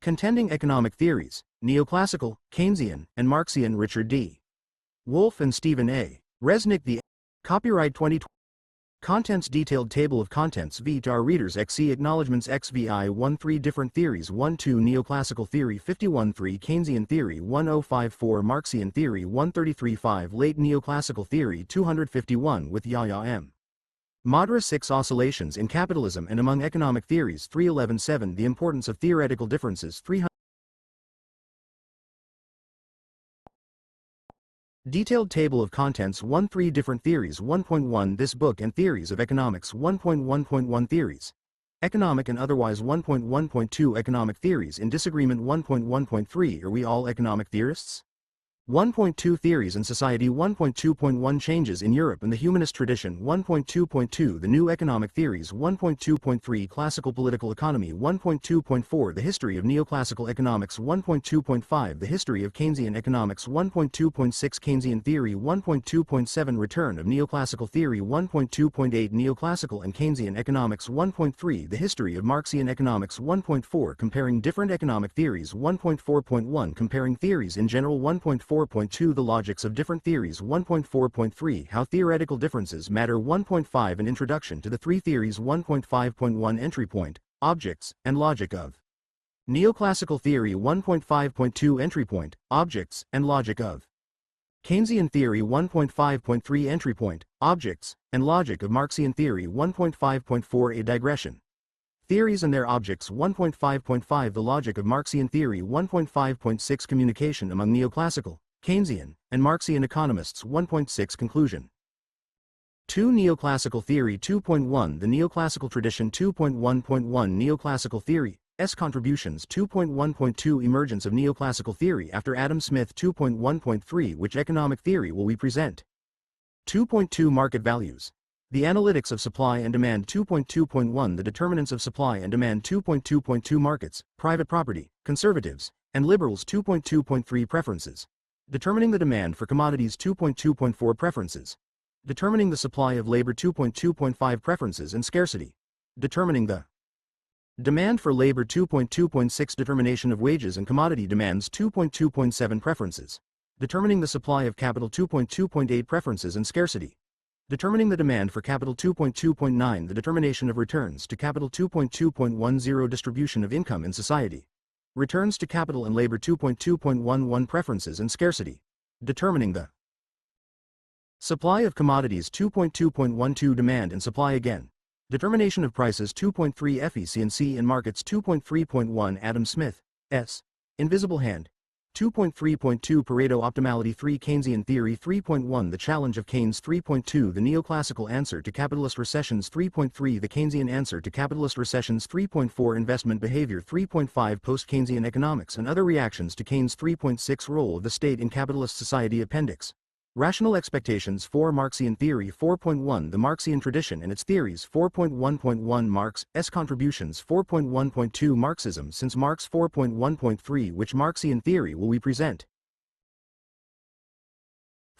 Contending Economic Theories, Neoclassical, Keynesian, and Marxian. Richard D. Wolff and Stephen A. Resnick. The Copyright 2020. Contents. Detailed table of contents. V to our readers. XC acknowledgements. XVI 1 3 different theories. 1 2 Neoclassical theory. 51 3 Keynesian theory. 1054 Marxian theory. 133 5 late Neoclassical theory. 251 with Yahya M. Madra. 6 Oscillations in capitalism and among economic theories. 311 7 The importance of theoretical differences. 300. Detailed table of contents. 1 3 different theories. 1.1 This book and theories of economics. 1.1.1 Theories, economic and otherwise. 1.1.2 Economic theories in disagreement. 1.1.3 Are we all economic theorists? 1.2 Theories in society. 1.2.1 Changes in Europe and the humanist tradition. 1.2.2 The new economic theories. 1.2.3 Classical political economy. 1.2.4 The history of neoclassical economics. 1.2.5 The history of Keynesian economics. 1.2.6 Keynesian theory. 1.2.7 Return of neoclassical theory. 1.2.8 Neoclassical and Keynesian economics. 1.3 The history of Marxian economics. 1.4 Comparing different economic theories. 1.4.1 Comparing theories in general. 1.4.2 The logics of different theories. 1.4.3 How theoretical differences matter. 1.5 An introduction to the three theories. 1.5.1 Entry point, objects, and logic of neoclassical theory. 1.5.2 Entry point, objects, and logic of Keynesian theory. 1.5.3 Entry point, objects, and logic of Marxian theory. 1.5.4 A digression. Theories and their objects. 1.5.5 The logic of Marxian theory. 1.5.6 Communication among neoclassical, Keynesian, and Marxian economists. 1.6 Conclusion. 2 Neoclassical theory. 2.1 The neoclassical tradition. 2.1.1 Neoclassical theory, S contributions. 2.1.2 Emergence of neoclassical theory after Adam Smith. 2.1.3 Which economic theory will we present? 2.2 Market values, the analytics of supply and demand. 2.2.1 The determinants of supply and demand. 2.2.2 Markets, private property, conservatives, and liberals. 2.2.3 Preferences, determining the demand for commodities. 2.2.4 Preferences, determining the supply of labor. 2.2.5 Preferences and scarcity, determining the demand for labor. 2.2.6 Determination of wages and commodity demands. 2.2.7 Preferences, determining the supply of capital. 2.2.8 Preferences and scarcity, determining the demand for capital. 2.2.9 The determination of returns to capital. 2.2.10 Distribution of income in society, returns to capital and labor. 2.2.11 Preferences and scarcity, determining the supply of commodities. 2.2.12 Demand and supply again, determination of prices. 2.3 Efficiency in markets. 2.3.1 Adam Smith, S. Invisible hand. 2.3.2 Pareto optimality. 3 Keynesian theory. 3.1 The challenge of Keynes. 3.2 The neoclassical answer to capitalist recessions. 3.3 The Keynesian answer to capitalist recessions. 3.4 Investment behavior. 3.5 Post-Keynesian economics and other reactions to Keynes. 3.6 Role of the state in capitalist society. Appendix. Rational expectations. 4 Marxian theory. 4.1 The Marxian tradition and its theories. 4.1.1 Marx, S contributions. 4.1.2 Marxism since Marx. 4.1.3 Which Marxian theory will we present?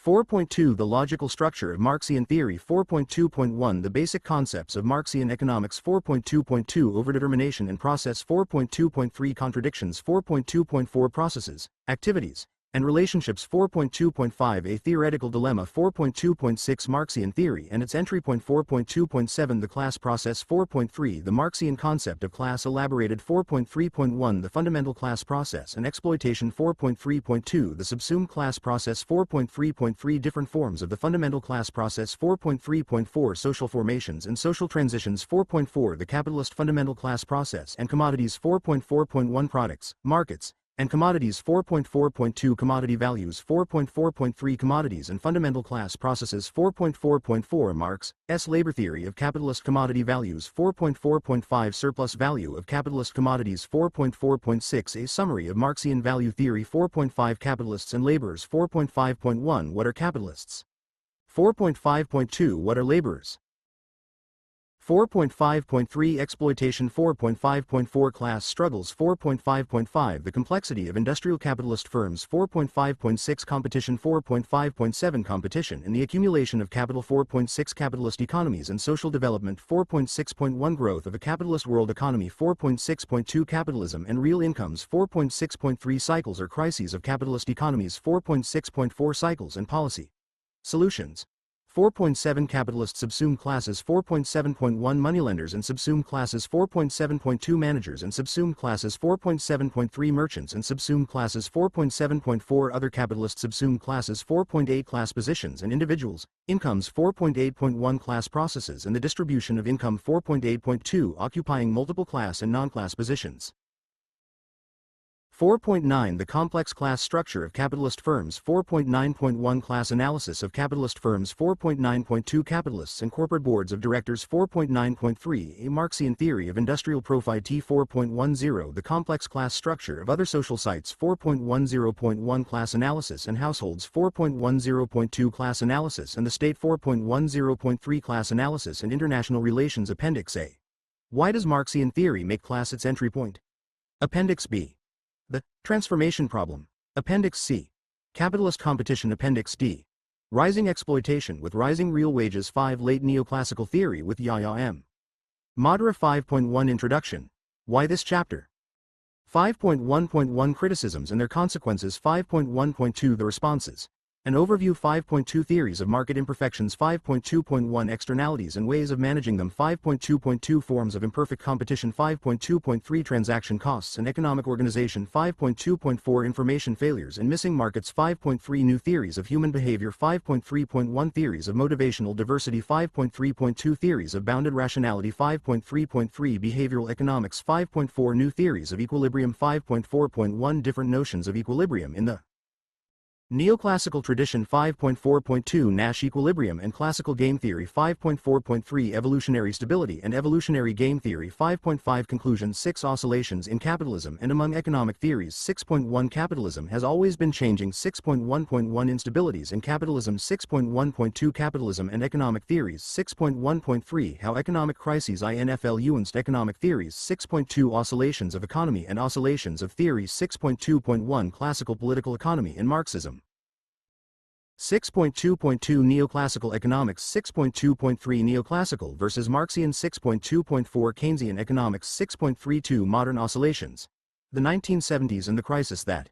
4.2 The logical structure of Marxian theory. 4.2.1 The basic concepts of Marxian economics. 4.2.2 Overdetermination and process. 4.2.3 Contradictions. 4.2.4 Processes, activities, and relationships. 4.2.5 A theoretical dilemma. 4.2.6 Marxian theory and its entry point. 4.2.7 The class process. 4.3 The Marxian concept of class elaborated. 4.3.1 The fundamental class process and exploitation. 4.3.2 The subsumed class process. 4.3.3 Different forms of the fundamental class process. 4.3.4 Social formations and social transitions. 4.4 The capitalist fundamental class process and commodities. 4.4.1 Products, markets, and commodities. 4.4.2 Commodity values. 4.4.3 Commodities and fundamental class processes. 4.4.4 Marx, S. Labor theory of capitalist commodity values. 4.4.5 Surplus value of capitalist commodities. 4.4.6 A summary of Marxian value theory. 4.5 Capitalists and laborers. 4.5.1 What are capitalists? 4.5.2 What are laborers? 4.5.3 Exploitation 4.5.4 Class Struggles 4.5.5 The Complexity of Industrial Capitalist Firms 4.5.6 Competition 4.5.7 Competition in the Accumulation of Capital 4.6 Capitalist Economies and Social Development 4.6.1 Growth of a Capitalist World Economy 4.6.2 Capitalism and Real Incomes 4.6.3 Cycles or Crises of Capitalist Economies 4.6.4 Cycles and Policy Solutions 4.7 Capitalist Subsumed Classes 4.7.1 Moneylenders and Subsumed Classes 4.7.2 Managers and Subsumed Classes 4.7.3 Merchants and Subsumed Classes 4.7.4 Other Capitalist Subsumed Classes 4.8 Class Positions and Individuals, Incomes 4.8.1 Class Processes and the Distribution of Income 4.8.2 Occupying Multiple Class and Non-Class Positions 4.9 The Complex Class Structure of Capitalist Firms 4.9.1 Class Analysis of Capitalist Firms 4.9.2 Capitalists and Corporate Boards of Directors 4.9.3 A Marxian Theory of Industrial Profit 4.10 The Complex Class Structure of Other Social Sites 4.10.1 Class Analysis and Households 4.10.2 Class Analysis and the State 4.10.3 Class Analysis and International Relations Appendix A. Why does Marxian theory make class its entry point? Appendix B. The Transformation Problem. Appendix C. Capitalist Competition. Appendix D. Rising Exploitation with Rising Real Wages 5 Late Neoclassical Theory with Yahya M. Madra 5.1 Introduction. Why this chapter? 5.1.1 Criticisms and their Consequences 5.1.2 The Responses. An Overview 5.2 Theories of Market Imperfections 5.2.1 Externalities and Ways of Managing Them 5.2.2 Forms of Imperfect Competition 5.2.3 Transaction Costs and Economic Organization 5.2.4 Information Failures and Missing Markets 5.3 New Theories of Human Behavior 5.3.1 Theories of Motivational Diversity 5.3.2 Theories of Bounded Rationality 5.3.3 Behavioral Economics 5.4 New Theories of Equilibrium 5.4.1 Different Notions of Equilibrium in the Neoclassical Tradition 5.4.2 Nash Equilibrium and Classical Game Theory 5.4.3 Evolutionary Stability and Evolutionary Game Theory 5.5 Conclusion 6 Oscillations in Capitalism and Among Economic Theories 6.1 Capitalism has always been changing 6.1.1 Instabilities in Capitalism 6.1.2 Capitalism and Economic Theories 6.1.3 How Economic Crises influenced Economic Theories 6.2 Oscillations of Economy and Oscillations of Theory 6.2.1 Classical Political Economy in Marxism 6.2.2 Neoclassical Economics 6.2.3 Neoclassical versus Marxian 6.2.4 Keynesian Economics 6.32 Modern Oscillations. The 1970s and the Crisis That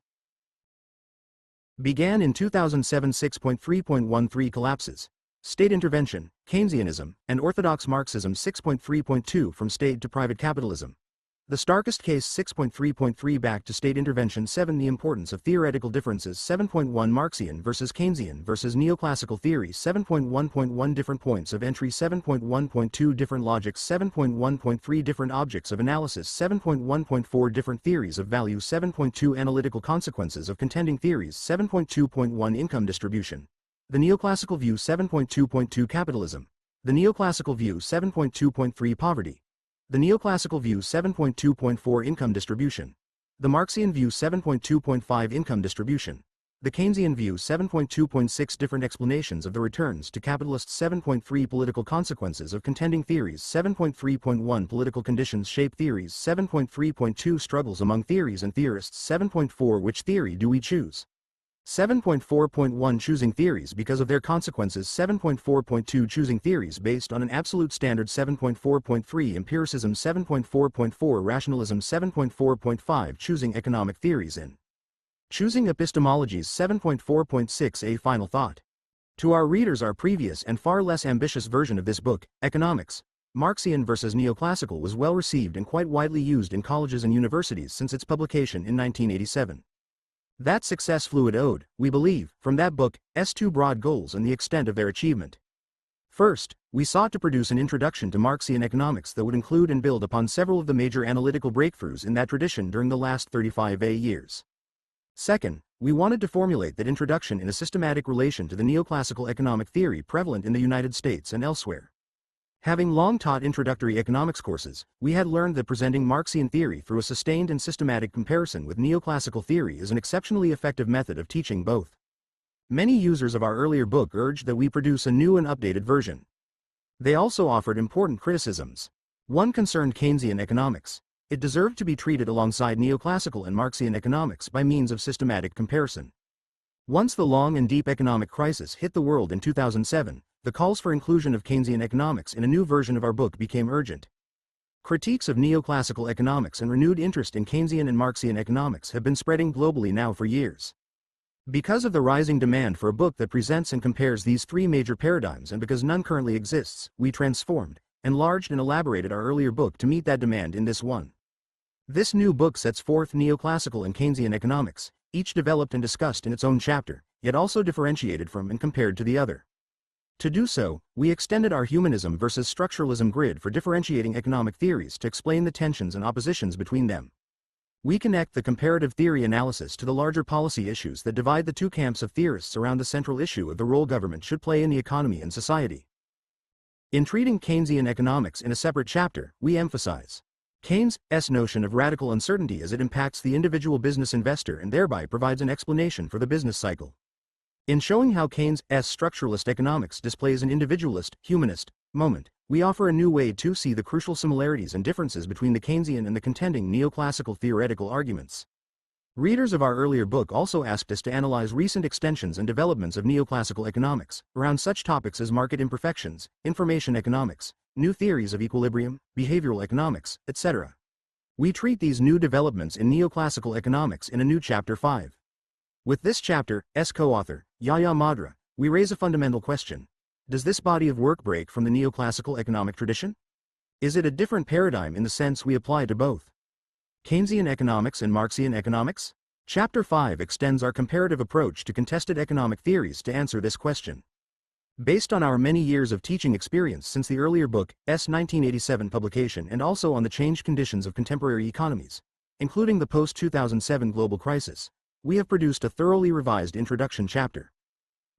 Began in 2007 6.3.13 Collapses. State Intervention, Keynesianism, and Orthodox Marxism 6.3.2 From State to Private Capitalism. The starkest case 6.3.3 Back to State Intervention 7 The Importance of Theoretical Differences 7.1 Marxian versus Keynesian versus Neoclassical Theory 7.1.1 Different Points of Entry 7.1.2 Different Logics 7.1.3 Different Objects of Analysis 7.1.4 Different Theories of Value 7.2 Analytical Consequences of Contending Theories 7.2.1 Income Distribution. The Neoclassical View 7.2.2 Capitalism. The Neoclassical View 7.2.3 Poverty. The Neoclassical View 7.2.4 Income Distribution. The Marxian View 7.2.5 Income Distribution. The Keynesian View 7.2.6 Different Explanations of the Returns to Capitalists 7.3 Political Consequences of Contending Theories 7.3.1 Political Conditions Shape Theories 7.3.2 Struggles among Theories and Theorists 7.4 Which theory do we choose? 7.4.1 Choosing theories because of their consequences 7.4.2 Choosing theories based on an absolute standard 7.4.3 Empiricism 7.4.4 Rationalism 7.4.5 Choosing economic theories in Choosing epistemologies 7.4.6 A final thought. To our readers, our previous and far less ambitious version of this book, Economics, Marxian versus Neoclassical, was well received and quite widely used in colleges and universities since its publication in 1987. That success fluid owed, we believe, from that book's two broad goals and the extent of their achievement. First, we sought to produce an introduction to Marxian economics that would include and build upon several of the major analytical breakthroughs in that tradition during the last 35 years. Second, we wanted to formulate that introduction in a systematic relation to the neoclassical economic theory prevalent in the United States and elsewhere. Having long taught introductory economics courses, we had learned that presenting Marxian theory through a sustained and systematic comparison with neoclassical theory is an exceptionally effective method of teaching both. Many users of our earlier book urged that we produce a new and updated version. They also offered important criticisms. One concerned Keynesian economics. It deserved to be treated alongside Neoclassical and Marxian economics by means of systematic comparison. Once the long and deep economic crisis hit the world in 2007, the calls for inclusion of Keynesian economics in a new version of our book became urgent. Critiques of neoclassical economics and renewed interest in Keynesian and Marxian economics have been spreading globally now for years. Because of the rising demand for a book that presents and compares these three major paradigms, and because none currently exists, we transformed, enlarged and elaborated our earlier book to meet that demand in this one. This new book sets forth neoclassical and Keynesian economics, each developed and discussed in its own chapter, yet also differentiated from and compared to the other. To do so, we extended our humanism versus structuralism grid for differentiating economic theories to explain the tensions and oppositions between them. We connect the comparative theory analysis to the larger policy issues that divide the two camps of theorists around the central issue of the role government should play in the economy and society. In treating Keynesian economics in a separate chapter, we emphasize Keynes' notion of radical uncertainty as it impacts the individual business investor and thereby provides an explanation for the business cycle. In showing how Keynes' structuralist economics displays an individualist, humanist, moment, we offer a new way to see the crucial similarities and differences between the Keynesian and the contending neoclassical theoretical arguments. Readers of our earlier book also asked us to analyze recent extensions and developments of neoclassical economics, around such topics as market imperfections, information economics, new theories of equilibrium, behavioral economics, etc. We treat these new developments in neoclassical economics in a new Chapter 5. With this chapter's co-author, Yahya Madra, we raise a fundamental question. Does this body of work break from the neoclassical economic tradition? Is it a different paradigm in the sense we apply to both Keynesian economics and Marxian economics? Chapter 5 extends our comparative approach to contested economic theories to answer this question. Based on our many years of teaching experience since the earlier book's 1987 publication and also on the changed conditions of contemporary economies, including the post-2007 global crisis, we have produced a thoroughly revised introduction chapter.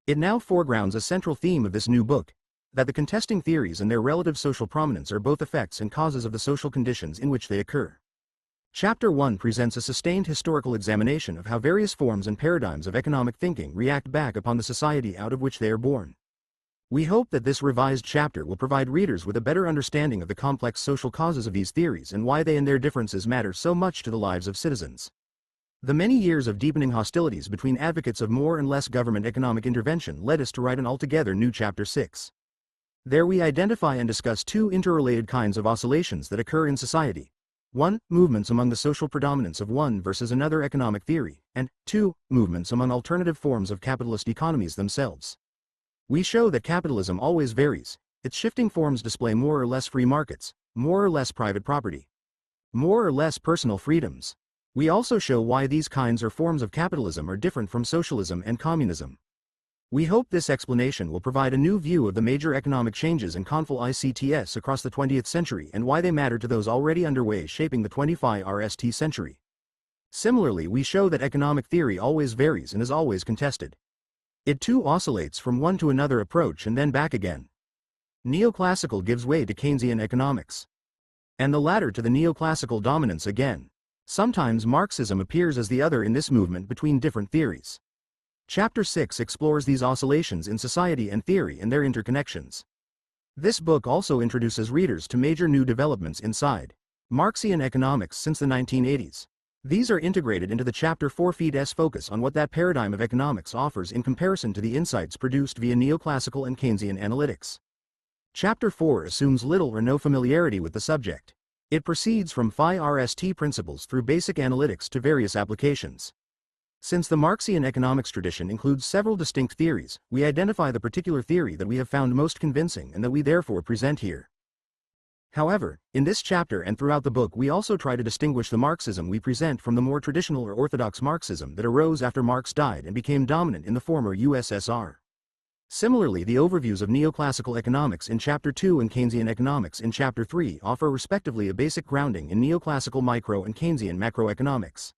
It now foregrounds a central theme of this new book, that the contesting theories and their relative social prominence are both effects and causes of the social conditions in which they occur. Chapter 1 presents a sustained historical examination of how various forms and paradigms of economic thinking react back upon the society out of which they are born. We hope that this revised chapter will provide readers with a better understanding of the complex social causes of these theories and why they and their differences matter so much to the lives of citizens. The many years of deepening hostilities between advocates of more and less government economic intervention led us to write an altogether new Chapter 6. There we identify and discuss two interrelated kinds of oscillations that occur in society. 1. Movements among the social predominance of one versus another economic theory, and 2. Movements among alternative forms of capitalist economies themselves. We show that capitalism always varies. Its shifting forms display more or less free markets, more or less private property, more or less personal freedoms. We also show why these kinds or forms of capitalism are different from socialism and communism. We hope this explanation will provide a new view of the major economic changes in ICTS across the 20th century and why they matter to those already underway shaping the 21st century. Similarly, we show that economic theory always varies and is always contested. It too oscillates from one to another approach and then back again. Neoclassical gives way to Keynesian economics, and the latter to the neoclassical dominance again. Sometimes Marxism appears as the other in this movement between different theories. Chapter 6 explores these oscillations in society and theory and their interconnections. This book also introduces readers to major new developments inside Marxian economics since the 1980s. These are integrated into the Chapter 4 feed's focus on what that paradigm of economics offers in comparison to the insights produced via neoclassical and Keynesian analytics. Chapter 4 assumes little or no familiarity with the subject. It proceeds from phi-RST principles through basic analytics to various applications. Since the Marxian economics tradition includes several distinct theories, we identify the particular theory that we have found most convincing and that we therefore present here. However, in this chapter and throughout the book we also try to distinguish the Marxism we present from the more traditional or orthodox Marxism that arose after Marx died and became dominant in the former USSR. Similarly, the overviews of neoclassical economics in Chapter 2 and Keynesian economics in Chapter 3 offer respectively a basic grounding in neoclassical micro and Keynesian macroeconomics.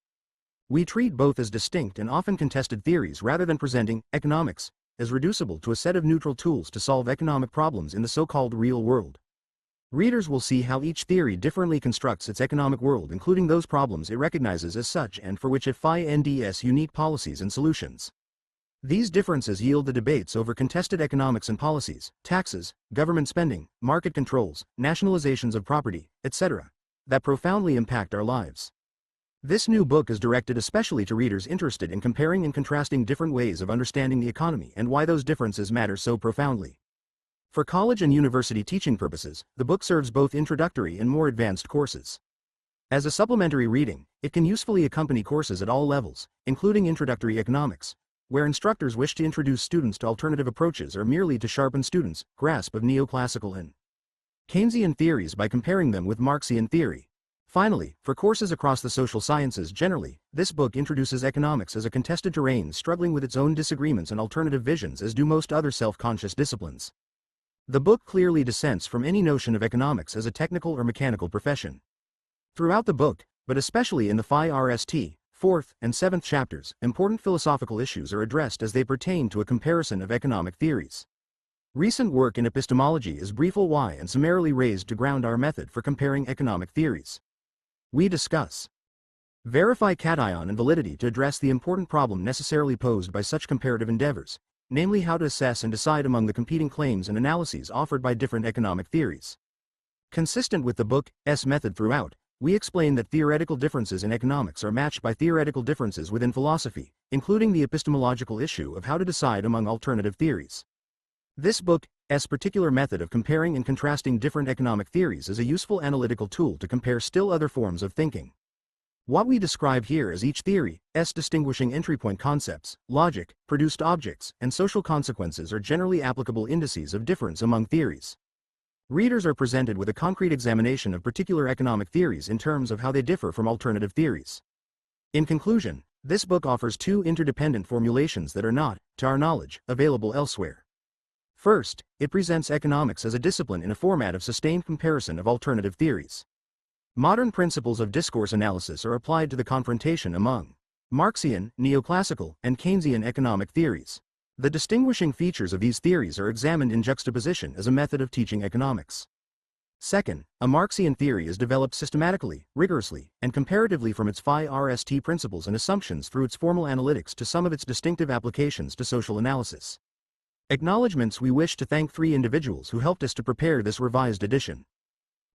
We treat both as distinct and often contested theories rather than presenting economics as reducible to a set of neutral tools to solve economic problems in the so-called real world. Readers will see how each theory differently constructs its economic world, including those problems it recognizes as such and for which it finds unique policies and solutions. These differences yield the debates over contested economics and policies, taxes, government spending, market controls, nationalizations of property, etc., that profoundly impact our lives. This new book is directed especially to readers interested in comparing and contrasting different ways of understanding the economy and why those differences matter so profoundly. For college and university teaching purposes, the book serves both introductory and more advanced courses. As a supplementary reading, it can usefully accompany courses at all levels, including introductory economics, where instructors wish to introduce students to alternative approaches or merely to sharpen students' grasp of neoclassical and Keynesian theories by comparing them with Marxian theory. Finally, for courses across the social sciences generally, this book introduces economics as a contested terrain struggling with its own disagreements and alternative visions, as do most other self-conscious disciplines. The book clearly dissents from any notion of economics as a technical or mechanical profession. Throughout the book, but especially in the FIRST, 4th and 7th chapters, important philosophical issues are addressed as they pertain to a comparison of economic theories. Recent work in epistemology is briefly why and summarily raised to ground our method for comparing economic theories. We discuss verify cation and validity to address the important problem necessarily posed by such comparative endeavors, namely how to assess and decide among the competing claims and analyses offered by different economic theories. Consistent with the book's method throughout, we explain that theoretical differences in economics are matched by theoretical differences within philosophy, including the epistemological issue of how to decide among alternative theories. This book's particular method of comparing and contrasting different economic theories is a useful analytical tool to compare still other forms of thinking. What we describe here as each theory's distinguishing entry point concepts, logic, produced objects, and social consequences are generally applicable indices of difference among theories. Readers are presented with a concrete examination of particular economic theories in terms of how they differ from alternative theories. In conclusion, this book offers two interdependent formulations that are not, to our knowledge, available elsewhere. First, it presents economics as a discipline in a format of sustained comparison of alternative theories. Modern principles of discourse analysis are applied to the confrontation among Marxian, Neoclassical, and Keynesian economic theories. The distinguishing features of these theories are examined in juxtaposition as a method of teaching economics. Second, a Marxian theory is developed systematically, rigorously, and comparatively from its FIRST principles and assumptions through its formal analytics to some of its distinctive applications to social analysis. Acknowledgements: we wish to thank three individuals who helped us to prepare this revised edition.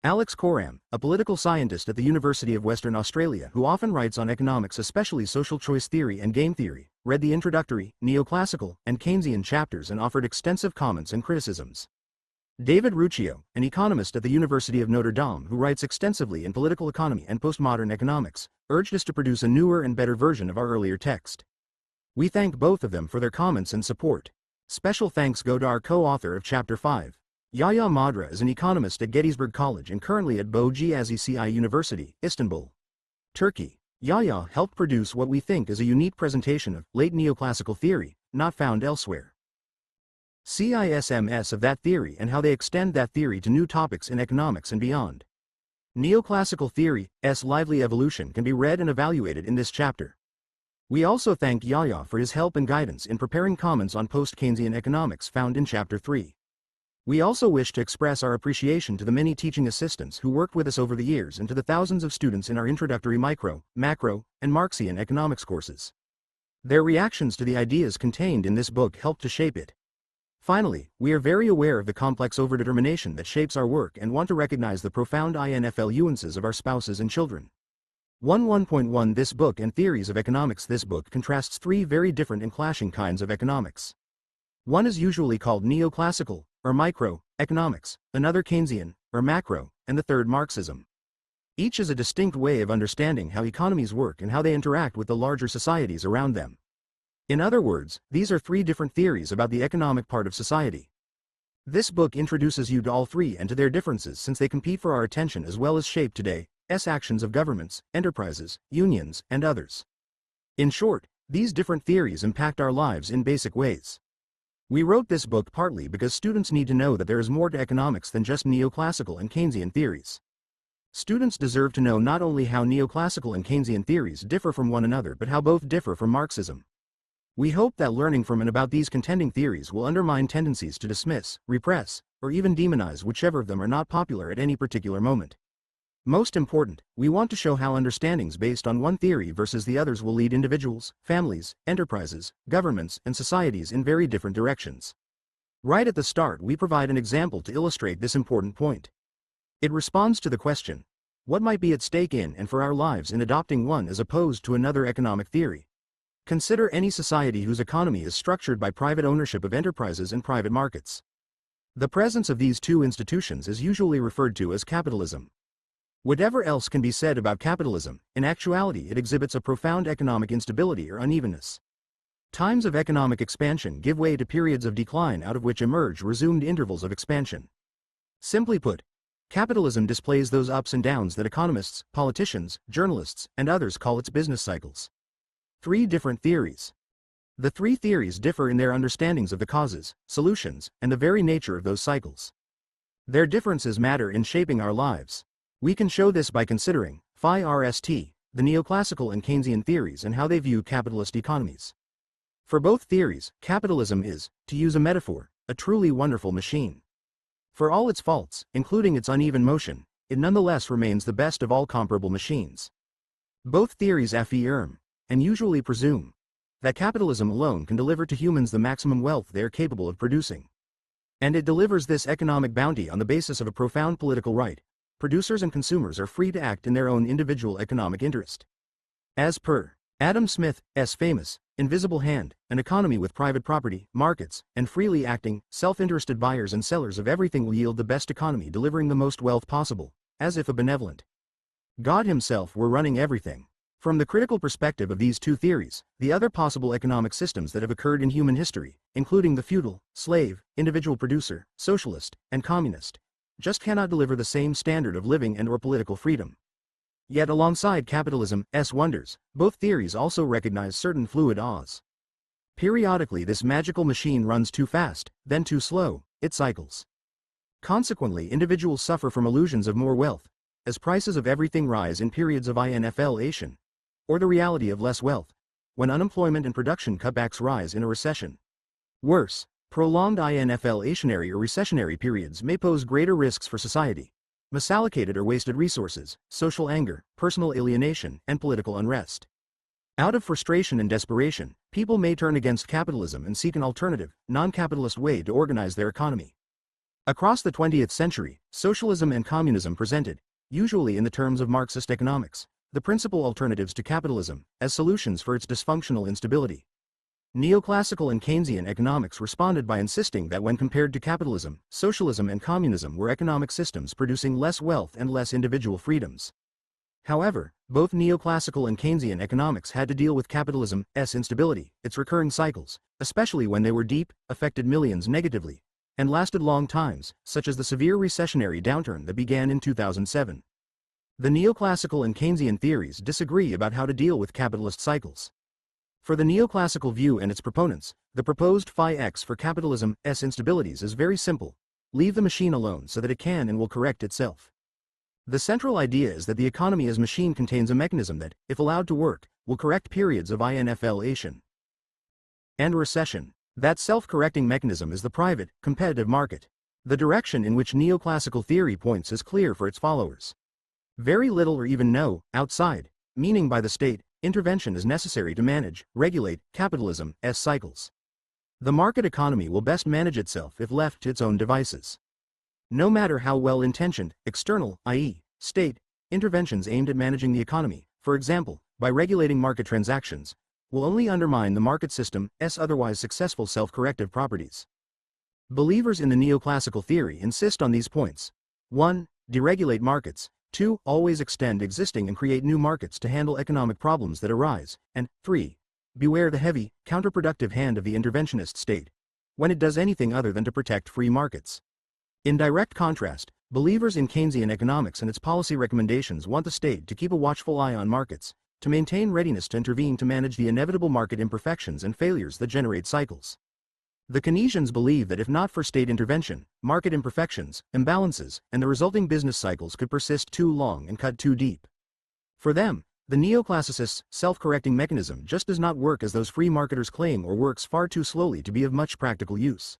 Alex Coram, a political scientist at the University of Western Australia who often writes on economics, especially social choice theory and game theory, read the introductory, Neoclassical, and Keynesian chapters and offered extensive comments and criticisms. David Ruccio, an economist at the University of Notre Dame who writes extensively in political economy and postmodern economics, urged us to produce a newer and better version of our earlier text. We thank both of them for their comments and support. Special thanks go to our co-author of Chapter 5. Yahya Madra is an economist at Gettysburg College and currently at Boğaziçi University, Istanbul, Turkey. Yahya helped produce what we think is a unique presentation of late neoclassical theory, not found elsewhere. CISMS of that theory and how they extend that theory to new topics in economics and beyond. Neoclassical theory's lively evolution can be read and evaluated in this chapter. We also thank Yahya for his help and guidance in preparing comments on post-Keynesian economics found in Chapter 3. We also wish to express our appreciation to the many teaching assistants who worked with us over the years and to the thousands of students in our introductory micro, macro, and Marxian economics courses. Their reactions to the ideas contained in this book helped to shape it. Finally, we are very aware of the complex overdetermination that shapes our work and want to recognize the profound influences of our spouses and children. 1.1 This book and theories of economics. This book contrasts three very different and clashing kinds of economics. One is usually called neoclassical, or micro-economics, another Keynesian, or macro, and the third Marxism. Each is a distinct way of understanding how economies work and how they interact with the larger societies around them. In other words, these are three different theories about the economic part of society. This book introduces you to all three and to their differences since they compete for our attention as well as shape today's actions of governments, enterprises, unions, and others. In short, these different theories impact our lives in basic ways. We wrote this book partly because students need to know that there is more to economics than just neoclassical and Keynesian theories. Students deserve to know not only how neoclassical and Keynesian theories differ from one another but how both differ from Marxism. We hope that learning from and about these contending theories will undermine tendencies to dismiss, repress, or even demonize whichever of them are not popular at any particular moment. Most important, we want to show how understandings based on one theory versus the others will lead individuals, families, enterprises, governments, and societies in very different directions. Right at the start, we provide an example to illustrate this important point. It responds to the question, what might be at stake in and for our lives in adopting one as opposed to another economic theory? Consider any society whose economy is structured by private ownership of enterprises and private markets. The presence of these two institutions is usually referred to as capitalism. Whatever else can be said about capitalism, in actuality it exhibits a profound economic instability or unevenness. Times of economic expansion give way to periods of decline out of which emerge resumed intervals of expansion. Simply put, capitalism displays those ups and downs that economists, politicians, journalists, and others call its business cycles. Three different theories. The three theories differ in their understandings of the causes, solutions, and the very nature of those cycles. Their differences matter in shaping our lives. We can show this by considering the Neoclassical and Keynesian theories and how they view capitalist economies. For both theories, capitalism is, to use a metaphor, a truly wonderful machine. For all its faults, including its uneven motion, it nonetheless remains the best of all comparable machines. Both theories affirm, and usually presume, that capitalism alone can deliver to humans the maximum wealth they are capable of producing. And it delivers this economic bounty on the basis of a profound political right. Producers and consumers are free to act in their own individual economic interest. As per Adam Smith's famous, invisible hand, an economy with private property, markets, and freely acting, self-interested buyers and sellers of everything will yield the best economy, delivering the most wealth possible, as if a benevolent God himself were running everything. From the critical perspective of these two theories, the other possible economic systems that have occurred in human history, including the feudal, slave, individual producer, socialist, and communist, just cannot deliver the same standard of living and/or political freedom. Yet alongside capitalism's wonders, both theories also recognize certain fluid laws. Periodically this magical machine runs too fast, then too slow, it cycles. Consequently individuals suffer from illusions of more wealth, as prices of everything rise in periods of inflation, or the reality of less wealth, when unemployment and production cutbacks rise in a recession. Worse, prolonged inflationary or recessionary periods may pose greater risks for society. Misallocated or wasted resources, social anger, personal alienation, and political unrest. Out of frustration and desperation, people may turn against capitalism and seek an alternative, non-capitalist way to organize their economy. Across the 20th century, socialism and communism presented, usually in the terms of Marxist economics, the principal alternatives to capitalism, as solutions for its dysfunctional instability. Neoclassical and Keynesian economics responded by insisting that when compared to capitalism, socialism and communism were economic systems producing less wealth and less individual freedoms. However, both neoclassical and Keynesian economics had to deal with capitalism's instability, its recurring cycles, especially when they were deep, affected millions negatively, and lasted long times, such as the severe recessionary downturn that began in 2007. The neoclassical and Keynesian theories disagree about how to deal with capitalist cycles. For the neoclassical view and its proponents, the proposed phi-x for capitalism's instabilities is very simple: leave the machine alone so that it can and will correct itself. The central idea is that the economy as machine contains a mechanism that, if allowed to work, will correct periods of inflation and recession. That self-correcting mechanism is the private, competitive market. The direction in which neoclassical theory points is clear for its followers. Very little or even no, outside, meaning by the state, intervention is necessary to manage, regulate, capitalism's cycles. The market economy will best manage itself if left to its own devices. No matter how well-intentioned, external, i.e., state, interventions aimed at managing the economy, for example, by regulating market transactions, will only undermine the market system's otherwise successful self-corrective properties. Believers in the neoclassical theory insist on these points. 1. Deregulate markets. 2. Always extend existing and create new markets to handle economic problems that arise. And 3. Beware the heavy, counterproductive hand of the interventionist state, when it does anything other than to protect free markets. In direct contrast, believers in Keynesian economics and its policy recommendations want the state to keep a watchful eye on markets, to maintain readiness to intervene to manage the inevitable market imperfections and failures that generate cycles. The Keynesians believe that if not for state intervention, market imperfections, imbalances, and the resulting business cycles could persist too long and cut too deep. For them, the neoclassicists' self-correcting mechanism just does not work as those free marketers claim, or works far too slowly to be of much practical use.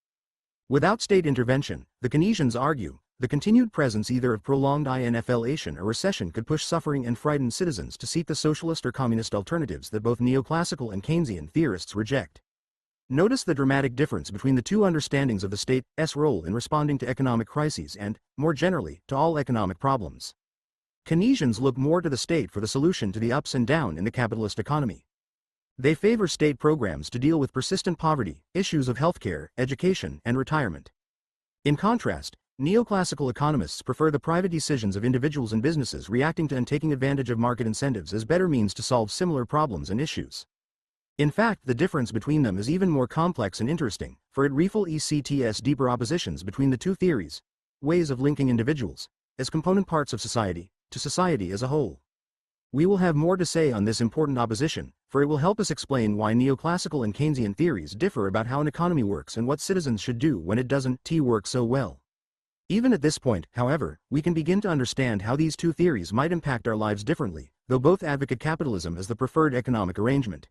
Without state intervention, the Keynesians argue, The continued presence either of prolonged inflation or recession could push suffering and frightened citizens to seek the socialist or communist alternatives that both neoclassical and Keynesian theorists reject. Notice the dramatic difference between the two understandings of the state's role in responding to economic crises and, more generally, to all economic problems. Keynesians look more to the state for the solution to the ups and downs in the capitalist economy. They favor state programs to deal with persistent poverty, issues of healthcare, education, and retirement. In contrast, neoclassical economists prefer the private decisions of individuals and businesses reacting to and taking advantage of market incentives as better means to solve similar problems and issues. In fact, the difference between them is even more complex and interesting, for it reveals deeper oppositions between the two theories, ways of linking individuals, as component parts of society, to society as a whole. We will have more to say on this important opposition, for it will help us explain why neoclassical and Keynesian theories differ about how an economy works and what citizens should do when it doesn't work so well. Even at this point, however, we can begin to understand how these two theories might impact our lives differently, though both advocate capitalism as the preferred economic arrangement.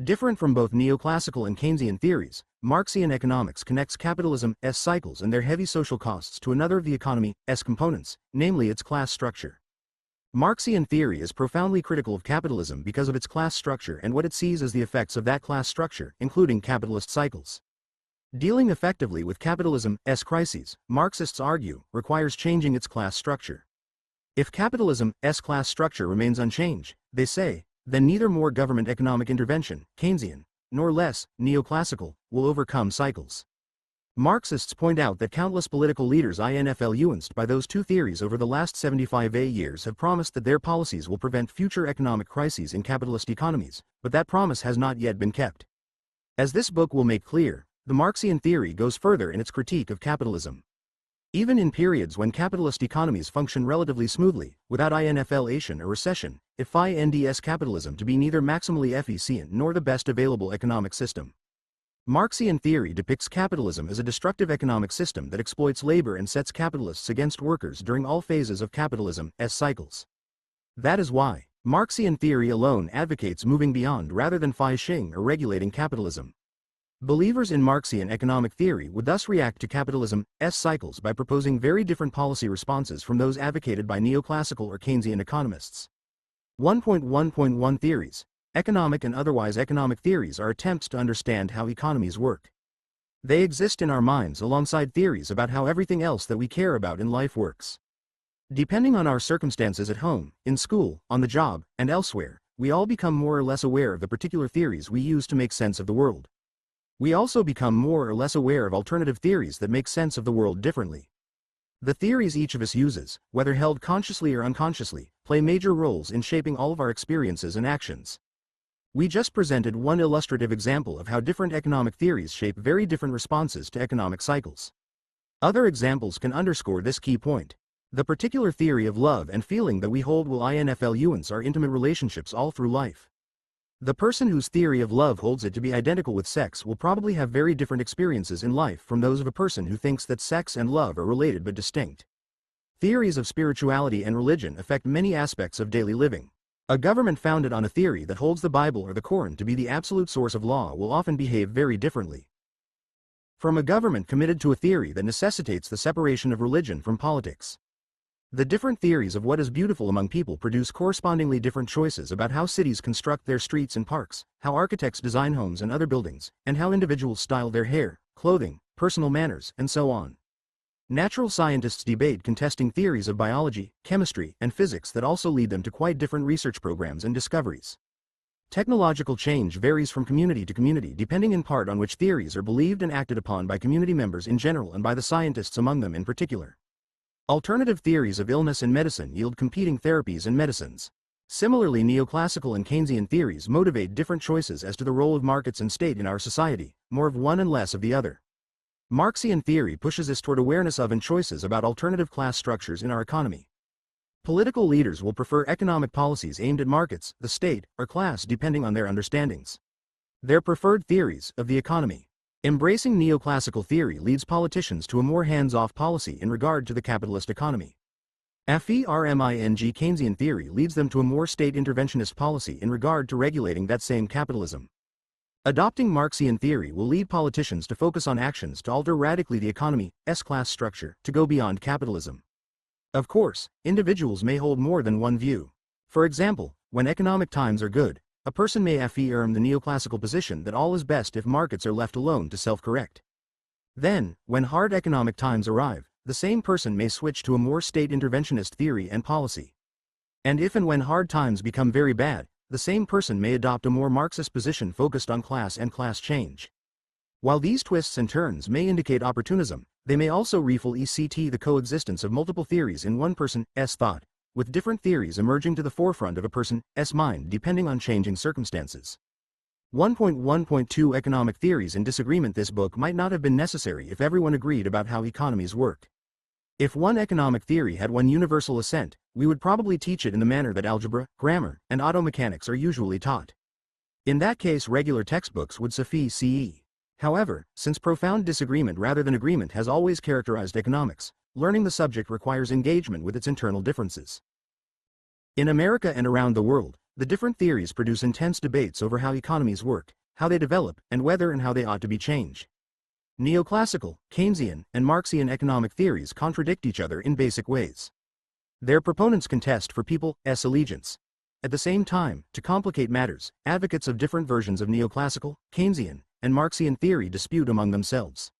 Different from both neoclassical and Keynesian theories, Marxian economics connects capitalism's cycles and their heavy social costs to another of the economy's components, namely its class structure. Marxian theory is profoundly critical of capitalism because of its class structure and what it sees as the effects of that class structure, including capitalist cycles. Dealing effectively with capitalism's crises, Marxists argue, requires changing its class structure. If capitalism's class structure remains unchanged, they say, then neither more government economic intervention, Keynesian, nor less, neoclassical, will overcome cycles. Marxists point out that countless political leaders influenced by those two theories over the last 75 years have promised that their policies will prevent future economic crises in capitalist economies, but that promise has not yet been kept. As this book will make clear, the Marxian theory goes further in its critique of capitalism. Even in periods when capitalist economies function relatively smoothly, without inflation or recession, it finds capitalism to be neither maximally efficient nor the best available economic system. Marxian theory depicts capitalism as a destructive economic system that exploits labor and sets capitalists against workers during all phases of capitalism's cycles. That is why Marxian theory alone advocates moving beyond rather than fighting or regulating capitalism. Believers in Marxian economic theory would thus react to capitalism's cycles by proposing very different policy responses from those advocated by neoclassical or Keynesian economists. 1.1.1 Theories. Economic and otherwise economic theories are attempts to understand how economies work. They exist in our minds alongside theories about how everything else that we care about in life works. Depending on our circumstances at home, in school, on the job, and elsewhere, we all become more or less aware of the particular theories we use to make sense of the world. We also become more or less aware of alternative theories that make sense of the world differently. The theories each of us uses, whether held consciously or unconsciously, play major roles in shaping all of our experiences and actions. We just presented one illustrative example of how different economic theories shape very different responses to economic cycles. Other examples can underscore this key point. The particular theory of love and feeling that we hold will influence our intimate relationships all through life. The person whose theory of love holds it to be identical with sex will probably have very different experiences in life from those of a person who thinks that sex and love are related but distinct. Theories of spirituality and religion affect many aspects of daily living. A government founded on a theory that holds the Bible or the Quran to be the absolute source of law will often behave very differently from a government committed to a theory that necessitates the separation of religion from politics. The different theories of what is beautiful among people produce correspondingly different choices about how cities construct their streets and parks, how architects design homes and other buildings, and how individuals style their hair, clothing, personal manners, and so on. Natural scientists debate contesting theories of biology, chemistry, and physics that also lead them to quite different research programs and discoveries. Technological change varies from community to community depending in part on which theories are believed and acted upon by community members in general and by the scientists among them in particular. Alternative theories of illness and medicine yield competing therapies and medicines. Similarly, neoclassical and Keynesian theories motivate different choices as to the role of markets and state in our society, more of one and less of the other. Marxian theory pushes us toward awareness of and choices about alternative class structures in our economy. Political leaders will prefer economic policies aimed at markets, the state, or class depending on their understandings. Their preferred theories of the economy. Embracing neoclassical theory leads politicians to a more hands-off policy in regard to the capitalist economy. Affirming Keynesian theory leads them to a more state interventionist policy in regard to regulating that same capitalism. Adopting Marxian theory will lead politicians to focus on actions to alter radically the economy's class structure, to go beyond capitalism. Of course, individuals may hold more than one view. For example, when economic times are good, a person may affirm the neoclassical position that all is best if markets are left alone to self-correct. Then, when hard economic times arrive, the same person may switch to a more state interventionist theory and policy. And if and when hard times become very bad, the same person may adopt a more Marxist position focused on class and class change. While these twists and turns may indicate opportunism, they may also reflect the coexistence of multiple theories in one person's thought, with different theories emerging to the forefront of a person's mind depending on changing circumstances. 1.1.2 Economic Theories in Disagreement. This book might not have been necessary if everyone agreed about how economies work. If one economic theory had one universal assent, we would probably teach it in the manner that algebra, grammar, and auto mechanics are usually taught. In that case, regular textbooks would suffice. However, since profound disagreement rather than agreement has always characterized economics, learning the subject requires engagement with its internal differences. In America and around the world, the different theories produce intense debates over how economies work, how they develop, and whether and how they ought to be changed. Neoclassical, Keynesian, and Marxian economic theories contradict each other in basic ways. Their proponents contest for people's allegiance. At the same time, to complicate matters, advocates of different versions of neoclassical, Keynesian, and Marxian theory dispute among themselves.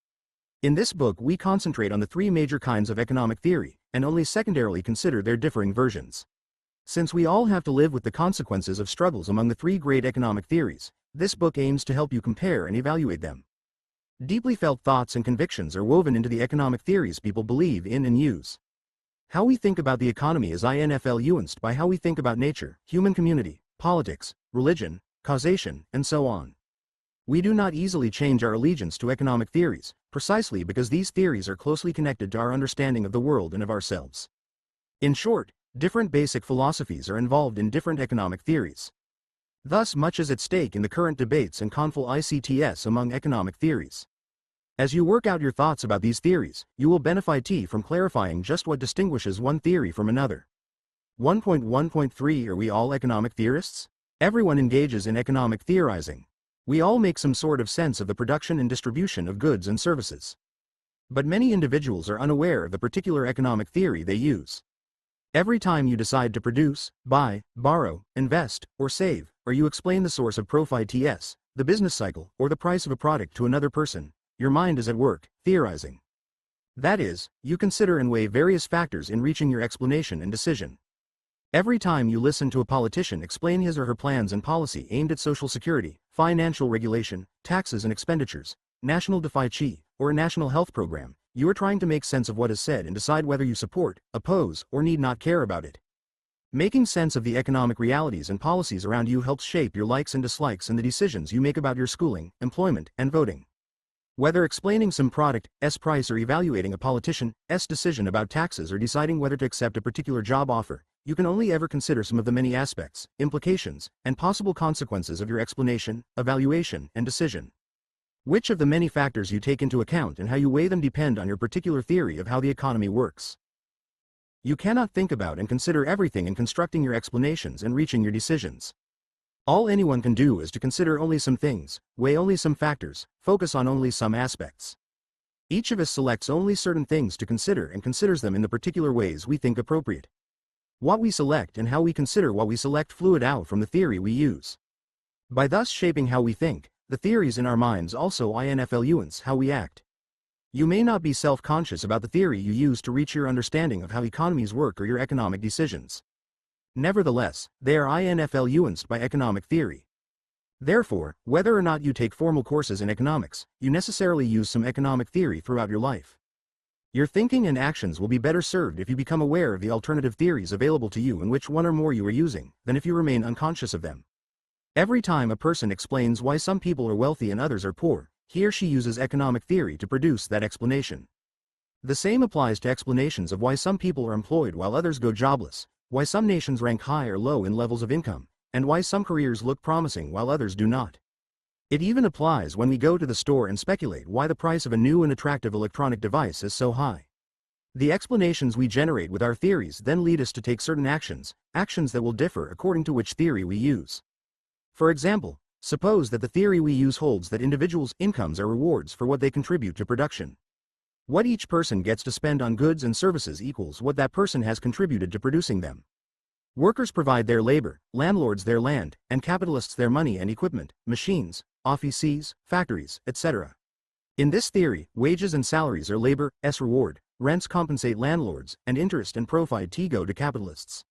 In this book, we concentrate on the three major kinds of economic theory, and only secondarily consider their differing versions. Since we all have to live with the consequences of struggles among the three great economic theories, this book aims to help you compare and evaluate them. Deeply felt thoughts and convictions are woven into the economic theories people believe in and use. How we think about the economy is influenced by how we think about nature, human community, politics, religion, causation, and so on. We do not easily change our allegiance to economic theories, precisely because these theories are closely connected to our understanding of the world and of ourselves. In short, different basic philosophies are involved in different economic theories. Thus, much is at stake in the current debates and conflicts among economic theories. As you work out your thoughts about these theories, you will benefit from clarifying just what distinguishes one theory from another. 1.1.3 Are we all economic theorists? Everyone engages in economic theorizing. We all make some sort of sense of the production and distribution of goods and services. But many individuals are unaware of the particular economic theory they use. Every time you decide to produce, buy, borrow, invest, or save, or you explain the source of profit, the business cycle, or the price of a product to another person, your mind is at work, theorizing. That is, you consider and weigh various factors in reaching your explanation and decision. Every time you listen to a politician explain his or her plans and policy aimed at social security, financial regulation, taxes and expenditures, national deficit, or a national health program, you are trying to make sense of what is said and decide whether you support, oppose, or need not care about it. Making sense of the economic realities and policies around you helps shape your likes and dislikes and the decisions you make about your schooling, employment, and voting. Whether explaining some product's price or evaluating a politician's decision about taxes or deciding whether to accept a particular job offer, you can only ever consider some of the many aspects, implications, and possible consequences of your explanation, evaluation, and decision. Which of the many factors you take into account and how you weigh them depend on your particular theory of how the economy works. You cannot think about and consider everything in constructing your explanations and reaching your decisions. All anyone can do is to consider only some things, weigh only some factors, focus on only some aspects. Each of us selects only certain things to consider and considers them in the particular ways we think appropriate. What we select and how we consider what we select fluid out from the theory we use. By thus shaping how we think, the theories in our minds also influence how we act. You may not be self-conscious about the theory you use to reach your understanding of how economies work or your economic decisions. Nevertheless, they are influenced by economic theory. Therefore, whether or not you take formal courses in economics, you necessarily use some economic theory throughout your life. Your thinking and actions will be better served if you become aware of the alternative theories available to you and which one or more you are using, than if you remain unconscious of them. Every time a person explains why some people are wealthy and others are poor, he or she uses economic theory to produce that explanation. The same applies to explanations of why some people are employed while others go jobless, why some nations rank high or low in levels of income, and why some careers look promising while others do not. It even applies when we go to the store and speculate why the price of a new and attractive electronic device is so high. The explanations we generate with our theories then lead us to take certain actions that will differ according to which theory we use. For example, Suppose that the theory we use holds that individuals' incomes are rewards for what they contribute to production. What each person gets to spend on goods and services equals what that person has contributed to producing them. Workers provide their labor, landlords their land, and capitalists their money and equipment, machines, offices, factories, etc. In this theory, wages and salaries are labor's reward, rents compensate landlords, and interest and profit go to capitalists.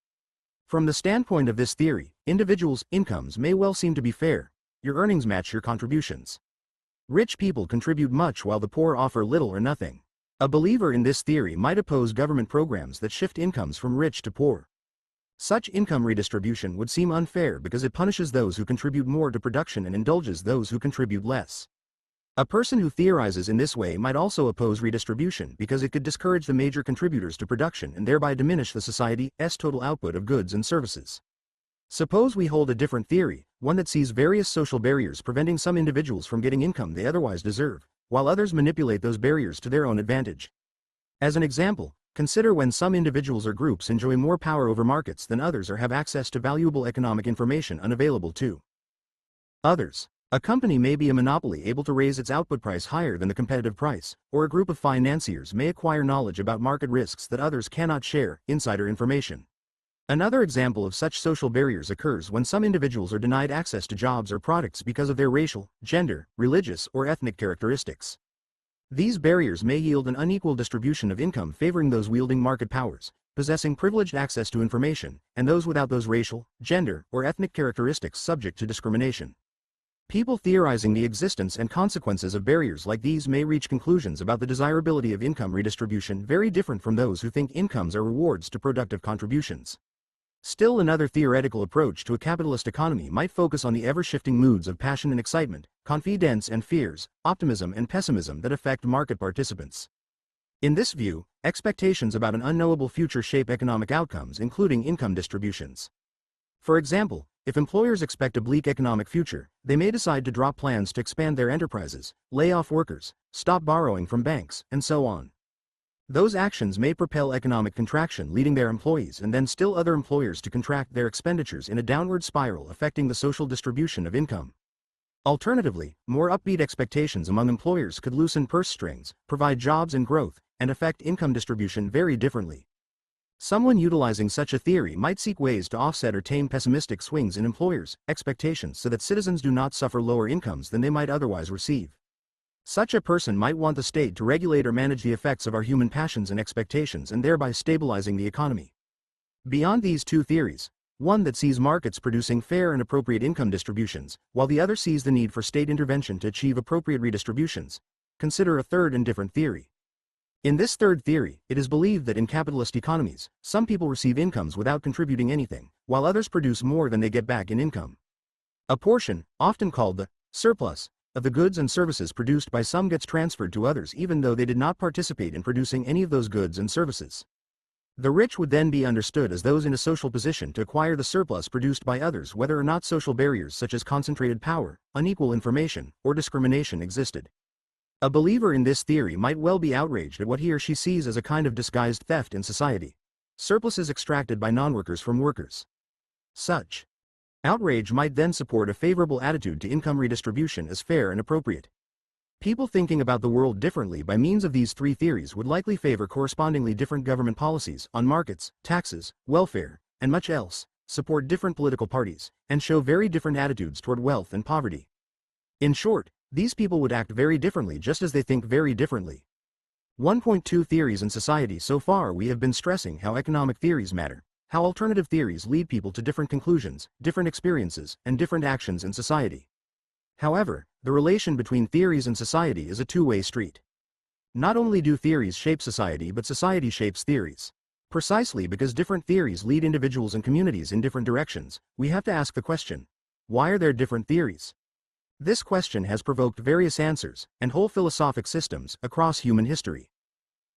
From the standpoint of this theory, individuals' incomes may well seem to be fair. Your earnings match your contributions. Rich people contribute much while the poor offer little or nothing. A believer in this theory might oppose government programs that shift incomes from rich to poor. Such income redistribution would seem unfair because it punishes those who contribute more to production and indulges those who contribute less. A person who theorizes in this way might also oppose redistribution because it could discourage the major contributors to production and thereby diminish the society's total output of goods and services. Suppose we hold a different theory, one that sees various social barriers preventing some individuals from getting income they otherwise deserve, while others manipulate those barriers to their own advantage. As an example, consider when some individuals or groups enjoy more power over markets than others or have access to valuable economic information unavailable to others. A company may be a monopoly able to raise its output price higher than the competitive price, or a group of financiers may acquire knowledge about market risks that others cannot share, insider information. Another example of such social barriers occurs when some individuals are denied access to jobs or products because of their racial, gender, religious, or ethnic characteristics. These barriers may yield an unequal distribution of income favoring those wielding market powers, possessing privileged access to information, and those without those racial, gender, or ethnic characteristics subject to discrimination. People theorizing the existence and consequences of barriers like these may reach conclusions about the desirability of income redistribution very different from those who think incomes are rewards to productive contributions. Still another theoretical approach to a capitalist economy might focus on the ever-shifting moods of passion and excitement, confidence and fears, optimism and pessimism that affect market participants. In this view, expectations about an unknowable future shape economic outcomes including income distributions. For example, if employers expect a bleak economic future, they may decide to drop plans to expand their enterprises, lay off workers, stop borrowing from banks, and so on. Those actions may propel economic contraction leading their employees and then still other employers to contract their expenditures in a downward spiral affecting the social distribution of income. Alternatively, more upbeat expectations among employers could loosen purse strings, provide jobs and growth, and affect income distribution very differently. Someone utilizing such a theory might seek ways to offset or tame pessimistic swings in employers' expectations so that citizens do not suffer lower incomes than they might otherwise receive. Such a person might want the state to regulate or manage the effects of our human passions and expectations and thereby stabilizing the economy. Beyond these two theories, one that sees markets producing fair and appropriate income distributions, while the other sees the need for state intervention to achieve appropriate redistributions, consider a third and different theory. In this third theory, it is believed that in capitalist economies, some people receive incomes without contributing anything, while others produce more than they get back in income. A portion, often called the surplus, of the goods and services produced by some gets transferred to others even though they did not participate in producing any of those goods and services. The rich would then be understood as those in a social position to acquire the surplus produced by others whether or not social barriers such as concentrated power, unequal information, or discrimination existed. A believer in this theory might well be outraged at what he or she sees as a kind of disguised theft in society. Surpluses extracted by non-workers from workers. Such outrage might then support a favorable attitude to income redistribution as fair and appropriate. People thinking about the world differently by means of these three theories would likely favor correspondingly different government policies on markets, taxes, welfare, and much else, support different political parties, and show very different attitudes toward wealth and poverty. In short, these people would act very differently just as they think very differently. 1.2 Theories in society. So far we have been stressing how economic theories matter, how alternative theories lead people to different conclusions, different experiences, and different actions in society. However, the relation between theories and society is a two-way street. Not only do theories shape society but society shapes theories. Precisely because different theories lead individuals and communities in different directions, we have to ask the question, why are there different theories? This question has provoked various answers, and whole philosophic systems, across human history.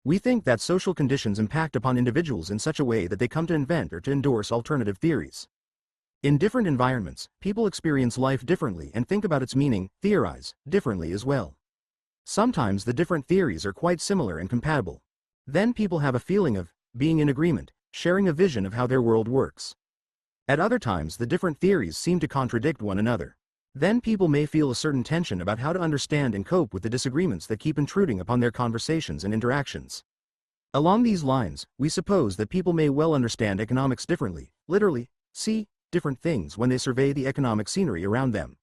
We think that social conditions impact upon individuals in such a way that they come to invent or to endorse alternative theories. In different environments, people experience life differently and think about its meaning, theorize, differently as well. Sometimes the different theories are quite similar and compatible. Then people have a feeling of being in agreement, sharing a vision of how their world works. At other times the different theories seem to contradict one another. Then people may feel a certain tension about how to understand and cope with the disagreements that keep intruding upon their conversations and interactions. Along these lines, we suppose that people may well understand economics differently, literally, see different things when they survey the economic scenery around them.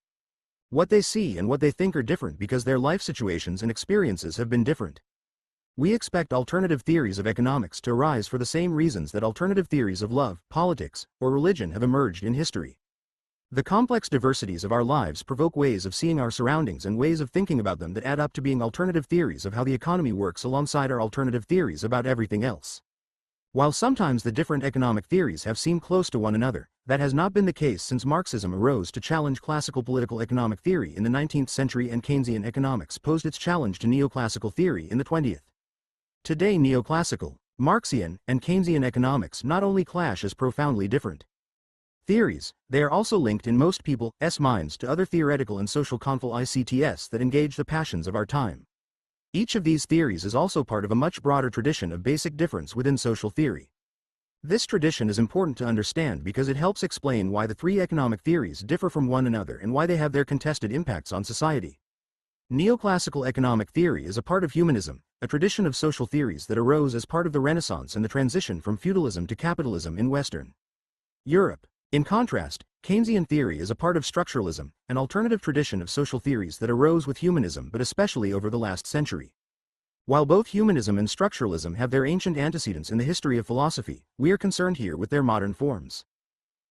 What they see and what they think are different because their life situations and experiences have been different. We expect alternative theories of economics to arise for the same reasons that alternative theories of love, politics, or religion have emerged in history. The complex diversities of our lives provoke ways of seeing our surroundings and ways of thinking about them that add up to being alternative theories of how the economy works alongside our alternative theories about everything else. While sometimes the different economic theories have seemed close to one another, that has not been the case since Marxism arose to challenge classical political economic theory in the 19th century and Keynesian economics posed its challenge to neoclassical theory in the 20th. Today neoclassical, Marxian, and Keynesian economics not only clash as profoundly different theories, they are also linked in most people's minds to other theoretical and social conflicts that engage the passions of our time. Each of these theories is also part of a much broader tradition of basic difference within social theory. This tradition is important to understand because it helps explain why the three economic theories differ from one another and why they have their contested impacts on society. Neoclassical economic theory is a part of humanism, a tradition of social theories that arose as part of the Renaissance and the transition from feudalism to capitalism in Western Europe. In contrast, Keynesian theory is a part of structuralism, an alternative tradition of social theories that arose with humanism but especially over the last century. While both humanism and structuralism have their ancient antecedents in the history of philosophy, we are concerned here with their modern forms.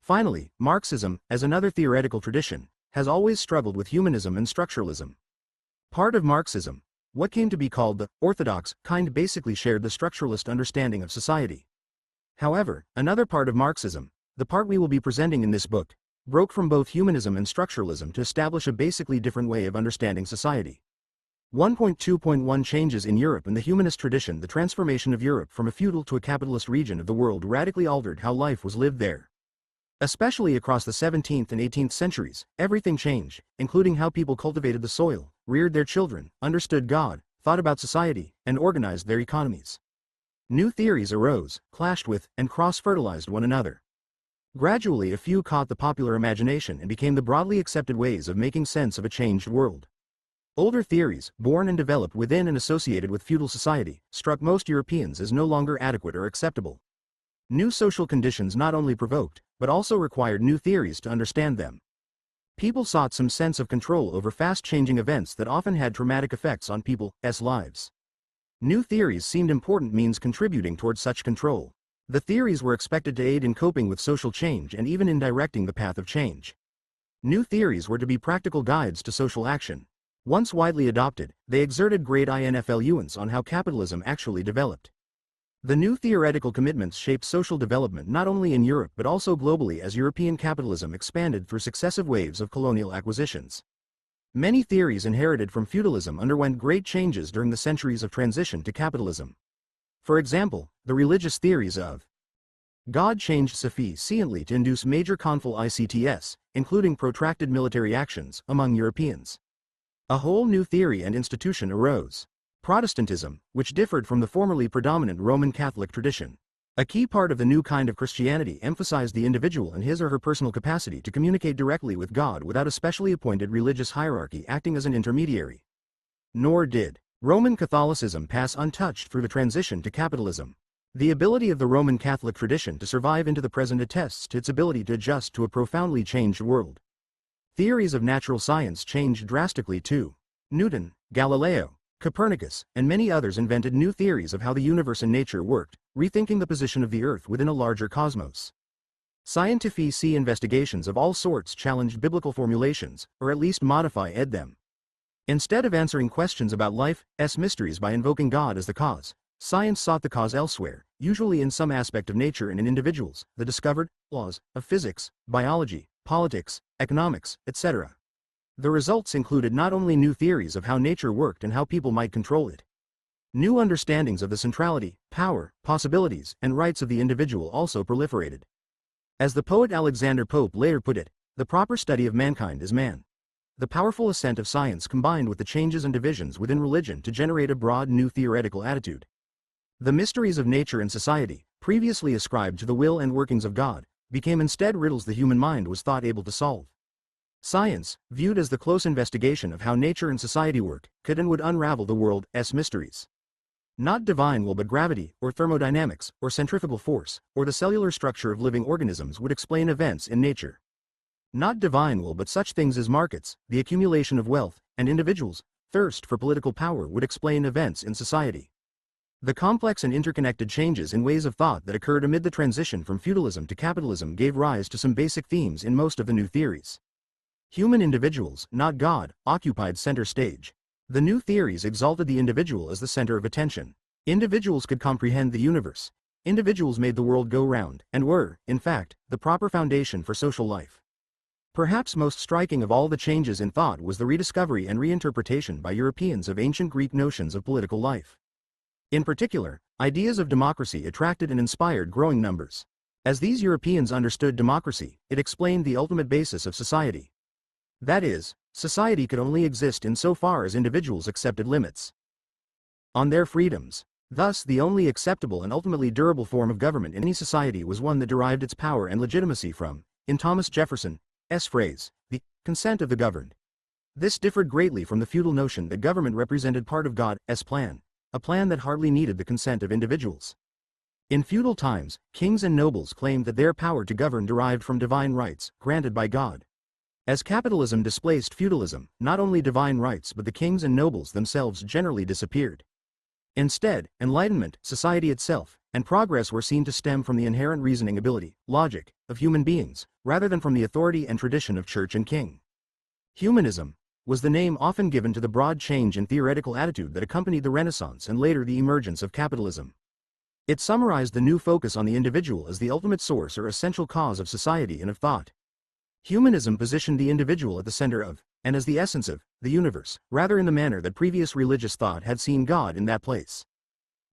Finally, Marxism, as another theoretical tradition, has always struggled with humanism and structuralism. Part of Marxism, what came to be called the orthodox kind, basically shared the structuralist understanding of society. However, another part of Marxism, the part we will be presenting in this book, broke from both humanism and structuralism to establish a basically different way of understanding society. 1.2.1 Changes in Europe. In the humanist tradition, the transformation of Europe from a feudal to a capitalist region of the world radically altered how life was lived there. Especially across the 17th and 18th centuries, everything changed, including how people cultivated the soil, reared their children, understood God, thought about society, and organized their economies. New theories arose, clashed with, and cross-fertilized one another. Gradually a few caught the popular imagination and became the broadly accepted ways of making sense of a changed world. Older theories, born and developed within and associated with feudal society, struck most Europeans as no longer adequate or acceptable. New social conditions not only provoked, but also required new theories to understand them. People sought some sense of control over fast-changing events that often had traumatic effects on people's lives. New theories seemed important means contributing towards such control. The theories were expected to aid in coping with social change and even in directing the path of change. New theories were to be practical guides to social action. Once widely adopted, they exerted great influence on how capitalism actually developed. The new theoretical commitments shaped social development not only in Europe but also globally as European capitalism expanded through successive waves of colonial acquisitions. Many theories inherited from feudalism underwent great changes during the centuries of transition to capitalism. For example, the religious theories of God changed sufficiently to induce major conflicts, including protracted military actions, among Europeans. A whole new theory and institution arose. Protestantism, which differed from the formerly predominant Roman Catholic tradition. A key part of the new kind of Christianity emphasized the individual and his or her personal capacity to communicate directly with God without a specially appointed religious hierarchy acting as an intermediary. Nor did Roman Catholicism pass untouched through the transition to capitalism. The ability of the Roman Catholic tradition to survive into the present attests to its ability to adjust to a profoundly changed world. Theories of natural science changed drastically too. Newton, Galileo, Copernicus, and many others invented new theories of how the universe and nature worked, rethinking the position of the Earth within a larger cosmos. Scientific investigations of all sorts challenged biblical formulations, or at least modified them. Instead of answering questions about life's mysteries by invoking God as the cause, science sought the cause elsewhere, usually in some aspect of nature and in individuals, the discovered laws of physics, biology, politics, economics, etc. The results included not only new theories of how nature worked and how people might control it. New understandings of the centrality, power, possibilities, and rights of the individual also proliferated. As the poet Alexander Pope later put it, the proper study of mankind is man. The powerful ascent of science combined with the changes and divisions within religion to generate a broad new theoretical attitude. The mysteries of nature and society, previously ascribed to the will and workings of God, became instead riddles the human mind was thought able to solve. Science, viewed as the close investigation of how nature and society work, could and would unravel the world's mysteries. Not divine will but gravity, or thermodynamics, or centrifugal force, or the cellular structure of living organisms would explain events in nature. Not divine will but such things as markets, the accumulation of wealth, and individuals' thirst for political power would explain events in society. The complex and interconnected changes in ways of thought that occurred amid the transition from feudalism to capitalism gave rise to some basic themes in most of the new theories. Human individuals, not God, occupied center stage. The new theories exalted the individual as the center of attention. Individuals could comprehend the universe. Individuals made the world go round, and were, in fact, the proper foundation for social life. Perhaps most striking of all the changes in thought was the rediscovery and reinterpretation by Europeans of ancient Greek notions of political life. In particular, ideas of democracy attracted and inspired growing numbers. As these Europeans understood democracy, it explained the ultimate basis of society. That is, society could only exist insofar as individuals accepted limits on their freedoms. Thus, the only acceptable and ultimately durable form of government in any society was one that derived its power and legitimacy from, in Thomas Jefferson's phrase, the consent of the governed. This differed greatly from the feudal notion that government represented part of God's plan, a plan that hardly needed the consent of individuals. In feudal times, kings and nobles claimed that their power to govern derived from divine rights, granted by God. As capitalism displaced feudalism, not only divine rights but the kings and nobles themselves generally disappeared. Instead, enlightenment, society itself, and progress were seen to stem from the inherent reasoning ability, logic, of human beings, rather than from the authority and tradition of church and king. Humanism was the name often given to the broad change in theoretical attitude that accompanied the Renaissance and later the emergence of capitalism. It summarized the new focus on the individual as the ultimate source or essential cause of society and of thought. Humanism positioned the individual at the center of, and as the essence of, the universe, rather in the manner that previous religious thought had seen God in that place.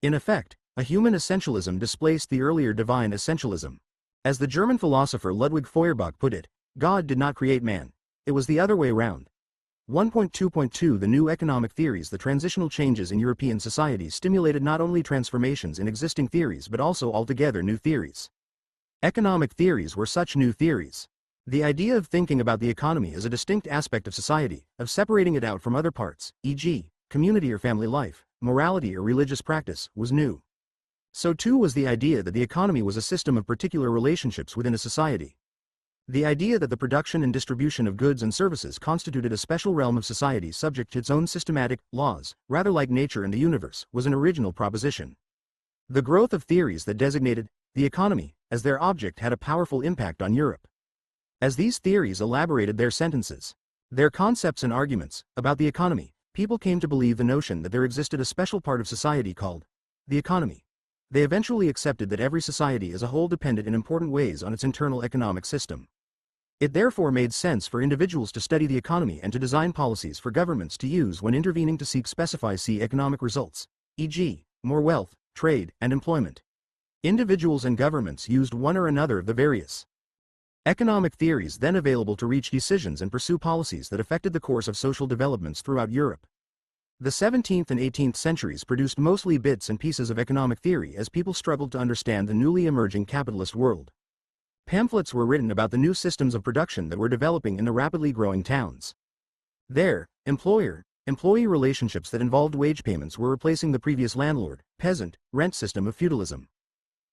In effect, a human essentialism displaced the earlier divine essentialism. As the German philosopher Ludwig Feuerbach put it, God did not create man. It was the other way round. 1.2.2 The new economic theories. The transitional changes in European society stimulated not only transformations in existing theories but also altogether new theories. Economic theories were such new theories. The idea of thinking about the economy as a distinct aspect of society, of separating it out from other parts, e.g., community or family life, morality or religious practice, was new. So too was the idea that the economy was a system of particular relationships within a society. The idea that the production and distribution of goods and services constituted a special realm of society subject to its own systematic laws, rather like nature and the universe, was an original proposition. The growth of theories that designated the economy as their object had a powerful impact on Europe. As these theories elaborated their sentences, their concepts and arguments about the economy, people came to believe the notion that there existed a special part of society called the economy. They eventually accepted that every society as a whole depended in important ways on its internal economic system. It therefore made sense for individuals to study the economy and to design policies for governments to use when intervening to seek economic results, e.g., more wealth, trade, and employment. Individuals and governments used one or another of the various economic theories then available to reach decisions and pursue policies that affected the course of social developments throughout Europe. The 17th and 18th centuries produced mostly bits and pieces of economic theory as people struggled to understand the newly emerging capitalist world. Pamphlets were written about the new systems of production that were developing in the rapidly growing towns. There, employer-employee relationships that involved wage payments were replacing the previous landlord-peasant rent system of feudalism.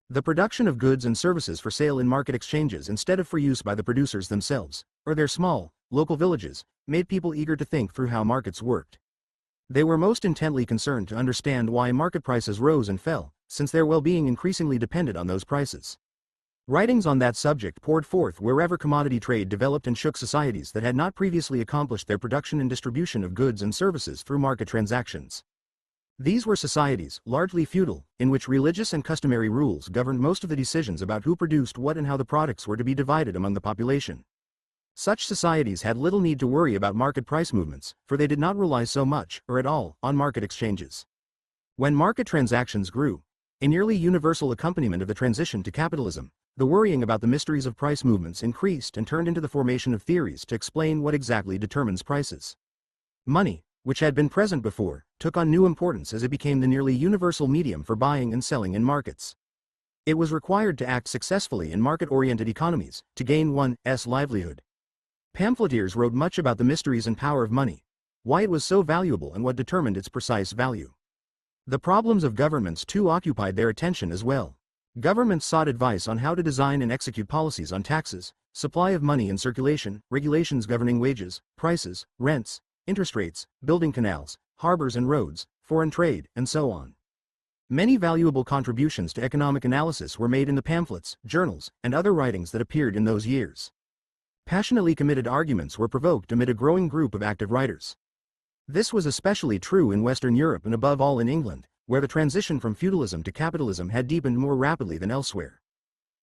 The production of goods and services for sale in market exchanges instead of for use by the producers themselves, or their small, local villages, made people eager to think through how markets worked. They were most intently concerned to understand why market prices rose and fell, since their well-being increasingly depended on those prices. Writings on that subject poured forth wherever commodity trade developed and shook societies that had not previously accomplished their production and distribution of goods and services through market transactions. These were societies, largely feudal, in which religious and customary rules governed most of the decisions about who produced what and how the products were to be divided among the population. Such societies had little need to worry about market price movements, for they did not rely so much, or at all, on market exchanges. When market transactions grew, a nearly universal accompaniment of the transition to capitalism, the worrying about the mysteries of price movements increased and turned into the formation of theories to explain what exactly determines prices. Money, which had been present before, took on new importance as it became the nearly universal medium for buying and selling in markets. It was required to act successfully in market-oriented economies, to gain one's livelihood. Pamphleteers wrote much about the mysteries and power of money, why it was so valuable and what determined its precise value. The problems of governments too occupied their attention as well. Governments sought advice on how to design and execute policies on taxes, supply of money in circulation, regulations governing wages, prices, rents, interest rates, building canals, harbors and roads, foreign trade, and so on. Many valuable contributions to economic analysis were made in the pamphlets, journals, and other writings that appeared in those years. Passionately committed arguments were provoked amid a growing group of active writers. This was especially true in Western Europe and above all in England, where the transition from feudalism to capitalism had deepened more rapidly than elsewhere.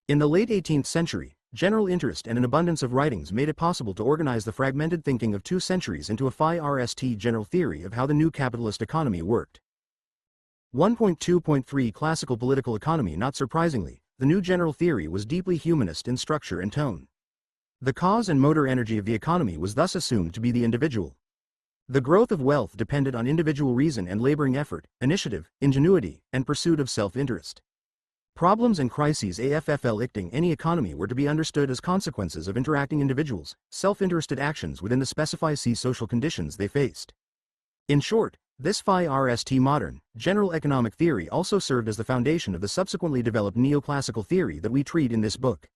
In the late 18th century, general interest and an abundance of writings made it possible to organize the fragmented thinking of 2 centuries into a FIRST general theory of how the new capitalist economy worked. 1.2.3 Classical political economy. Not surprisingly, the new general theory was deeply humanist in structure and tone. The cause and motor energy of the economy was thus assumed to be the individual. The growth of wealth depended on individual reason and laboring effort, initiative, ingenuity, and pursuit of self-interest. Problems and crises afflicting any economy were to be understood as consequences of interacting individuals' self-interested actions within the specified social conditions they faced. In short, this FIRST modern, general economic theory also served as the foundation of the subsequently developed neoclassical theory that we treat in this book.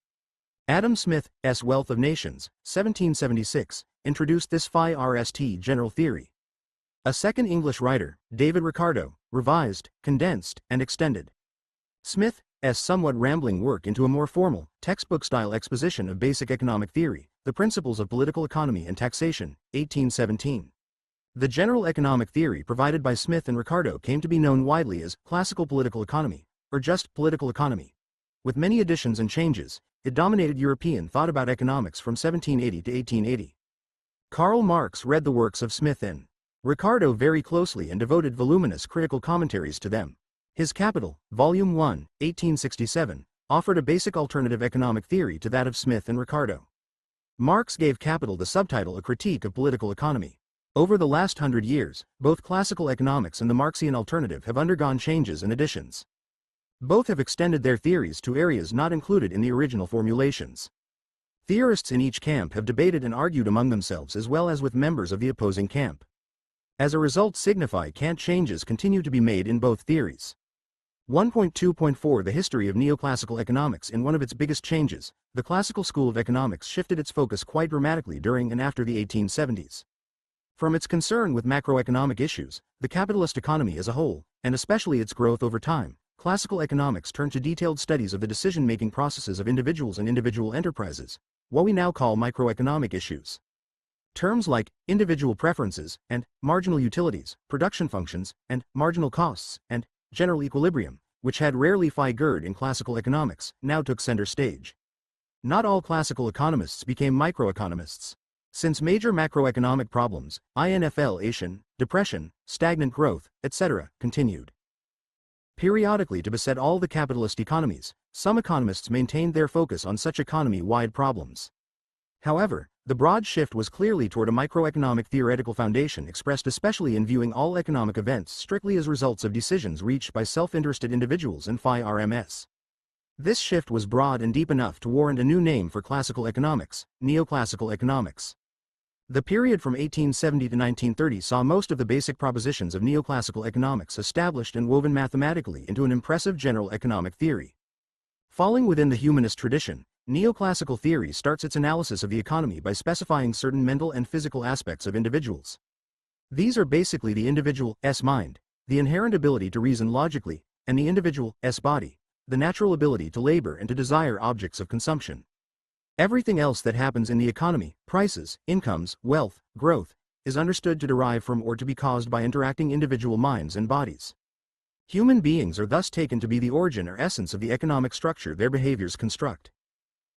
Adam Smith's Wealth of Nations, 1776, introduced this FIRST general theory. A second English writer, David Ricardo, revised, condensed, and extended Smith's somewhat rambling work into a more formal, textbook-style exposition of basic economic theory, The Principles of Political Economy and Taxation, 1817. The general economic theory provided by Smith and Ricardo came to be known widely as classical political economy, or just political economy. With many additions and changes, it dominated European thought about economics from 1780 to 1880. Karl Marx read the works of Smith and Ricardo very closely and devoted voluminous critical commentaries to them. His Capital, Volume 1, 1867, offered a basic alternative economic theory to that of Smith and Ricardo. Marx gave Capital the subtitle A Critique of Political Economy. Over the last 100 years, both classical economics and the Marxian alternative have undergone changes and additions. Both have extended their theories to areas not included in the original formulations. Theorists in each camp have debated and argued among themselves as well as with members of the opposing camp. As a result, significant changes continue to be made in both theories. 1.2.4 The history of neoclassical economics. In one of its biggest changes, the classical school of economics shifted its focus quite dramatically during and after the 1870s. From its concern with macroeconomic issues, the capitalist economy as a whole, and especially its growth over time, classical economics turned to detailed studies of the decision-making processes of individuals and individual enterprises, what we now call microeconomic issues. Terms like individual preferences and marginal utilities, production functions, and marginal costs, and general equilibrium, which had rarely figured in classical economics, now took center stage. Not all classical economists became microeconomists. Since major macroeconomic problems, inflation, depression, stagnant growth, etc., continued periodically to beset all the capitalist economies, some economists maintained their focus on such economy-wide problems. However, the broad shift was clearly toward a microeconomic theoretical foundation expressed especially in viewing all economic events strictly as results of decisions reached by self-interested individuals and FIRMS. This shift was broad and deep enough to warrant a new name for classical economics, neoclassical economics. The period from 1870 to 1930 saw most of the basic propositions of neoclassical economics established and woven mathematically into an impressive general economic theory. Falling within the humanist tradition, neoclassical theory starts its analysis of the economy by specifying certain mental and physical aspects of individuals. These are basically the individual's mind, the inherent ability to reason logically, and the individual's body, the natural ability to labor and to desire objects of consumption. Everything else that happens in the economy, prices, incomes, wealth, growth, is understood to derive from or to be caused by interacting individual minds and bodies. Human beings are thus taken to be the origin or essence of the economic structure their behaviors construct.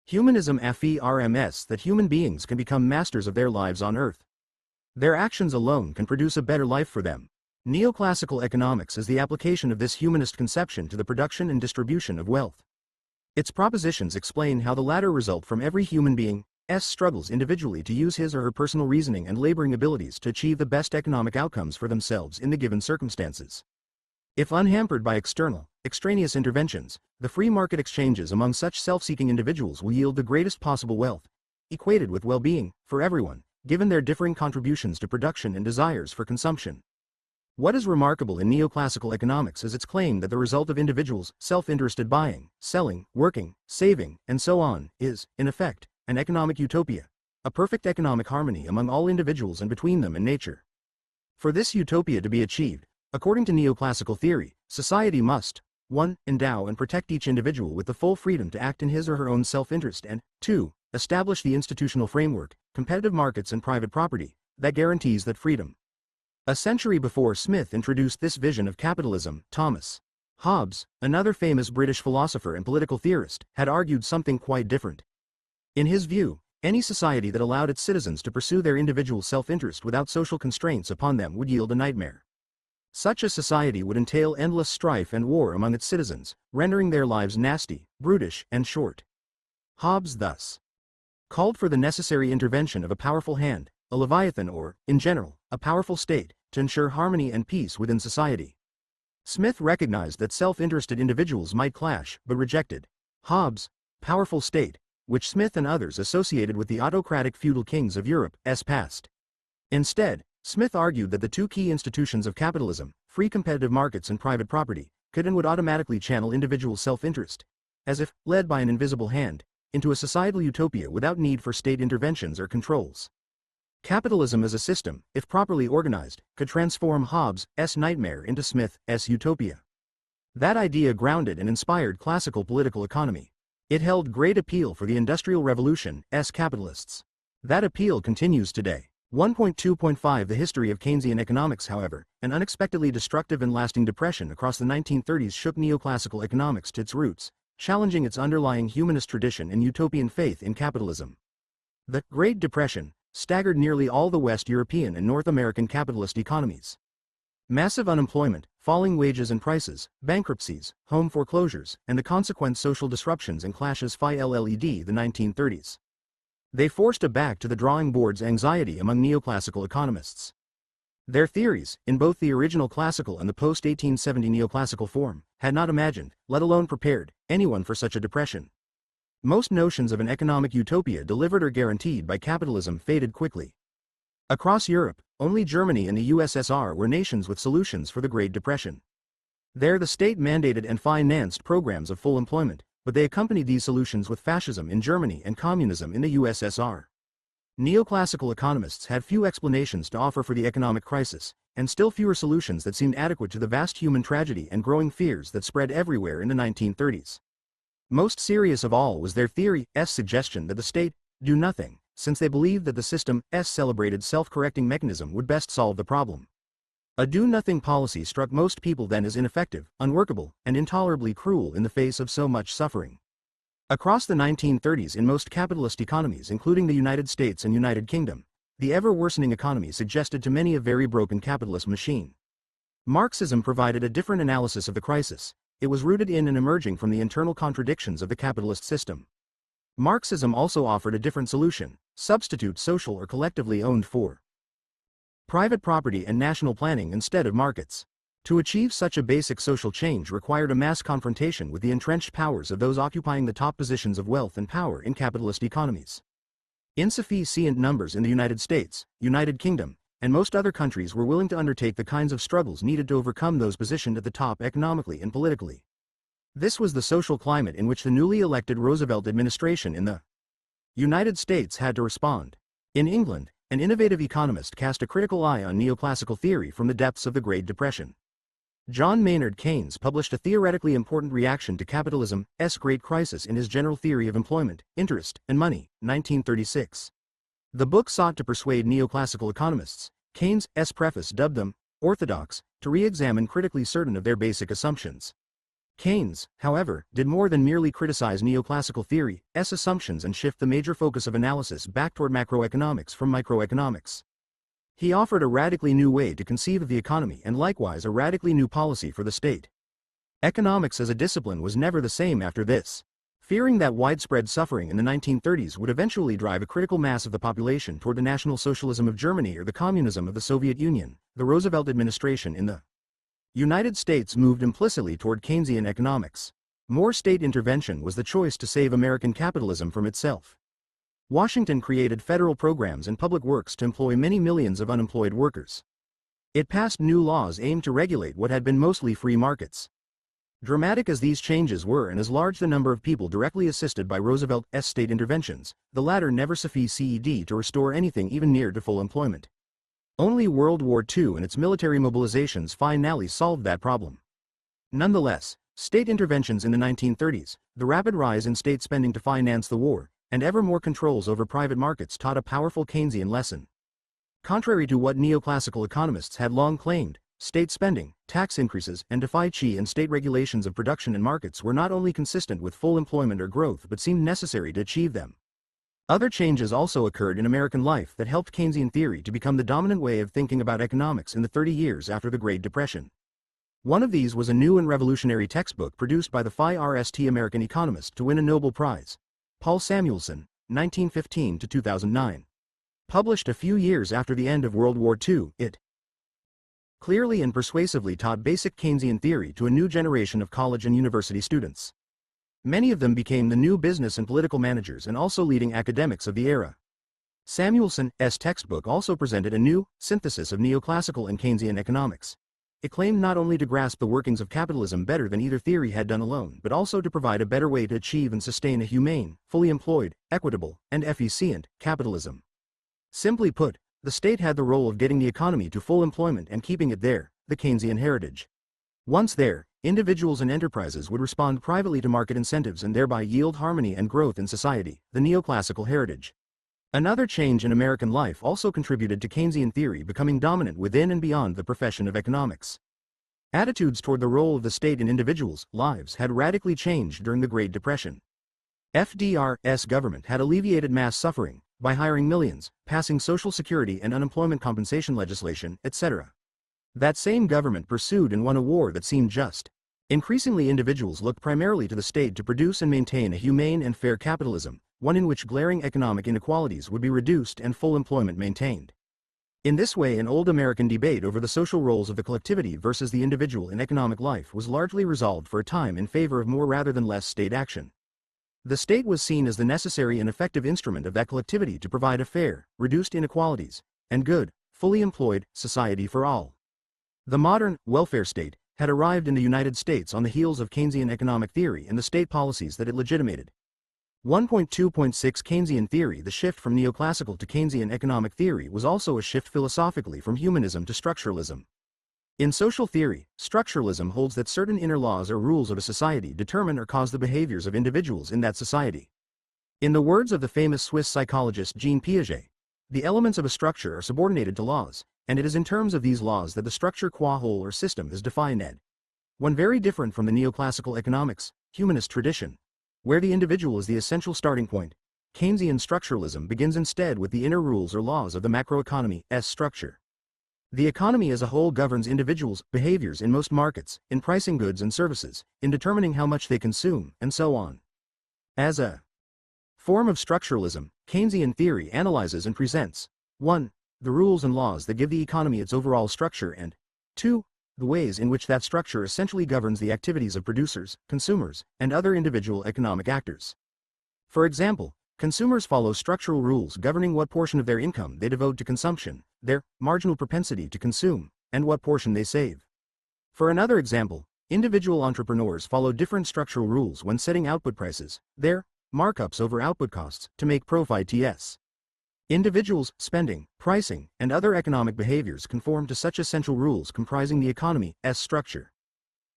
Humanism affirms that human beings can become masters of their lives on earth. Their actions alone can produce a better life for them. Neoclassical economics is the application of this humanist conception to the production and distribution of wealth. Its propositions explain how the latter result from every human being's struggles individually to use his or her personal reasoning and laboring abilities to achieve the best economic outcomes for themselves in the given circumstances. If unhampered by extraneous interventions, the free market exchanges among such self-seeking individuals will yield the greatest possible wealth, equated with well-being, for everyone, given their differing contributions to production and desires for consumption. What is remarkable in neoclassical economics is its claim that the result of individuals' self-interested buying, selling, working, saving, and so on, is, in effect, an economic utopia, a perfect economic harmony among all individuals and between them and nature. For this utopia to be achieved, according to neoclassical theory, society must 1. Endow and protect each individual with the full freedom to act in his or her own self-interest and 2. Establish the institutional framework, competitive markets and private property, that guarantees that freedom. A century before Smith introduced this vision of capitalism, Thomas Hobbes, another famous British philosopher and political theorist, had argued something quite different. In his view, any society that allowed its citizens to pursue their individual self-interest without social constraints upon them would yield a nightmare. Such a society would entail endless strife and war among its citizens, rendering their lives nasty, brutish, and short. Hobbes thus called for the necessary intervention of a powerful hand, a leviathan or, in general, a powerful state, to ensure harmony and peace within society. Smith recognized that self-interested individuals might clash, but rejected Hobbes' powerful state, which Smith and others associated with the autocratic feudal kings of Europe's past. Instead, Smith argued that the two key institutions of capitalism, free competitive markets and private property, could and would automatically channel individual self-interest, as if, led by an invisible hand, into a societal utopia without need for state interventions or controls. Capitalism as a system, if properly organized, could transform Hobbes' nightmare into Smith's utopia. That idea grounded and inspired classical political economy. It held great appeal for the Industrial Revolution's capitalists. That appeal continues today. 1.2.5 The history of Keynesian economics. However, an unexpectedly destructive and lasting depression across the 1930s shook neoclassical economics to its roots, challenging its underlying humanist tradition and utopian faith in capitalism. The Great Depression staggered nearly all the West European and North American capitalist economies. Massive unemployment, falling wages and prices, bankruptcies, home foreclosures, and the consequent social disruptions and clashes followed the 1930s. They forced a back to the drawing board's anxiety among neoclassical economists. Their theories, in both the original classical and the post-1870 neoclassical form, had not imagined, let alone prepared, anyone for such a depression. Most notions of an economic utopia delivered or guaranteed by capitalism faded quickly. Across Europe, only Germany and the USSR were nations with solutions for the Great Depression. There the state-mandated and financed programs of full employment, but they accompanied these solutions with fascism in Germany and communism in the USSR. Neoclassical economists had few explanations to offer for the economic crisis, and still fewer solutions that seemed adequate to the vast human tragedy and growing fears that spread everywhere in the 1930s. Most serious of all was their theory's suggestion that the state do nothing, since they believed that the system's celebrated self-correcting mechanism would best solve the problem. A do-nothing policy struck most people then as ineffective, unworkable, and intolerably cruel in the face of so much suffering. Across the 1930s in most capitalist economies including the United States and United Kingdom, the ever-worsening economy suggested to many a very broken capitalist machine. Marxism provided a different analysis of the crisis. It was rooted in and emerging from the internal contradictions of the capitalist system. Marxism also offered a different solution: substitute social or collectively owned for private property and national planning instead of markets. To achieve such a basic social change required a mass confrontation with the entrenched powers of those occupying the top positions of wealth and power in capitalist economies. Insufficient numbers in the United States, United Kingdom, and most other countries were willing to undertake the kinds of struggles needed to overcome those positioned at the top economically and politically. This was the social climate in which the newly elected Roosevelt administration in the United States had to respond. In England, an innovative economist cast a critical eye on neoclassical theory from the depths of the Great Depression. John Maynard Keynes published a theoretically important reaction to capitalism's great crisis in his General Theory of Employment, Interest, and Money, 1936. The book sought to persuade neoclassical economists, Keynes' preface dubbed them orthodox, to re-examine critically certain of their basic assumptions. Keynes, however, did more than merely criticize neoclassical theory's assumptions and shift the major focus of analysis back toward macroeconomics from microeconomics. He offered a radically new way to conceive of the economy and likewise a radically new policy for the state. Economics as a discipline was never the same after this. Fearing that widespread suffering in the 1930s would eventually drive a critical mass of the population toward the National Socialism of Germany or the Communism of the Soviet Union, the Roosevelt administration in the United States moved implicitly toward Keynesian economics. More state intervention was the choice to save American capitalism from itself. Washington created federal programs and public works to employ many millions of unemployed workers. It passed new laws aimed to regulate what had been mostly free markets. Dramatic as these changes were and as large the number of people directly assisted by Roosevelt's state interventions, the latter never succeeded to restore anything even near to full employment. Only World War II and its military mobilizations finally solved that problem. Nonetheless, state interventions in the 1930s, the rapid rise in state spending to finance the war, and ever more controls over private markets taught a powerful Keynesian lesson. Contrary to what neoclassical economists had long claimed, state spending, tax increases, and and state regulations of production and markets were not only consistent with full employment or growth but seemed necessary to achieve them. Other changes also occurred in American life that helped Keynesian theory to become the dominant way of thinking about economics in the 30 years after the Great Depression. One of these was a new and revolutionary textbook produced by the first American economist to win a Nobel Prize, Paul Samuelson, 1915 to 2009. Published a few years after the end of World War II, it clearly and persuasively taught basic Keynesian theory to a new generation of college and university students. Many of them became the new business and political managers and also leading academics of the era. Samuelson's textbook also presented a new synthesis of neoclassical and Keynesian economics. It claimed not only to grasp the workings of capitalism better than either theory had done alone, but also to provide a better way to achieve and sustain a humane, fully employed, equitable, and efficient capitalism. Simply put, the state had the role of getting the economy to full employment and keeping it there, the Keynesian heritage. Once there, individuals and enterprises would respond privately to market incentives and thereby yield harmony and growth in society, the neoclassical heritage. Another change in American life also contributed to Keynesian theory becoming dominant within and beyond the profession of economics. Attitudes toward the role of the state in individuals' lives had radically changed during the Great Depression. FDR's government had alleviated mass suffering by hiring millions, passing Social Security and unemployment compensation legislation, etc. That same government pursued and won a war that seemed just. Increasingly, individuals looked primarily to the state to produce and maintain a humane and fair capitalism, one in which glaring economic inequalities would be reduced and full employment maintained. In this way, an old American debate over the social roles of the collectivity versus the individual in economic life was largely resolved for a time in favor of more rather than less state action. The state was seen as the necessary and effective instrument of that collectivity to provide a fair, reduced inequalities, and good, fully employed society for all. The modern welfare state had arrived in the United States on the heels of Keynesian economic theory and the state policies that it legitimated. 1.2.6 Keynesian theory. The shift from neoclassical to Keynesian economic theory was also a shift philosophically from humanism to structuralism. In social theory, structuralism holds that certain inner laws or rules of a society determine or cause the behaviors of individuals in that society. In the words of the famous Swiss psychologist Jean Piaget, the elements of a structure are subordinated to laws, and it is in terms of these laws that the structure qua whole or system is defined. One very different from the neoclassical economics, humanist tradition, where the individual is the essential starting point. Keynesian structuralism begins instead with the inner rules or laws of the macroeconomy's structure. The economy as a whole governs individuals' behaviors in most markets, in pricing goods and services, in determining how much they consume, and so on. As a form of structuralism, Keynesian theory analyzes and presents 1. The rules and laws that give the economy its overall structure, and 2. The ways in which that structure essentially governs the activities of producers, consumers, and other individual economic actors. For example, consumers follow structural rules governing what portion of their income they devote to consumption, their marginal propensity to consume, and what portion they save. For another example, individual entrepreneurs follow different structural rules when setting output prices, their markups over output costs, to make profits. Individuals' spending, pricing, and other economic behaviors conform to such essential rules comprising the economy's structure.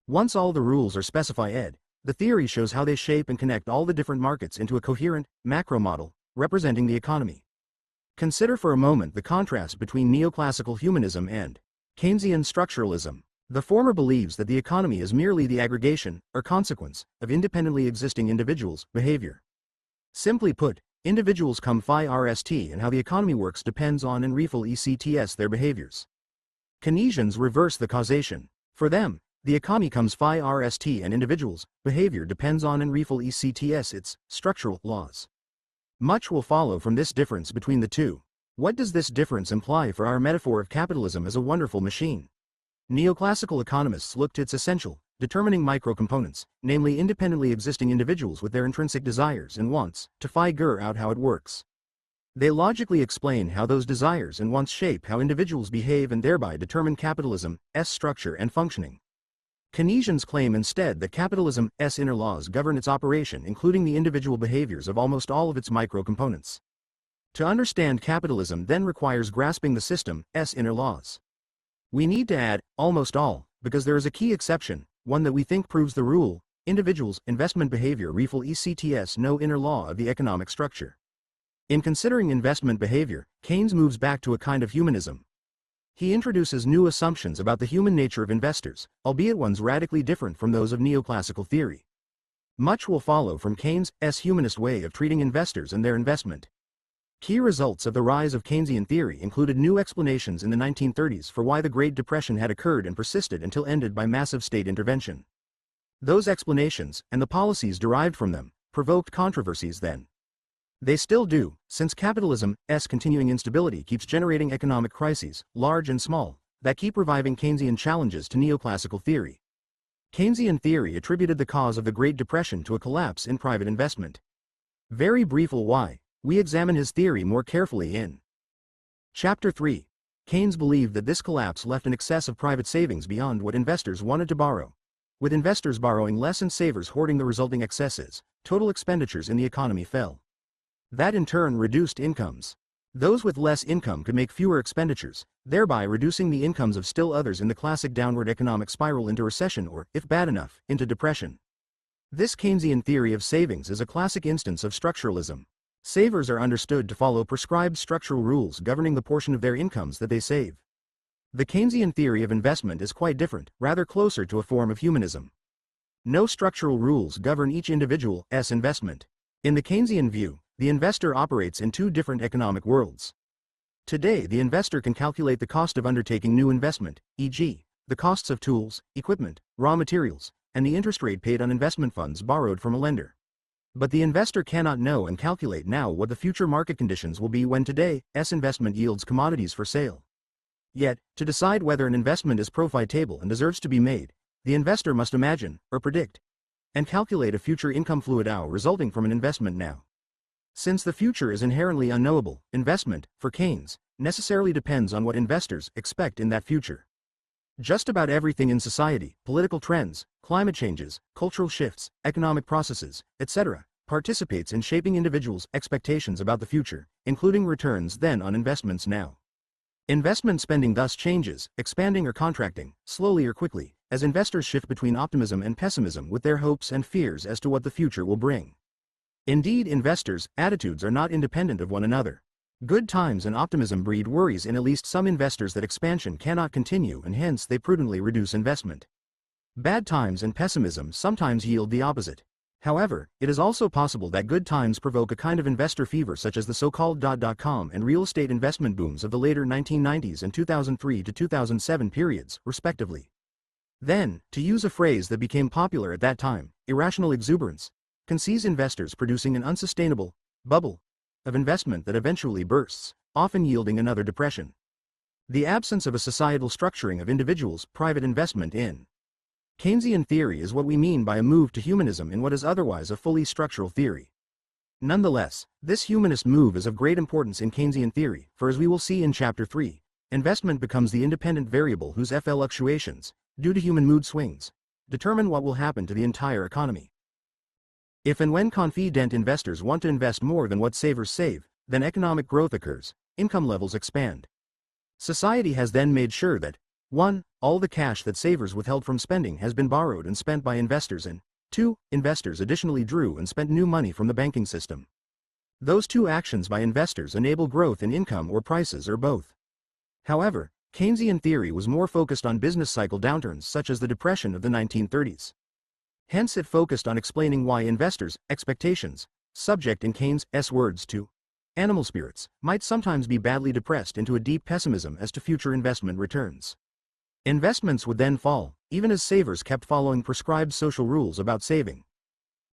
Once all the rules are specified, the theory shows how they shape and connect all the different markets into a coherent, macro model, representing the economy. Consider for a moment the contrast between neoclassical humanism and Keynesian structuralism. The former believes that the economy is merely the aggregation, or consequence, of independently existing individuals' behavior. Simply put, individuals come first, and how the economy works depends on and reflects their behaviors. Keynesians reverse the causation. For them, the economy comes first, and individuals' behavior depends on and reflects its structural laws. Much will follow from this difference between the two. What does this difference imply for our metaphor of capitalism as a wonderful machine? Neoclassical economists looked to its essential, determining micro-components, namely independently existing individuals with their intrinsic desires and wants, to figure out how it works. They logically explain how those desires and wants shape how individuals behave and thereby determine capitalism's structure and functioning. Keynesians claim instead that capitalism's inner laws govern its operation, including the individual behaviors of almost all of its micro-components. To understand capitalism then requires grasping the system's inner laws. We need to add almost all, because there is a key exception, one that we think proves the rule: individuals' investment behavior reflects no inner law of the economic structure. In considering investment behavior, Keynes moves back to a kind of humanism. He introduces new assumptions about the human nature of investors, albeit ones radically different from those of neoclassical theory. Much will follow from Keynes' humanist way of treating investors and their investment. Key results of the rise of Keynesian theory included new explanations in the 1930s for why the Great Depression had occurred and persisted until ended by massive state intervention. Those explanations, and the policies derived from them, provoked controversies then. They still do, since capitalism's continuing instability keeps generating economic crises, large and small, that keep reviving Keynesian challenges to neoclassical theory. Keynesian theory attributed the cause of the Great Depression to a collapse in private investment. Very briefly why, we examine his theory more carefully in Chapter 3. Keynes believed that this collapse left an excess of private savings beyond what investors wanted to borrow. With investors borrowing less and savers hoarding the resulting excesses, total expenditures in the economy fell. That in turn reduced incomes. Those with less income could make fewer expenditures, thereby reducing the incomes of still others in the classic downward economic spiral into recession or, if bad enough, into depression. This Keynesian theory of savings is a classic instance of structuralism. Savers are understood to follow prescribed structural rules governing the portion of their incomes that they save. The Keynesian theory of investment is quite different, rather closer to a form of humanism. No structural rules govern each individual's investment. In the Keynesian view, the investor operates in two different economic worlds. Today, the investor can calculate the cost of undertaking new investment, e.g., the costs of tools, equipment, raw materials, and the interest rate paid on investment funds borrowed from a lender. But the investor cannot know and calculate now what the future market conditions will be when today's investment yields commodities for sale. Yet, to decide whether an investment is profitable and deserves to be made, the investor must imagine, or predict, and calculate a future income fluid resulting from an investment now. Since the future is inherently unknowable, investment, for Keynes, necessarily depends on what investors expect in that future. Just about everything in society, political trends, climate changes, cultural shifts, economic processes, etc., participates in shaping individuals' expectations about the future, including returns then on investments now. Investment spending thus changes, expanding or contracting, slowly or quickly, as investors shift between optimism and pessimism with their hopes and fears as to what the future will bring. Indeed, investors' attitudes are not independent of one another. Good times and optimism breed worries in at least some investors that expansion cannot continue, and hence they prudently reduce investment. Bad times and pessimism sometimes yield the opposite. However, it is also possible that good times provoke a kind of investor fever such as the so-called .com and real estate investment booms of the later 1990s and 2003 to 2007 periods, respectively. Then, to use a phrase that became popular at that time, irrational exuberance can seize investors, producing an unsustainable bubble of investment that eventually bursts, often yielding another depression. The absence of a societal structuring of individuals' private investment in Keynesian theory is what we mean by a move to humanism in what is otherwise a fully structural theory. Nonetheless, this humanist move is of great importance in Keynesian theory, for as we will see in Chapter 3, investment becomes the independent variable whose fluctuations, due to human mood swings, determine what will happen to the entire economy. If and when confident investors want to invest more than what savers save, then economic growth occurs, income levels expand. Society has then made sure that 1. All the cash that savers withheld from spending has been borrowed and spent by investors, and 2. Investors additionally drew and spent new money from the banking system. Those two actions by investors enable growth in income or prices or both. However, Keynesian theory was more focused on business cycle downturns such as the Depression of the 1930s. Hence it focused on explaining why investors' expectations, subject in Keynes' words to animal spirits, might sometimes be badly depressed into a deep pessimism as to future investment returns. Investments would then fall, even as savers kept following prescribed social rules about saving.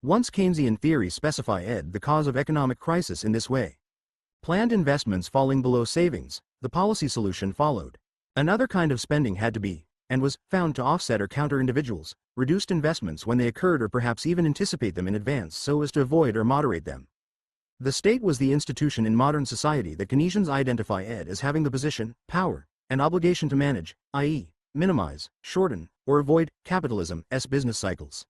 Once Keynesian theory specified the cause of economic crisis in this way, planned investments falling below savings, the policy solution followed. Another kind of spending had to be, and was, found to offset or counter individuals' reduced investments when they occurred, or perhaps even anticipate them in advance so as to avoid or moderate them. The state was the institution in modern society that Keynesians identify as having the position, power, and obligation to manage, i.e., minimize, shorten, or avoid capitalism's business cycles.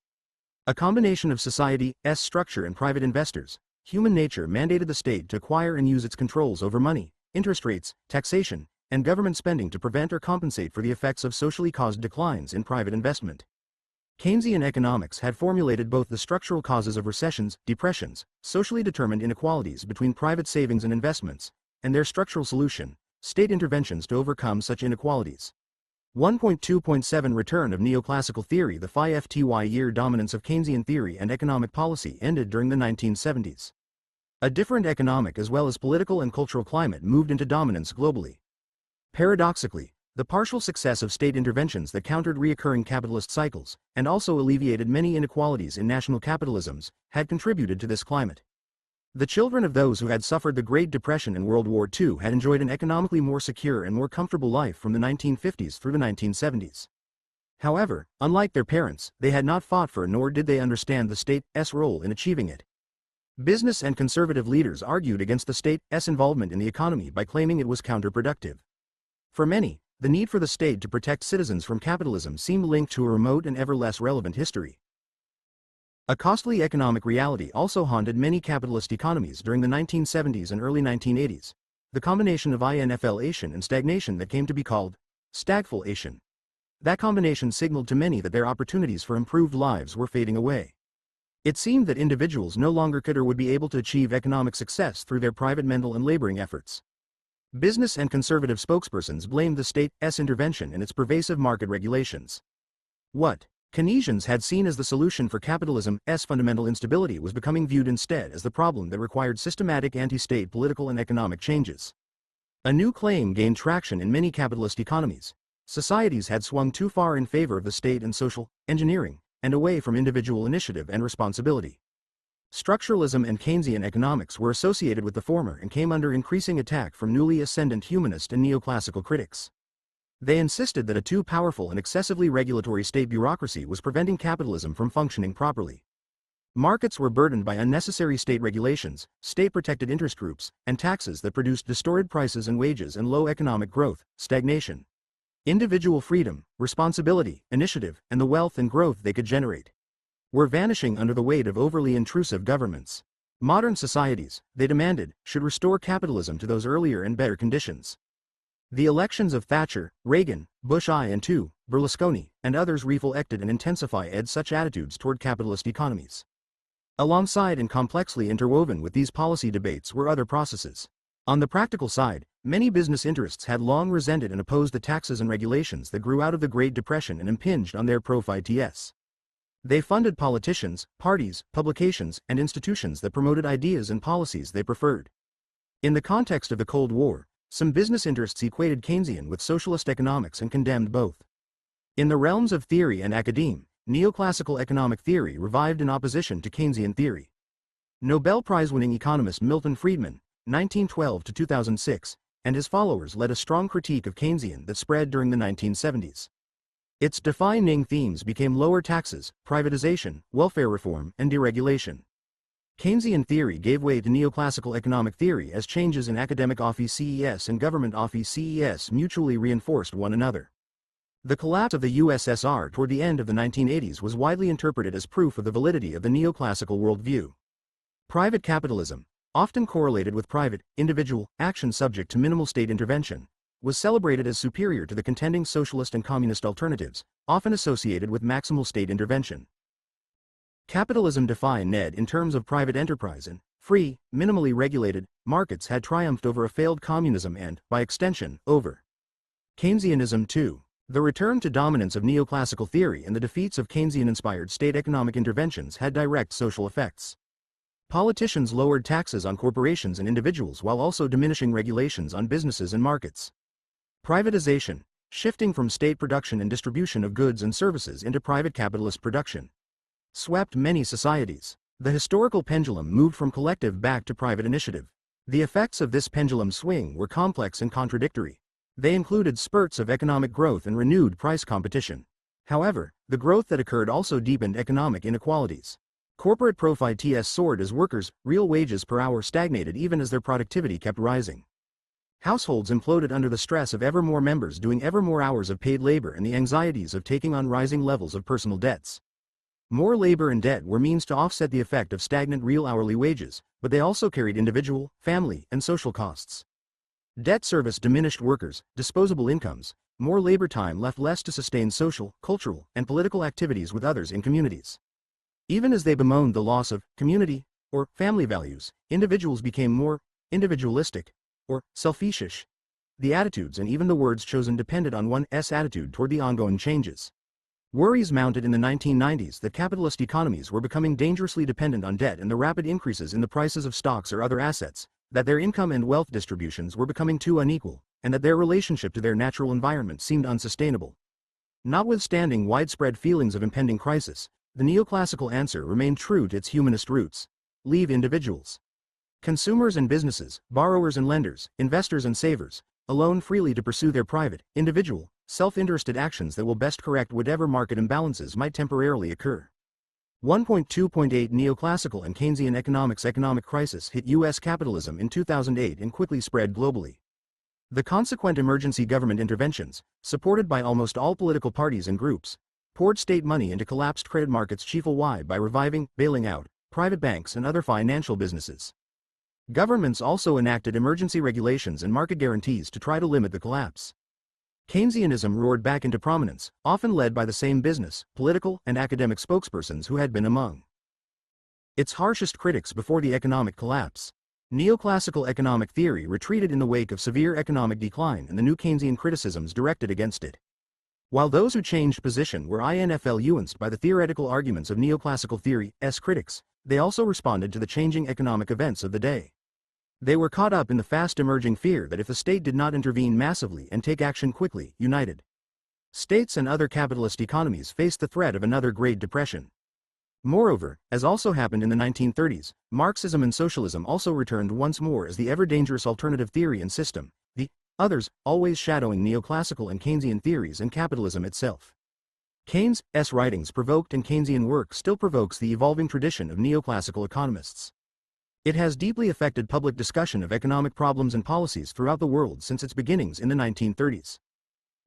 A combination of society's structure and private investors, human nature mandated the state to acquire and use its controls over money, interest rates, taxation, and government spending to prevent or compensate for the effects of socially caused declines in private investment. Keynesian economics had formulated both the structural causes of recessions, depressions, socially determined inequalities between private savings and investments, and their structural solution, state interventions to overcome such inequalities. 1.2.7 Return of Neoclassical Theory. The 50-year dominance of Keynesian theory and economic policy ended during the 1970s. A different economic as well as political and cultural climate moved into dominance globally. Paradoxically, the partial success of state interventions that countered recurring capitalist cycles, and also alleviated many inequalities in national capitalisms, had contributed to this climate. The children of those who had suffered the Great Depression and World War II had enjoyed an economically more secure and more comfortable life from the 1950s through the 1970s. However, unlike their parents, they had not fought for nor did they understand the state's role in achieving it. Business and conservative leaders argued against the state's involvement in the economy by claiming it was counterproductive. For many, the need for the state to protect citizens from capitalism seemed linked to a remote and ever less relevant history. A costly economic reality also haunted many capitalist economies during the 1970s and early 1980s, the combination of inflation and stagnation that came to be called stagflation. That combination signaled to many that their opportunities for improved lives were fading away. It seemed that individuals no longer could or would be able to achieve economic success through their private mental and laboring efforts. Business and conservative spokespersons blamed the state's intervention and its pervasive market regulations. What Keynesians had seen as the solution for capitalism's fundamental instability was becoming viewed instead as the problem that required systematic anti-state political and economic changes. A new claim gained traction in many capitalist economies. Societies had swung too far in favor of the state and social engineering, and away from individual initiative and responsibility. Structuralism and Keynesian economics were associated with the former and came under increasing attack from newly ascendant humanist and neoclassical critics. They insisted that a too powerful and excessively regulatory state bureaucracy was preventing capitalism from functioning properly. Markets were burdened by unnecessary state regulations, state-protected interest groups, and taxes that produced distorted prices and wages and low economic growth, stagnation. Individual freedom, responsibility, initiative, and the wealth and growth they could generate were vanishing under the weight of overly intrusive governments. Modern societies, they demanded, should restore capitalism to those earlier and better conditions. The elections of Thatcher, Reagan, Bush I and II, Berlusconi, and others reflected and intensified such attitudes toward capitalist economies. Alongside and complexly interwoven with these policy debates were other processes. On the practical side, many business interests had long resented and opposed the taxes and regulations that grew out of the Great Depression and impinged on their profits. They funded politicians, parties, publications, and institutions that promoted ideas and policies they preferred. In the context of the Cold War, some business interests equated Keynesian with socialist economics and condemned both. In the realms of theory and academe, neoclassical economic theory revived in opposition to Keynesian theory. Nobel Prize-winning economist Milton Friedman, 1912 to 2006, and his followers led a strong critique of Keynesian that spread during the 1970s. Its defining themes became lower taxes, privatization, welfare reform, and deregulation. Keynesian theory gave way to neoclassical economic theory as changes in academic offices and government offices mutually reinforced one another. The collapse of the USSR toward the end of the 1980s was widely interpreted as proof of the validity of the neoclassical worldview. Private capitalism, often correlated with private, individual, action subject to minimal state intervention, was celebrated as superior to the contending socialist and communist alternatives, often associated with maximal state intervention. Capitalism defined in terms of private enterprise and free, minimally regulated markets had triumphed over a failed communism and, by extension, over Keynesianism too. The return to dominance of neoclassical theory and the defeats of Keynesian-inspired state economic interventions had direct social effects. Politicians lowered taxes on corporations and individuals while also diminishing regulations on businesses and markets. Privatization, shifting from state production and distribution of goods and services into private capitalist production, swept many societies. The historical pendulum moved from collective back to private initiative. The effects of this pendulum swing were complex and contradictory. They included spurts of economic growth and renewed price competition. However, the growth that occurred also deepened economic inequalities. Corporate profits soared as workers' real wages per hour stagnated even as their productivity kept rising. Households imploded under the stress of ever more members doing ever more hours of paid labor and the anxieties of taking on rising levels of personal debts. More labor and debt were means to offset the effect of stagnant real hourly wages, but they also carried individual, family, and social costs. Debt service diminished workers' disposable incomes. More labor time left less to sustain social, cultural, and political activities with others in communities. Even as they bemoaned the loss of community or family values, individuals became more individualistic or selfish. The attitudes and even the words chosen depended on one's attitude toward the ongoing changes. Worries mounted in the 1990s that capitalist economies were becoming dangerously dependent on debt and the rapid increases in the prices of stocks or other assets, that their income and wealth distributions were becoming too unequal, and that their relationship to their natural environment seemed unsustainable. Notwithstanding widespread feelings of impending crisis, the neoclassical answer remained true to its humanist roots. Leave individuals, consumers and businesses, borrowers and lenders, investors and savers, alone freely to pursue their private, individual, self-interested actions that will best correct whatever market imbalances might temporarily occur. 1.2.8 Neoclassical and Keynesian economic crisis hit U.S. capitalism in 2008 and quickly spread globally. The consequent emergency government interventions, supported by almost all political parties and groups, poured state money into collapsed credit markets chiefly by reviving, bailing out, private banks and other financial businesses. Governments also enacted emergency regulations and market guarantees to try to limit the collapse. Keynesianism roared back into prominence, often led by the same business, political, and academic spokespersons who had been among its harshest critics before the economic collapse. Neoclassical economic theory retreated in the wake of severe economic decline and the new Keynesian criticisms directed against it. While those who changed position were influenced by the theoretical arguments of neoclassical theory's critics, they also responded to the changing economic events of the day. They were caught up in the fast-emerging fear that if the state did not intervene massively and take action quickly, United States and other capitalist economies faced the threat of another Great Depression. Moreover, as also happened in the 1930s, Marxism and socialism also returned once more as the ever-dangerous alternative theory and system, the others, always shadowing neoclassical and Keynesian theories and capitalism itself. Keynes' writings provoked and Keynesian work still provokes the evolving tradition of neoclassical economists. It has deeply affected public discussion of economic problems and policies throughout the world since its beginnings in the 1930s.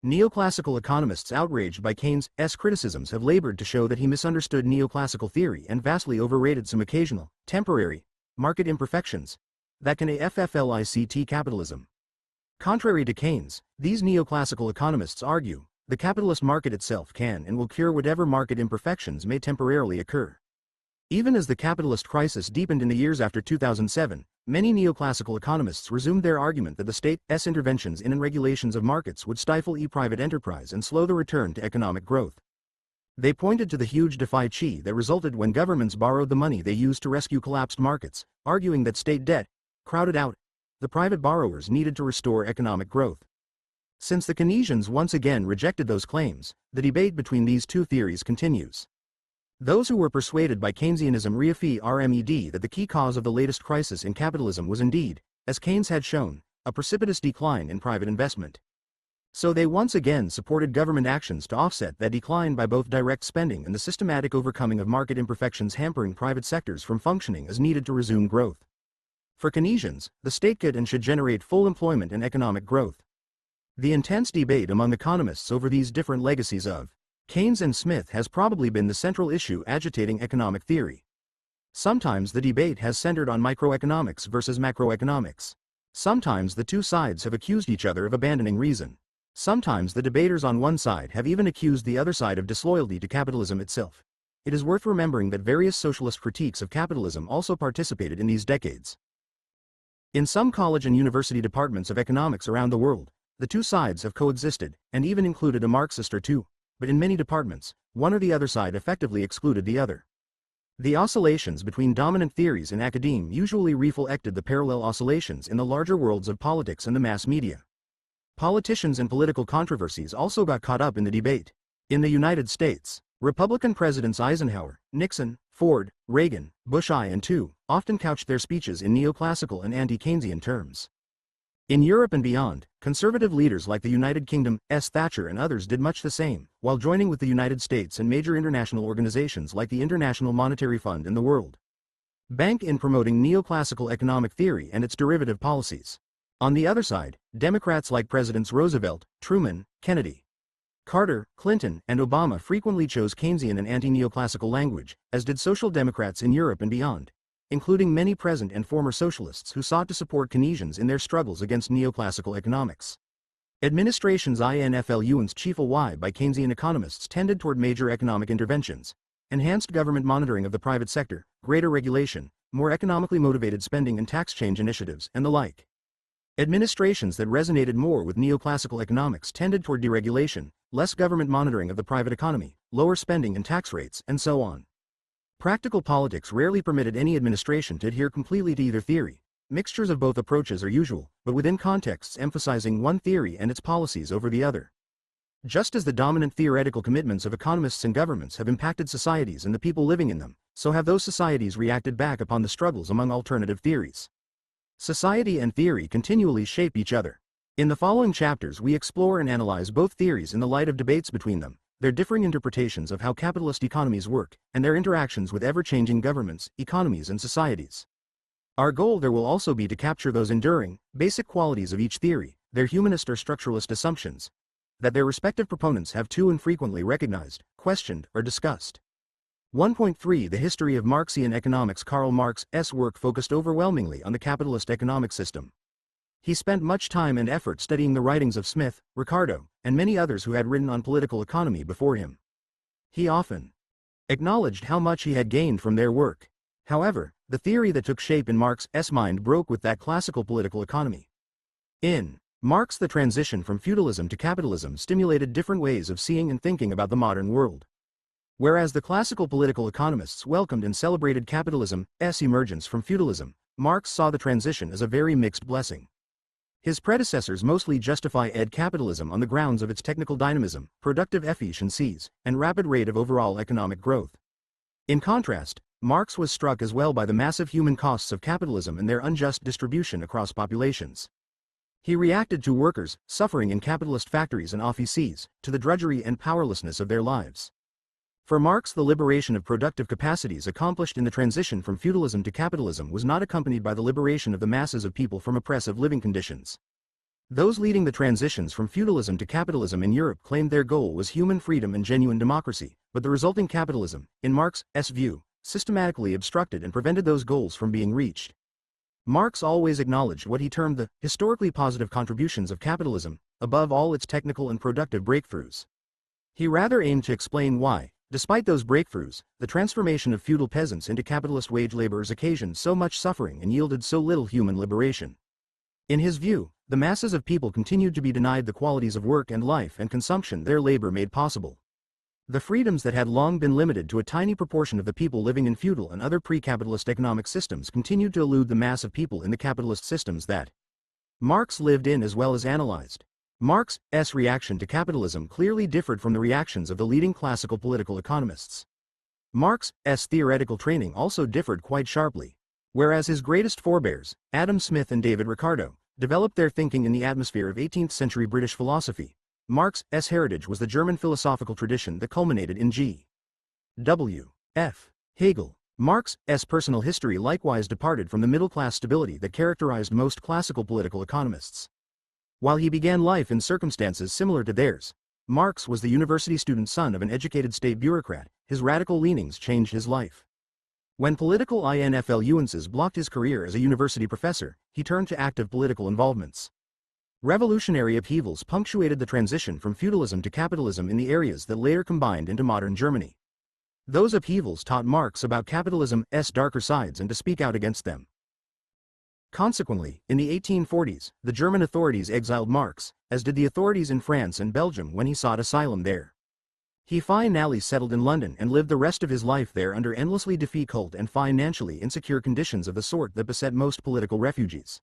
Neoclassical economists outraged by Keynes' criticisms have labored to show that he misunderstood neoclassical theory and vastly overrated some occasional, temporary, market imperfections that can afflict capitalism. Contrary to Keynes, these neoclassical economists argue, the capitalist market itself can and will cure whatever market imperfections may temporarily occur. Even as the capitalist crisis deepened in the years after 2007, many neoclassical economists resumed their argument that the state's interventions in and regulations of markets would stifle private enterprise and slow the return to economic growth. They pointed to the huge deficit that resulted when governments borrowed the money they used to rescue collapsed markets, arguing that state debt crowded out the private borrowers needed to restore economic growth. Since the Keynesians once again rejected those claims, the debate between these two theories continues. Those who were persuaded by Keynesianism reaffirmed that the key cause of the latest crisis in capitalism was indeed, as Keynes had shown, a precipitous decline in private investment. So they once again supported government actions to offset that decline by both direct spending and the systematic overcoming of market imperfections hampering private sectors from functioning as needed to resume growth. For Keynesians, the state could and should generate full employment and economic growth. The intense debate among economists over these different legacies of Keynes and Smith has probably been the central issue agitating economic theory. Sometimes the debate has centered on microeconomics versus macroeconomics. Sometimes the two sides have accused each other of abandoning reason. Sometimes the debaters on one side have even accused the other side of disloyalty to capitalism itself. It is worth remembering that various socialist critiques of capitalism also participated in these decades. In some college and university departments of economics around the world, the two sides have coexisted, and even included a Marxist or two, but in many departments, one or the other side effectively excluded the other. The oscillations between dominant theories in academia usually reflected the parallel oscillations in the larger worlds of politics and the mass media. Politicians and political controversies also got caught up in the debate. In the United States, Republican presidents Eisenhower, Nixon, Ford, Reagan, Bush I and II often couched their speeches in neoclassical and anti-Keynesian terms. In Europe and beyond, conservative leaders like the United Kingdom's Thatcher and others did much the same, while joining with the United States and major international organizations like the International Monetary Fund and the World Bank in promoting neoclassical economic theory and its derivative policies. On the other side, Democrats like Presidents Roosevelt, Truman, Kennedy, Carter, Clinton, and Obama frequently chose Keynesian and anti-neoclassical language, as did social democrats in Europe and beyond, including many present and former socialists who sought to support Keynesians in their struggles against neoclassical economics. Administrations influenced chiefly by Keynesian economists tended toward major economic interventions, enhanced government monitoring of the private sector, greater regulation, more economically motivated spending and tax change initiatives, and the like. Administrations that resonated more with neoclassical economics tended toward deregulation, less government monitoring of the private economy, lower spending and tax rates, and so on. Practical politics rarely permitted any administration to adhere completely to either theory. Mixtures of both approaches are usual, but within contexts emphasizing one theory and its policies over the other. Just as the dominant theoretical commitments of economists and governments have impacted societies and the people living in them, so have those societies reacted back upon the struggles among alternative theories. Society and theory continually shape each other. In the following chapters we explore and analyze both theories in the light of debates between them, their differing interpretations of how capitalist economies work, and their interactions with ever-changing governments, economies and societies. Our goal there will also be to capture those enduring, basic qualities of each theory, their humanist or structuralist assumptions, that their respective proponents have too infrequently recognized, questioned, or discussed. 1.3 The history of Marxian economics. Karl Marx's work focused overwhelmingly on the capitalist economic system. He spent much time and effort studying the writings of Smith, Ricardo, and many others who had written on political economy before him. He often acknowledged how much he had gained from their work. However, the theory that took shape in Marx's mind broke with that classical political economy. In Marx, the transition from feudalism to capitalism stimulated different ways of seeing and thinking about the modern world. Whereas the classical political economists welcomed and celebrated capitalism's emergence from feudalism, Marx saw the transition as a very mixed blessing. His predecessors mostly justify capitalism on the grounds of its technical dynamism, productive efficiencies, and rapid rate of overall economic growth. In contrast, Marx was struck as well by the massive human costs of capitalism and their unjust distribution across populations. He reacted to workers suffering in capitalist factories and offices, to the drudgery and powerlessness of their lives. For Marx, the liberation of productive capacities accomplished in the transition from feudalism to capitalism was not accompanied by the liberation of the masses of people from oppressive living conditions. Those leading the transitions from feudalism to capitalism in Europe claimed their goal was human freedom and genuine democracy, but the resulting capitalism, in Marx's view, systematically obstructed and prevented those goals from being reached. Marx always acknowledged what he termed the historically positive contributions of capitalism, above all its technical and productive breakthroughs. He rather aimed to explain why, despite those breakthroughs, the transformation of feudal peasants into capitalist wage laborers occasioned so much suffering and yielded so little human liberation. In his view, the masses of people continued to be denied the qualities of work and life and consumption their labor made possible. The freedoms that had long been limited to a tiny proportion of the people living in feudal and other pre-capitalist economic systems continued to elude the mass of people in the capitalist systems that Marx lived in as well as analyzed. Marx's reaction to capitalism clearly differed from the reactions of the leading classical political economists. Marx's theoretical training also differed quite sharply. Whereas his greatest forebears, Adam Smith and David Ricardo, developed their thinking in the atmosphere of 18th-century British philosophy, Marx's heritage was the German philosophical tradition that culminated in G. W. F. Hegel. Marx's personal history likewise departed from the middle-class stability that characterized most classical political economists. While he began life in circumstances similar to theirs, Marx was the university student son of an educated state bureaucrat. His radical leanings changed his life. When political influences blocked his career as a university professor, he turned to active political involvements. Revolutionary upheavals punctuated the transition from feudalism to capitalism in the areas that later combined into modern Germany. Those upheavals taught Marx about capitalism's darker sides and to speak out against them. Consequently, in the 1840s, the German authorities exiled Marx, as did the authorities in France and Belgium when he sought asylum there. He finally settled in London and lived the rest of his life there under endlessly difficult and financially insecure conditions of the sort that beset most political refugees.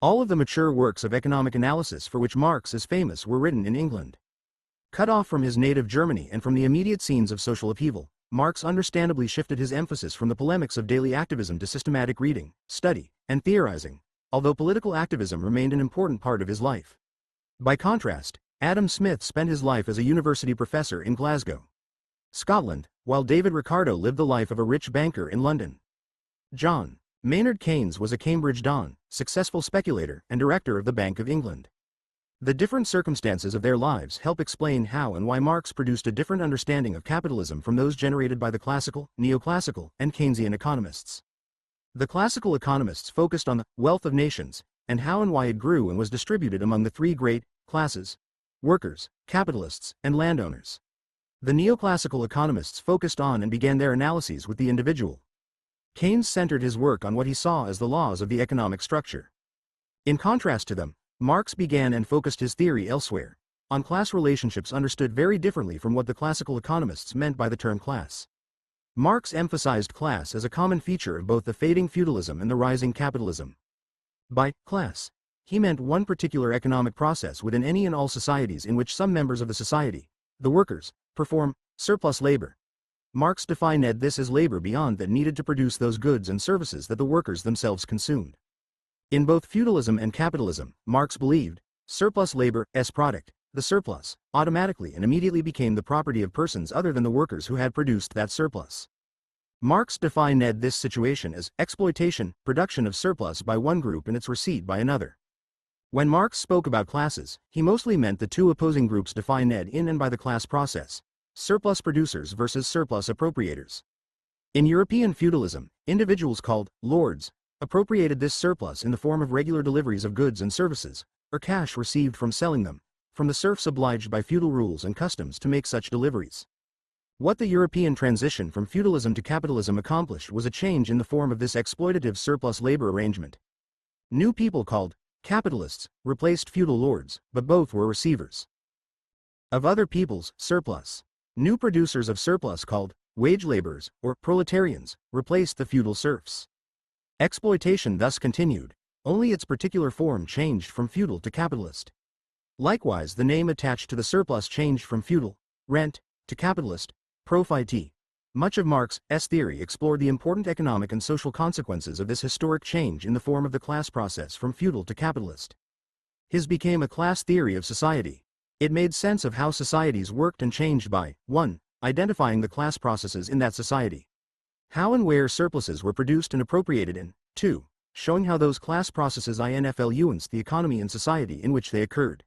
All of the mature works of economic analysis for which Marx is famous were written in England. Cut off from his native Germany and from the immediate scenes of social upheaval, Marx understandably shifted his emphasis from the polemics of daily activism to systematic reading, study, and theorizing. although political activism remained an important part of his life. By contrast, Adam Smith spent his life as a university professor in Glasgow, Scotland, while David Ricardo lived the life of a rich banker in London. John Maynard Keynes was a Cambridge don, successful speculator, and director of the Bank of England. The different circumstances of their lives help explain how and why Marx produced a different understanding of capitalism from those generated by the classical, neoclassical, and Keynesian economists. The classical economists focused on the wealth of nations, and how and why it grew and was distributed among the three great classes: workers, capitalists, and landowners. The neoclassical economists focused on and began their analyses with the individual. Keynes centered his work on what he saw as the laws of the economic structure. In contrast to them, Marx began and focused his theory elsewhere, on class relationships understood very differently from what the classical economists meant by the term class. Marx emphasized class as a common feature of both the fading feudalism and the rising capitalism. By class, he meant one particular economic process within any and all societies in which some members of the society, the workers, perform surplus labor. Marx defined this as labor beyond that needed to produce those goods and services that the workers themselves consumed. In both feudalism and capitalism, Marx believed, surplus labor's product, the surplus, automatically and immediately became the property of persons other than the workers who had produced that surplus. Marx defined this situation as exploitation, production of surplus by one group and its receipt by another. When Marx spoke about classes, he mostly meant the two opposing groups defined in and by the class process: surplus producers versus surplus appropriators. In European feudalism, individuals called lords appropriated this surplus in the form of regular deliveries of goods and services, or cash received from selling them, from the serfs obliged by feudal rules and customs to make such deliveries. What the European transition from feudalism to capitalism accomplished was a change in the form of this exploitative surplus labor arrangement. New people called capitalists replaced feudal lords, but both were receivers of other people's surplus. New producers of surplus called wage laborers, or proletarians, replaced the feudal serfs. Exploitation thus continued, only its particular form changed from feudal to capitalist. Likewise, the name attached to the surplus changed from feudal, rent, to capitalist, profit. Much of Marx's theory explored the important economic and social consequences of this historic change in the form of the class process from feudal to capitalist. His became a class theory of society. It made sense of how societies worked and changed by 1. Identifying the class processes in that society, how and where surpluses were produced and appropriated, and 2. Showing how those class processes influenced the economy and society in which they occurred.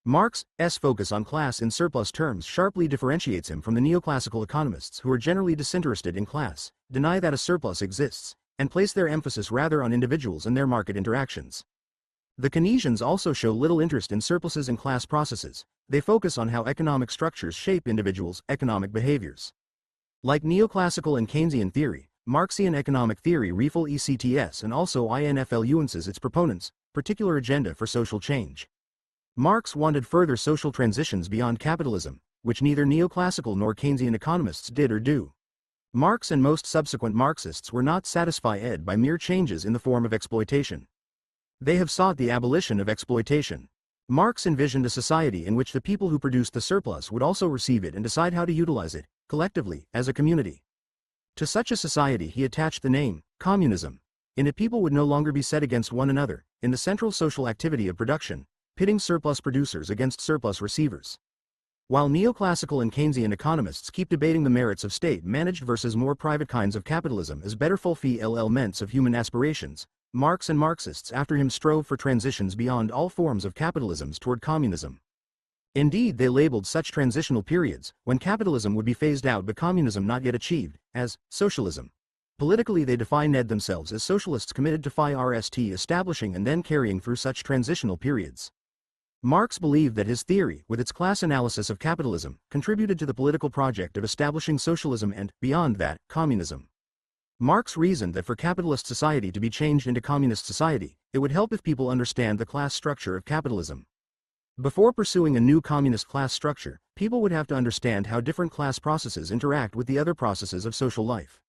Marx's focus on class in surplus terms sharply differentiates him from the neoclassical economists who are generally disinterested in class, deny that a surplus exists, and place their emphasis rather on individuals and their market interactions. The Keynesians also show little interest in surpluses and class processes. They focus on how economic structures shape individuals' economic behaviors. Like neoclassical and Keynesian theory, Marxian economic theory reflects and also influences its proponents' particular agenda for social change. Marx wanted further social transitions beyond capitalism, which neither neoclassical nor Keynesian economists did or do. Marx and most subsequent Marxists were not satisfied by mere changes in the form of exploitation. They have sought the abolition of exploitation. Marx envisioned a society in which the people who produced the surplus would also receive it and decide how to utilize it, collectively, as a community. To such a society he attached the name, communism. In it people would no longer be set against one another, in the central social activity of production, pitting surplus producers against surplus receivers. While neoclassical and Keynesian economists keep debating the merits of state-managed versus more private kinds of capitalism as better fulfill elements of human aspirations, Marx and Marxists after him strove for transitions beyond all forms of capitalism toward communism. Indeed, they labeled such transitional periods, when capitalism would be phased out but communism not yet achieved, as socialism. Politically they defined themselves as socialists committed to establishing and then carrying through such transitional periods. Marx believed that his theory, with its class analysis of capitalism, contributed to the political project of establishing socialism and, beyond that, communism. Marx reasoned that for capitalist society to be changed into communist society, it would help if people understand the class structure of capitalism. Before pursuing a new communist class structure, people would have to understand how different class processes interact with the other processes of social life.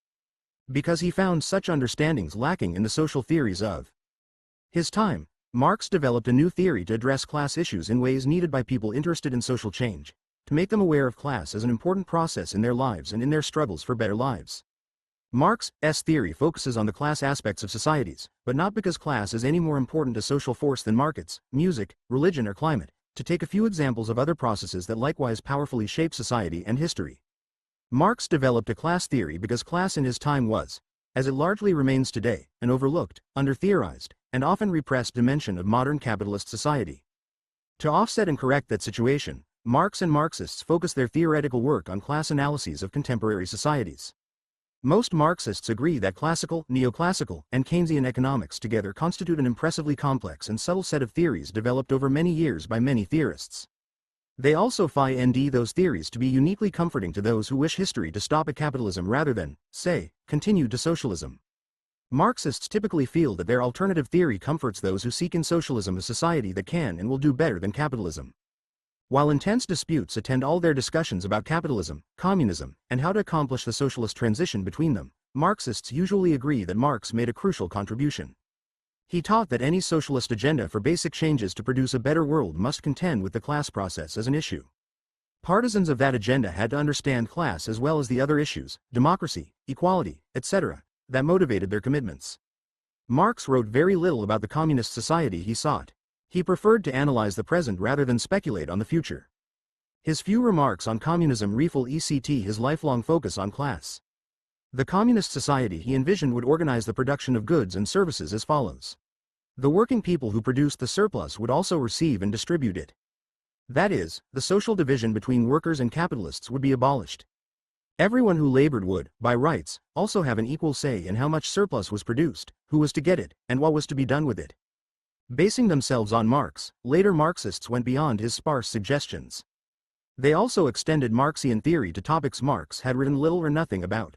Because he found such understandings lacking in the social theories of his time, Marx developed a new theory to address class issues in ways needed by people interested in social change, to make them aware of class as an important process in their lives and in their struggles for better lives. Marx's theory focuses on the class aspects of societies, but not because class is any more important a social force than markets, music, religion or climate, to take a few examples of other processes that likewise powerfully shape society and history. Marx developed a class theory because class in his time was, as it largely remains today, an overlooked, under-theorized, and often repressed dimension of modern capitalist society. To offset and correct that situation, Marx and Marxists focus their theoretical work on class analyses of contemporary societies. Most Marxists agree that classical, neoclassical, and Keynesian economics together constitute an impressively complex and subtle set of theories developed over many years by many theorists. They also find those theories to be uniquely comforting to those who wish history to stop at capitalism rather than, say, continue to socialism. Marxists typically feel that their alternative theory comforts those who seek in socialism a society that can and will do better than capitalism. While intense disputes attend all their discussions about capitalism, communism, and how to accomplish the socialist transition between them, Marxists usually agree that Marx made a crucial contribution. He taught that any socialist agenda for basic changes to produce a better world must contend with the class process as an issue. Partisans of that agenda had to understand class as well as the other issues, democracy, equality, etc., that motivated their commitments. Marx wrote very little about the communist society he sought. He preferred to analyze the present rather than speculate on the future. His few remarks on communism reflect his lifelong focus on class. The communist society he envisioned would organize the production of goods and services as follows. The working people who produced the surplus would also receive and distribute it. That is, the social division between workers and capitalists would be abolished. Everyone who labored would, by rights, also have an equal say in how much surplus was produced, who was to get it, and what was to be done with it. Basing themselves on Marx, later Marxists went beyond his sparse suggestions. They also extended Marxian theory to topics Marx had written little or nothing about.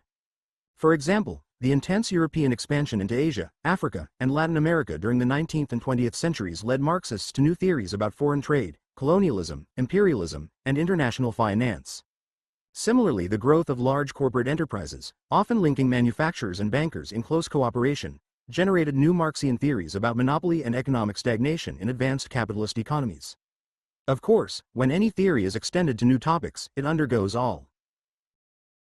For example, the intense European expansion into Asia, Africa, and Latin America during the 19th and 20th centuries led Marxists to new theories about foreign trade, colonialism, imperialism, and international finance. Similarly, the growth of large corporate enterprises, often linking manufacturers and bankers in close cooperation, generated new Marxian theories about monopoly and economic stagnation in advanced capitalist economies. Of course, when any theory is extended to new topics, it undergoes all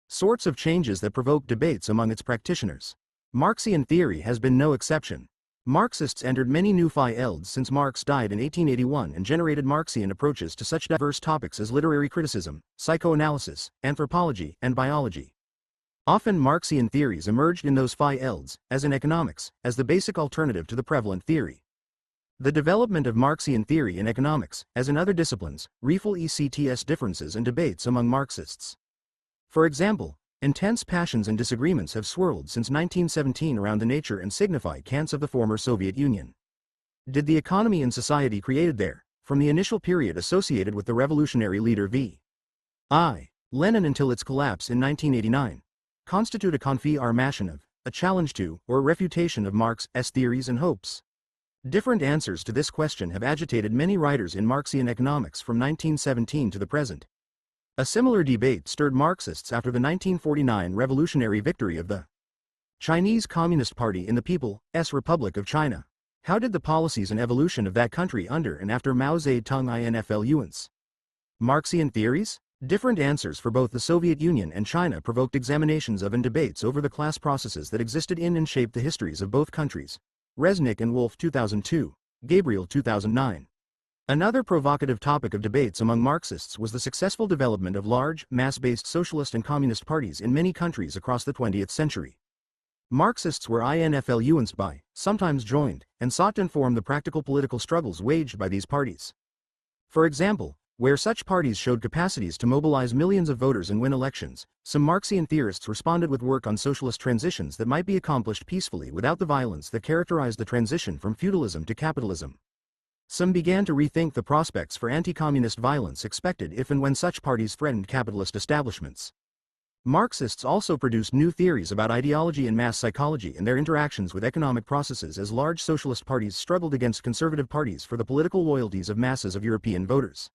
sorts of changes that provoke debates among its practitioners. Marxian theory has been no exception. Marxists entered many new fields since Marx died in 1881 and generated Marxian approaches to such diverse topics as literary criticism, psychoanalysis, anthropology, and biology. Often Marxian theories emerged in those fields, as in economics, as the basic alternative to the prevalent theory. The development of Marxian theory in economics, as in other disciplines, reflects differences and debates among Marxists. For example, intense passions and disagreements have swirled since 1917 around the nature and significance of the former Soviet Union. Did the economy and society created there, from the initial period associated with the revolutionary leader V.I. Lenin until its collapse in 1989, constitute a confirmation of, a challenge to, or a refutation of Marx's theories and hopes? Different answers to this question have agitated many writers in Marxian economics from 1917 to the present. A similar debate stirred Marxists after the 1949 revolutionary victory of the Chinese Communist Party in the People's Republic of China. How did the policies and evolution of that country under and after Mao Zedong influence Marxian theories? Different answers for both the Soviet Union and China provoked examinations of and debates over the class processes that existed in and shaped the histories of both countries. Resnick and Wolff 2002, Gabriel 2009. Another provocative topic of debates among Marxists was the successful development of large, mass-based socialist and communist parties in many countries across the 20th century. Marxists were influenced by, sometimes joined, and sought to inform the practical political struggles waged by these parties. For example, where such parties showed capacities to mobilize millions of voters and win elections, some Marxian theorists responded with work on socialist transitions that might be accomplished peacefully without the violence that characterized the transition from feudalism to capitalism. Some began to rethink the prospects for anti-communist violence expected if and when such parties threatened capitalist establishments. Marxists also produced new theories about ideology and mass psychology and their interactions with economic processes as large socialist parties struggled against conservative parties for the political loyalties of masses of European voters.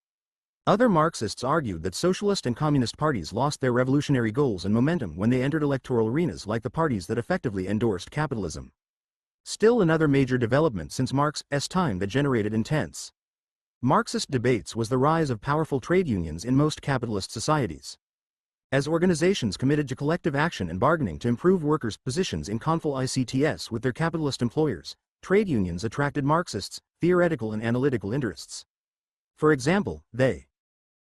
Other Marxists argued that socialist and communist parties lost their revolutionary goals and momentum when they entered electoral arenas like the parties that effectively endorsed capitalism. Still another major development since Marx's time that generated intense Marxist debates was the rise of powerful trade unions in most capitalist societies. as organizations committed to collective action and bargaining to improve workers' positions in ICTS with their capitalist employers, trade unions attracted Marxists' theoretical and analytical interests. For example, they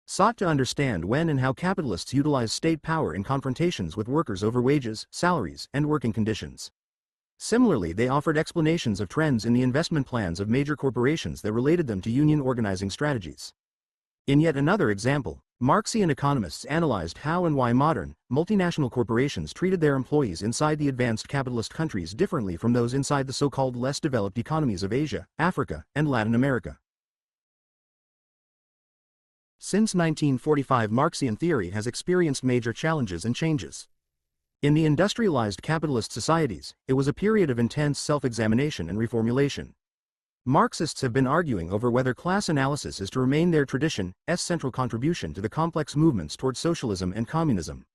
sought to understand when and how capitalists utilize state power in confrontations with workers over wages, salaries, and working conditions. Similarly, they offered explanations of trends in the investment plans of major corporations that related them to union organizing strategies. In yet another example, Marxian economists analyzed how and why modern, multinational corporations treated their employees inside the advanced capitalist countries differently from those inside the so-called less developed economies of Asia, Africa, and Latin America. Since 1945, Marxian theory has experienced major challenges and changes. In the industrialized capitalist societies, it was a period of intense self-examination and reformulation. Marxists have been arguing over whether class analysis is to remain their tradition's central contribution to the complex movements toward socialism and communism.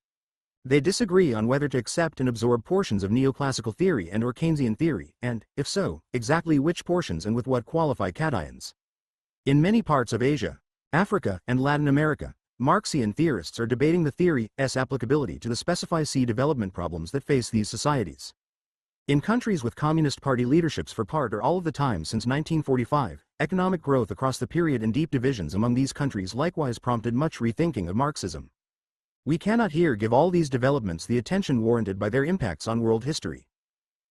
They disagree on whether to accept and absorb portions of neoclassical theory and/or Keynesian theory, and, if so, exactly which portions and with what qualified cations. In many parts of Asia, Africa, and Latin America, Marxian theorists are debating the theory's applicability to the specified development problems that face these societies. In countries with Communist Party leaderships for part or all of the time since 1945, economic growth across the period and deep divisions among these countries likewise prompted much rethinking of Marxism. We cannot here give all these developments the attention warranted by their impacts on world history.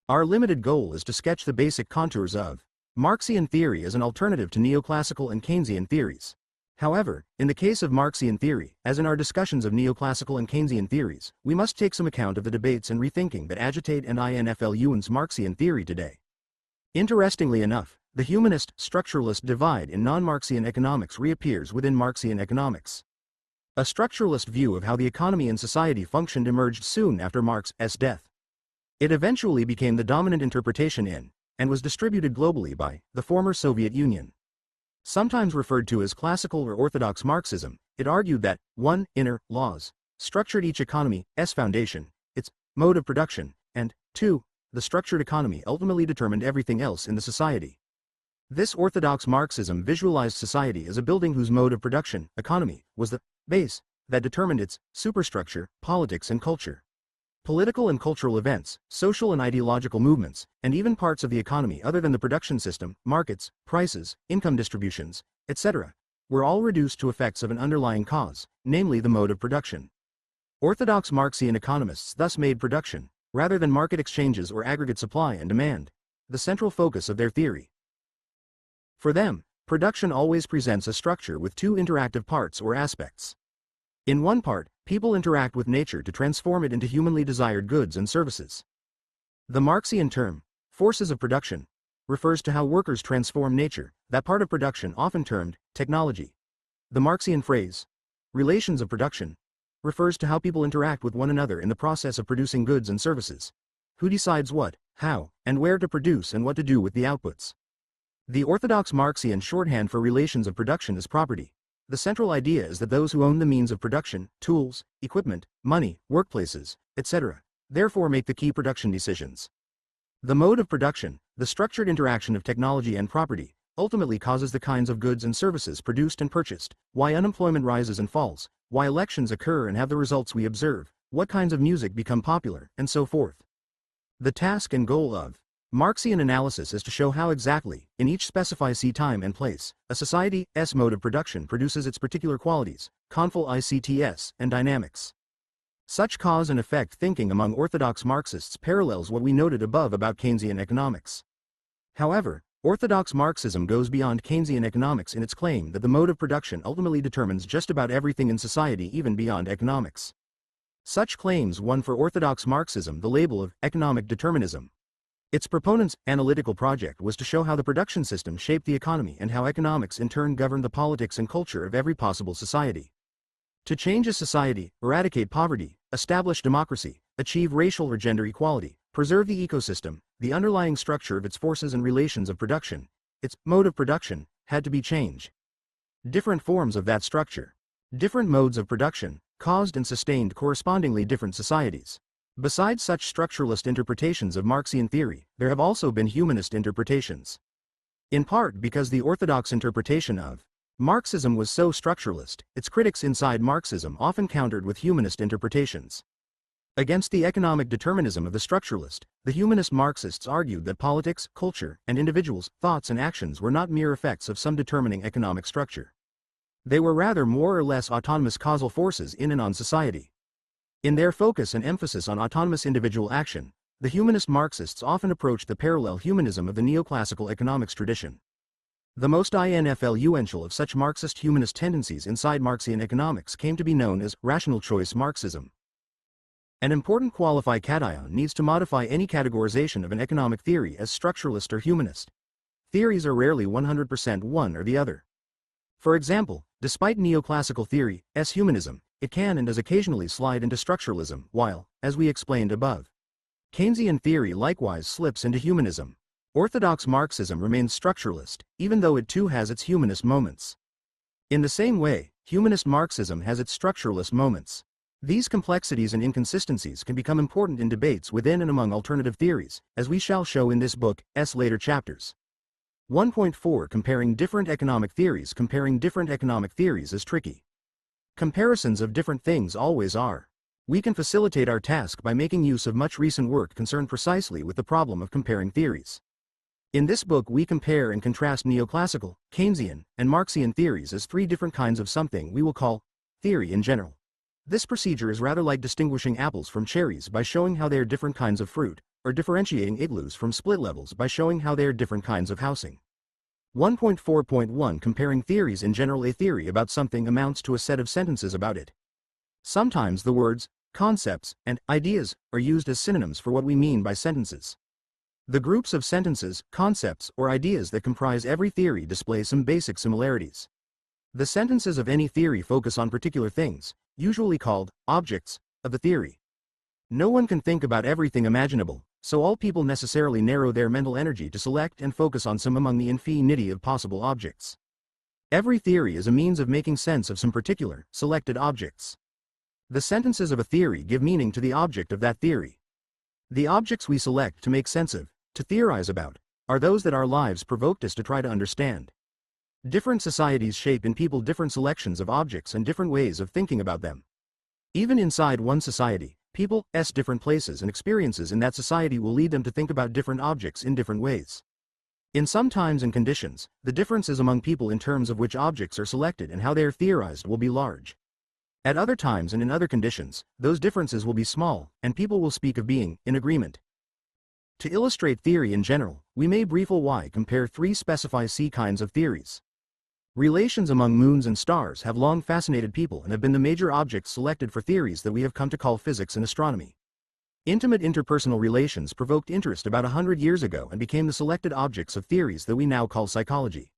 Our limited goal is to sketch the basic contours of Marxian theory as an alternative to neoclassical and Keynesian theories. However, in the case of Marxian theory, as in our discussions of neoclassical and Keynesian theories, we must take some account of the debates and rethinking that agitate and influence Marxian theory today. Interestingly enough, the humanist-structuralist divide in non-Marxian economics reappears within Marxian economics. A structuralist view of how the economy and society functioned emerged soon after Marx's death. It eventually became the dominant interpretation in, and was distributed globally by, the former Soviet Union. Sometimes referred to as classical or orthodox Marxism, it argued that 1. Inner laws structured each economy's foundation, its mode of production, and 2. The structured economy ultimately determined everything else in the society. This orthodox Marxism visualized society as a building whose mode of production, economy, was the base that determined its superstructure, politics and culture. Political and cultural events, social and ideological movements, and even parts of the economy other than the production system, markets, prices, income distributions, etc., were all reduced to effects of an underlying cause, namely the mode of production. Orthodox Marxian economists thus made production, rather than market exchanges or aggregate supply and demand, the central focus of their theory. For them, production always presents a structure with two interactive parts or aspects. In one part, people interact with nature to transform it into humanly desired goods and services. The Marxian term, forces of production, refers to how workers transform nature, that part of production often termed technology. The Marxian phrase, relations of production, refers to how people interact with one another in the process of producing goods and services. Who decides what, how, and where to produce and what to do with the outputs. The orthodox Marxian shorthand for relations of production is property. The central idea is that those who own the means of production, tools, equipment, money, workplaces, etc., therefore make the key production decisions. The mode of production, the structured interaction of technology and property, ultimately causes the kinds of goods and services produced and purchased, why unemployment rises and falls, why elections occur and have the results we observe, what kinds of music become popular, and so forth. The task and goal of Marxian analysis is to show how exactly, in each specified time and place, a society's mode of production produces its particular qualities, ICTS, and dynamics. Such cause and effect thinking among orthodox Marxists parallels what we noted above about Keynesian economics. However, orthodox Marxism goes beyond Keynesian economics in its claim that the mode of production ultimately determines just about everything in society, even beyond economics. Such claims won for orthodox Marxism the label of economic determinism. Its proponents' analytical project was to show how the production system shaped the economy and how economics in turn governed the politics and culture of every possible society. To change a society, eradicate poverty, establish democracy, achieve racial or gender equality, preserve the ecosystem, the underlying structure of its forces and relations of production, its mode of production, had to be changed. Different forms of that structure, different modes of production, caused and sustained correspondingly different societies. Besides such structuralist interpretations of Marxian theory, there have also been humanist interpretations. In part because the orthodox interpretation of Marxism was so structuralist, its critics inside Marxism often countered with humanist interpretations. Against the economic determinism of the structuralist, the humanist Marxists argued that politics, culture, and individuals' thoughts and actions were not mere effects of some determining economic structure. They were rather more or less autonomous causal forces in and on society. In their focus and emphasis on autonomous individual action, the humanist Marxists often approached the parallel humanism of the neoclassical economics tradition. The most influential of such Marxist humanist tendencies inside Marxian economics came to be known as rational choice Marxism. An important qualification needs to modify any categorization of an economic theory as structuralist or humanist. Theories are rarely 100% one or the other. For example, despite neoclassical theory's humanism, it can and does occasionally slide into structuralism, while, as we explained above, Keynesian theory likewise slips into humanism. Orthodox Marxism remains structuralist, even though it too has its humanist moments. In the same way, humanist Marxism has its structuralist moments. These complexities and inconsistencies can become important in debates within and among alternative theories, as we shall show in this book's later chapters. 1.4 Comparing different economic theories. Comparing different economic theories is tricky. Comparisons of different things always are. We can facilitate our task by making use of much recent work concerned precisely with the problem of comparing theories. In this book we compare and contrast neoclassical, Keynesian, and Marxian theories as three different kinds of something we will call theory in general. This procedure is rather like distinguishing apples from cherries by showing how they are different kinds of fruit, or differentiating igloos from split levels by showing how they are different kinds of housing. 1.4.1 Comparing theories in general. A theory about something amounts to a set of sentences about it. Sometimes the words, concepts, and ideas are used as synonyms for what we mean by sentences. The groups of sentences, concepts, or ideas that comprise every theory display some basic similarities. The sentences of any theory focus on particular things, usually called objects, of the theory. No one can think about everything imaginable, so all people necessarily narrow their mental energy to select and focus on some among the infinity of possible objects. Every theory is a means of making sense of some particular, selected objects. The sentences of a theory give meaning to the object of that theory. The objects we select to make sense of, to theorize about, are those that our lives provoked us to try to understand. Different societies shape in people different selections of objects and different ways of thinking about them. Even inside one society, people's different places and experiences in that society will lead them to think about different objects in different ways. In some times and conditions, the differences among people in terms of which objects are selected and how they are theorized will be large. At other times and in other conditions, those differences will be small, and people will speak of being in agreement. To illustrate theory in general, we may briefly compare three specified kinds of theories. Relations among moons and stars have long fascinated people and have been the major objects selected for theories that we have come to call physics and astronomy. Intimate interpersonal relations provoked interest about 100 years ago and became the selected objects of theories that we now call psychology.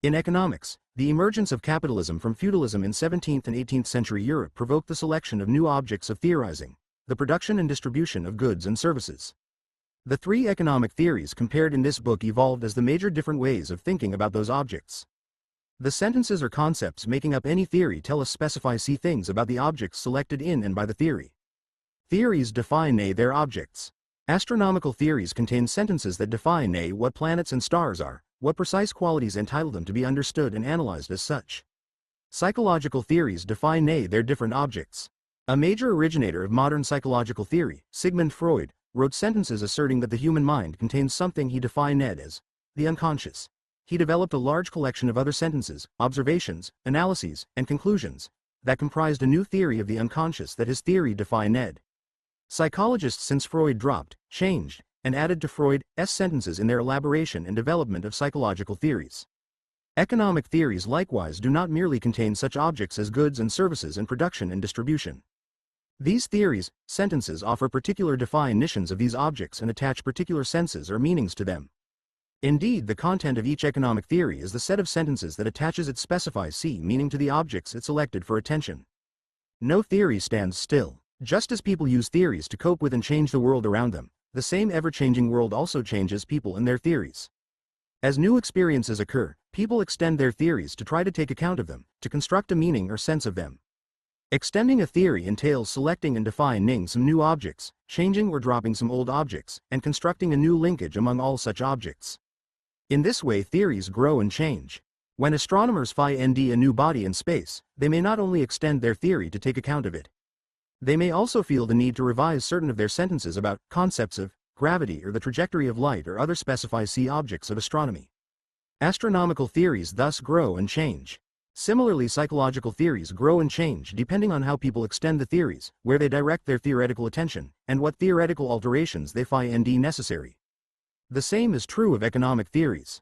In economics, the emergence of capitalism from feudalism in 17th and 18th century Europe provoked the selection of new objects of theorizing, the production and distribution of goods and services. The three economic theories compared in this book evolved as the major different ways of thinking about those objects. The sentences or concepts making up any theory tell us specify things about the objects selected in and by the theory. Theories define their objects. Astronomical theories contain sentences that define what planets and stars are, what precise qualities entitle them to be understood and analyzed as such. Psychological theories define their different objects. A major originator of modern psychological theory, Sigmund Freud, wrote sentences asserting that the human mind contains something he defined as the unconscious. He developed a large collection of other sentences, observations, analyses, and conclusions that comprised a new theory of the unconscious that his theory defined. Psychologists since Freud dropped, changed, and added to Freud's sentences in their elaboration and development of psychological theories. Economic theories likewise do not merely contain such objects as goods and services and production and distribution. These theories, sentences offer particular definitions of these objects and attach particular senses or meanings to them. Indeed, the content of each economic theory is the set of sentences that attaches its specified meaning to the objects it selected for attention. No theory stands still. Just as people use theories to cope with and change the world around them, the same ever-changing world also changes people and their theories. As new experiences occur, people extend their theories to try to take account of them, to construct a meaning or sense of them. Extending a theory entails selecting and defining some new objects, changing or dropping some old objects, and constructing a new linkage among all such objects. In this way theories grow and change. When astronomers find a new body in space, they may not only extend their theory to take account of it. They may also feel the need to revise certain of their sentences about concepts of gravity or the trajectory of light or other specified objects of astronomy. Astronomical theories thus grow and change. Similarly, psychological theories grow and change depending on how people extend the theories, where they direct their theoretical attention, and what theoretical alterations they find necessary. The same is true of economic theories.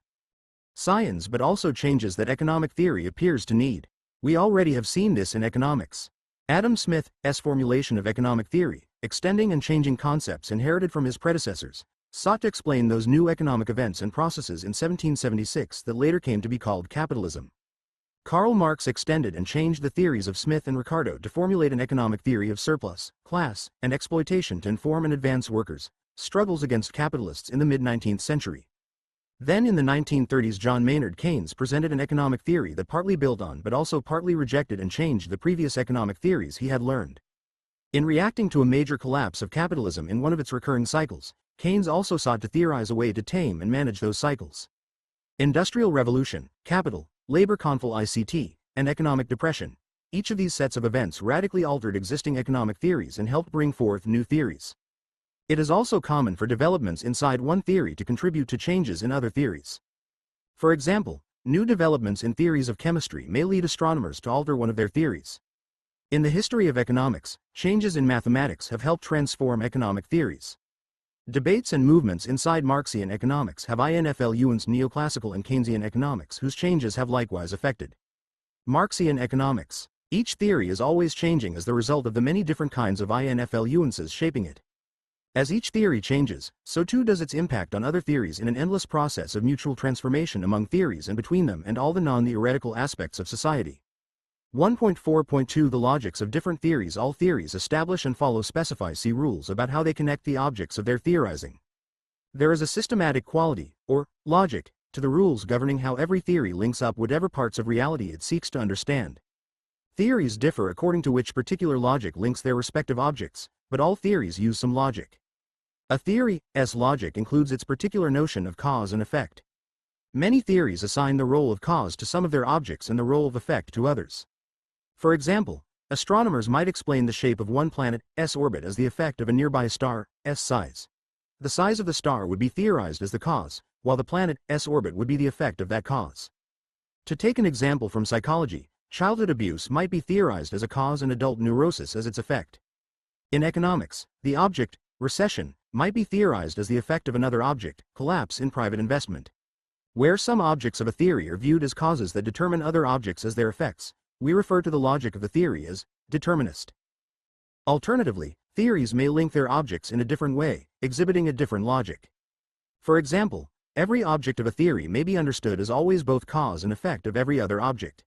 Science but also changes that economic theory appears to need. We already have seen this in economics. Adam Smith's formulation of economic theory, extending and changing concepts inherited from his predecessors, sought to explain those new economic events and processes in 1776 that later came to be called capitalism. Karl Marx extended and changed the theories of Smith and Ricardo to formulate an economic theory of surplus, class, and exploitation to inform and advance workers' struggles against capitalists in the mid-19th century. Then in the 1930s, John Maynard Keynes presented an economic theory that partly built on but also partly rejected and changed the previous economic theories he had learned. In reacting to a major collapse of capitalism in one of its recurring cycles, Keynes also sought to theorize a way to tame and manage those cycles. Industrial Revolution, Capital, Labor Conflict, and Economic Depression. Each of these sets of events radically altered existing economic theories and helped bring forth new theories. It is also common for developments inside one theory to contribute to changes in other theories. For example, new developments in theories of chemistry may lead astronomers to alter one of their theories. In the history of economics, changes in mathematics have helped transform economic theories. Debates and movements inside Marxian economics have influenced Neoclassical and Keynesian economics, whose changes have likewise affected Marxian economics. Each theory is always changing as the result of the many different kinds of influences shaping it. As each theory changes, so too does its impact on other theories in an endless process of mutual transformation among theories and between them and all the non-theoretical aspects of society. 1.4.2 The logics of different theories. All theories establish and follow specified rules about how they connect the objects of their theorizing. There is a systematic quality, or logic, to the rules governing how every theory links up whatever parts of reality it seeks to understand. Theories differ according to which particular logic links their respective objects, but all theories use some logic. A theory's logic includes its particular notion of cause and effect. Many theories assign the role of cause to some of their objects and the role of effect to others. For example, astronomers might explain the shape of one planet's orbit as the effect of a nearby star's size. The size of the star would be theorized as the cause, while the planet's orbit would be the effect of that cause. To take an example from psychology, childhood abuse might be theorized as a cause and adult neurosis as its effect. In economics, the object, recession, might be theorized as the effect of another object, collapse in private investment. Where some objects of a theory are viewed as causes that determine other objects as their effects, we refer to the logic of the theory as determinist. Alternatively, theories may link their objects in a different way, exhibiting a different logic. For example, every object of a theory may be understood as always both cause and effect of every other object.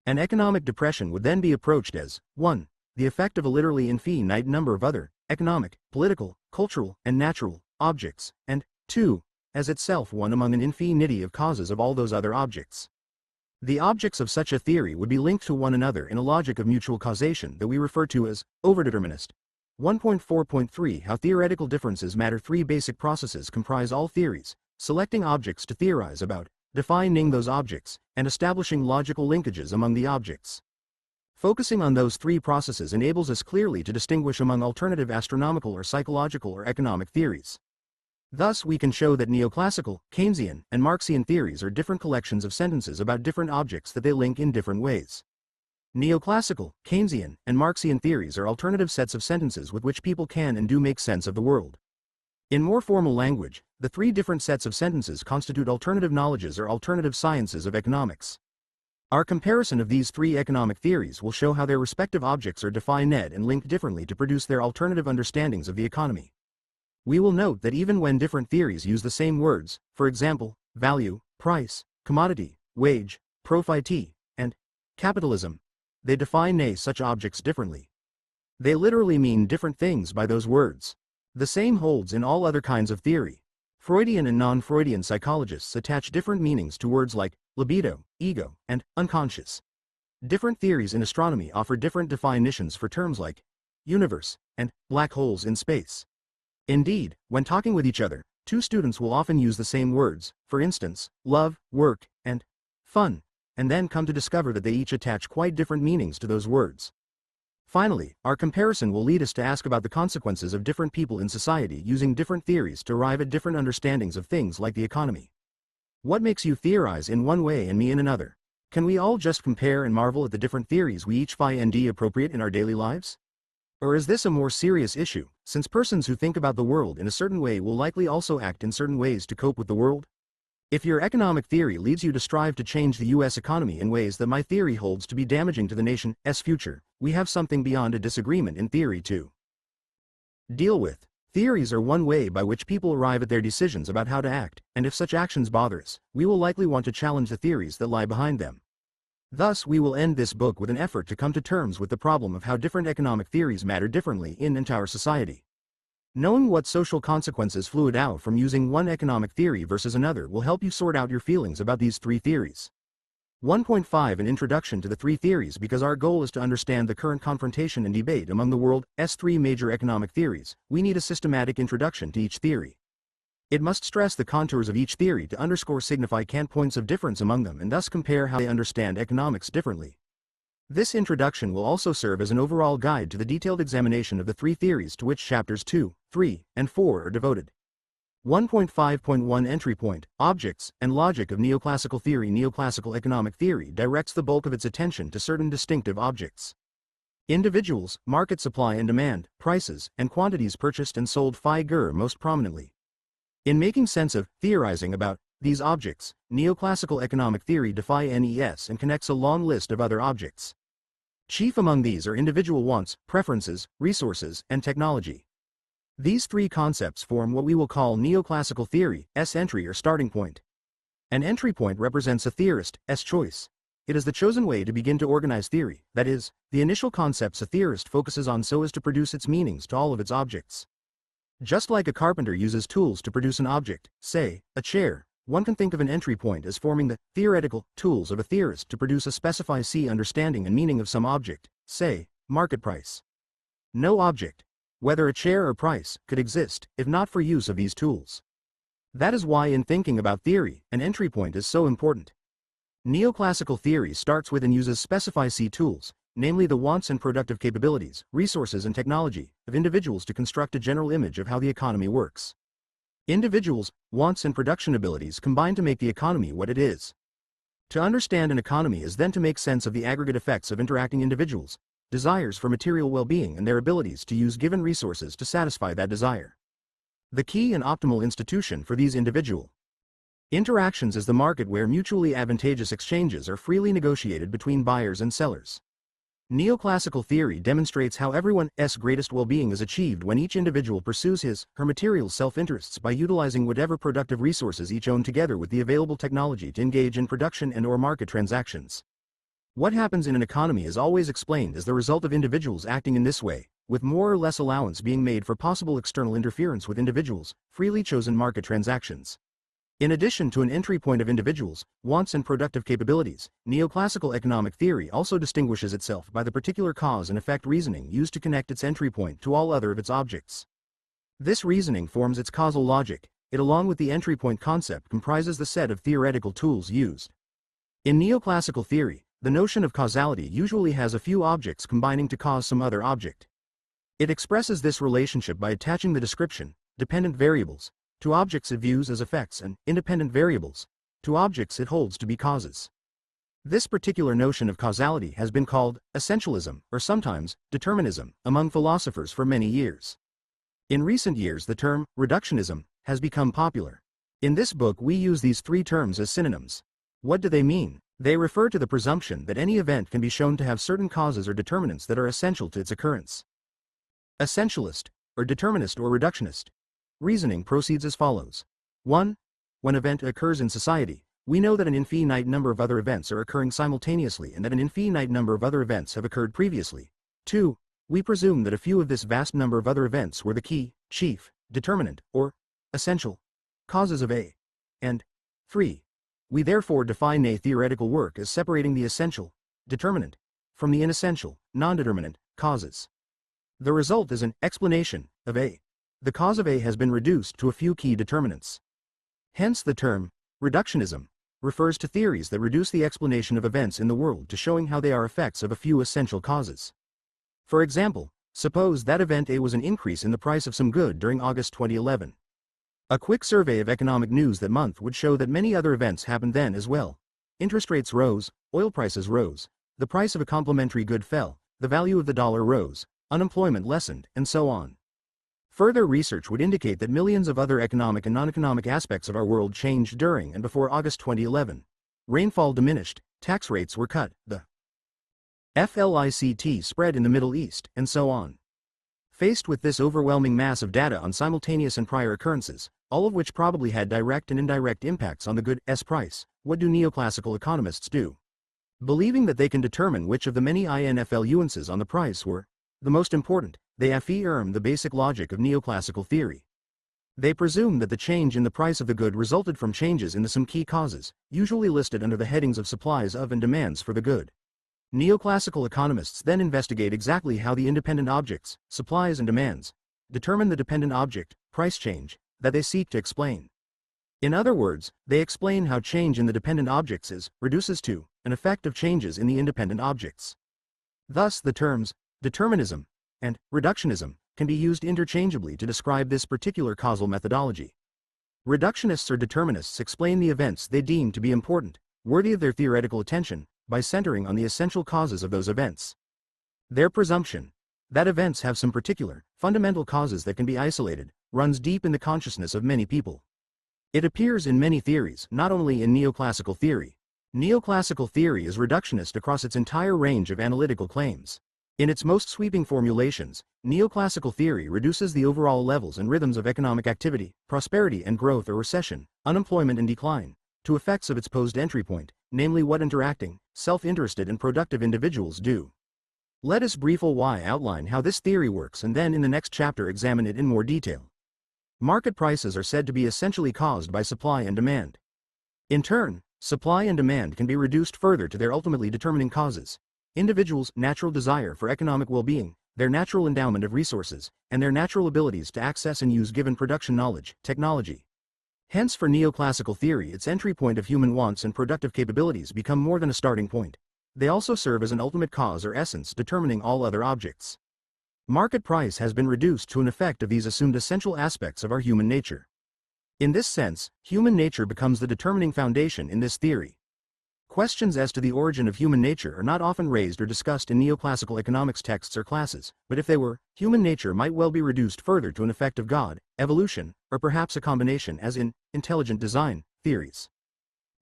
An economic depression would then be approached as 1. The effect of a literally infinite number of other, economic, political, cultural, and natural, objects, and 2. As itself one among an infinity of causes of all those other objects. The objects of such a theory would be linked to one another in a logic of mutual causation that we refer to as overdeterminist. 1.4.3 How theoretical differences matter. 3 basic processes comprise all theories: selecting objects to theorize about, defining those objects, and establishing logical linkages among the objects. Focusing on those 3 processes enables us clearly to distinguish among alternative astronomical or psychological or economic theories. Thus we can show that Neoclassical, Keynesian, and Marxian theories are different collections of sentences about different objects that they link in different ways. Neoclassical, Keynesian, and Marxian theories are alternative sets of sentences with which people can and do make sense of the world. In more formal language, the 3 different sets of sentences constitute alternative knowledges or alternative sciences of economics. Our comparison of these 3 economic theories will show how their respective objects are defined and linked differently to produce their alternative understandings of the economy. We will note that even when different theories use the same words, for example, value, price, commodity, wage, profit, and capitalism, they define such objects differently. They literally mean different things by those words. The same holds in all other kinds of theory. Freudian and non-Freudian psychologists attach different meanings to words like libido, ego, and unconscious. Different theories in astronomy offer different definitions for terms like universe and black holes in space. Indeed, when talking with each other, 2 students will often use the same words, for instance, love, work, and fun, and then come to discover that they each attach quite different meanings to those words. Finally, our comparison will lead us to ask about the consequences of different people in society using different theories to arrive at different understandings of things like the economy. What makes you theorize in one way and me in another? Can we all just compare and marvel at the different theories we each find appropriate in our daily lives? Or is this a more serious issue, since persons who think about the world in a certain way will likely also act in certain ways to cope with the world? If your economic theory leads you to strive to change the US economy in ways that my theory holds to be damaging to the nation's future, we have something beyond a disagreement in theory to deal with. Theories are one way by which people arrive at their decisions about how to act, and if such actions bother us, we will likely want to challenge the theories that lie behind them. Thus, we will end this book with an effort to come to terms with the problem of how different economic theories matter differently in our society. Knowing what social consequences flow out from using one economic theory versus another will help you sort out your feelings about these three theories. 1.5 An introduction to the three theories. Because our goal is to understand the current confrontation and debate among the world's three major economic theories, we need a systematic introduction to each theory. It must stress the contours of each theory to underscore significant points of difference among them and thus compare how they understand economics differently. This introduction will also serve as an overall guide to the detailed examination of the three theories to which chapters 2, 3, and 4 are devoted. 1.5.1 Entry point, Objects and Logic of Neoclassical Theory. Neoclassical economic theory directs the bulk of its attention to certain distinctive objects. Individuals, market supply and demand, prices, and quantities purchased and sold figure most prominently. In making sense of, theorizing about, these objects, neoclassical economic theory defines and connects a long list of other objects. Chief among these are individual wants, preferences, resources, and technology. These three concepts form what we will call neoclassical theory's entry or starting point. An entry point represents a theorist's choice. It is the chosen way to begin to organize theory, that is, the initial concepts a theorist focuses on so as to produce its meanings to all of its objects. Just like a carpenter uses tools to produce an object, say, a chair, one can think of an entry point as forming the theoretical tools of a theorist to produce a specified understanding and meaning of some object, say, market price. No object, whether a chair or price, could exist if not for use of these tools. That is why in thinking about theory, an entry point is so important. Neoclassical theory starts with and uses specified tools, namely the wants and productive capabilities, resources and technology, of individuals to construct a general image of how the economy works. Individuals' wants and production abilities combine to make the economy what it is. To understand an economy is then to make sense of the aggregate effects of interacting individuals' desires for material well-being and their abilities to use given resources to satisfy that desire. The key and optimal institution for these individual interactions is the market, where mutually advantageous exchanges are freely negotiated between buyers and sellers. Neoclassical theory demonstrates how everyone's greatest well-being is achieved when each individual pursues her material self-interests by utilizing whatever productive resources each own together with the available technology to engage in production and/or market transactions. What happens in an economy is always explained as the result of individuals acting in this way, with more or less allowance being made for possible external interference with individuals' freely chosen market transactions. In addition to an entry point of individuals' wants and productive capabilities, neoclassical economic theory also distinguishes itself by the particular cause and effect reasoning used to connect its entry point to all other of its objects. This reasoning forms its causal logic. It, along with the entry point concept, comprises the set of theoretical tools used. In neoclassical theory, the notion of causality usually has a few objects combining to cause some other object. It expresses this relationship by attaching the description, dependent variables, to objects it views as effects and independent variables to objects it holds to be causes. This particular notion of causality has been called essentialism, or sometimes determinism, among philosophers for many years. In recent years, the term reductionism has become popular. In this book, we use these three terms as synonyms. What do they mean? They refer to the presumption that any event can be shown to have certain causes or determinants that are essential to its occurrence. Essentialist, or determinist or reductionist reasoning proceeds as follows. 1. When an event occurs in society, we know that an infinite number of other events are occurring simultaneously and that an infinite number of other events have occurred previously. 2. We presume that a few of this vast number of other events were the key, chief, determinant, or essential causes of A. And 3. We therefore define a theoretical work as separating the essential, determinant, from the inessential, non-determinant, causes. The result is an explanation of A. The cause of A has been reduced to a few key determinants. Hence the term reductionism refers to theories that reduce the explanation of events in the world to showing how they are effects of a few essential causes. For example, suppose that event A was an increase in the price of some good during August 2011. A quick survey of economic news that month would show that many other events happened then as well. Interest rates rose, oil prices rose, the price of a complementary good fell, the value of the dollar rose, unemployment lessened, and so on. Further research would indicate that millions of other economic and non-economic aspects of our world changed during and before August 2011. Rainfall diminished, tax rates were cut, the FLICT spread in the Middle East, and so on. Faced with this overwhelming mass of data on simultaneous and prior occurrences, all of which probably had direct and indirect impacts on the good's price, what do neoclassical economists do? Believing that they can determine which of the many influences on the price were the most important, they affirm the basic logic of neoclassical theory. They presume that the change in the price of the good resulted from changes in the some key causes, usually listed under the headings of supplies of and demands for the good. Neoclassical economists then investigate exactly how the independent objects, supplies and demands, determine the dependent object, price change, that they seek to explain. In other words, they explain how change in the dependent objects reduces to an effect of changes in the independent objects. Thus the terms determinism and reductionism can be used interchangeably to describe this particular causal methodology. Reductionists or determinists explain the events they deem to be important, worthy of their theoretical attention, by centering on the essential causes of those events. Their presumption that events have some particular, fundamental causes that can be isolated, runs deep in the consciousness of many people. It appears in many theories, not only in neoclassical theory. Neoclassical theory is reductionist across its entire range of analytical claims. In its most sweeping formulations, neoclassical theory reduces the overall levels and rhythms of economic activity, prosperity and growth or recession, unemployment and decline, to effects of its posed entry point, namely what interacting, self-interested and productive individuals do. Let us briefly outline how this theory works and then in the next chapter examine it in more detail. Market prices are said to be essentially caused by supply and demand. In turn, supply and demand can be reduced further to their ultimately determining causes: individuals' natural desire for economic well-being, their natural endowment of resources, and their natural abilities to access and use given production knowledge, technology. Hence for neoclassical theory its entry point of human wants and productive capabilities become more than a starting point. They also serve as an ultimate cause or essence determining all other objects. Market price has been reduced to an effect of these assumed essential aspects of our human nature. In this sense, human nature becomes the determining foundation in this theory. Questions as to the origin of human nature are not often raised or discussed in neoclassical economics texts or classes, but if they were, human nature might well be reduced further to an effect of God, evolution, or perhaps a combination as in intelligent design theories.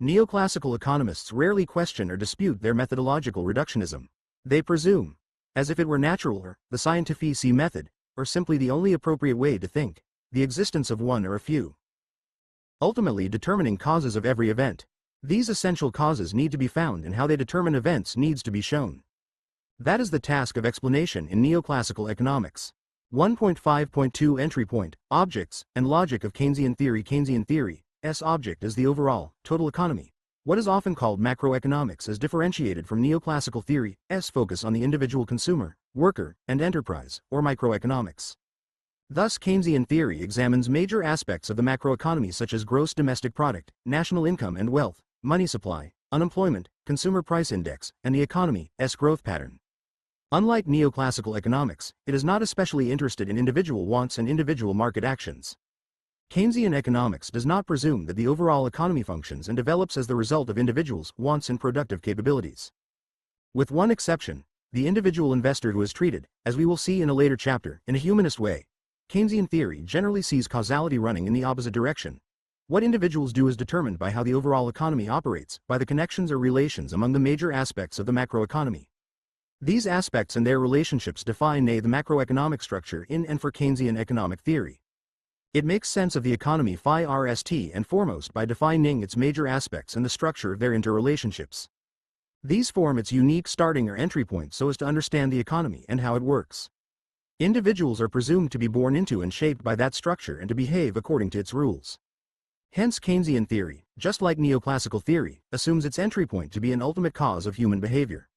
Neoclassical economists rarely question or dispute their methodological reductionism. They presume, as if it were natural or the scientific method, or simply the only appropriate way to think, the existence of one or a few ultimately determining causes of every event. These essential causes need to be found and how they determine events needs to be shown. That is the task of explanation in neoclassical economics. 1.5.2 Entry point, Objects, and Logic of Keynesian Theory. Keynesian theory's object is the overall, total economy. What is often called macroeconomics is differentiated from neoclassical theory's focus on the individual consumer, worker, and enterprise, or microeconomics. Thus Keynesian theory examines major aspects of the macroeconomy such as gross domestic product, national income and wealth, money supply, unemployment, consumer price index, and the economy's growth pattern. Unlike neoclassical economics, it is not especially interested in individual wants and individual market actions. Keynesian economics does not presume that the overall economy functions and develops as the result of individuals' wants and productive capabilities. With one exception, the individual investor who is treated, as we will see in a later chapter, in a humanist way. Keynesian theory generally sees causality running in the opposite direction. What individuals do is determined by how the overall economy operates, by the connections or relations among the major aspects of the macroeconomy. These aspects and their relationships define the macroeconomic structure in and for Keynesian economic theory. It makes sense of the economy first and foremost by defining its major aspects and the structure of their interrelationships. These form its unique starting or entry point so as to understand the economy and how it works. Individuals are presumed to be born into and shaped by that structure and to behave according to its rules. Hence Keynesian theory, just like neoclassical theory, assumes its entry point to be an ultimate cause of human behavior.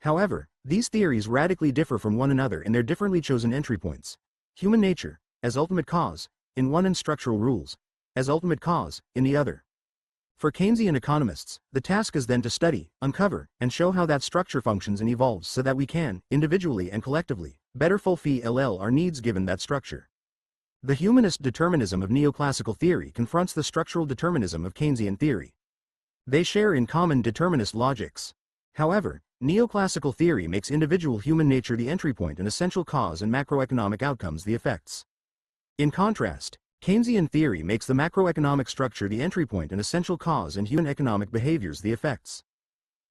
However, these theories radically differ from one another in their differently chosen entry points. Human nature, as ultimate cause, in one and structural rules, as ultimate cause, in the other. For Keynesian economists, the task is then to study, uncover, and show how that structure functions and evolves so that we can, individually and collectively, better fulfill our needs given that structure. The humanist determinism of neoclassical theory confronts the structural determinism of Keynesian theory. They share in common determinist logics. However, neoclassical theory makes individual human nature the entry point and essential cause and macroeconomic outcomes the effects. In contrast, Keynesian theory makes the macroeconomic structure the entry point and essential cause and human economic behaviors the effects.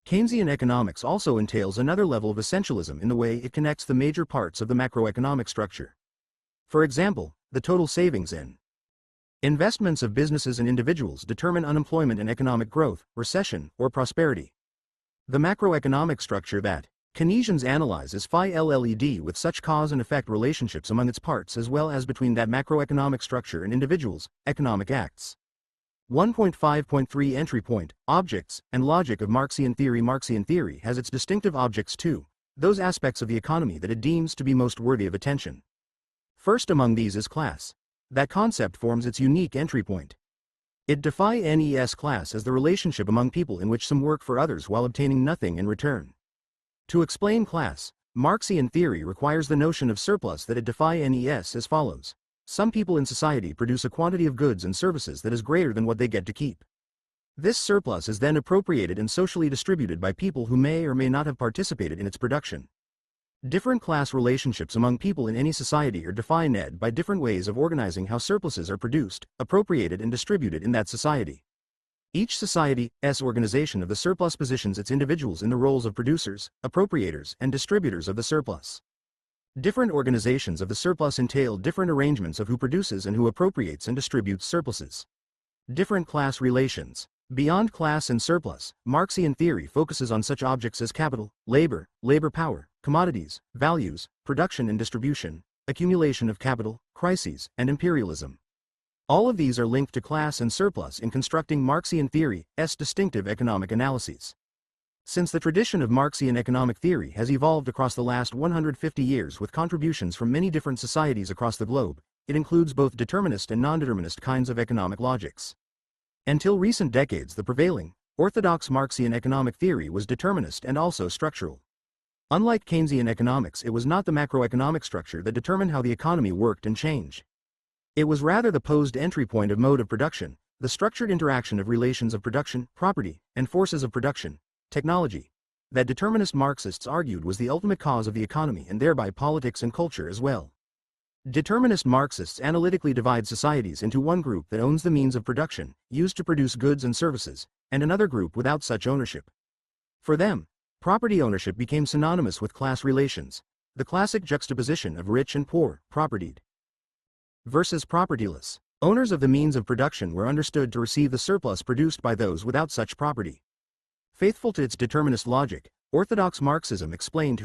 Keynesian economics also entails another level of essentialism in the way it connects the major parts of the macroeconomic structure. For example, the total savings in investments of businesses and individuals determine unemployment and economic growth, recession, or prosperity. The macroeconomic structure that Keynesians analyze is phi-LLED with such cause and effect relationships among its parts as well as between that macroeconomic structure and individuals, economic acts. 1.5.3 Entry point, Objects, and Logic of Marxian theory. Marxian theory has its distinctive objects too, those aspects of the economy that it deems to be most worthy of attention. First among these is class. That concept forms its unique entry point. It defines class as the relationship among people in which some work for others while obtaining nothing in return. To explain class, Marxian theory requires the notion of surplus that it defines as follows. Some people in society produce a quantity of goods and services that is greater than what they get to keep. This surplus is then appropriated and socially distributed by people who may or may not have participated in its production. Different class relationships among people in any society are defined by different ways of organizing how surpluses are produced, appropriated and distributed in that society. Each society's organization of the surplus positions its individuals in the roles of producers, appropriators, and distributors of the surplus. Different organizations of the surplus entail different arrangements of who produces and who appropriates and distributes surpluses. Different class relations. Beyond class and surplus, Marxian theory focuses on such objects as capital, labor power, commodities, values, production and distribution, accumulation of capital, crises, and imperialism. All of these are linked to class and surplus in constructing Marxian theory's distinctive economic analyses. Since the tradition of Marxian economic theory has evolved across the last 150 years with contributions from many different societies across the globe, it includes both determinist and non-determinist kinds of economic logics. Until recent decades, the prevailing, orthodox Marxian economic theory was determinist and also structural. Unlike Keynesian economics, it was not the macroeconomic structure that determined how the economy worked and changed. It was rather the posed entry point of mode of production, the structured interaction of relations of production, property, and forces of production, technology, that determinist Marxists argued was the ultimate cause of the economy and thereby politics and culture as well. Determinist Marxists analytically divide societies into one group that owns the means of production, used to produce goods and services, and another group without such ownership. For them, property ownership became synonymous with class relations, the classic juxtaposition of rich and poor, propertied versus propertyless. Owners of the means of production were understood to receive the surplus produced by those without such property. Faithful to its determinist logic, orthodox Marxism explained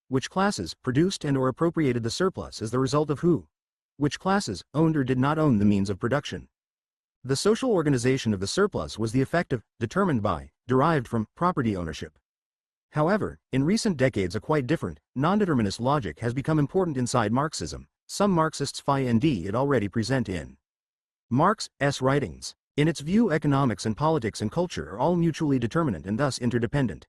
which classes produced and or appropriated the surplus as the result of which classes owned or did not own the means of production. The social organization of the surplus was the effect of, determined by, derived from, property ownership. However, in recent decades a quite different, non-determinist logic has become important inside Marxism. Some Marxists find it already present in Marx's writings. In its view, economics and politics and culture are all mutually determinate and thus interdependent.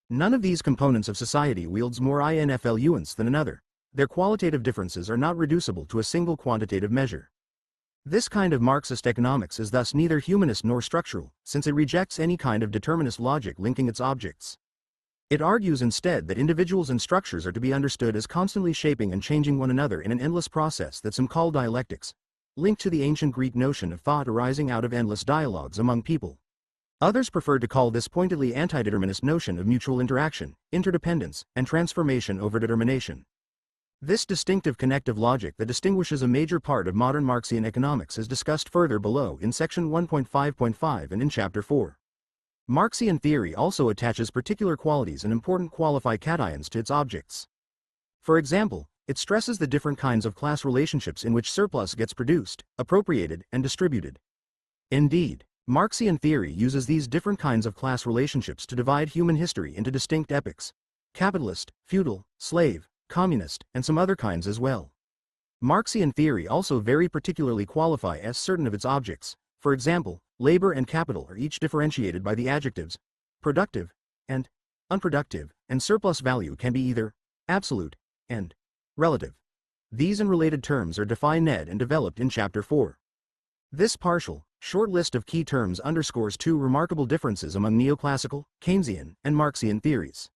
None of these components of society wields more influence than another. Their qualitative differences are not reducible to a single quantitative measure. This kind of Marxist economics is thus neither humanist nor structural, since it rejects any kind of determinist logic linking its objects. It argues instead that individuals and structures are to be understood as constantly shaping and changing one another in an endless process that some call dialectics, linked to the ancient Greek notion of thought arising out of endless dialogues among people. Others prefer to call this pointedly anti-determinist notion of mutual interaction, interdependence, and transformation over determination. This distinctive connective logic that distinguishes a major part of modern Marxian economics is discussed further below in section 1.5.5 and in chapter 4. Marxian theory also attaches particular qualities and important qualifications to its objects. For example, it stresses the different kinds of class relationships in which surplus gets produced, appropriated, and distributed. Indeed, Marxian theory uses these different kinds of class relationships to divide human history into distinct epochs: capitalist, feudal, slave, communist, and some other kinds as well. Marxian theory also very particularly qualifies certain of its objects, for example, labor and capital are each differentiated by the adjectives productive and unproductive, and surplus value can be either absolute and relative. These and related terms are defined and developed in Chapter 4. This partial, short list of key terms underscores two remarkable differences among neoclassical, Keynesian, and Marxian theories.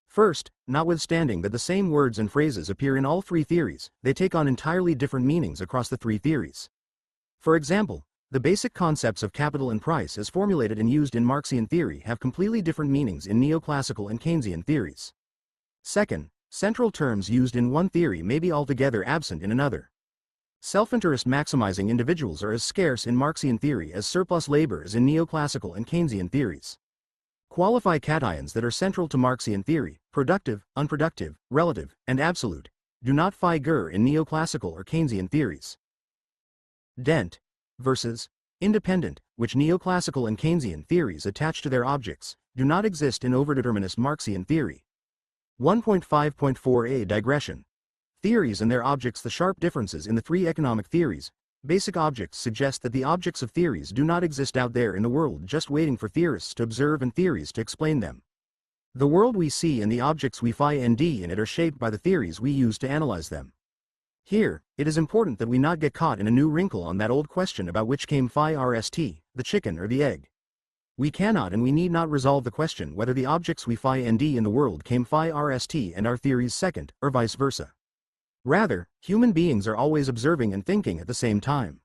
First, notwithstanding that the same words and phrases appear in all three theories, they take on entirely different meanings across the three theories. For example, the basic concepts of capital and price as formulated and used in Marxian theory have completely different meanings in neoclassical and Keynesian theories. Second, central terms used in one theory may be altogether absent in another. Self-interest maximizing individuals are as scarce in Marxian theory as surplus labor is in neoclassical and Keynesian theories. Qualifications that are central to Marxian theory, productive, unproductive, relative, and absolute, do not figure in neoclassical or Keynesian theories. Dent versus independent, which neoclassical and Keynesian theories attach to their objects, do not exist in overdeterminist Marxian theory. 1.5.4a Digression. Theories and their objects. The sharp differences in the three economic theories. Basic objects suggest that the objects of theories do not exist out there in the world just waiting for theorists to observe and theories to explain them. The world we see and the objects we find in it are shaped by the theories we use to analyze them. Here, it is important that we not get caught in a new wrinkle on that old question about which came first, the chicken or the egg. We cannot and we need not resolve the question whether the objects we find in the world came first and our theories second, or vice versa. Rather, human beings are always observing and thinking at the same time.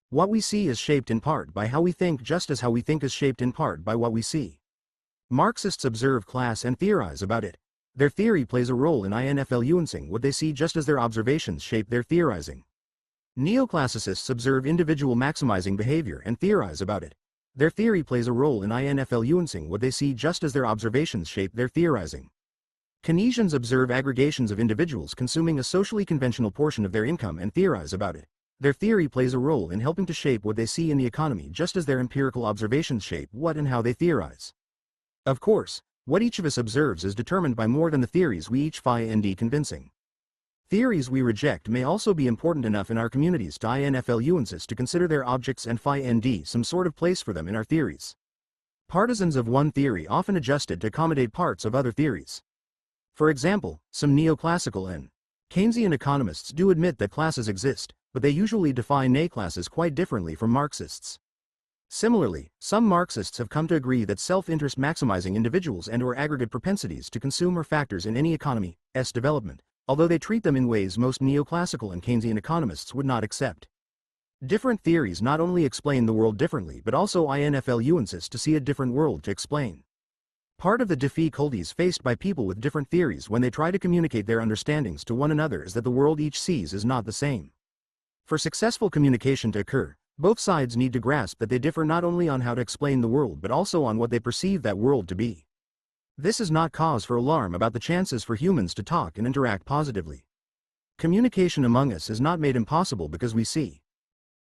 What we see is shaped in part by how we think, just as how we think is shaped in part by what we see. Marxists observe class and theorize about it. Their theory plays a role in influencing what they see just as their observations shape their theorizing. Neoclassicists observe individual maximizing behavior and theorize about it. Their theory plays a role in influencing what they see just as their observations shape their theorizing. Keynesians observe aggregations of individuals consuming a socially conventional portion of their income and theorize about it. Their theory plays a role in helping to shape what they see in the economy just as their empirical observations shape what and how they theorize. Of course, what each of us observes is determined by more than the theories we each find convincing. Theories we reject may also be important enough in our communities to influence us to consider their objects and find some sort of place for them in our theories. Partisans of one theory often adjusted to accommodate parts of other theories. For example, some neoclassical and Keynesian economists do admit that classes exist, but they usually define classes quite differently from Marxists. Similarly, some Marxists have come to agree that self-interest maximizing individuals and/or aggregate propensities to consume are factors in any economy's development, although they treat them in ways most neoclassical and Keynesian economists would not accept. Different theories not only explain the world differently but also influence us to see a different world to explain. Part of the difficulties faced by people with different theories when they try to communicate their understandings to one another is that the world each sees is not the same. For successful communication to occur, both sides need to grasp that they differ not only on how to explain the world but also on what they perceive that world to be. This is not cause for alarm about the chances for humans to talk and interact positively. Communication among us is not made impossible because we see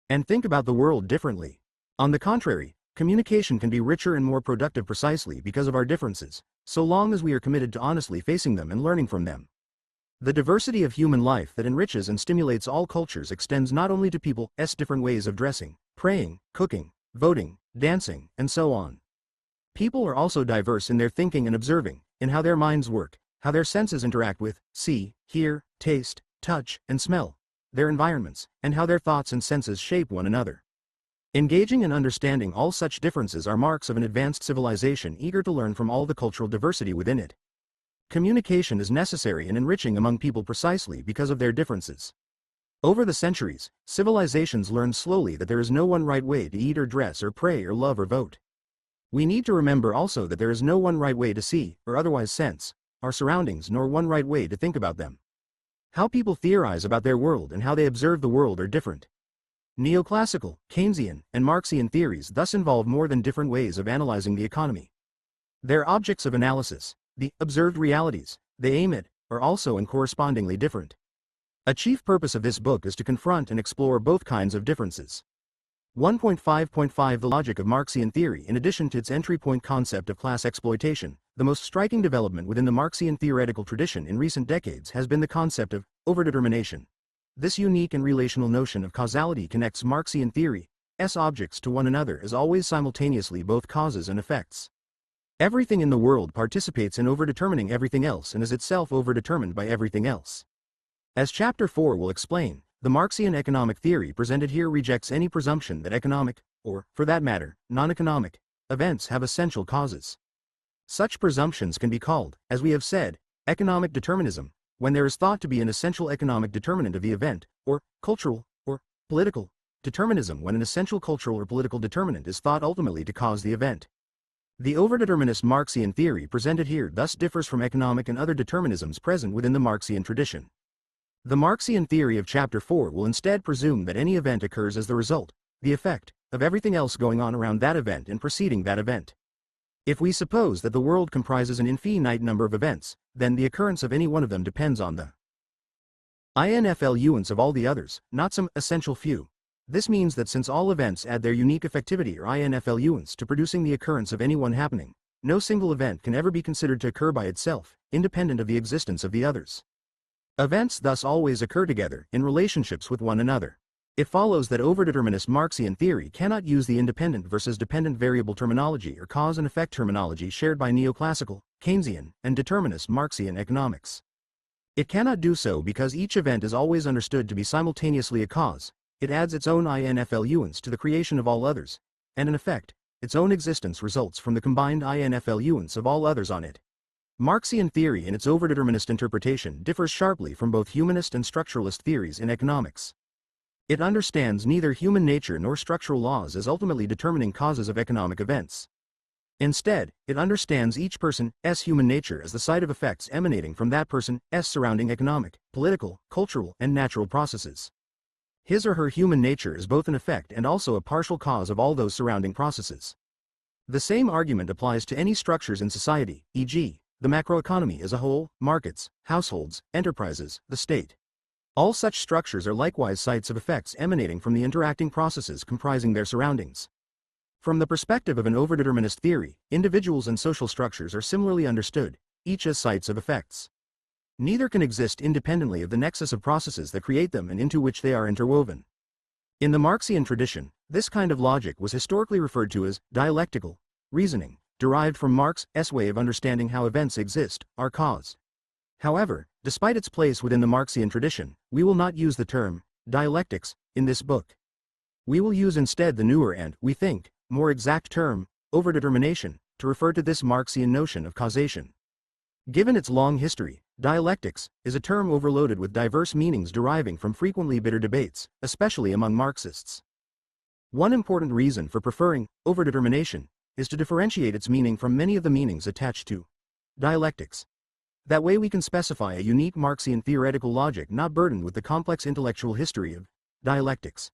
and think about the world differently. On the contrary, communication can be richer and more productive precisely because of our differences, so long as we are committed to honestly facing them and learning from them. The diversity of human life that enriches and stimulates all cultures extends not only to people's different ways of dressing, praying, cooking, voting, dancing, and so on. People are also diverse in their thinking and observing, in how their minds work, how their senses interact with, see, hear, taste, touch, and smell, their environments, and how their thoughts and senses shape one another. Engaging and understanding all such differences are marks of an advanced civilization eager to learn from all the cultural diversity within it. Communication is necessary and enriching among people precisely because of their differences. Over the centuries, civilizations learned slowly that there is no one right way to eat or dress or pray or love or vote. We need to remember also that there is no one right way to see, or otherwise sense, our surroundings nor one right way to think about them. How people theorize about their world and how they observe the world are different. Neoclassical, Keynesian, and Marxian theories thus involve more than different ways of analyzing the economy. Their objects of analysis, the observed realities they aim at, are also and correspondingly different. A chief purpose of this book is to confront and explore both kinds of differences. 1.5.5 The logic of Marxian theory. In addition to its entry point concept of class exploitation, the most striking development within the Marxian theoretical tradition in recent decades has been the concept of overdetermination. This unique and relational notion of causality connects Marxian theory, S objects to one another is always simultaneously both causes and effects. Everything in the world participates in overdetermining everything else and is itself overdetermined by everything else. As Chapter 4 will explain, the Marxian economic theory presented here rejects any presumption that economic, or, for that matter, non-economic, events have essential causes. Such presumptions can be called, as we have said, economic determinism, when there is thought to be an essential economic determinant of the event, or cultural, or political determinism when an essential cultural or political determinant is thought ultimately to cause the event. The overdeterminist Marxian theory presented here thus differs from economic and other determinisms present within the Marxian tradition. The Marxian theory of Chapter 4 will instead presume that any event occurs as the result, the effect, of everything else going on around that event and preceding that event. If we suppose that the world comprises an infinite number of events, then the occurrence of any one of them depends on the influence of all the others, not some essential few. This means that since all events add their unique effectivity or influence to producing the occurrence of any one happening, no single event can ever be considered to occur by itself, independent of the existence of the others. Events thus always occur together, in relationships with one another. It follows that overdeterminist Marxian theory cannot use the independent versus dependent variable terminology or cause and effect terminology shared by Neoclassical, Keynesian, and determinist Marxian economics. It cannot do so because each event is always understood to be simultaneously a cause. It adds its own influence to the creation of all others, and in effect, its own existence results from the combined influence of all others on it. Marxian theory in its overdeterminist interpretation differs sharply from both humanist and structuralist theories in economics. It understands neither human nature nor structural laws as ultimately determining causes of economic events. Instead, it understands each person's human nature as the site of effects emanating from that person's surrounding economic, political, cultural, and natural processes. His or her human nature is both an effect and also a partial cause of all those surrounding processes. The same argument applies to any structures in society, e.g., the macroeconomy as a whole, markets, households, enterprises, the state. All such structures are likewise sites of effects emanating from the interacting processes comprising their surroundings. From the perspective of an overdeterminist theory, individuals and social structures are similarly understood, each as sites of effects. Neither can exist independently of the nexus of processes that create them and into which they are interwoven. In the Marxian tradition, this kind of logic was historically referred to as dialectical reasoning, derived from Marx's way of understanding how events exist, are caused. However, despite its place within the Marxian tradition, we will not use the term dialectics in this book. We will use instead the newer and, we think, more exact term, overdetermination, to refer to this Marxian notion of causation. Given its long history, dialectics is a term overloaded with diverse meanings deriving from frequently bitter debates, especially among Marxists. One important reason for preferring overdetermination is to differentiate its meaning from many of the meanings attached to dialectics. That way we can specify a unique Marxian theoretical logic not burdened with the complex intellectual history of dialectics.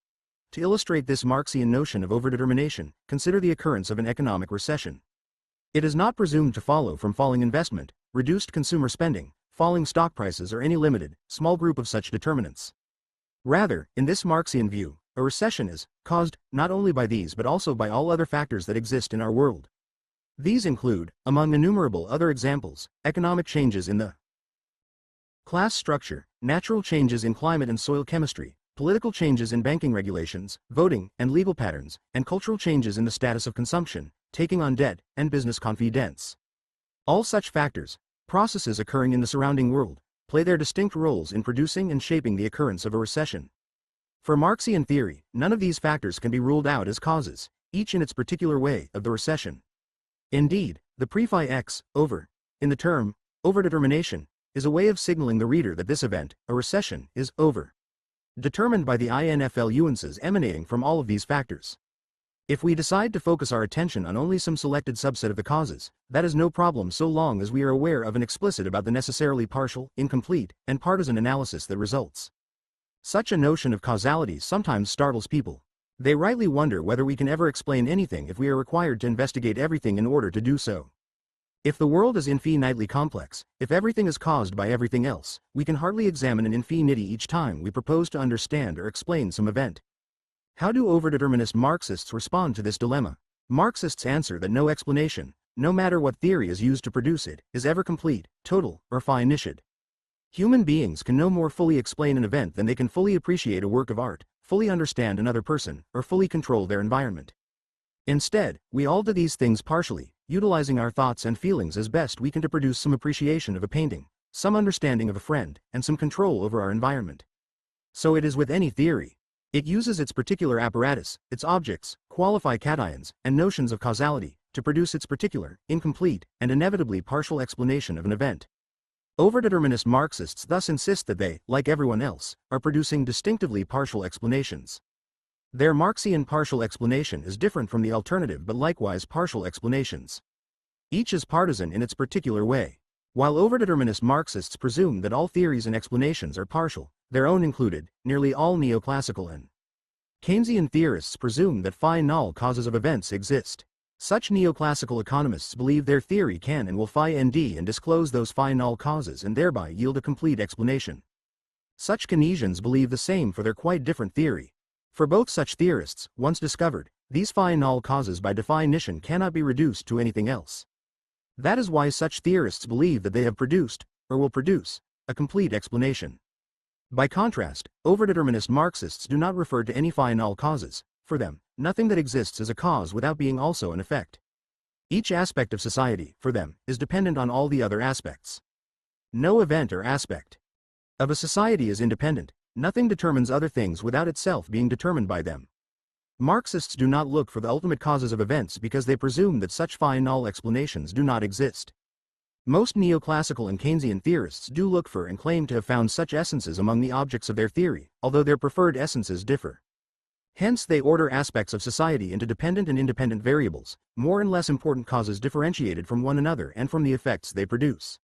To illustrate this Marxian notion of overdetermination, consider the occurrence of an economic recession. It is not presumed to follow from falling investment, reduced consumer spending, falling stock prices or any limited, small group of such determinants. Rather, in this Marxian view, a recession is caused not only by these but also by all other factors that exist in our world. These include, among innumerable other examples, economic changes in the class structure, natural changes in climate and soil chemistry, political changes in banking regulations, voting and legal patterns, and cultural changes in the status of consumption, taking on debt, and business confidence. All such factors, processes occurring in the surrounding world, play their distinct roles in producing and shaping the occurrence of a recession. For Marxian theory, none of these factors can be ruled out as causes, each in its particular way, of the recession. Indeed, the prefix x, over, in the term overdetermination, is a way of signaling the reader that this event, a recession, is over. Determined by the influences emanating from all of these factors. If we decide to focus our attention on only some selected subset of the causes, that is no problem so long as we are aware of and explicit about the necessarily partial, incomplete, and partisan analysis that results. Such a notion of causality sometimes startles people. They rightly wonder whether we can ever explain anything if we are required to investigate everything in order to do so. If the world is infinitely complex, if everything is caused by everything else, we can hardly examine an infinity each time we propose to understand or explain some event. How do overdeterminist Marxists respond to this dilemma? Marxists answer that no explanation, no matter what theory is used to produce it, is ever complete, total, or finite. Human beings can no more fully explain an event than they can fully appreciate a work of art, fully understand another person, or fully control their environment. Instead, we all do these things partially, utilizing our thoughts and feelings as best we can to produce some appreciation of a painting, some understanding of a friend, and some control over our environment. So it is with any theory. It uses its particular apparatus, its objects, qualify cations, and notions of causality, to produce its particular, incomplete, and inevitably partial explanation of an event. Overdeterminist Marxists thus insist that they, like everyone else, are producing distinctively partial explanations. Their Marxian partial explanation is different from the alternative but likewise partial explanations. Each is partisan in its particular way. While overdeterminist Marxists presume that all theories and explanations are partial, their own included, nearly all neoclassical and Keynesian theorists presume that phi null causes of events exist. Such neoclassical economists believe their theory can and will phi nd and disclose those phi null causes and thereby yield a complete explanation. Such Keynesians believe the same for their quite different theory. For both such theorists, once discovered, these phi null causes by definition cannot be reduced to anything else. That is why such theorists believe that they have produced, or will produce, a complete explanation. By contrast, overdeterminist Marxists do not refer to any phi null causes. For them, nothing that exists is a cause without being also an effect. Each aspect of society, for them, is dependent on all the other aspects. No event or aspect of a society is independent. Nothing determines other things without itself being determined by them. Marxists do not look for the ultimate causes of events because they presume that such phi null explanations do not exist. Most neoclassical and Keynesian theorists do look for and claim to have found such essences among the objects of their theory, although their preferred essences differ. Hence they order aspects of society into dependent and independent variables, more and less important causes differentiated from one another and from the effects they produce.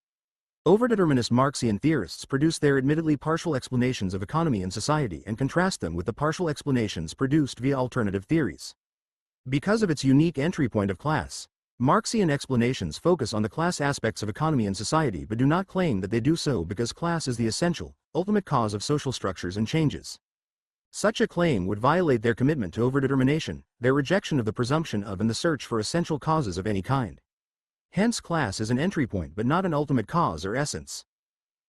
Overdeterminist Marxian theorists produce their admittedly partial explanations of economy and society and contrast them with the partial explanations produced via alternative theories. Because of its unique entry point of class, Marxian explanations focus on the class aspects of economy and society but do not claim that they do so because class is the essential, ultimate cause of social structures and changes. Such a claim would violate their commitment to overdetermination, their rejection of the presumption of and the search for essential causes of any kind. Hence class is an entry point but not an ultimate cause or essence.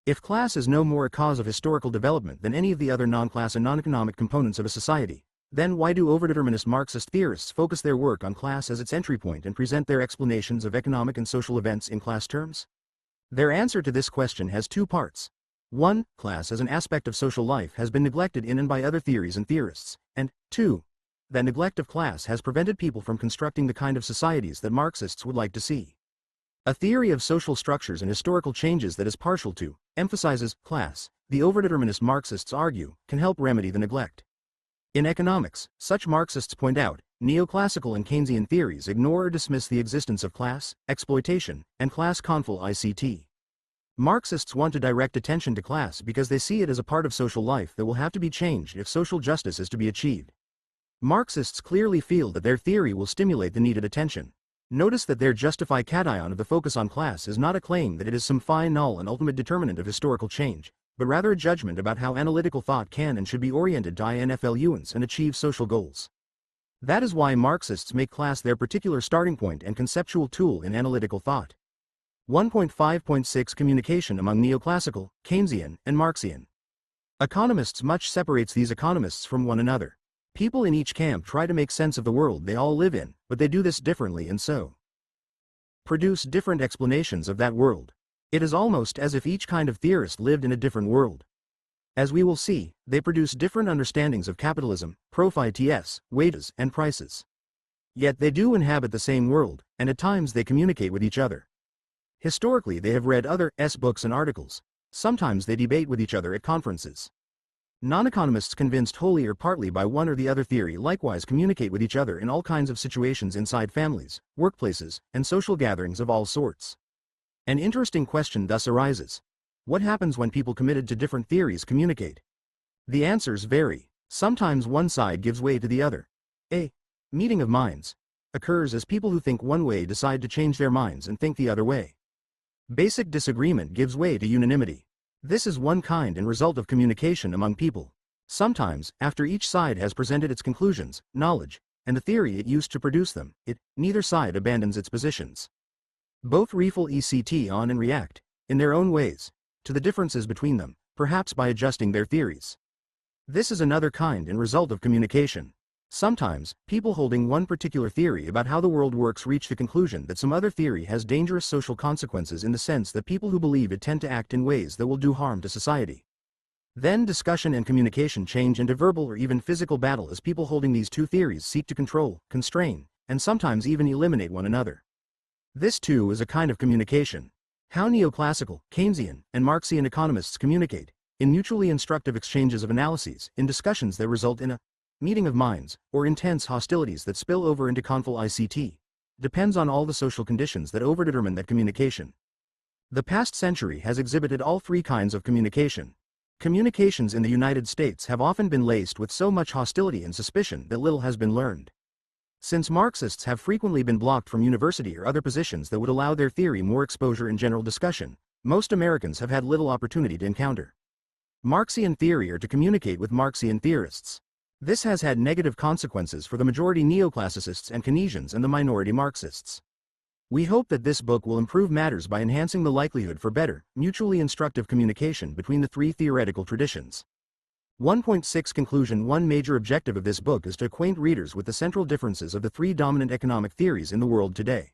If class is no more a cause of historical development than any of the other non-class and non-economic components of a society, then why do overdeterminist Marxist theorists focus their work on class as its entry point and present their explanations of economic and social events in class terms? Their answer to this question has two parts. 1. Class as an aspect of social life has been neglected in and by other theories and theorists, and 2. That neglect of class has prevented people from constructing the kind of societies that Marxists would like to see. A theory of social structures and historical changes that is partial to, emphasizes, class, the overdeterminist Marxists argue, can help remedy the neglect. In economics, such Marxists point out, neoclassical and Keynesian theories ignore or dismiss the existence of class, exploitation, and class conflict ICT. Marxists want to direct attention to class because they see it as a part of social life that will have to be changed if social justice is to be achieved. Marxists clearly feel that their theory will stimulate the needed attention. Notice that their justify cation of the focus on class is not a claim that it is some phi null and ultimate determinant of historical change, but rather a judgment about how analytical thought can and should be oriented to influence and achieve social goals. That is why Marxists make class their particular starting point and conceptual tool in analytical thought. 1.5.6 Communication among neoclassical, Keynesian, and Marxian economists. Much separates these economists from one another. People in each camp try to make sense of the world they all live in, but they do this differently and so produce different explanations of that world. It is almost as if each kind of theorist lived in a different world. As we will see, they produce different understandings of capitalism, profits, wages, and prices. Yet they do inhabit the same world, and at times they communicate with each other. Historically they have read others' books and articles. Sometimes they debate with each other at conferences. Non-economists convinced wholly or partly by one or the other theory likewise communicate with each other in all kinds of situations inside families, workplaces, and social gatherings of all sorts. An interesting question thus arises. What happens when people committed to different theories communicate? The answers vary. Sometimes one side gives way to the other. A meeting of minds occurs as people who think one way decide to change their minds and think the other way. Basic disagreement gives way to unanimity. This is one kind and result of communication among people. Sometimes, after each side has presented its conclusions, knowledge, and the theory it used to produce them, neither side abandons its positions. Both reflect on and react, in their own ways, to the differences between them, perhaps by adjusting their theories. This is another kind and result of communication. Sometimes, people holding one particular theory about how the world works reach the conclusion that some other theory has dangerous social consequences in the sense that people who believe it tend to act in ways that will do harm to society. Then discussion and communication change into verbal or even physical battle as people holding these two theories seek to control, constrain, and sometimes even eliminate one another. This too is a kind of communication. How neoclassical, Keynesian, and Marxian economists communicate, in mutually instructive exchanges of analyses, in discussions that result in a meeting of minds, or intense hostilities that spill over into conflict ICT, depends on all the social conditions that overdetermine that communication. The past century has exhibited all three kinds of communication. Communications in the United States have often been laced with so much hostility and suspicion that little has been learned. Since Marxists have frequently been blocked from university or other positions that would allow their theory more exposure in general discussion, most Americans have had little opportunity to encounter Marxian theory or to communicate with Marxian theorists. This has had negative consequences for the majority neoclassicists and Keynesians and the minority Marxists. We hope that this book will improve matters by enhancing the likelihood for better, mutually instructive communication between the three theoretical traditions. 1.6 Conclusion. One major objective of this book is to acquaint readers with the central differences of the three dominant economic theories in the world today.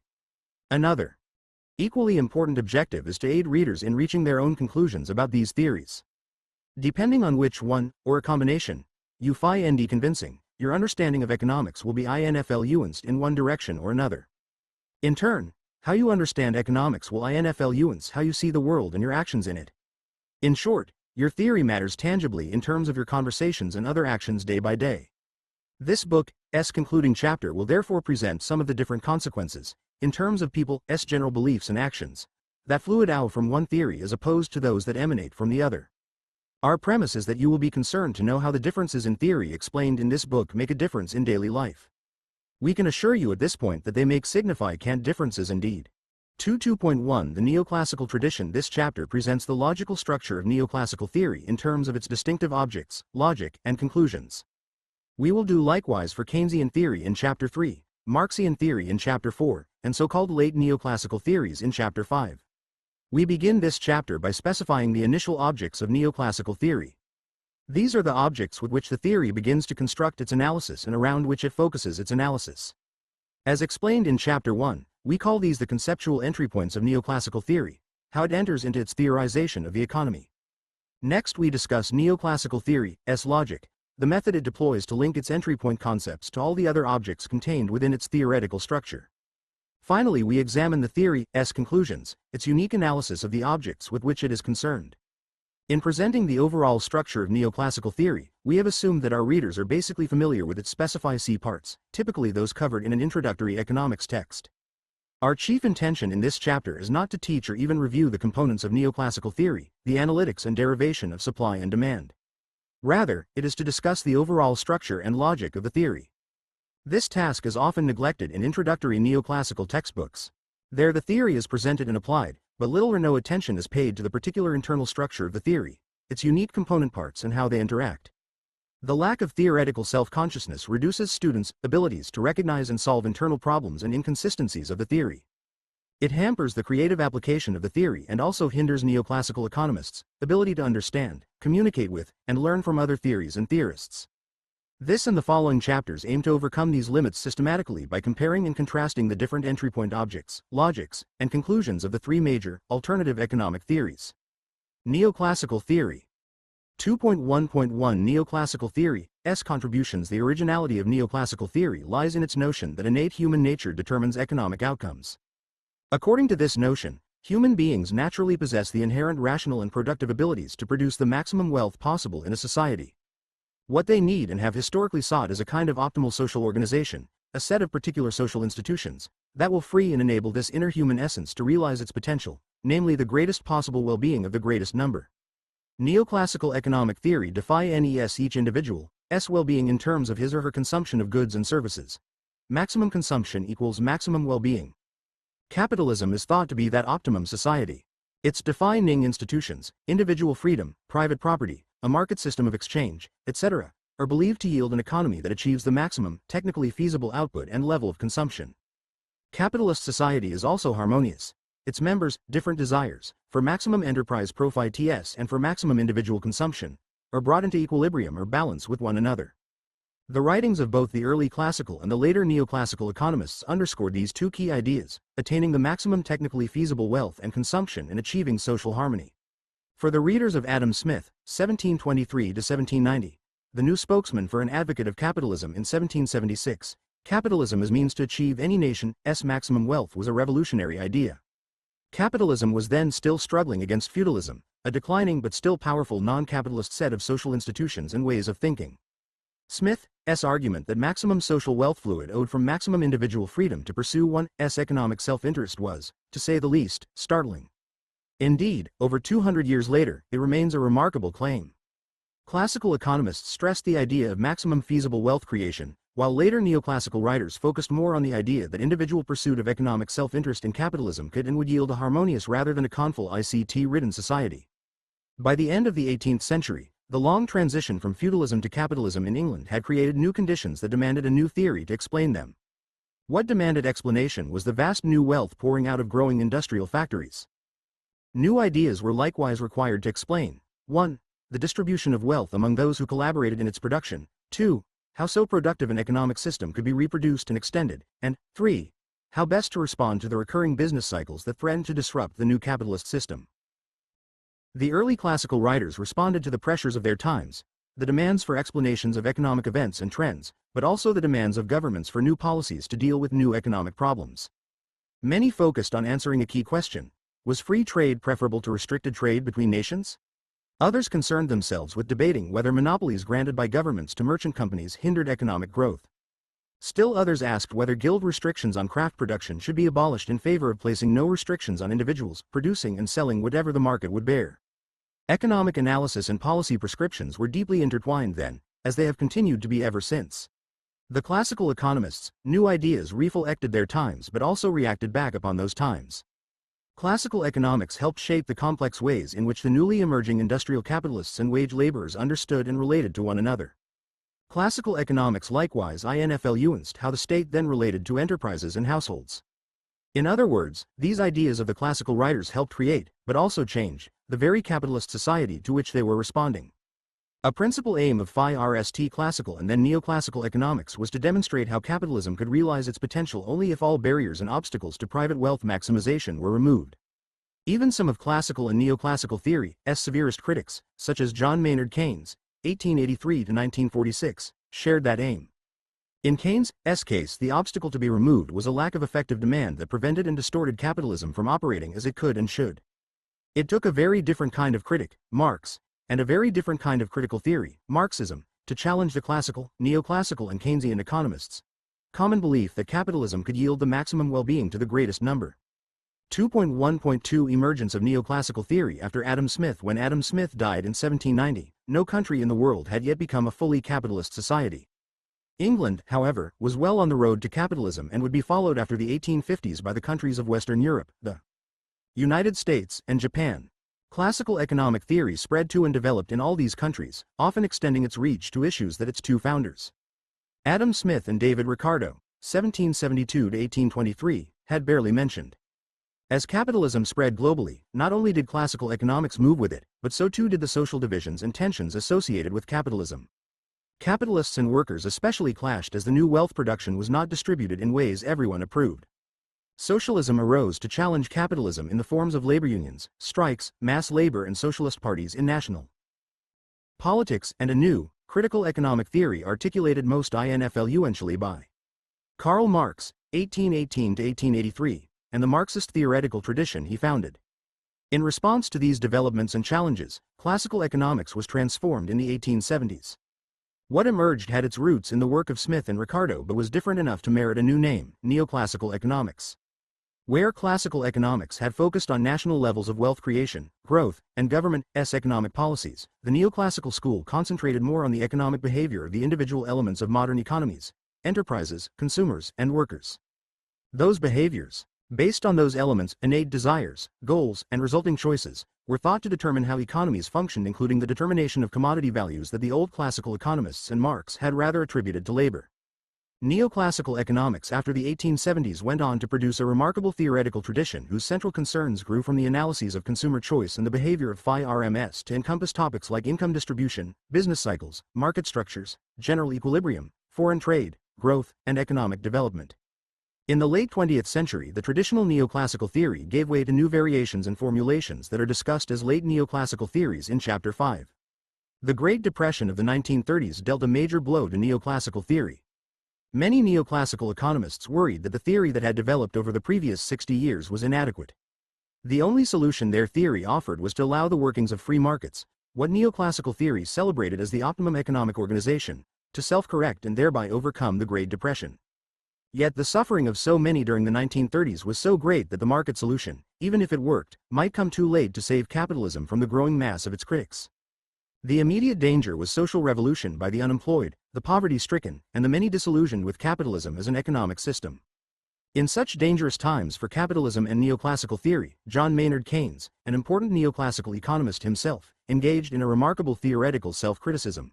Another, equally important objective is to aid readers in reaching their own conclusions about these theories. Depending on which one, or a combination, you find convincing, your understanding of economics will be influenced in one direction or another. In turn, how you understand economics will influence how you see the world and your actions in it. In short, your theory matters tangibly in terms of your conversations and other actions day by day. This book's concluding chapter will therefore present some of the different consequences, in terms of people's general beliefs and actions, that fluid out from one theory as opposed to those that emanate from the other. Our premise is that you will be concerned to know how the differences in theory explained in this book make a difference in daily life. We can assure you at this point that they make significant differences indeed. 2.1 The Neoclassical Tradition. This chapter presents the logical structure of neoclassical theory in terms of its distinctive objects, logic, and conclusions. We will do likewise for Keynesian theory in Chapter 3, Marxian theory in Chapter 4, and so-called late neoclassical theories in Chapter 5. We begin this chapter by specifying the initial objects of neoclassical theory. These are the objects with which the theory begins to construct its analysis and around which it focuses its analysis. As explained in Chapter 1, we call these the conceptual entry points of neoclassical theory, how it enters into its theorization of the economy. Next we discuss neoclassical theory's logic, the method it deploys to link its entry point concepts to all the other objects contained within its theoretical structure. Finally we examine the theory's conclusions, its unique analysis of the objects with which it is concerned. In presenting the overall structure of neoclassical theory, we have assumed that our readers are basically familiar with its specified C parts, typically those covered in an introductory economics text. Our chief intention in this chapter is not to teach or even review the components of neoclassical theory, the analytics and derivation of supply and demand. Rather, it is to discuss the overall structure and logic of the theory. This task is often neglected in introductory neoclassical textbooks. There the theory is presented and applied, but little or no attention is paid to the particular internal structure of the theory, its unique component parts and how they interact. The lack of theoretical self-consciousness reduces students' abilities to recognize and solve internal problems and inconsistencies of the theory. It hampers the creative application of the theory and also hinders neoclassical economists' ability to understand, communicate with, and learn from other theories and theorists. This and the following chapters aim to overcome these limits systematically by comparing and contrasting the different entry point objects, logics, and conclusions of the three major, alternative economic theories. Neoclassical theory. 2.1.1 Neoclassical theory's contributions. The originality of neoclassical theory lies in its notion that innate human nature determines economic outcomes. According to this notion, human beings naturally possess the inherent rational and productive abilities to produce the maximum wealth possible in a society. What they need and have historically sought is a kind of optimal social organization, a set of particular social institutions, that will free and enable this inner human essence to realize its potential, namely the greatest possible well-being of the greatest number. Neoclassical economic theory defines each individual's well-being in terms of his or her consumption of goods and services. Maximum consumption equals maximum well-being. Capitalism is thought to be that optimum society. Its defining institutions, individual freedom, private property, a market system of exchange, etc., are believed to yield an economy that achieves the maximum, technically feasible output and level of consumption. Capitalist society is also harmonious. Its members, different desires, for maximum enterprise profit and for maximum individual consumption, or brought into equilibrium or balance with one another. The writings of both the early classical and the later neoclassical economists underscored these two key ideas: attaining the maximum technically feasible wealth and consumption and achieving social harmony. For the readers of Adam Smith, 1723 to 1790, the new spokesman for an advocate of capitalism in 1776, capitalism as means to achieve any nation's maximum wealth was a revolutionary idea. Capitalism was then still struggling against feudalism, a declining but still powerful non-capitalist set of social institutions and ways of thinking. Smith's argument that maximum social wealth fluid owed from maximum individual freedom to pursue one's economic self-interest was, to say the least, startling. Indeed, over 200 years later, it remains a remarkable claim. Classical economists stressed the idea of maximum feasible wealth creation, while later neoclassical writers focused more on the idea that individual pursuit of economic self-interest in capitalism could and would yield a harmonious rather than a conflict-ridden society. By the end of the 18th century, the long transition from feudalism to capitalism in England had created new conditions that demanded a new theory to explain them. What demanded explanation was the vast new wealth pouring out of growing industrial factories. New ideas were likewise required to explain: 1. The distribution of wealth among those who collaborated in its production; 2. How so productive an economic system could be reproduced and extended; and 3. How best to respond to the recurring business cycles that threatened to disrupt the new capitalist system. The early classical writers responded to the pressures of their times, the demands for explanations of economic events and trends, but also the demands of governments for new policies to deal with new economic problems. Many focused on answering a key question: was free trade preferable to restricted trade between nations? Others concerned themselves with debating whether monopolies granted by governments to merchant companies hindered economic growth. Still others asked whether guild restrictions on craft production should be abolished in favor of placing no restrictions on individuals producing and selling whatever the market would bear. Economic analysis and policy prescriptions were deeply intertwined then, as they have continued to be ever since. The classical economists' new ideas reflected their times but also reacted back upon those times. Classical economics helped shape the complex ways in which the newly emerging industrial capitalists and wage laborers understood and related to one another. Classical economics likewise influenced how the state then related to enterprises and households. In other words, these ideas of the classical writers helped create, but also change, the very capitalist society to which they were responding. A principal aim of first classical and then neoclassical economics was to demonstrate how capitalism could realize its potential only if all barriers and obstacles to private wealth maximization were removed. Even some of classical and neoclassical theory's severest critics, such as John Maynard Keynes, 1883 to 1946, shared that aim. In Keynes' case, the obstacle to be removed was a lack of effective demand that prevented and distorted capitalism from operating as it could and should. It took a very different kind of critic, Marx, and a very different kind of critical theory, Marxism, to challenge the classical, neoclassical and Keynesian economists' common belief that capitalism could yield the maximum well-being to the greatest number. 2.1.2 Emergence of neoclassical theory after Adam Smith. When Adam Smith died in 1790, no country in the world had yet become a fully capitalist society. England, however, was well on the road to capitalism and would be followed after the 1850s by the countries of Western Europe, the United States, and Japan. Classical economic theory spread to and developed in all these countries, often extending its reach to issues that its two founders, Adam Smith and David Ricardo, 1772 to 1823, had barely mentioned. As capitalism spread globally, not only did classical economics move with it, but so too did the social divisions and tensions associated with capitalism. Capitalists and workers especially clashed as the new wealth production was not distributed in ways everyone approved. Socialism arose to challenge capitalism in the forms of labor unions, strikes, mass labor and socialist parties in national politics, and a new, critical economic theory articulated most influentially by Karl Marx, 1818 to 1883, and the Marxist theoretical tradition he founded. In response to these developments and challenges, classical economics was transformed in the 1870s. What emerged had its roots in the work of Smith and Ricardo but was different enough to merit a new name: neoclassical economics. Where classical economics had focused on national levels of wealth creation, growth, and government's economic policies, the neoclassical school concentrated more on the economic behavior of the individual elements of modern economies, enterprises, consumers, and workers. Those behaviors, based on those elements' innate desires, goals, and resulting choices, were thought to determine how economies functioned, including the determination of commodity values that the old classical economists and Marx had rather attributed to labor. Neoclassical economics after the 1870s went on to produce a remarkable theoretical tradition whose central concerns grew from the analyses of consumer choice and the behavior of phi-RMS to encompass topics like income distribution, business cycles, market structures, general equilibrium, foreign trade, growth, and economic development. In the late 20th century, the traditional neoclassical theory gave way to new variations and formulations that are discussed as late neoclassical theories in Chapter 5. The Great Depression of the 1930s dealt a major blow to neoclassical theory. Many neoclassical economists worried that the theory that had developed over the previous 60 years was inadequate. The only solution their theory offered was to allow the workings of free markets, what neoclassical theory celebrated as the optimum economic organization, to self-correct and thereby overcome the Great Depression. Yet the suffering of so many during the 1930s was so great that the market solution, even if it worked, might come too late to save capitalism from the growing mass of its critics. The immediate danger was social revolution by the unemployed, the poverty-stricken, and the many disillusioned with capitalism as an economic system. In such dangerous times for capitalism and neoclassical theory, John Maynard Keynes, an important neoclassical economist himself, engaged in a remarkable theoretical self-criticism.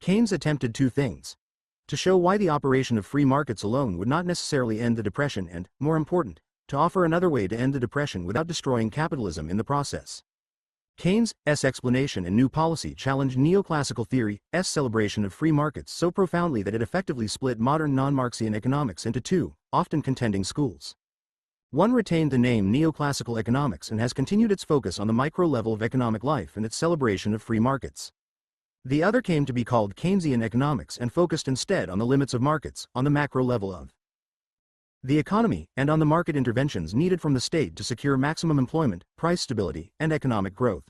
Keynes attempted two things: to show why the operation of free markets alone would not necessarily end the Depression and, more important, to offer another way to end the Depression without destroying capitalism in the process. Keynes' explanation and new policy challenged neoclassical theory's celebration of free markets so profoundly that it effectively split modern non-Marxian economics into two, often contending schools. One retained the name neoclassical economics and has continued its focus on the micro level of economic life and its celebration of free markets. The other came to be called Keynesian economics and focused instead on the limits of markets, on the macro level of the economy, and on the market interventions needed from the state to secure maximum employment, price stability, and economic growth.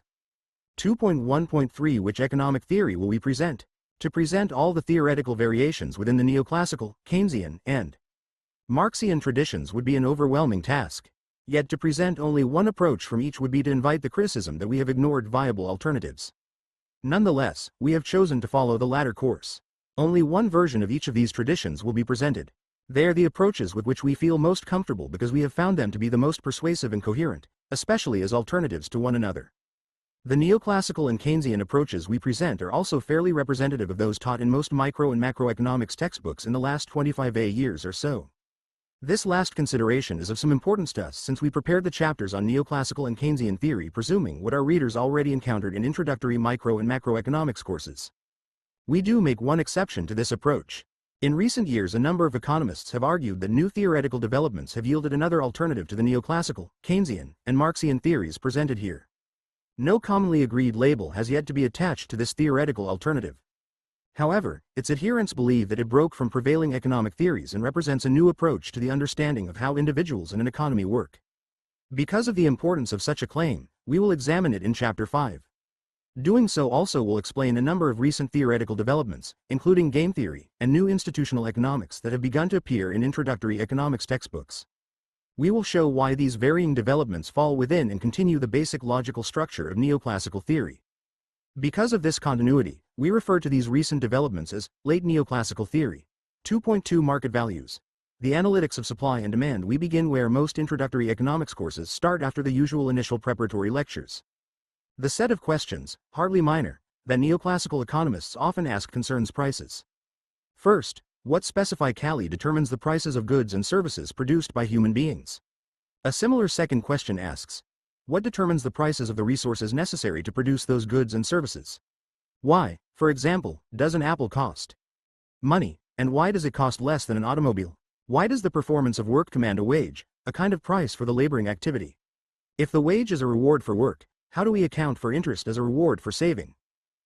2.1.3 Which economic theory will we present? To present all the theoretical variations within the neoclassical, Keynesian, and Marxian traditions would be an overwhelming task. Yet to present only one approach from each would be to invite the criticism that we have ignored viable alternatives. Nonetheless, we have chosen to follow the latter course. Only one version of each of these traditions will be presented. They are the approaches with which we feel most comfortable because we have found them to be the most persuasive and coherent, especially as alternatives to one another. The neoclassical and Keynesian approaches we present are also fairly representative of those taught in most micro and macroeconomics textbooks in the last 25 years or so. This last consideration is of some importance to us since we prepared the chapters on neoclassical and Keynesian theory presuming what our readers already encountered in introductory micro and macroeconomics courses. We do make one exception to this approach. In recent years, a number of economists have argued that new theoretical developments have yielded another alternative to the neoclassical, Keynesian, and Marxian theories presented here. No commonly agreed label has yet to be attached to this theoretical alternative. However, its adherents believe that it broke from prevailing economic theories and represents a new approach to the understanding of how individuals and an economy work. Because of the importance of such a claim, we will examine it in Chapter 5. Doing so also will explain a number of recent theoretical developments, including game theory and new institutional economics that have begun to appear in introductory economics textbooks. We will show why these varying developments fall within and continue the basic logical structure of neoclassical theory. Because of this continuity, we refer to these recent developments as late neoclassical theory. 2.2 Market values. The analytics of supply and demand. We begin where most introductory economics courses start after the usual initial preparatory lectures. The set of questions, hardly minor, that neoclassical economists often ask concerns prices. First, what specifically determines the prices of goods and services produced by human beings? A similar second question asks, what determines the prices of the resources necessary to produce those goods and services? Why, for example, does an apple cost money, and why does it cost less than an automobile? Why does the performance of work command a wage, a kind of price for the laboring activity? If the wage is a reward for work, how do we account for interest as a reward for saving?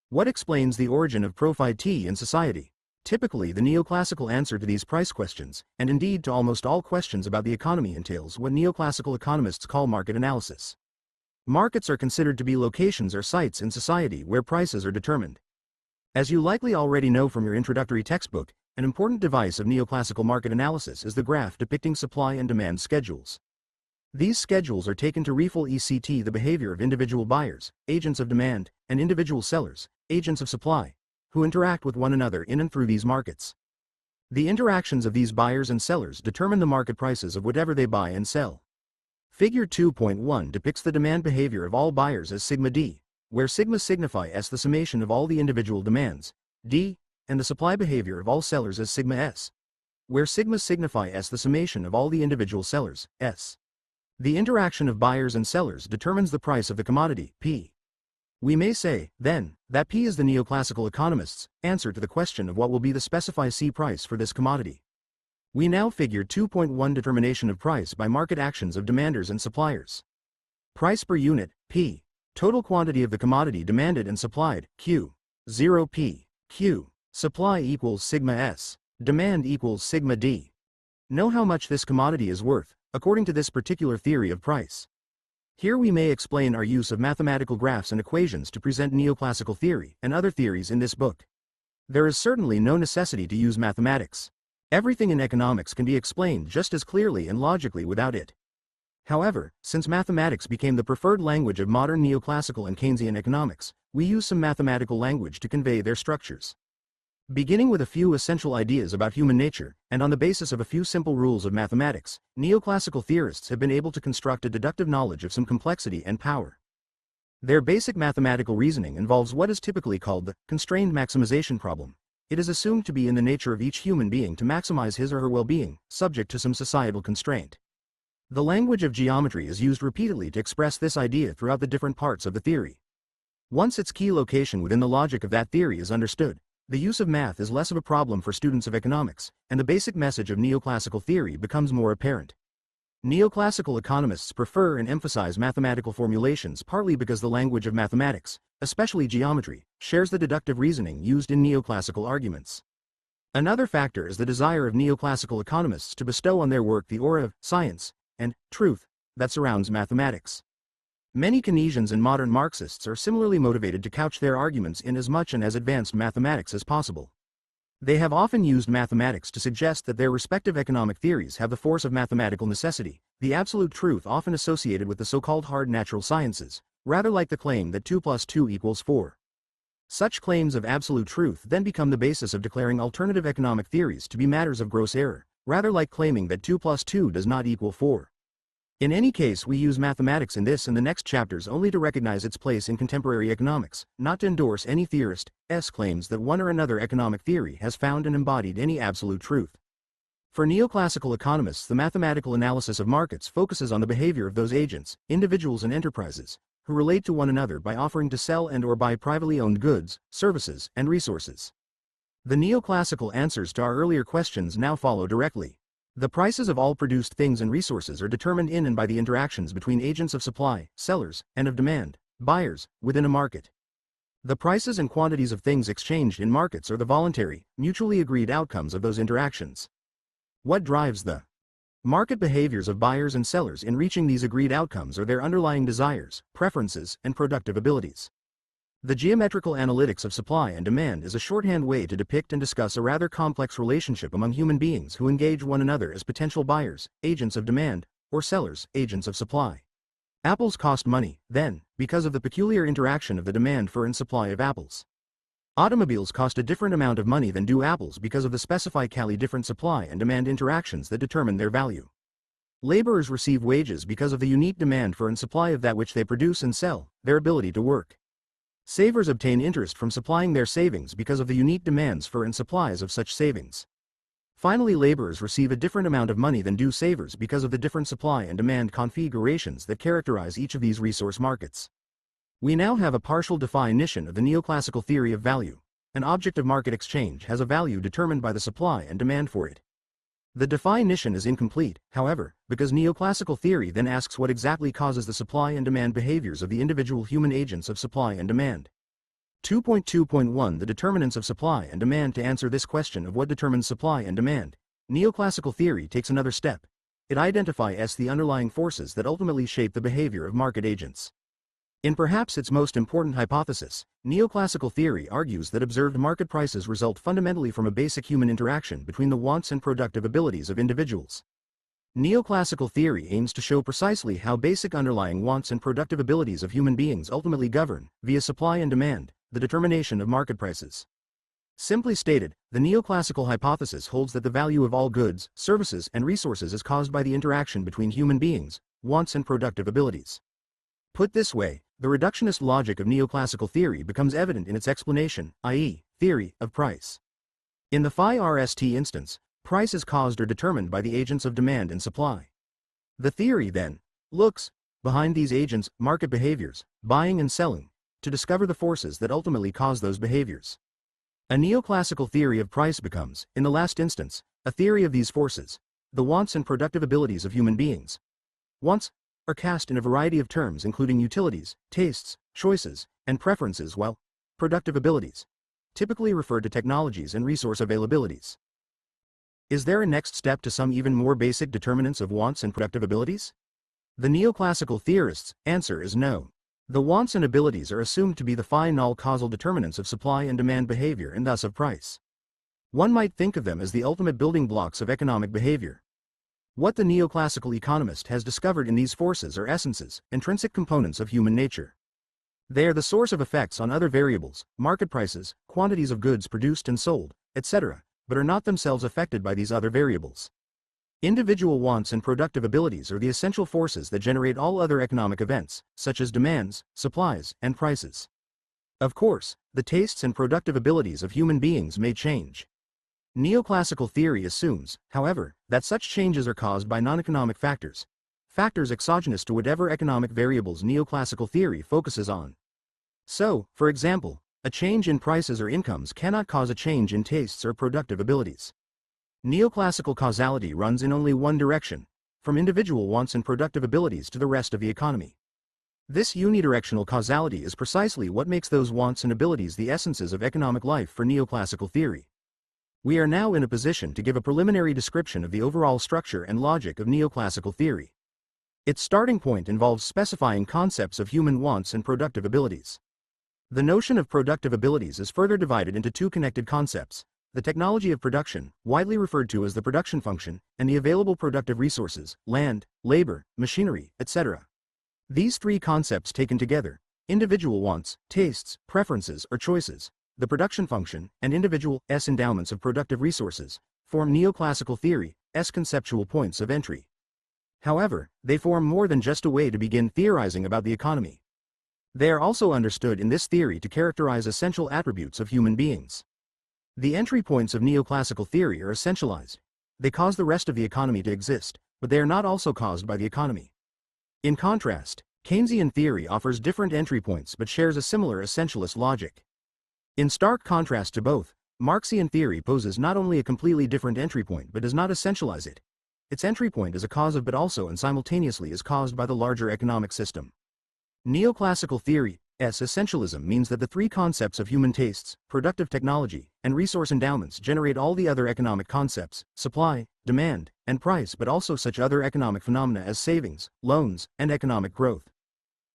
What explains the origin of profit in society? Typically, the neoclassical answer to these price questions, and indeed to almost all questions about the economy, entails what neoclassical economists call market analysis. Markets are considered to be locations or sites in society where prices are determined. As you likely already know from your introductory textbook, an important device of neoclassical market analysis is the graph depicting supply and demand schedules. These schedules are taken to reveal the behavior of individual buyers, agents of demand, and individual sellers, agents of supply, who interact with one another in and through these markets. The interactions of these buyers and sellers determine the market prices of whatever they buy and sell. Figure 2.1 depicts the demand behavior of all buyers as sigma D, where sigma signifies the summation of all the individual demands, D, and the supply behavior of all sellers as sigma S. where sigma signify S the summation of all the individual sellers, S. The interaction of buyers and sellers determines the price of the commodity, P. We may say, then, that P is the neoclassical economists' answer to the question of what will be the specified C price for this commodity. We now figure 2.1 determination of price by market actions of demanders and suppliers. Price per unit, P. Total quantity of the commodity demanded and supplied, Q. 0 P. Q. Supply equals sigma S. Demand equals sigma D. Know how much this commodity is worth, according to this particular theory of price. Here we may explain our use of mathematical graphs and equations to present neoclassical theory and other theories in this book. There is certainly no necessity to use mathematics. Everything in economics can be explained just as clearly and logically without it. However, since mathematics became the preferred language of modern neoclassical and Keynesian economics, we use some mathematical language to convey their structures. Beginning with a few essential ideas about human nature, and on the basis of a few simple rules of mathematics, neoclassical theorists have been able to construct a deductive knowledge of some complexity and power. Their basic mathematical reasoning involves what is typically called the constrained maximization problem. It is assumed to be in the nature of each human being to maximize his or her well-being, subject to some societal constraint. The language of geometry is used repeatedly to express this idea throughout the different parts of the theory. Once its key location within the logic of that theory is understood, the use of math is less of a problem for students of economics, and the basic message of neoclassical theory becomes more apparent. Neoclassical economists prefer and emphasize mathematical formulations partly because the language of mathematics, especially geometry, shares the deductive reasoning used in neoclassical arguments. Another factor is the desire of neoclassical economists to bestow on their work the aura of science and truth that surrounds mathematics. Many Keynesians and modern Marxists are similarly motivated to couch their arguments in as much and as advanced mathematics as possible. They have often used mathematics to suggest that their respective economic theories have the force of mathematical necessity, the absolute truth often associated with the so-called hard natural sciences, rather like the claim that 2 + 2 = 4. Such claims of absolute truth then become the basis of declaring alternative economic theories to be matters of gross error, rather like claiming that 2 + 2 does not equal 4. In any case, we use mathematics in this and the next chapters only to recognize its place in contemporary economics, not to endorse any theorist's claims that one or another economic theory has found and embodied any absolute truth. For neoclassical economists, the mathematical analysis of markets focuses on the behavior of those agents, individuals and enterprises, who relate to one another by offering to sell and or buy privately owned goods, services, and resources. The neoclassical answers to our earlier questions now follow directly. The prices of all produced things and resources are determined in and by the interactions between agents of supply, sellers, and of demand, buyers, within a market. The prices and quantities of things exchanged in markets are the voluntary, mutually agreed outcomes of those interactions. What drives the market behaviors of buyers and sellers in reaching these agreed outcomes are their underlying desires, preferences, and productive abilities. The geometrical analytics of supply and demand is a shorthand way to depict and discuss a rather complex relationship among human beings who engage one another as potential buyers, agents of demand, or sellers, agents of supply. Apples cost money, then, because of the peculiar interaction of the demand for and supply of apples. Automobiles cost a different amount of money than do apples because of the specifically different supply and demand interactions that determine their value. Laborers receive wages because of the unique demand for and supply of that which they produce and sell, their ability to work. Savers obtain interest from supplying their savings because of the unique demands for and supplies of such savings. Finally, laborers receive a different amount of money than do savers because of the different supply and demand configurations that characterize each of these resource markets. We now have a partial definition of the neoclassical theory of value. An object of market exchange has a value determined by the supply and demand for it. The definition is incomplete, however, because neoclassical theory then asks what exactly causes the supply and demand behaviors of the individual human agents of supply and demand. 2.2.1 The determinants of supply and demand. To answer this question of what determines supply and demand, neoclassical theory takes another step. It identifies the underlying forces that ultimately shape the behavior of market agents. In perhaps its most important hypothesis, neoclassical theory argues that observed market prices result fundamentally from a basic human interaction between the wants and productive abilities of individuals. Neoclassical theory aims to show precisely how basic underlying wants and productive abilities of human beings ultimately govern, via supply and demand, the determination of market prices. Simply stated, the neoclassical hypothesis holds that the value of all goods, services, and resources is caused by the interaction between human beings, wants and productive abilities. Put this way, the reductionist logic of neoclassical theory becomes evident in its explanation, i.e., theory of price. In the phi-RST instance, Price is caused or determined by the agents of demand and supply. The theory, then, looks behind these agents, market behaviors, buying and selling, to discover the forces that ultimately cause those behaviors. A neoclassical theory of price becomes, in the last instance, a theory of these forces, the wants and productive abilities of human beings. Wants are cast in a variety of terms including utilities, tastes, choices, and preferences, while productive abilities typically refer to technologies and resource availabilities. Is there a next step to some even more basic determinants of wants and productive abilities? The neoclassical theorists' answer is no. The wants and abilities are assumed to be the final causal determinants of supply and demand behavior and thus of price. One might think of them as the ultimate building blocks of economic behavior. What the neoclassical economist has discovered in these forces are essences, intrinsic components of human nature. They are the source of effects on other variables, market prices, quantities of goods produced and sold, etc., but are not themselves affected by these other variables. Individual wants and productive abilities are the essential forces that generate all other economic events, such as demands, supplies, and prices. Of course, the tastes and productive abilities of human beings may change. Neoclassical theory assumes, however, that such changes are caused by non-economic factors, factors exogenous to whatever economic variables neoclassical theory focuses on. So, for example, a change in prices or incomes cannot cause a change in tastes or productive abilities. Neoclassical causality runs in only one direction, from individual wants and productive abilities to the rest of the economy. This unidirectional causality is precisely what makes those wants and abilities the essences of economic life for neoclassical theory. We are now in a position to give a preliminary description of the overall structure and logic of neoclassical theory. Its starting point involves specifying concepts of human wants and productive abilities. The notion of productive abilities is further divided into two connected concepts: the technology of production, widely referred to as the production function, and the available productive resources, land, labor, machinery, etc. These three concepts taken together, individual wants, tastes, preferences, or choices, the production function, and individual endowments of productive resources, form neoclassical theory's conceptual points of entry. However, they form more than just a way to begin theorizing about the economy. They are also understood in this theory to characterize essential attributes of human beings. The entry points of neoclassical theory are essentialized. They cause the rest of the economy to exist, but they are not also caused by the economy. In contrast, Keynesian theory offers different entry points but shares a similar essentialist logic. In stark contrast to both, Marxian theory poses not only a completely different entry point but does not essentialize it. Its entry point is a cause of but also and simultaneously is caused by the larger economic system. Neoclassical theory's essentialism means that the three concepts of human tastes, productive technology, and resource endowments generate all the other economic concepts, supply, demand, and price, but also such other economic phenomena as savings, loans, and economic growth.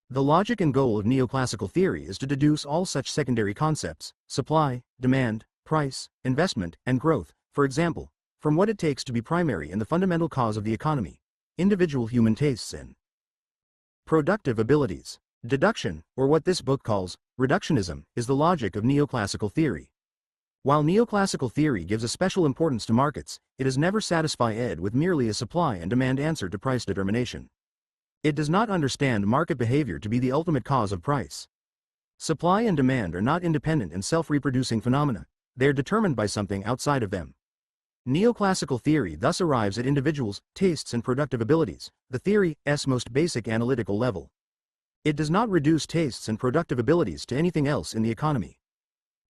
The logic and goal of neoclassical theory is to deduce all such secondary concepts, supply, demand, price, investment, and growth, for example, from what it takes to be primary and the fundamental cause of the economy, individual human tastes and productive abilities. Deduction, or what this book calls reductionism, is the logic of neoclassical theory. While neoclassical theory gives a special importance to markets, it is never satisfied with merely a supply and demand answer to price determination. It does not understand market behavior to be the ultimate cause of price. Supply and demand are not independent and self-reproducing phenomena, they are determined by something outside of them. Neoclassical theory thus arrives at individuals' tastes and productive abilities, the theory's most basic analytical level. It does not reduce tastes and productive abilities to anything else in the economy.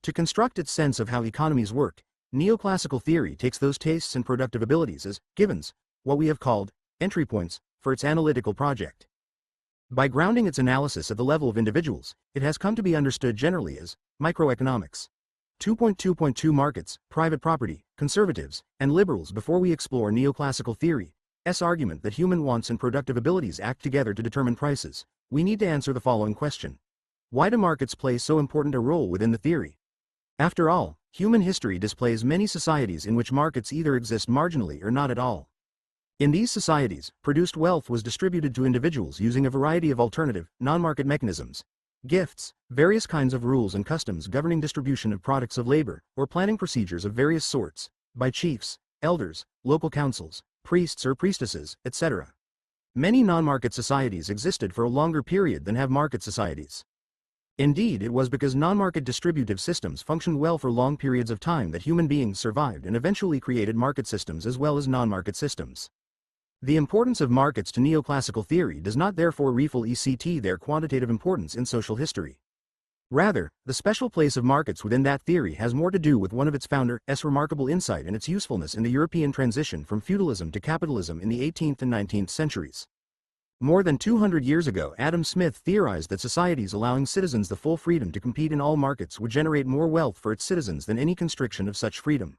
To construct its sense of how economies work, neoclassical theory takes those tastes and productive abilities as givens, what we have called entry points, for its analytical project. By grounding its analysis at the level of individuals, it has come to be understood generally as microeconomics. 2.2.2 Markets, private property, conservatives, and liberals. Before we explore neoclassical theory's argument that human wants and productive abilities act together to determine prices, we need to answer the following question. Why do markets play so important a role within the theory? After all, human history displays many societies in which markets either exist marginally or not at all. In these societies, produced wealth was distributed to individuals using a variety of alternative, non-market mechanisms, gifts, various kinds of rules and customs governing distribution of products of labor, or planning procedures of various sorts, by chiefs, elders, local councils, priests or priestesses, etc. Many non-market societies existed for a longer period than have market societies. Indeed, it was because non-market distributive systems functioned well for long periods of time that human beings survived and eventually created market systems as well as non-market systems. The importance of markets to neoclassical theory does not therefore reflect their quantitative importance in social history. Rather, the special place of markets within that theory has more to do with one of its founders' remarkable insight and its usefulness in the European transition from feudalism to capitalism in the 18th and 19th centuries. More than 200 years ago, Adam Smith theorized that societies allowing citizens the full freedom to compete in all markets would generate more wealth for its citizens than any constriction of such freedom.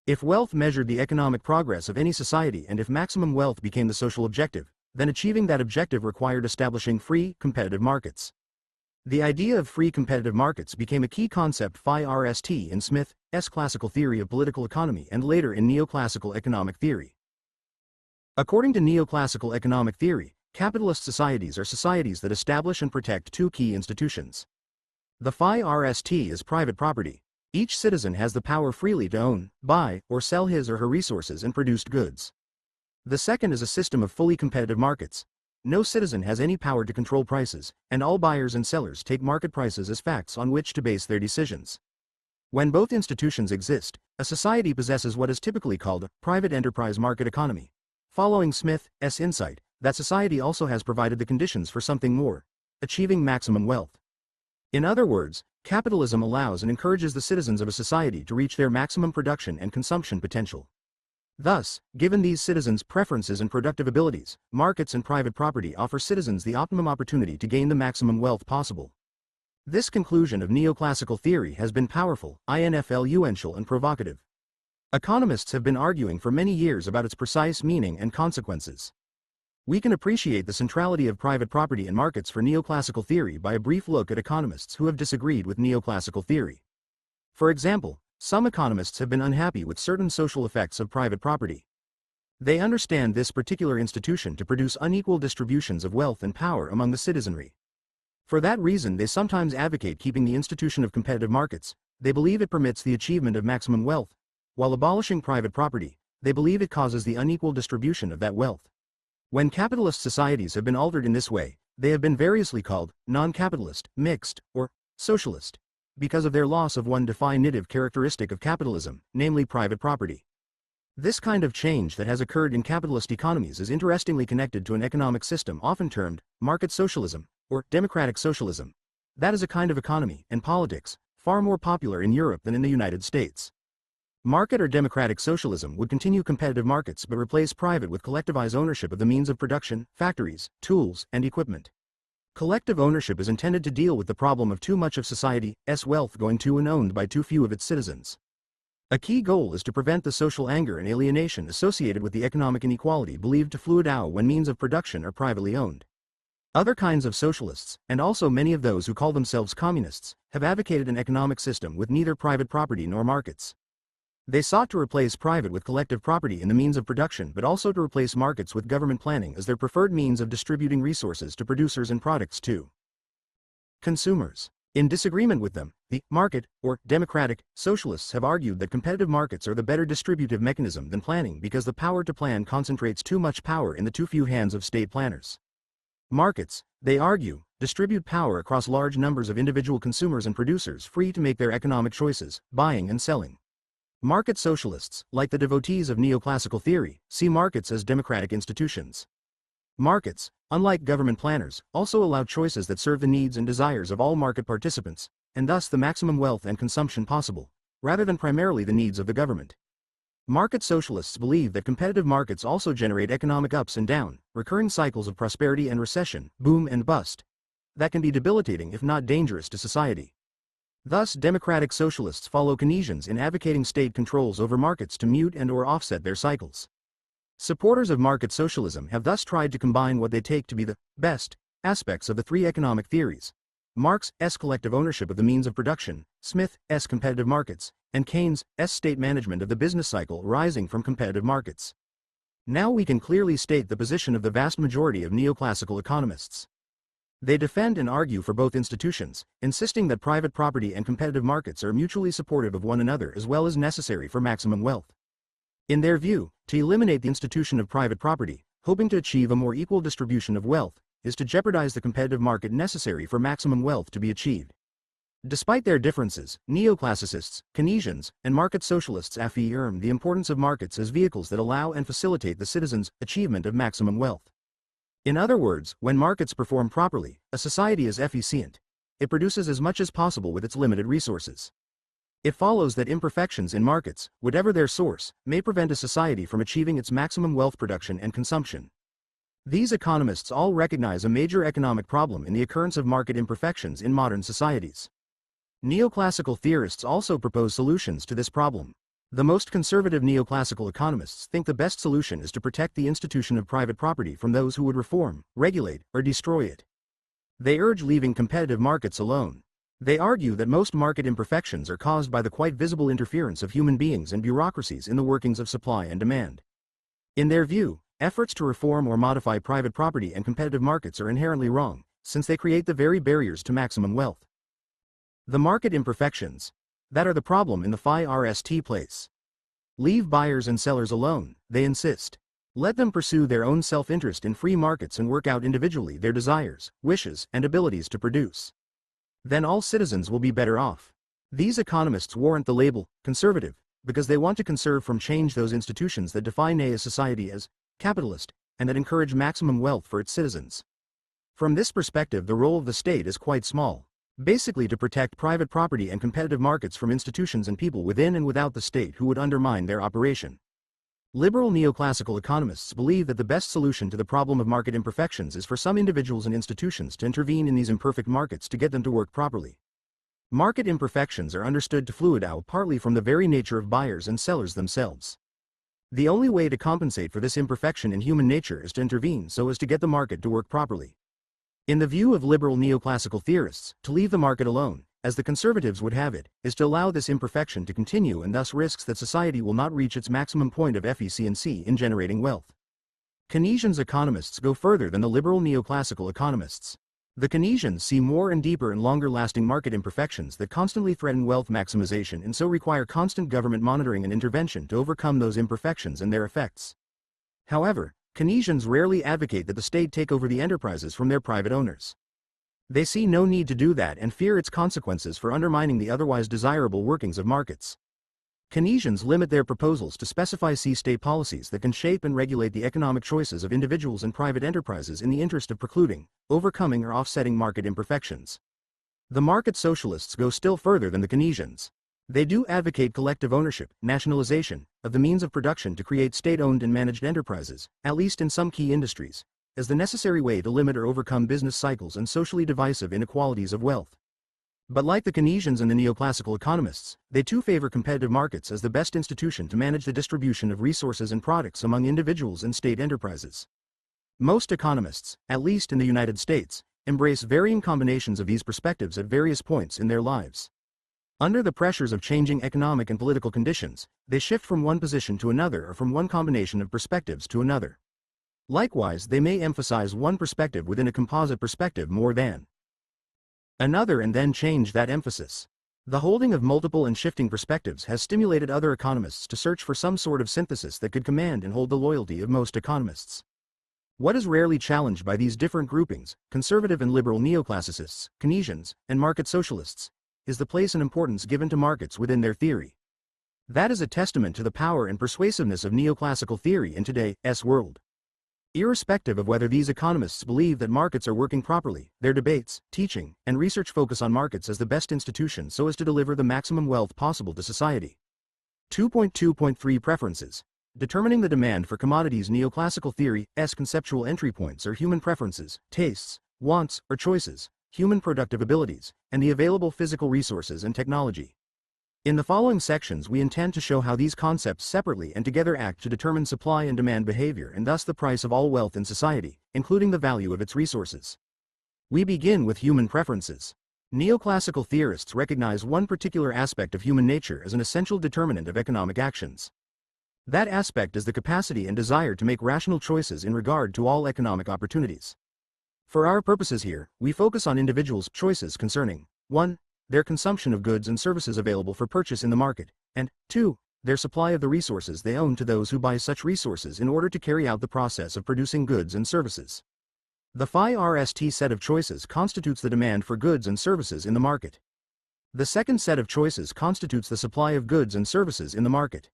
If wealth measured the economic progress of any society and if maximum wealth became the social objective, then achieving that objective required establishing free, competitive markets. The idea of free competitive markets became a key concept in Smith's classical theory of political economy and later in neoclassical economic theory. According to neoclassical economic theory, capitalist societies are societies that establish and protect two key institutions. The first is private property. Each citizen has the power freely to own, buy, or sell his or her resources and produced goods. The second is a system of fully competitive markets. No citizen has any power to control prices, and all buyers and sellers take market prices as facts on which to base their decisions. When both institutions exist, a society possesses what is typically called a private enterprise market economy. Following Smith's insight, that society also has provided the conditions for something more, achieving maximum wealth. In other words, capitalism allows and encourages the citizens of a society to reach their maximum production and consumption potential. Thus, given these citizens' preferences and productive abilities, markets and private property offer citizens the optimum opportunity to gain the maximum wealth possible. This conclusion of neoclassical theory has been powerful, influential and provocative. Economists have been arguing for many years about its precise meaning and consequences. We can appreciate the centrality of private property in markets for neoclassical theory by a brief look at economists who have disagreed with neoclassical theory. For example, some economists have been unhappy with certain social effects of private property. They understand this particular institution to produce unequal distributions of wealth and power among the citizenry. For that reason, they sometimes advocate keeping the institution of competitive markets. They believe it permits the achievement of maximum wealth. While abolishing private property, they believe it causes the unequal distribution of that wealth. When capitalist societies have been altered in this way, they have been variously called non-capitalist, mixed, or socialist, because of their loss of one definitive characteristic of capitalism, namely private property. This kind of change that has occurred in capitalist economies is interestingly connected to an economic system often termed market socialism, or democratic socialism. That is a kind of economy and politics far more popular in Europe than in the United States. Market or democratic socialism would continue competitive markets but replace private with collectivized ownership of the means of production, factories, tools, and equipment. Collective ownership is intended to deal with the problem of too much of society's wealth going to and owned by too few of its citizens. A key goal is to prevent the social anger and alienation associated with the economic inequality believed to fluid when means of production are privately owned. Other kinds of socialists, and also many of those who call themselves communists, have advocated an economic system with neither private property nor markets. They sought to replace private with collective property in the means of production but also to replace markets with government planning as their preferred means of distributing resources to producers and products to consumers. In disagreement with them, the market, or democratic, socialists have argued that competitive markets are the better distributive mechanism than planning because the power to plan concentrates too much power in the too few hands of state planners. Markets, they argue, distribute power across large numbers of individual consumers and producers free to make their economic choices, buying and selling. Market socialists, like the devotees of neoclassical theory, see markets as democratic institutions. Markets, unlike government planners, also allow choices that serve the needs and desires of all market participants, and thus the maximum wealth and consumption possible, rather than primarily the needs of the government. Market socialists believe that competitive markets also generate economic ups and down, recurring cycles of prosperity and recession, boom and bust, that can be debilitating if not dangerous to society. Thus, democratic socialists follow Keynesians in advocating state controls over markets to mute and/or offset their cycles. Supporters of market socialism have thus tried to combine what they take to be the best aspects of the three economic theories: Marx's collective ownership of the means of production, Smith's competitive markets, and Keynes' state management of the business cycle arising from competitive markets. Now we can clearly state the position of the vast majority of neoclassical economists. They defend and argue for both institutions, insisting that private property and competitive markets are mutually supportive of one another as well as necessary for maximum wealth. In their view, to eliminate the institution of private property, hoping to achieve a more equal distribution of wealth, is to jeopardize the competitive market necessary for maximum wealth to be achieved. Despite their differences, neoclassicists, Keynesians, and market socialists affirm the importance of markets as vehicles that allow and facilitate the citizens' achievement of maximum wealth. In other words, when markets perform properly, a society is efficient. It produces as much as possible with its limited resources. It follows that imperfections in markets, whatever their source, may prevent a society from achieving its maximum wealth production and consumption. These economists all recognize a major economic problem in the occurrence of market imperfections in modern societies. Neoclassical theorists also propose solutions to this problem. The most conservative neoclassical economists think the best solution is to protect the institution of private property from those who would reform, regulate, or destroy it. They urge leaving competitive markets alone. They argue that most market imperfections are caused by the quite visible interference of human beings and bureaucracies in the workings of supply and demand. In their view, efforts to reform or modify private property and competitive markets are inherently wrong, since they create the very barriers to maximum wealth. The market imperfections that are the problem in the first place. Leave buyers and sellers alone, they insist. Let them pursue their own self-interest in free markets and work out individually their desires, wishes, and abilities to produce. Then all citizens will be better off. These economists warrant the label conservative because they want to conserve from change those institutions that define a society as capitalist and that encourage maximum wealth for its citizens. From this perspective, the role of the state is quite small. Basically to protect private property and competitive markets from institutions and people within and without the state who would undermine their operation. Liberal neoclassical economists believe that the best solution to the problem of market imperfections is for some individuals and institutions to intervene in these imperfect markets to get them to work properly. Market imperfections are understood to fluid out partly from the very nature of buyers and sellers themselves. The only way to compensate for this imperfection in human nature is to intervene so as to get the market to work properly. In the view of liberal neoclassical theorists, to leave the market alone, as the conservatives would have it, is to allow this imperfection to continue and thus risks that society will not reach its maximum point of efficiency in generating wealth. Keynesians economists go further than the liberal neoclassical economists. The Keynesians see more and deeper and longer-lasting market imperfections that constantly threaten wealth maximization and so require constant government monitoring and intervention to overcome those imperfections and their effects. However, Keynesians rarely advocate that the state take over the enterprises from their private owners. They see no need to do that and fear its consequences for undermining the otherwise desirable workings of markets. Keynesians limit their proposals to specify state policies that can shape and regulate the economic choices of individuals and private enterprises in the interest of precluding, overcoming or offsetting market imperfections. The market socialists go still further than the Keynesians. They do advocate collective ownership, nationalization, of the means of production to create state-owned and managed enterprises, at least in some key industries, as the necessary way to limit or overcome business cycles and socially divisive inequalities of wealth. But like the Keynesians and the neoclassical economists, they too favor competitive markets as the best institution to manage the distribution of resources and products among individuals and state enterprises. Most economists, at least in the United States, embrace varying combinations of these perspectives at various points in their lives. Under the pressures of changing economic and political conditions, they shift from one position to another or from one combination of perspectives to another. Likewise, they may emphasize one perspective within a composite perspective more than another and then change that emphasis. The holding of multiple and shifting perspectives has stimulated other economists to search for some sort of synthesis that could command and hold the loyalty of most economists. What is rarely challenged by these different groupings, conservative and liberal neoclassicists, Keynesians, and market socialists, is the place and importance given to markets within their theory. That is a testament to the power and persuasiveness of neoclassical theory in today's world. Irrespective of whether these economists believe that markets are working properly, their debates, teaching, and research focus on markets as the best institution so as to deliver the maximum wealth possible to society. 2.2.3 Preferences. Determining the demand for commodities. Neoclassical theory's conceptual entry points are human preferences, tastes, wants, or choices, human productive abilities, and the available physical resources and technology. In the following sections we intend to show how these concepts separately and together act to determine supply and demand behavior and thus the price of all wealth in society, including the value of its resources. We begin with human preferences. Neoclassical theorists recognize one particular aspect of human nature as an essential determinant of economic actions. That aspect is the capacity and desire to make rational choices in regard to all economic opportunities. For our purposes here, we focus on individuals' choices concerning 1. Their consumption of goods and services available for purchase in the market, and 2. Their supply of the resources they own to those who buy such resources in order to carry out the process of producing goods and services. The phi-RST set of choices constitutes the demand for goods and services in the market. The second set of choices constitutes the supply of goods and services in the market.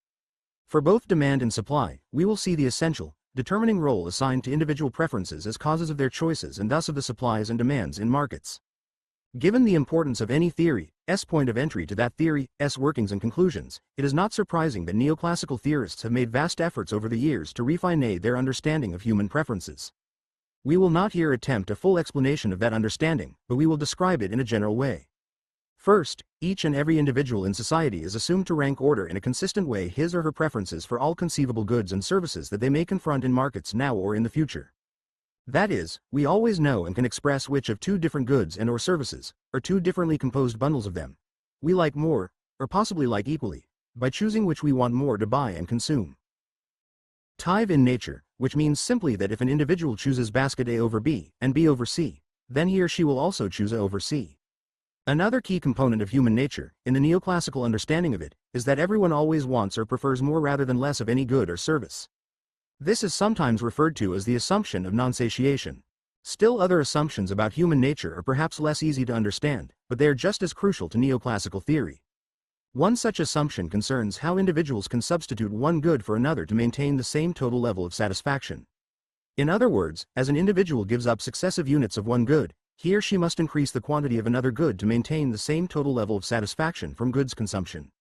For both demand and supply, we will see the essential, determining role assigned to individual preferences as causes of their choices and thus of the supplies and demands in markets. Given the importance of any theory, S point of entry to that theory, S workings and conclusions, it is not surprising that neoclassical theorists have made vast efforts over the years to refine their understanding of human preferences. We will not here attempt a full explanation of that understanding, but we will describe it in a general way. First, each and every individual in society is assumed to rank order in a consistent way his or her preferences for all conceivable goods and services that they may confront in markets now or in the future. That is, we always know and can express which of two different goods and or services, or two differently composed bundles of them, we like more, or possibly like equally, by choosing which we want more to buy and consume. Tive in nature, which means simply that if an individual chooses basket A over B and B over C, then he or she will also choose A over C. Another key component of human nature, in the neoclassical understanding of it, is that everyone always wants or prefers more rather than less of any good or service. This is sometimes referred to as the assumption of non-satiation. Still other assumptions about human nature are perhaps less easy to understand, but they are just as crucial to neoclassical theory. One such assumption concerns how individuals can substitute one good for another to maintain the same total level of satisfaction. In other words, as an individual gives up successive units of one good, he or she must increase the quantity of another good to maintain the same total level of satisfaction from goods consumption.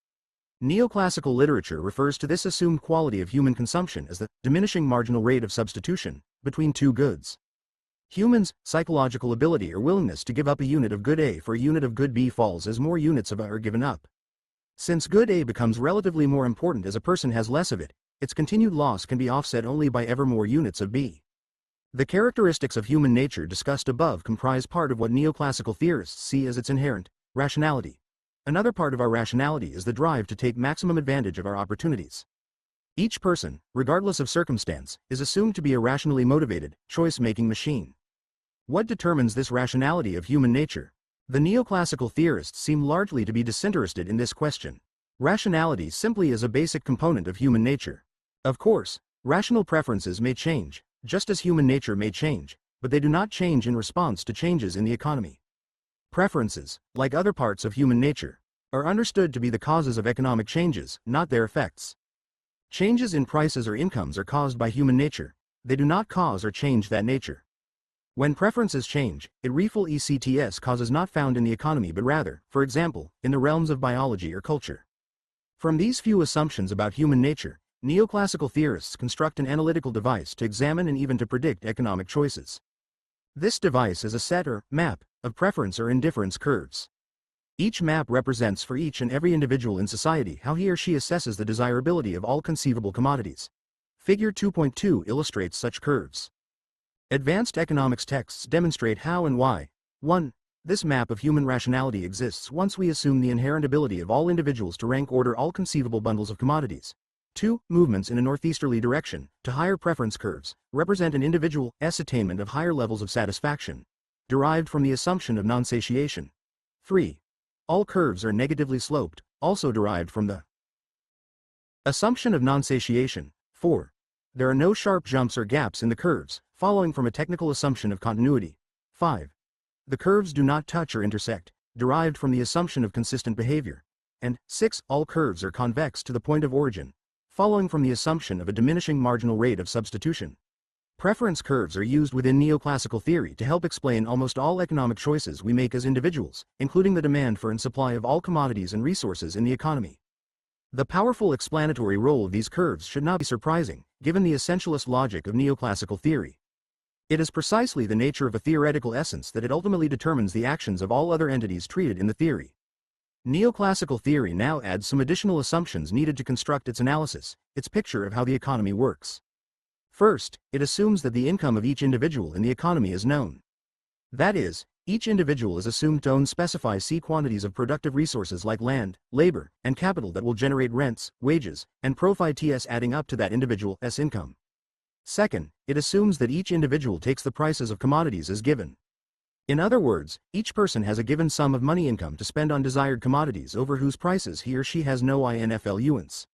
Neoclassical literature refers to this assumed quality of human consumption as the diminishing marginal rate of substitution between two goods. Humans' psychological ability or willingness to give up a unit of good A for a unit of good B falls as more units of A are given up. Since good A becomes relatively more important as a person has less of it, its continued loss can be offset only by ever more units of B. The characteristics of human nature discussed above comprise part of what neoclassical theorists see as its inherent rationality. Another part of our rationality is the drive to take maximum advantage of our opportunities. Each person, regardless of circumstance, is assumed to be a rationally motivated, choice-making machine. What determines this rationality of human nature? The neoclassical theorists seem largely to be disinterested in this question. Rationality simply is a basic component of human nature. Of course, rational preferences may change, just as human nature may change, but they do not change in response to changes in the economy. Preferences, like other parts of human nature, are understood to be the causes of economic changes, not their effects. Changes in prices or incomes are caused by human nature, they do not cause or change that nature. When preferences change, it refill ECTS causes not found in the economy but rather, for example, in the realms of biology or culture. From these few assumptions about human nature, neoclassical theorists construct an analytical device to examine and even to predict economic choices. This device is a set or map of preference or indifference curves. Each map represents for each and every individual in society how he or she assesses the desirability of all conceivable commodities. Figure 2.2 illustrates such curves. Advanced economics texts demonstrate how and why. 1. This map of human rationality exists once we assume the inherent ability of all individuals to rank order all conceivable bundles of commodities. 2. Movements in a northeasterly direction, to higher preference curves, represent an individual's attainment of higher levels of satisfaction, derived from the assumption of non-satiation. 3. All curves are negatively sloped, also derived from the assumption of non-satiation. 4. There are no sharp jumps or gaps in the curves, following from a technical assumption of continuity. 5. The curves do not touch or intersect, derived from the assumption of consistent behavior. And 6. All curves are convex to the point of origin, following from the assumption of a diminishing marginal rate of substitution. Preference curves are used within neoclassical theory to help explain almost all economic choices we make as individuals, including the demand for and supply of all commodities and resources in the economy. The powerful explanatory role of these curves should not be surprising, given the essentialist logic of neoclassical theory. It is precisely the nature of a theoretical essence that it ultimately determines the actions of all other entities treated in the theory. Neoclassical theory now adds some additional assumptions needed to construct its analysis, its picture of how the economy works. First, it assumes that the income of each individual in the economy is known. That is, each individual is assumed to own specified quantities of productive resources like land, labor, and capital that will generate rents, wages, and profits adding up to that individual's income. Second, it assumes that each individual takes the prices of commodities as given. In other words, each person has a given sum of money income to spend on desired commodities over whose prices he or she has no influence.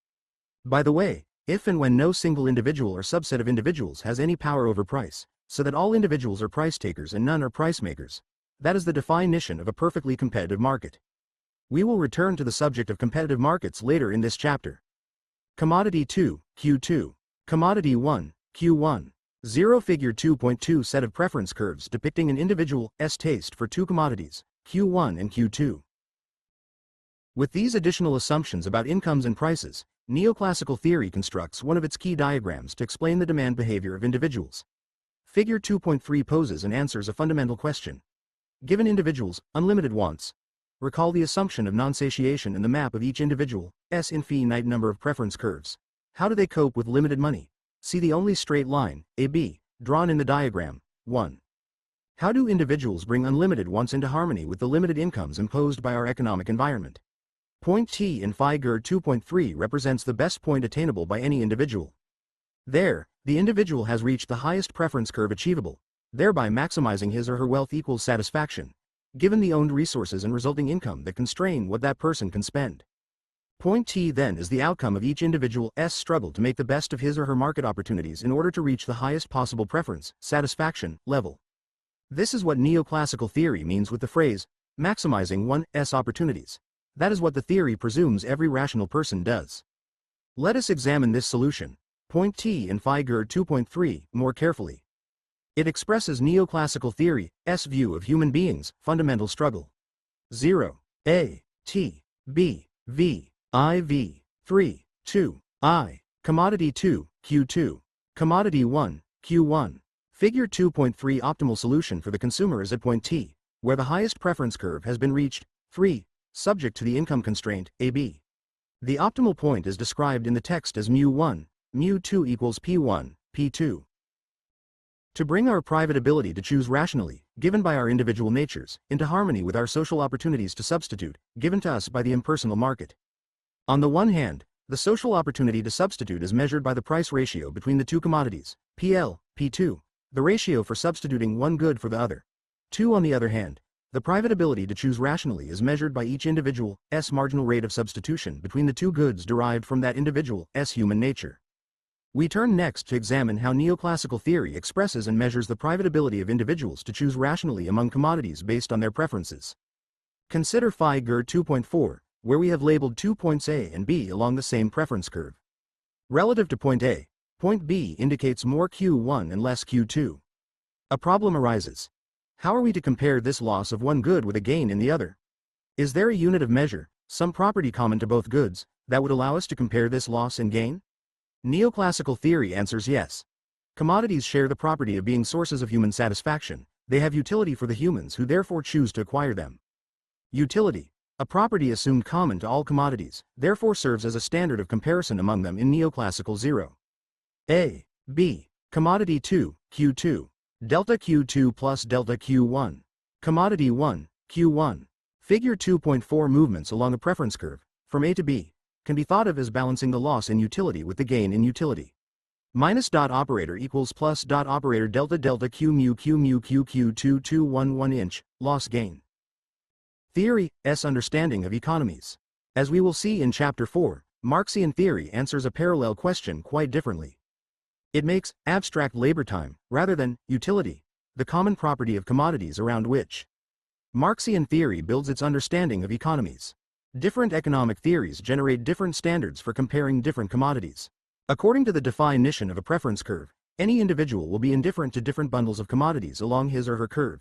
By the way, if and when no single individual or subset of individuals has any power over price, so that all individuals are price takers and none are price makers. That is the definition of a perfectly competitive market. We will return to the subject of competitive markets later in this chapter. Commodity 2, Q2. Commodity 1, Q1. 0 Figure 2.2 set of preference curves depicting an individual's taste for two commodities, Q1 and Q2. With these additional assumptions about incomes and prices, neoclassical theory constructs one of its key diagrams to explain the demand behavior of individuals. Figure 2.3 poses and answers a fundamental question. Given individuals' unlimited wants, recall the assumption of non-satiation in the map of each individual's infinite number of preference curves. How do they cope with limited money? See the only straight line, AB, drawn in the diagram. 1. How do individuals bring unlimited wants into harmony with the limited incomes imposed by our economic environment? Point T in Figure 2.3 represents the best point attainable by any individual. There, the individual has reached the highest preference curve achievable, thereby maximizing his or her wealth equals satisfaction, given the owned resources and resulting income that constrain what that person can spend. Point T then is the outcome of each individual's struggle to make the best of his or her market opportunities in order to reach the highest possible preference, satisfaction, level. This is what neoclassical theory means with the phrase, maximizing one's opportunities. That is what the theory presumes every rational person does. Let us examine this solution, point T in Figure 2.3, more carefully. It expresses neoclassical theory's view of human beings' fundamental struggle. 0. A. T. B. V. I. V. 3. 2. I. Commodity 2, Q2. Commodity 1, Q1. Figure 2.3 optimal solution for the consumer is at point T, where the highest preference curve has been reached. 3. Subject to the income constraint, AB. The optimal point is described in the text as mu1, mu2 equals P1, P2. To bring our private ability to choose rationally, given by our individual natures, into harmony with our social opportunities to substitute, given to us by the impersonal market. On the one hand, the social opportunity to substitute is measured by the price ratio between the two commodities, PL, P2, the ratio for substituting one good for the other. 2. On the other hand, the private ability to choose rationally is measured by each individual's marginal rate of substitution between the two goods derived from that individual's human nature. We turn next to examine how neoclassical theory expresses and measures the private ability of individuals to choose rationally among commodities based on their preferences. Consider Figure 2.4, where we have labeled 2 points A and B along the same preference curve. Relative to point A, point B indicates more Q1 and less Q2. A problem arises. How are we to compare this loss of one good with a gain in the other? Is there a unit of measure, some property common to both goods, that would allow us to compare this loss and gain? Neoclassical theory answers yes. Commodities share the property of being sources of human satisfaction. They have utility for the humans who therefore choose to acquire them. Utility, a property assumed common to all commodities, therefore serves as a standard of comparison among them in neoclassical 0. A. B. Commodity 2, Q2. Delta Q2 plus delta Q1. Commodity 1, Q1. Figure 2.4 movements along a preference curve, from A to B, can be thought of as balancing the loss in utility with the gain in utility. Minus dot operator equals plus dot operator delta delta Q mu Q2 2 1 1 inch, loss gain. Theory's understanding of economies. As we will see in Chapter 4, Marxian theory answers a parallel question quite differently. It makes abstract labor time, rather than utility, the common property of commodities around which Marxian theory builds its understanding of economies. Different economic theories generate different standards for comparing different commodities. According to the definition of a preference curve, any individual will be indifferent to different bundles of commodities along his or her curve.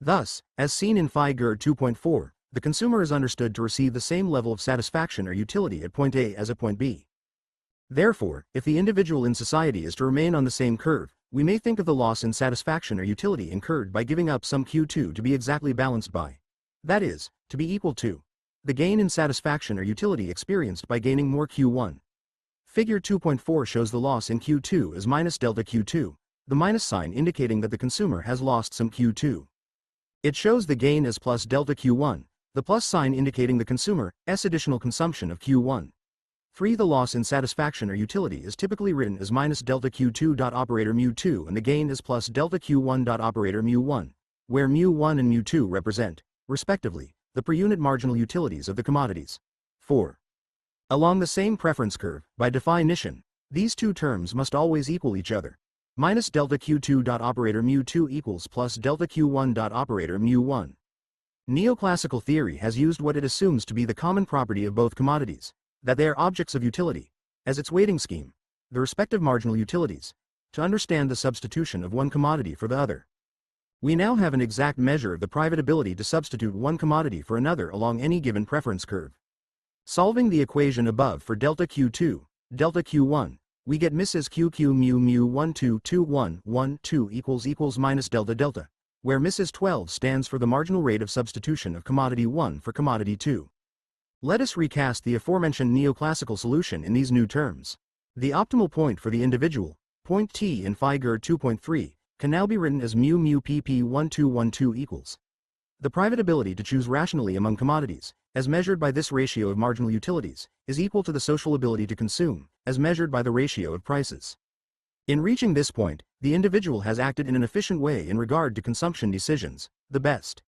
Thus, as seen in Figure 2.4, the consumer is understood to receive the same level of satisfaction or utility at point A as at point B. Therefore, if the individual in society is to remain on the same curve, we may think of the loss in satisfaction or utility incurred by giving up some Q2 to be exactly balanced by, that is, to be equal to, the gain in satisfaction or utility experienced by gaining more Q1. Figure 2.4 shows the loss in Q2 as minus delta Q2, the minus sign indicating that the consumer has lost some Q2. It shows the gain as plus delta Q1, the plus sign indicating the consumer's additional consumption of Q1. 3. The loss in satisfaction or utility is typically written as minus delta Q2 dot operator mu2 and the gain is plus delta Q1 dot operator mu1, where mu1 and mu2 represent, respectively, the per unit marginal utilities of the commodities. 4. Along the same preference curve, by definition, these two terms must always equal each other. minus delta Q2 dot operator mu2 equals plus delta Q1 dot operator mu1. Neoclassical theory has used what it assumes to be the common property of both commodities, that they are objects of utility, as its weighting scheme, the respective marginal utilities, to understand the substitution of one commodity for the other. We now have an exact measure of the private ability to substitute one commodity for another along any given preference curve. Solving the equation above for delta Q2, delta Q1, we get Mrs. QQ mu mu 1 2 2 1 1 2 equals minus delta delta, where Mrs. 12 stands for the marginal rate of substitution of commodity 1 for commodity 2. Let us recast the aforementioned neoclassical solution in these new terms. The optimal point for the individual, point T in Figur 2.3, can now be written as mu mu pp 1212 equals the private ability to choose rationally among commodities, as measured by this ratio of marginal utilities, is equal to the social ability to consume, as measured by the ratio of prices. In reaching this point, the individual has acted in an efficient way in regard to consumption decisions. The best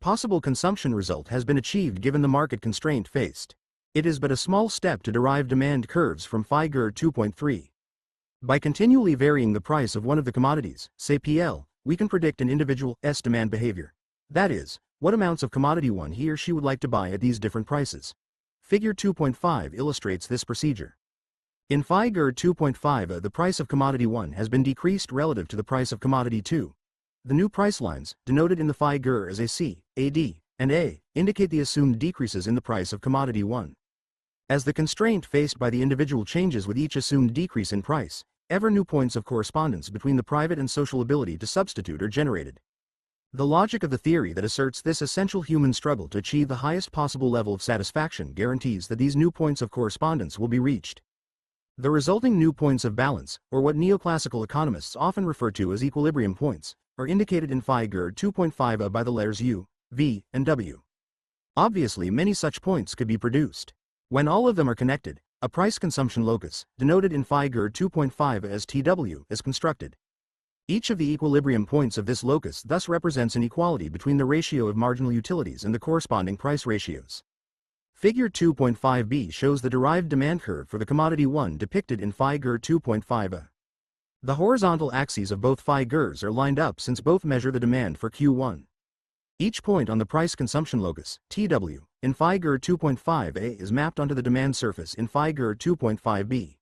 possible consumption result has been achieved given the market constraint faced. It is but a small step to derive demand curves from Figur 2.3. By continually varying the price of one of the commodities, say PL, we can predict an individual's demand behavior. That is, what amounts of commodity 1 he or she would like to buy at these different prices. Figure 2.5 illustrates this procedure. In Figur 2.5, the price of commodity 1 has been decreased relative to the price of commodity 2. The new price lines, denoted in the Figur as AC, AD, and A, indicate the assumed decreases in the price of commodity 1. As the constraint faced by the individual changes with each assumed decrease in price, ever new points of correspondence between the private and social ability to substitute are generated. The logic of the theory that asserts this essential human struggle to achieve the highest possible level of satisfaction guarantees that these new points of correspondence will be reached. The resulting new points of balance, or what neoclassical economists often refer to as equilibrium points, are indicated in Figur 2.5 by the letters U, V, and W. Obviously, many such points could be produced. When all of them are connected, a price consumption locus, denoted in Figur 2.5 as TW, is constructed. Each of the equilibrium points of this locus thus represents an equality between the ratio of marginal utilities and the corresponding price ratios. Figure 2.5b shows the derived demand curve for the commodity 1 depicted in Figur 2.5a. The horizontal axes of both Figurs are lined up since both measure the demand for Q1. Each point on the price consumption locus, TW, in Figur 2.5a is mapped onto the demand surface in Figur 2.5b.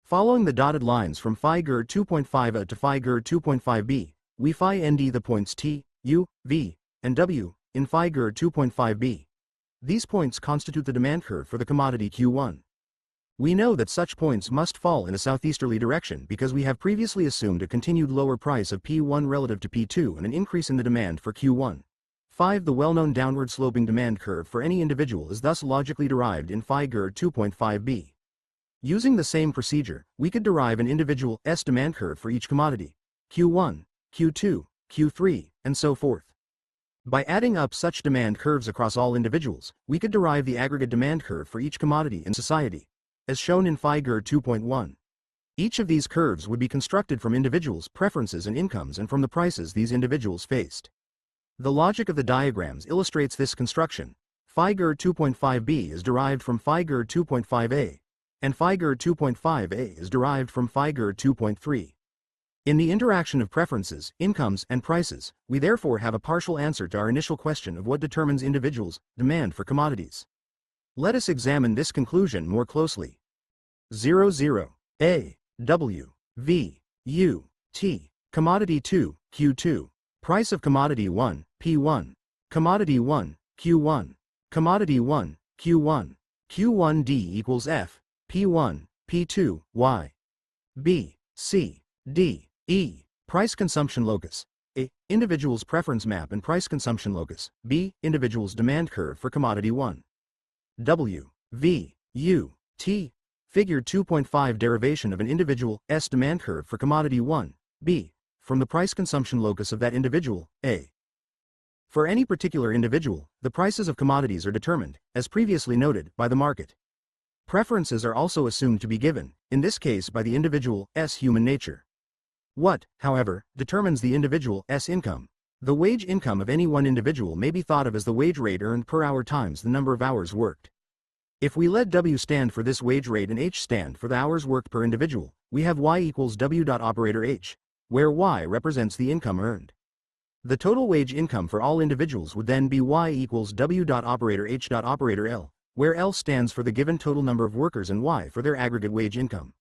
Following the dotted lines from Figur 2.5a to Figur 2.5b, we find the points T, U, V, and W in Figur 2.5b. These points constitute the demand curve for the commodity Q1. We know that such points must fall in a southeasterly direction because we have previously assumed a continued lower price of P1 relative to P2 and an increase in the demand for Q1. 5. The well-known downward sloping demand curve for any individual is thus logically derived in Figur 2.5b. Using the same procedure, we could derive an individual's demand curve for each commodity, Q1, Q2, Q3, and so forth. By adding up such demand curves across all individuals, we could derive the aggregate demand curve for each commodity in society, as shown in Figur 2.1. Each of these curves would be constructed from individuals' preferences and incomes and from the prices these individuals faced. The logic of the diagrams illustrates this construction. Figur 2.5b is derived from Figur 2.5a, and Figur 2.5a is derived from Figur 2.3. In the interaction of preferences, incomes, and prices, we therefore have a partial answer to our initial question of what determines individuals' demand for commodities. Let us examine this conclusion more closely. 00 A, W, V, U, T, commodity 2, Q2, price of commodity 1, P1, commodity 1, Q1, commodity 1, Q1, Q1D equals F, P1, P2, Y, B, C, D, E, price consumption locus, A, individual's preference map and price consumption locus, B, individual's demand curve for commodity 1. W, V, U, T, figure 2.5 derivation of an individual's demand curve for commodity 1, B, from the price consumption locus of that individual, A. For any particular individual, the prices of commodities are determined, as previously noted, by the market. Preferences are also assumed to be given, in this case by the individual's human nature. What, however, determines the individual's income? The wage income of any one individual may be thought of as the wage rate earned per hour times the number of hours worked. If we let W stand for this wage rate and H stand for the hours worked per individual, we have y equals w dot operator h, where y represents the income earned. The total wage income for all individuals would then be y equals w dot operator h dot operator l, where L stands for the given total number of workers and Y for their aggregate wage income.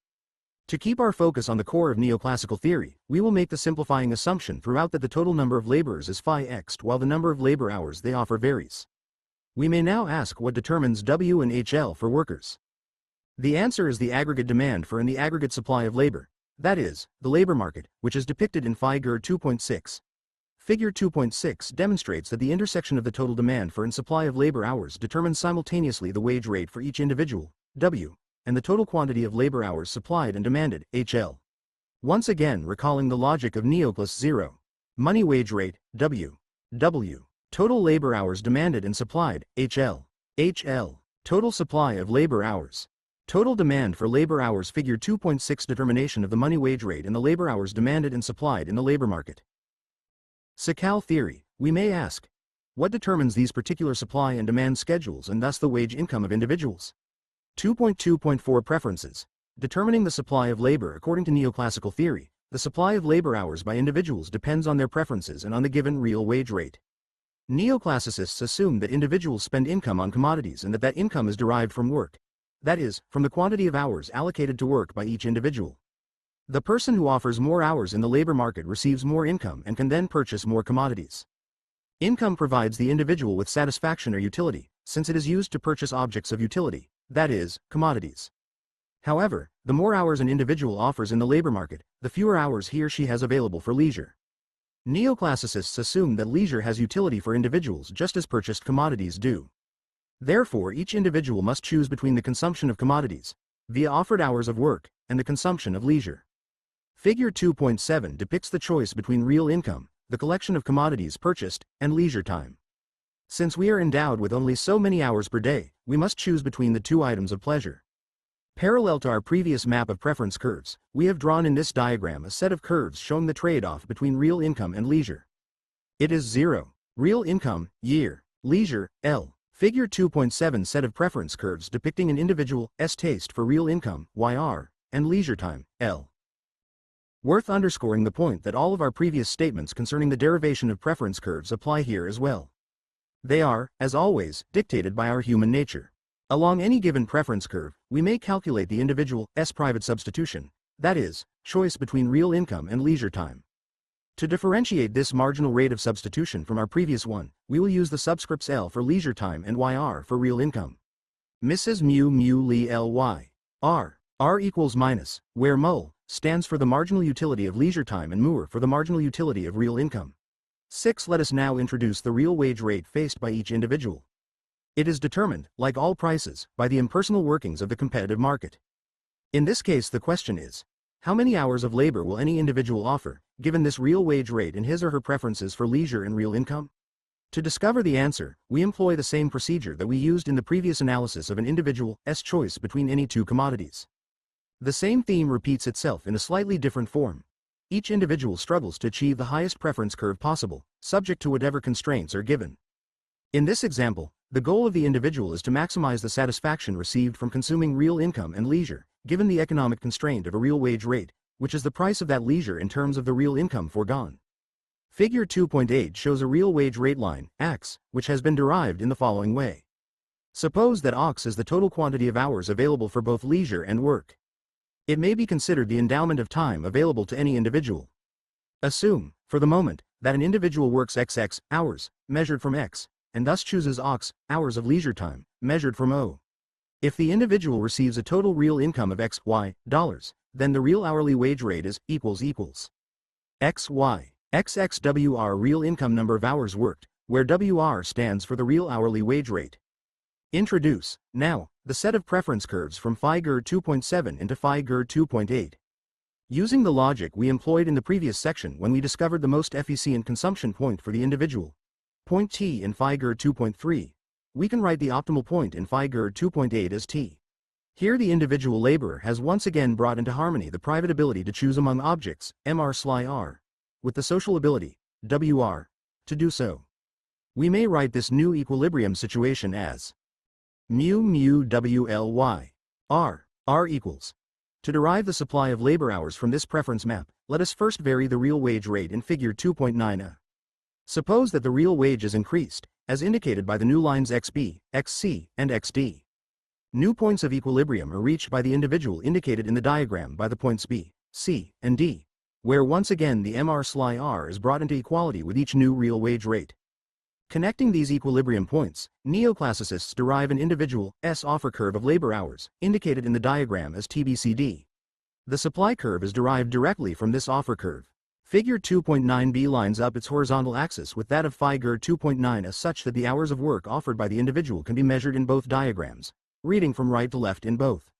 To keep our focus on the core of neoclassical theory, we will make the simplifying assumption throughout that the total number of laborers is phi x while the number of labor hours they offer varies. We may now ask what determines W and HL for workers. The answer is the aggregate demand for and the aggregate supply of labor, that is, the labor market, which is depicted in Figure 2.6. Figure 2.6 demonstrates that the intersection of the total demand for and supply of labor hours determines simultaneously the wage rate for each individual, W, and the total quantity of labor hours supplied and demanded, HL. Once again recalling the logic of Neoclass 0. Money wage rate, W. W. Total labor hours demanded and supplied, HL. HL. Total supply of labor hours. Total demand for labor hours. Figure 2.6 determination of the money wage rate and the labor hours demanded and supplied in the labor market. Sakal theory, we may ask, what determines these particular supply and demand schedules and thus the wage income of individuals? 2.2.4 Preferences. Determining the supply of labor. According to neoclassical theory, the supply of labor hours by individuals depends on their preferences and on the given real wage rate. Neoclassicists assume that individuals spend income on commodities and that income is derived from work. That is, from the quantity of hours allocated to work by each individual. The person who offers more hours in the labor market receives more income and can then purchase more commodities. Income provides the individual with satisfaction or utility, since it is used to purchase objects of utility, that is, commodities. However, the more hours an individual offers in the labor market, the fewer hours he or she has available for leisure. Neoclassicists assume that leisure has utility for individuals just as purchased commodities do. Therefore, each individual must choose between the consumption of commodities, via offered hours of work, and the consumption of leisure. Figure 2.7 depicts the choice between real income, the collection of commodities purchased, and leisure time. Since we are endowed with only so many hours per day, we must choose between the two items of pleasure. Parallel to our previous map of preference curves, we have drawn in this diagram a set of curves showing the trade-off between real income and leisure. It is 0. Real income, year, leisure, L. Figure 2.7 set of preference curves depicting an individual's taste for real income, YR, and leisure time, L. Worth underscoring the point that all of our previous statements concerning the derivation of preference curves apply here as well. They are, as always, dictated by our human nature. Along any given preference curve, we may calculate the individual's private substitution, that is, choice between real income and leisure time. To differentiate this marginal rate of substitution from our previous one, we will use the subscripts L for leisure time and YR for real income. Mrs. Mu Mu Li Ly. R equals minus, where mul stands for the marginal utility of leisure time and mur for the marginal utility of real income. 6. Let us now introduce the real wage rate faced by each individual. It is determined, like all prices, by the impersonal workings of the competitive market. In this case, the question is, how many hours of labor will any individual offer, given this real wage rate and his or her preferences for leisure and real income? To discover the answer, we employ the same procedure that we used in the previous analysis of an individual's choice between any two commodities. The same theme repeats itself in a slightly different form. Each individual struggles to achieve the highest preference curve possible, subject to whatever constraints are given. In this example, the goal of the individual is to maximize the satisfaction received from consuming real income and leisure, given the economic constraint of a real wage rate, which is the price of that leisure in terms of the real income foregone. Figure 2.8 shows a real wage rate line, AX, which has been derived in the following way. Suppose that AX is the total quantity of hours available for both leisure and work. It may be considered the endowment of time available to any individual. Assume, for the moment, that an individual works XX hours, measured from X, and thus chooses AUX, hours of leisure time, measured from O. If the individual receives a total real income of XY dollars, then the real hourly wage rate is XY XXWR real income number of hours worked, where WR stands for the real hourly wage rate. Introduce, now, the set of preference curves from Figure 2.7 into Figure 2.8. Using the logic we employed in the previous section when we discovered the most efficient consumption point for the individual, point T in Figure 2.3, we can write the optimal point in Figure 2.8 as T. Here the individual laborer has once again brought into harmony the private ability to choose among objects, MR/R, with the social ability, WR, to do so. We may write this new equilibrium situation as mu mu WLY R equals To derive the supply of labor hours from this preference map, let us first vary the real wage rate in figure 2.9a. Suppose that the real wage is increased, as indicated by the new lines XB, XC, and XD. New points of equilibrium are reached by the individual indicated in the diagram by the points B, C, and D, where once again the MR/R is brought into equality with each new real wage rate. Connecting these equilibrium points, neoclassicists derive an individual S offer curve of labor hours, indicated in the diagram as TBCD. The supply curve is derived directly from this offer curve. Figure 2.9b lines up its horizontal axis with that of figure 2.9 as such that the hours of work offered by the individual can be measured in both diagrams, reading from right to left in both.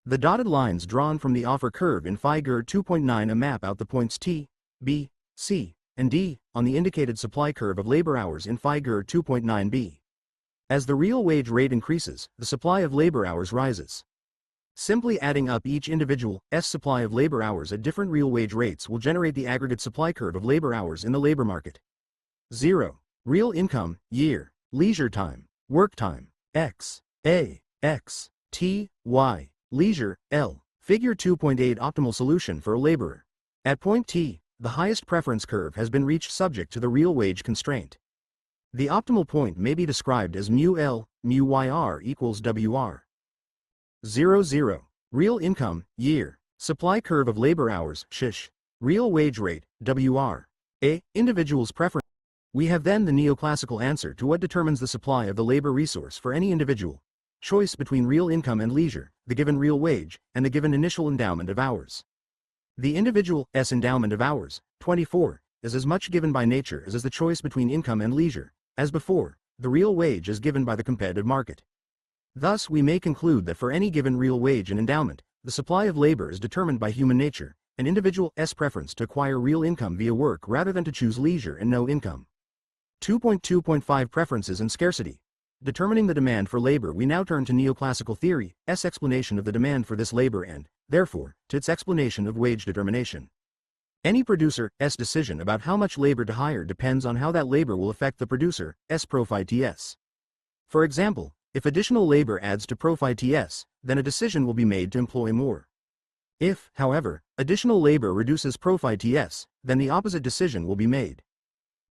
The dotted lines drawn from the offer curve in figure 2.9a map out the points T, B, C, and D on the indicated supply curve of labor hours in figure 2.9b. As the real wage rate increases, the supply of labor hours rises. Simply adding up each individual S supply of labor hours at different real wage rates will generate the aggregate supply curve of labor hours in the labor market. 0. Real income, year, leisure time, work time, X, A, X, T, Y, leisure, L. Figure 2.8 optimal solution for a laborer. At point T, the highest preference curve has been reached subject to the real wage constraint. The optimal point may be described as mu L, mu YR equals WR. 0. Real income, year, supply curve of labor hours, SHISH, real wage rate, WR. A. Individual's preference. We have then the neoclassical answer to what determines the supply of the labor resource for any individual. Choice between real income and leisure, the given real wage, and the given initial endowment of hours. The individual S endowment of hours, 24, is as much given by nature as is the choice between income and leisure. As before, the real wage is given by the competitive market. Thus we may conclude that for any given real wage and endowment, the supply of labor is determined by human nature, an individual S preference to acquire real income via work rather than to choose leisure and no income. 2.2.5 Preferences and scarcity. Determining the demand for labor, we now turn to neoclassical theory, S explanation of the demand for this labor and, therefore, to its explanation of wage determination. Any producer S decision about how much labor to hire depends on how that labor will affect the producer S profit TS. For example, if additional labor adds to profit TS, then a decision will be made to employ more. If, however, additional labor reduces profit TS, then the opposite decision will be made.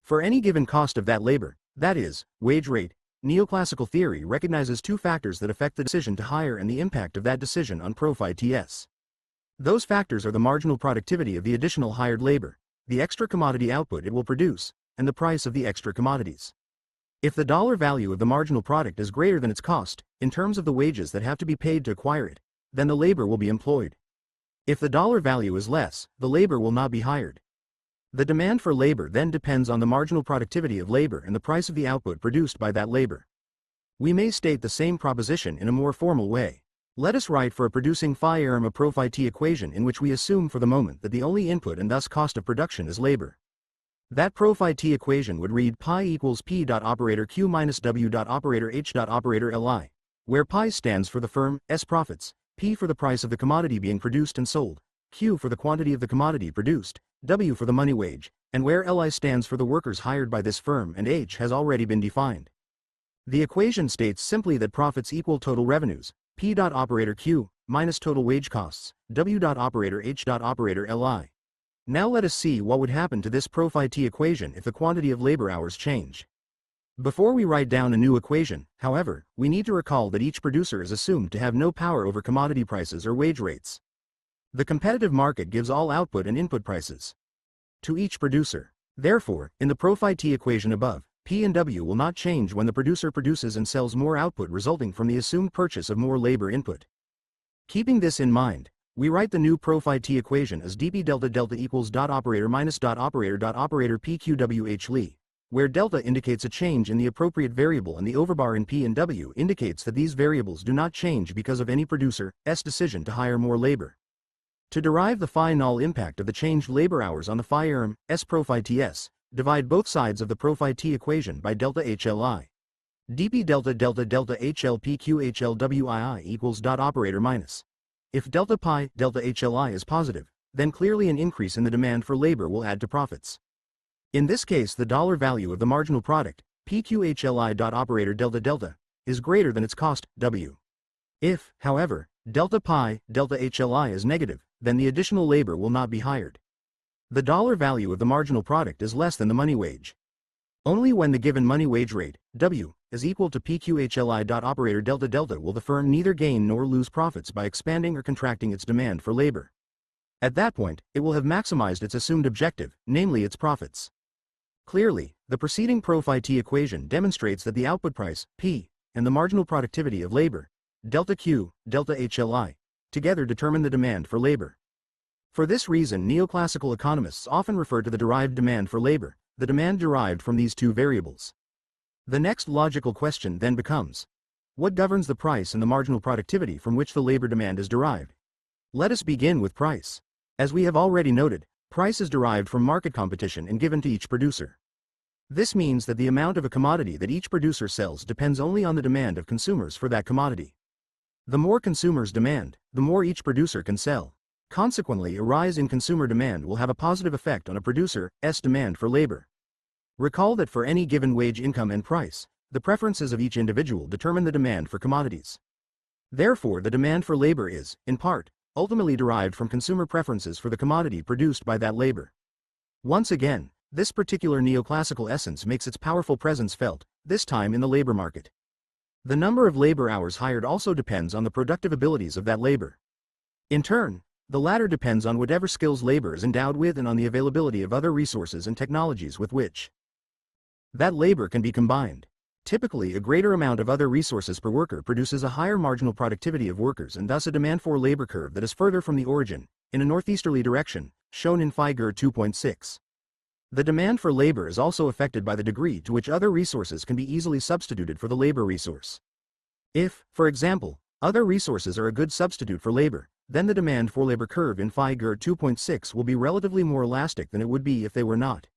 For any given cost of that labor, that is, wage rate, neoclassical theory recognizes two factors that affect the decision to hire and the impact of that decision on profit TS. Those factors are the marginal productivity of the additional hired labor, the extra commodity output it will produce, and the price of the extra commodities. If the dollar value of the marginal product is greater than its cost, in terms of the wages that have to be paid to acquire it, then the labor will be employed. If the dollar value is less, the labor will not be hired. The demand for labor then depends on the marginal productivity of labor and the price of the output produced by that labor. We may state the same proposition in a more formal way. Let us write for a producing phi arm a profit T equation in which we assume for the moment that the only input and thus cost of production is labor. That profit T equation would read pi equals P dot operator Q minus W dot operator H dot operator Li, where pi stands for the firm S profits, P for the price of the commodity being produced and sold, Q for the quantity of the commodity produced, W for the money wage, and where Li stands for the workers hired by this firm and H has already been defined. The equation states simply that profits equal total revenues, P dot operator Q, minus total wage costs, W dot operator H dot operator Li. Now let us see what would happen to this profit T equation if the quantity of labor hours change. Before we write down a new equation, however, we need to recall that each producer is assumed to have no power over commodity prices or wage rates. The competitive market gives all output and input prices to each producer. Therefore, in the profit T equation above, P and W will not change when the producer produces and sells more output resulting from the assumed purchase of more labor input. Keeping this in mind, we write the new profit T equation as dP delta delta equals dot operator minus dot operator PQWH Li, where delta indicates a change in the appropriate variable and the overbar in P and W indicates that these variables do not change because of any producer S decision to hire more labor. To derive the phi null impact of the changed labor hours on the phi arm S profit TS, divide both sides of the profit T equation by delta HLI. dP delta delta delta HLPQHLWII equals dot operator minus. If delta pi delta HLI is positive, then clearly an increase in the demand for labor will add to profits. In this case, the dollar value of the marginal product, PQHLI dot operator delta delta, is greater than its cost, W. If, however, delta pi, delta HLI is negative, then the additional labor will not be hired. The dollar value of the marginal product is less than the money wage. Only when the given money wage rate, W, is equal to PQHLI. Operator delta delta will the firm neither gain nor lose profits by expanding or contracting its demand for labor. At that point, it will have maximized its assumed objective, namely its profits. Clearly, the preceding Pro-phi-T equation demonstrates that the output price, P, and the marginal productivity of labor, delta Q, delta HLI, together determine the demand for labor. For this reason, neoclassical economists often refer to the derived demand for labor, the demand derived from these two variables. The next logical question then becomes, what governs the price and the marginal productivity from which the labor demand is derived? Let us begin with price. As we have already noted, price is derived from market competition and given to each producer. This means that the amount of a commodity that each producer sells depends only on the demand of consumers for that commodity. The more consumers demand, the more each producer can sell. Consequently, a rise in consumer demand will have a positive effect on a producer's demand for labor. Recall that for any given wage, income, and price, the preferences of each individual determine the demand for commodities. Therefore, the demand for labor is, in part, ultimately derived from consumer preferences for the commodity produced by that labor. Once again, this particular neoclassical essence makes its powerful presence felt, this time in the labor market. The number of labor hours hired also depends on the productive abilities of that labor. In turn, the latter depends on whatever skills labor is endowed with and on the availability of other resources and technologies with which that labor can be combined. Typically, a greater amount of other resources per worker produces a higher marginal productivity of workers and thus a demand for labor curve that is further from the origin, in a northeasterly direction, shown in Figure 2.6. The demand for labor is also affected by the degree to which other resources can be easily substituted for the labor resource. If, for example, other resources are a good substitute for labor, then the demand for labor curve in Figure 2.6 will be relatively more elastic than it would be if they were not.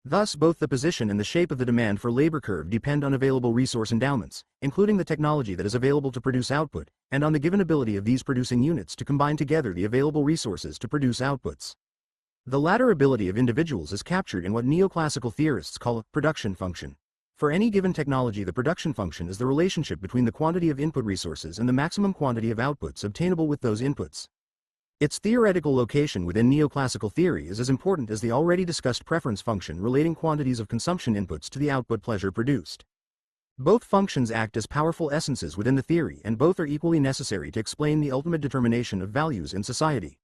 Thus, both the position and the shape of the demand for labor curve depend on available resource endowments, including the technology that is available to produce output, and on the given ability of these producing units to combine together the available resources to produce outputs. The latter ability of individuals is captured in what neoclassical theorists call a production function. For any given technology, the production function is the relationship between the quantity of input resources and the maximum quantity of outputs obtainable with those inputs. Its theoretical location within neoclassical theory is as important as the already discussed preference function relating quantities of consumption inputs to the output pleasure produced. Both functions act as powerful essences within the theory, and both are equally necessary to explain the ultimate determination of values in society.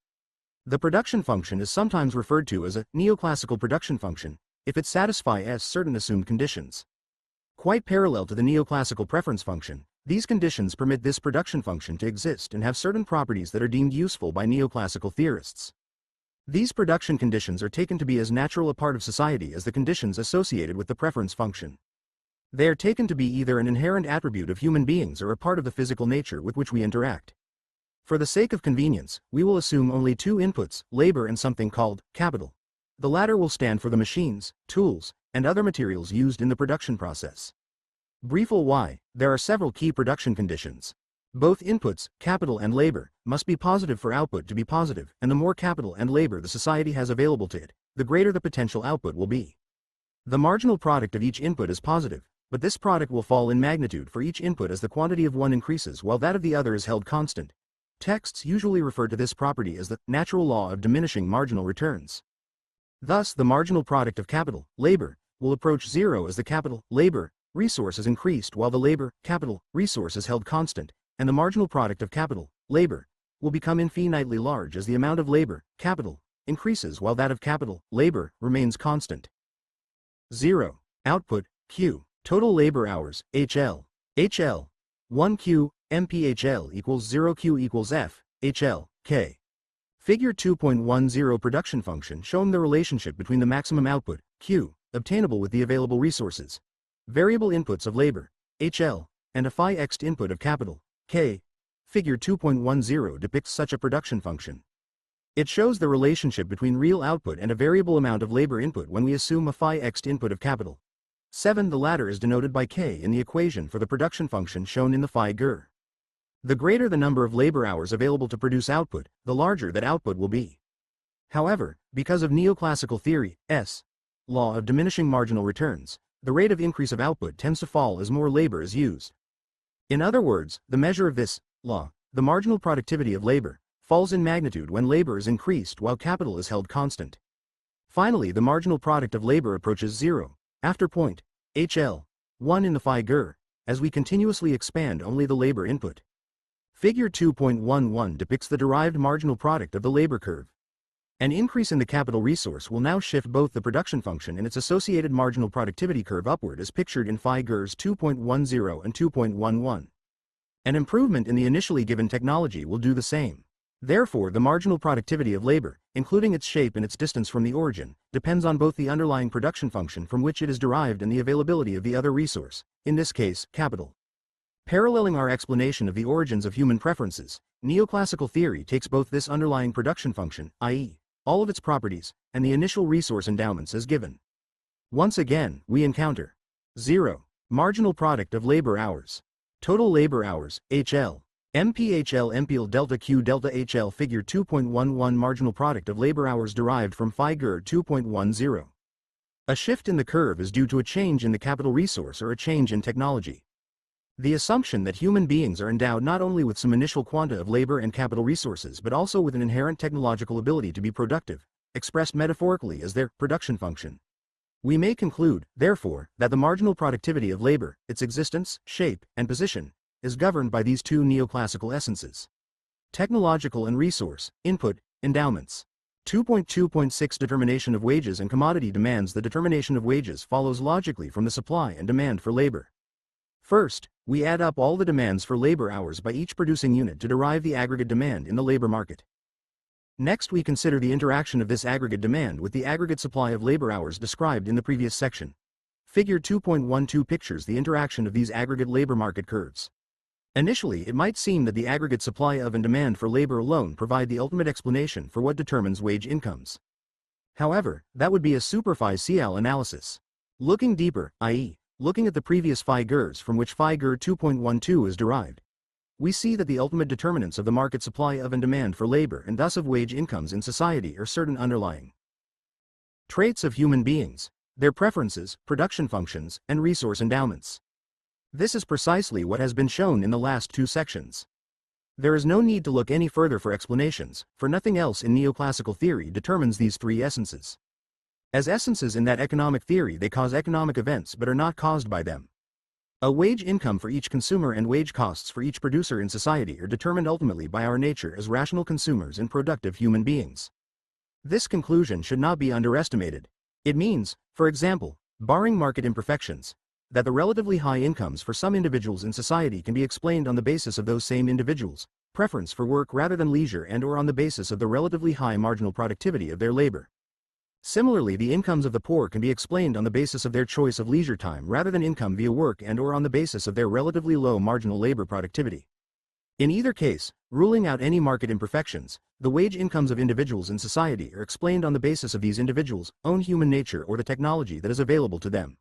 The production function is sometimes referred to as a neoclassical production function, if it satisfies certain assumed conditions. Quite parallel to the neoclassical preference function, these conditions permit this production function to exist and have certain properties that are deemed useful by neoclassical theorists. These production conditions are taken to be as natural a part of society as the conditions associated with the preference function. They are taken to be either an inherent attribute of human beings or a part of the physical nature with which we interact. For the sake of convenience, we will assume only two inputs, labor and something called capital. The latter will stand for the machines, tools, and other materials used in the production process. Briefly why, there are several key production conditions. Both inputs, capital and labor, must be positive for output to be positive, and the more capital and labor the society has available to it, the greater the potential output will be. The marginal product of each input is positive, but this product will fall in magnitude for each input as the quantity of one increases while that of the other is held constant. Texts usually refer to this property as the natural law of diminishing marginal returns. Thus, the marginal product of capital, labor, will approach zero as the capital, labor, resource is increased while the labor, capital, resource is held constant, and the marginal product of capital, labor, will become infinitely large as the amount of labor, capital, increases while that of capital, labor, remains constant. 0. Output, Q. Total labor hours, HL. HL. 1Q, MPHL equals 0Q equals F, HL, K. Figure 2.10 production function showing the relationship between the maximum output, Q, obtainable with the available resources, variable inputs of labor, HL, and a phi x input of capital, K. Figure 2.10 depicts such a production function. It shows the relationship between real output and a variable amount of labor input when we assume a phi x input of capital. 7. The latter is denoted by K in the equation for the production function shown in the figure. The greater the number of labor hours available to produce output, the larger that output will be. However, because of neoclassical theory, law of diminishing marginal returns, the rate of increase of output tends to fall as more labor is used. In other words, the measure of this Law. The marginal productivity of labor falls in magnitude when labor is increased while capital is held constant. Finally, the marginal product of labor approaches zero after point HL 1 in the phi-ger, as we continuously expand only the labor input. Figure 2.11 depicts the derived marginal product of the labor curve. An increase in the capital resource will now shift both the production function and its associated marginal productivity curve upward as pictured in phi-gers 2.10 and 2.11. An improvement in the initially given technology will do the same. Therefore, the marginal productivity of labor, including its shape and its distance from the origin, depends on both the underlying production function from which it is derived and the availability of the other resource, in this case, capital. Paralleling our explanation of the origins of human preferences, neoclassical theory takes both this underlying production function, i.e., all of its properties, and the initial resource endowments as given. Once again, we encounter 0. Marginal product of labor hours. Total labor hours, HL. MPHL MPL delta Q delta HL figure 2.11 marginal product of labor hours derived from phi-ger 2.10. A shift in the curve is due to a change in the capital resource or a change in technology. The assumption that human beings are endowed not only with some initial quanta of labor and capital resources but also with an inherent technological ability to be productive, expressed metaphorically as their production function. We may conclude, therefore, that the marginal productivity of labor, its existence, shape, and position, is governed by these two neoclassical essences. Technological and resource, input, endowments. 2.2.6 Determination of wages and commodity demands. The determination of wages follows logically from the supply and demand for labor. First, we add up all the demands for labor hours by each producing unit to derive the aggregate demand in the labor market. Next, we consider the interaction of this aggregate demand with the aggregate supply of labor hours described in the previous section. Figure 2.12 pictures the interaction of these aggregate labor market curves. Initially, it might seem that the aggregate supply of and demand for labor alone provide the ultimate explanation for what determines wage incomes. However, that would be a superficial analysis. Looking deeper, i.e., looking at the previous phi-gers from which phi-ger 2.12 is derived, we see that the ultimate determinants of the market supply of and demand for labor and thus of wage incomes in society are certain underlying traits of human beings, their preferences, production functions, and resource endowments. This is precisely what has been shown in the last two sections. There is no need to look any further for explanations, for nothing else in neoclassical theory determines these three essences. As essences in that economic theory, they cause economic events but are not caused by them. A wage income for each consumer and wage costs for each producer in society are determined ultimately by our nature as rational consumers and productive human beings. This conclusion should not be underestimated. It means, for example, barring market imperfections, that the relatively high incomes for some individuals in society can be explained on the basis of those same individuals' preference for work rather than leisure and/or on the basis of the relatively high marginal productivity of their labor. Similarly, the incomes of the poor can be explained on the basis of their choice of leisure time rather than income via work and/or on the basis of their relatively low marginal labor productivity. In either case, ruling out any market imperfections, the wage incomes of individuals in society are explained on the basis of these individuals' own human nature or the technology that is available to them.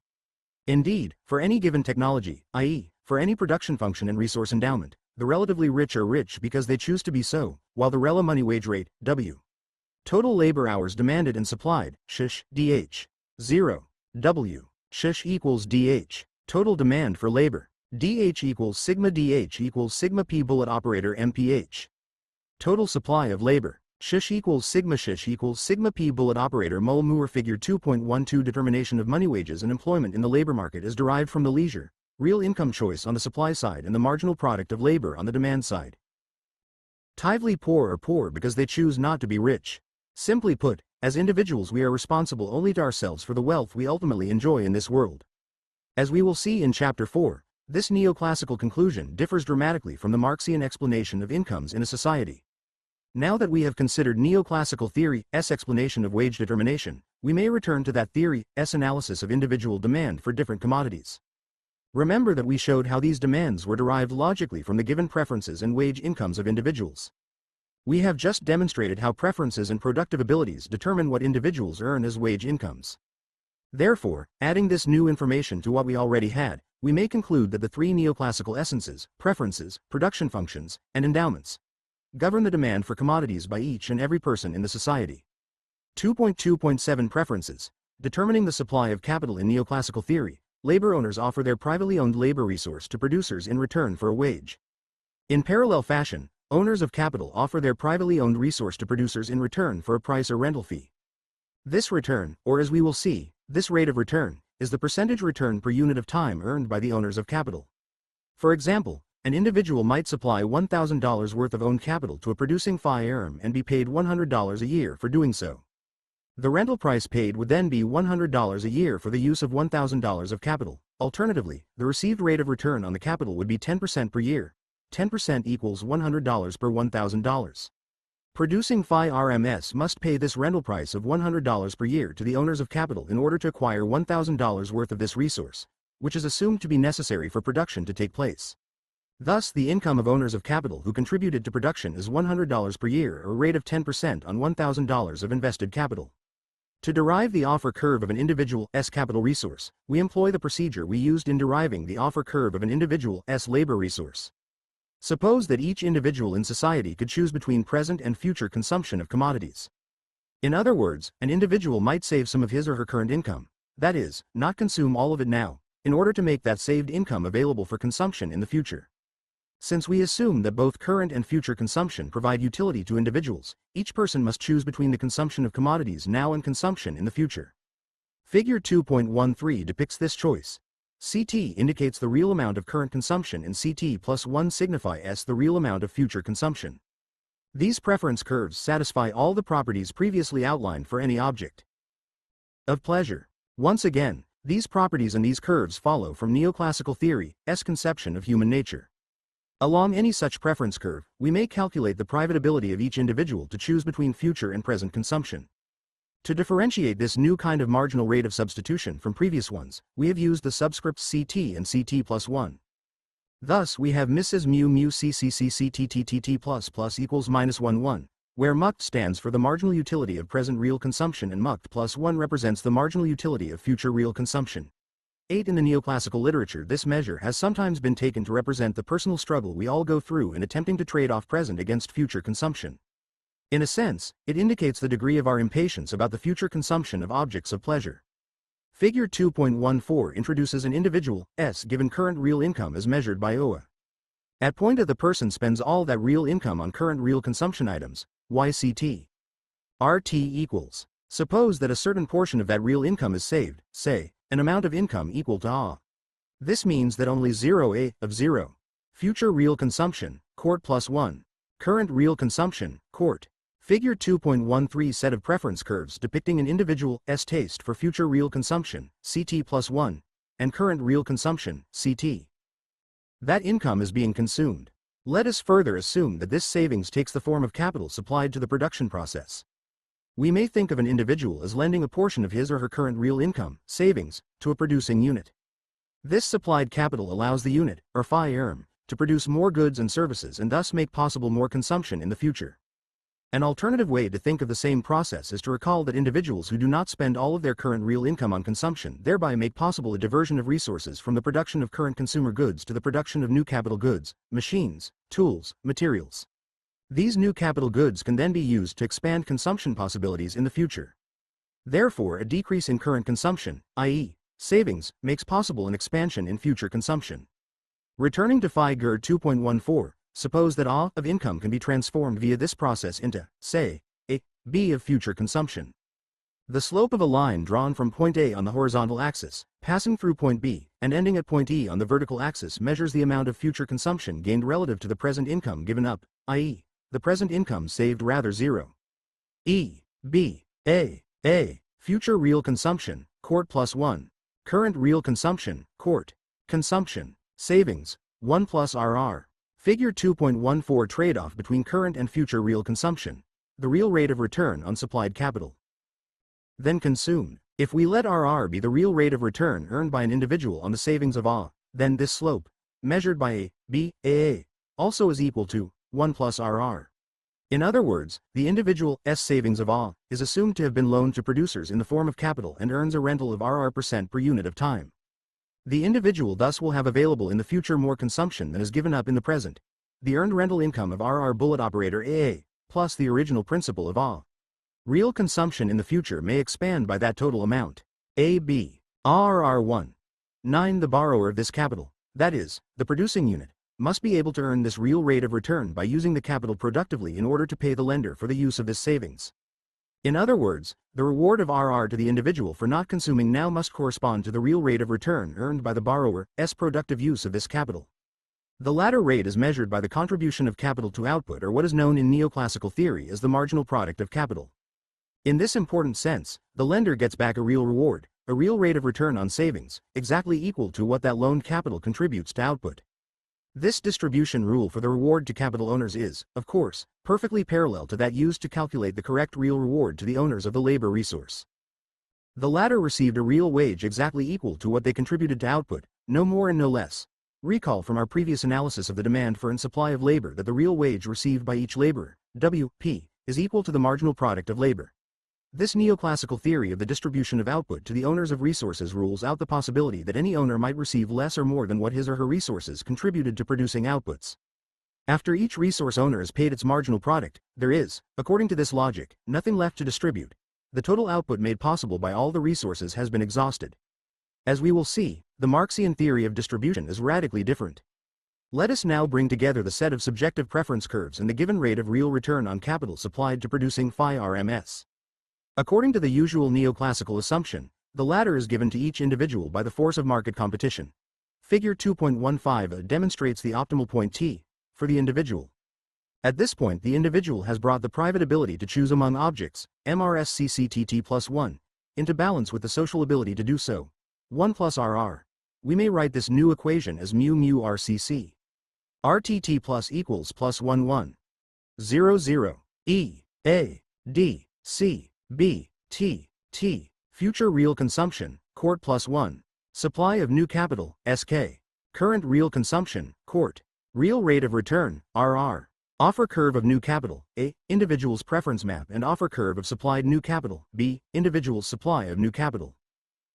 Indeed, for any given technology, i.e., for any production function and resource endowment, the relatively rich are rich because they choose to be so, while the rela money wage rate, W. Total labor hours demanded and supplied, sh, dh. 0. W. sh equals dh. Total demand for labor. dh equals sigma p bullet operator mph. Total supply of labor. Sh equals sigma p bullet operator mole Moore. Figure 2.12 Determination of money wages and employment in the labor market is derived from the leisure, real income choice on the supply side and the marginal product of labor on the demand side. Tively poor are poor because they choose not to be rich. Simply put, as individuals we are responsible only to ourselves for the wealth we ultimately enjoy in this world. As we will see in Chapter 4, this neoclassical conclusion differs dramatically from the Marxian explanation of incomes in a society. Now that we have considered neoclassical theory's explanation of wage determination, we may return to that theory's analysis of individual demand for different commodities. Remember that we showed how these demands were derived logically from the given preferences and wage incomes of individuals. We have just demonstrated how preferences and productive abilities determine what individuals earn as wage incomes. Therefore, adding this new information to what we already had, we may conclude that the three neoclassical essences, preferences, production functions, and endowments, govern the demand for commodities by each and every person in the society. 2.2.7 Preferences. Determining the supply of capital in neoclassical theory, labor owners offer their privately owned labor resource to producers in return for a wage. In parallel fashion, owners of capital offer their privately owned resource to producers in return for a price or rental fee. This return, or as we will see, this rate of return, is the percentage return per unit of time earned by the owners of capital. For example, an individual might supply $1,000 worth of owned capital to a producing firm and be paid $100 a year for doing so. The rental price paid would then be $100 a year for the use of $1,000 of capital. Alternatively, the received rate of return on the capital would be 10% per year. 10% equals $100 per $1,000. Producing RMS must pay this rental price of $100 per year to the owners of capital in order to acquire $1,000 worth of this resource, which is assumed to be necessary for production to take place. Thus, the income of owners of capital who contributed to production is $100 per year, or a rate of 10% on $1,000 of invested capital. To derive the offer curve of an individual's capital resource, we employ the procedure we used in deriving the offer curve of an individual's labor resource. Suppose that each individual in society could choose between present and future consumption of commodities. In other words, an individual might save some of his or her current income, that is, not consume all of it now, in order to make that saved income available for consumption in the future. Since we assume that both current and future consumption provide utility to individuals, each person must choose between the consumption of commodities now and consumption in the future. Figure 2.13 depicts this choice. CT indicates the real amount of current consumption and CT plus 1 signifies the real amount of future consumption. These preference curves satisfy all the properties previously outlined for any object of pleasure. Once again, these properties and these curves follow from Neoclassical theory's conception of human nature. Along any such preference curve, we may calculate the private ability of each individual to choose between future and present consumption. To differentiate this new kind of marginal rate of substitution from previous ones, we have used the subscripts CT and CT plus 1. Thus we have Mrs. mu CCCCTTT plus equals -1 1, where muct stands for the marginal utility of present real consumption and muct plus 1 represents the marginal utility of future real consumption. 8. In the neoclassical literature, this measure has sometimes been taken to represent the personal struggle we all go through in attempting to trade off present against future consumption. In a sense, it indicates the degree of our impatience about the future consumption of objects of pleasure. Figure 2.14 introduces an individual's given current real income as measured by OA. At point A, the person spends all that real income on current real consumption items, YCT. RT equals. Suppose that a certain portion of that real income is saved, say, an amount of income equal to A. This means that only 0A of 0. Future real consumption, quart plus 1. Current real consumption, quart. Figure 2.13 set of preference curves depicting an individual's taste for future real consumption, CT plus 1, and current real consumption, CT. That income is being consumed. Let us further assume that this savings takes the form of capital supplied to the production process. We may think of an individual as lending a portion of his or her current real income, savings, to a producing unit. This supplied capital allows the unit, or firm, to produce more goods and services and thus make possible more consumption in the future. An alternative way to think of the same process is to recall that individuals who do not spend all of their current real income on consumption thereby make possible a diversion of resources from the production of current consumer goods to the production of new capital goods, machines, tools, materials. These new capital goods can then be used to expand consumption possibilities in the future. Therefore, a decrease in current consumption, i.e., savings, makes possible an expansion in future consumption. Returning to Figure 2.14, suppose that A of income can be transformed via this process into, say, a B of future consumption. The slope of a line drawn from point A on the horizontal axis, passing through point B, and ending at point E on the vertical axis measures the amount of future consumption gained relative to the present income given up, i.e., the present income saved rather 0. E, B, A, future real consumption, quart plus 1. Current real consumption, quart. Consumption, savings, 1 plus RR. Figure 2.14 trade-off between current and future real consumption. The real rate of return on supplied capital. Then consumed. If we let RR be the real rate of return earned by an individual on the savings of A, then this slope, measured by A, B, A, also is equal to 1 plus RR. In other words, the individual's savings of A is assumed to have been loaned to producers in the form of capital and earns a rental of RR% per unit of time. The individual thus will have available in the future more consumption than is given up in the present. The earned rental income of RR bullet operator AA, plus the original principal of A. Real consumption in the future may expand by that total amount. AB. RR1. 9. The borrower of this capital, that is, the producing unit, must be able to earn this real rate of return by using the capital productively in order to pay the lender for the use of this savings. In other words, the reward of RR to the individual for not consuming now must correspond to the real rate of return earned by the borrower's productive use of this capital. The latter rate is measured by the contribution of capital to output, or what is known in neoclassical theory as the marginal product of capital. In this important sense, the lender gets back a real reward, a real rate of return on savings, exactly equal to what that loaned capital contributes to output. This distribution rule for the reward to capital owners is, of course, perfectly parallel to that used to calculate the correct real reward to the owners of the labor resource. The latter received a real wage exactly equal to what they contributed to output, no more and no less. Recall from our previous analysis of the demand for and supply of labor that the real wage received by each laborer, WP, is equal to the marginal product of labor. This neoclassical theory of the distribution of output to the owners of resources rules out the possibility that any owner might receive less or more than what his or her resources contributed to producing outputs. After each resource owner has paid its marginal product, there is, according to this logic, nothing left to distribute. The total output made possible by all the resources has been exhausted. As we will see, the Marxian theory of distribution is radically different. Let us now bring together the set of subjective preference curves and the given rate of real return on capital supplied to producing phi RMS. According to the usual neoclassical assumption, the latter is given to each individual by the force of market competition. Figure 2.15 demonstrates the optimal point T for the individual. At this point, the individual has brought the private ability to choose among objects, MRSCCTT plus 1, into balance with the social ability to do so, 1 plus RR. We may write this new equation as mu mu RCC. RTT plus equals plus 1 1. 0 0. E. A. D. C. B. T. T. Future real consumption, Court plus 1. Supply of new capital, SK. Current real consumption, Court. Real rate of return, RR. Offer curve of new capital, A. Individual's preference map and offer curve of supplied new capital, B. Individual's supply of new capital.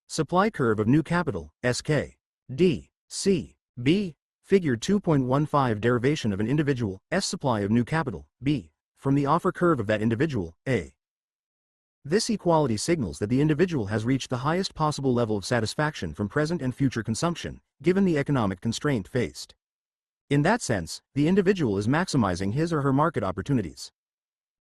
Supply curve of new capital, SK. D. C. B. Figure 2.15 derivation of an individual, S supply of new capital, B. From the offer curve of that individual, A. This equality signals that the individual has reached the highest possible level of satisfaction from present and future consumption, given the economic constraint faced. In that sense, the individual is maximizing his or her market opportunities.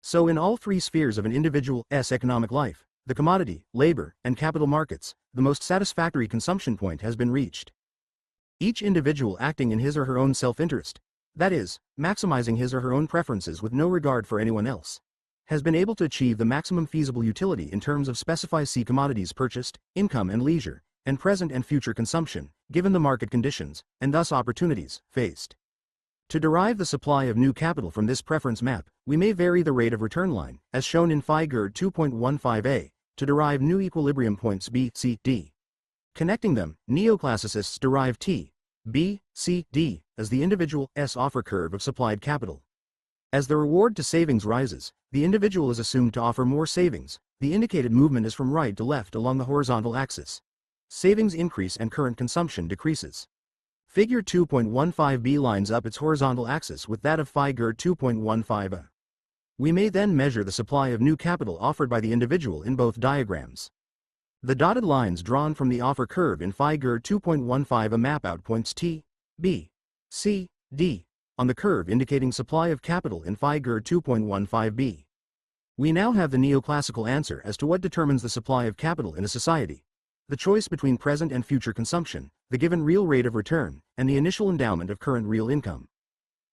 So in all three spheres of an individual's economic life, the commodity, labor, and capital markets, the most satisfactory consumption point has been reached. Each individual acting in his or her own self-interest, that is, maximizing his or her own preferences with no regard for anyone else, has been able to achieve the maximum feasible utility in terms of specified commodities purchased, income and leisure, and present and future consumption, given the market conditions, and thus opportunities, faced. To derive the supply of new capital from this preference map, we may vary the rate of return line, as shown in Figure 2.15a, to derive new equilibrium points B, C, D. Connecting them, neoclassicists derive T, B, C, D, as the individual's offer curve of supplied capital. As the reward to savings rises, the individual is assumed to offer more savings. The indicated movement is from right to left along the horizontal axis. Savings increase and current consumption decreases. Figure 2.15b lines up its horizontal axis with that of Figure 2.15a. We may then measure the supply of new capital offered by the individual in both diagrams. The dotted lines drawn from the offer curve in Figure 2.15a map out points T, B, C, D, on the curve indicating supply of capital in Figure 2.15b. We now have the neoclassical answer as to what determines the supply of capital in a society. The choice between present and future consumption, the given real rate of return, and the initial endowment of current real income.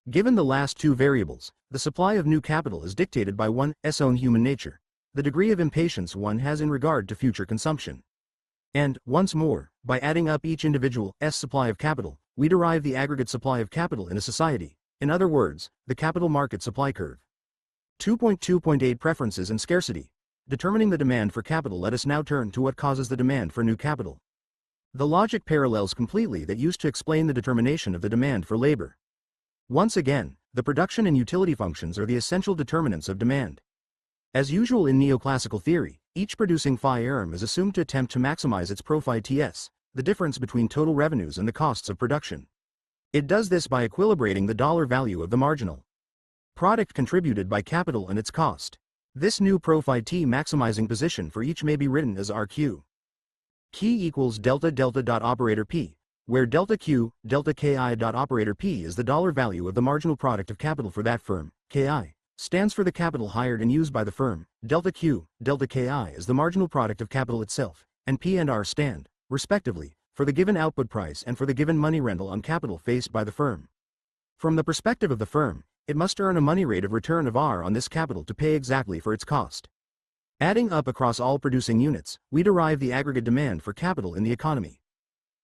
Given the last two variables, the supply of new capital is dictated by one's own human nature, the degree of impatience one has in regard to future consumption. And, once more, by adding up each individual's supply of capital, we derive the aggregate supply of capital in a society, in other words, the capital market supply curve. 2.2.8 Preferences and scarcity. Determining the demand for capital. Let us now turn to what causes the demand for new capital. The logic parallels completely that used to explain the determination of the demand for labor. Once again, the production and utility functions are the essential determinants of demand. As usual in neoclassical theory, each producing phi firm is assumed to attempt to maximize its pro phi ts, the difference between total revenues and the costs of production. It does this by equilibrating the dollar value of the marginal product contributed by capital and its cost. This new pro phi t maximizing position for each may be written as RQ. Key equals delta delta dot operator P, where delta Q, delta KI. Operator P is the dollar value of the marginal product of capital for that firm. KI stands for the capital hired and used by the firm. Delta Q, delta KI is the marginal product of capital itself, and P and R stand, respectively, for the given output price and for the given money rental on capital faced by the firm. From the perspective of the firm, it must earn a money rate of return of R on this capital to pay exactly for its cost. Adding up across all producing units, we derive the aggregate demand for capital in the economy.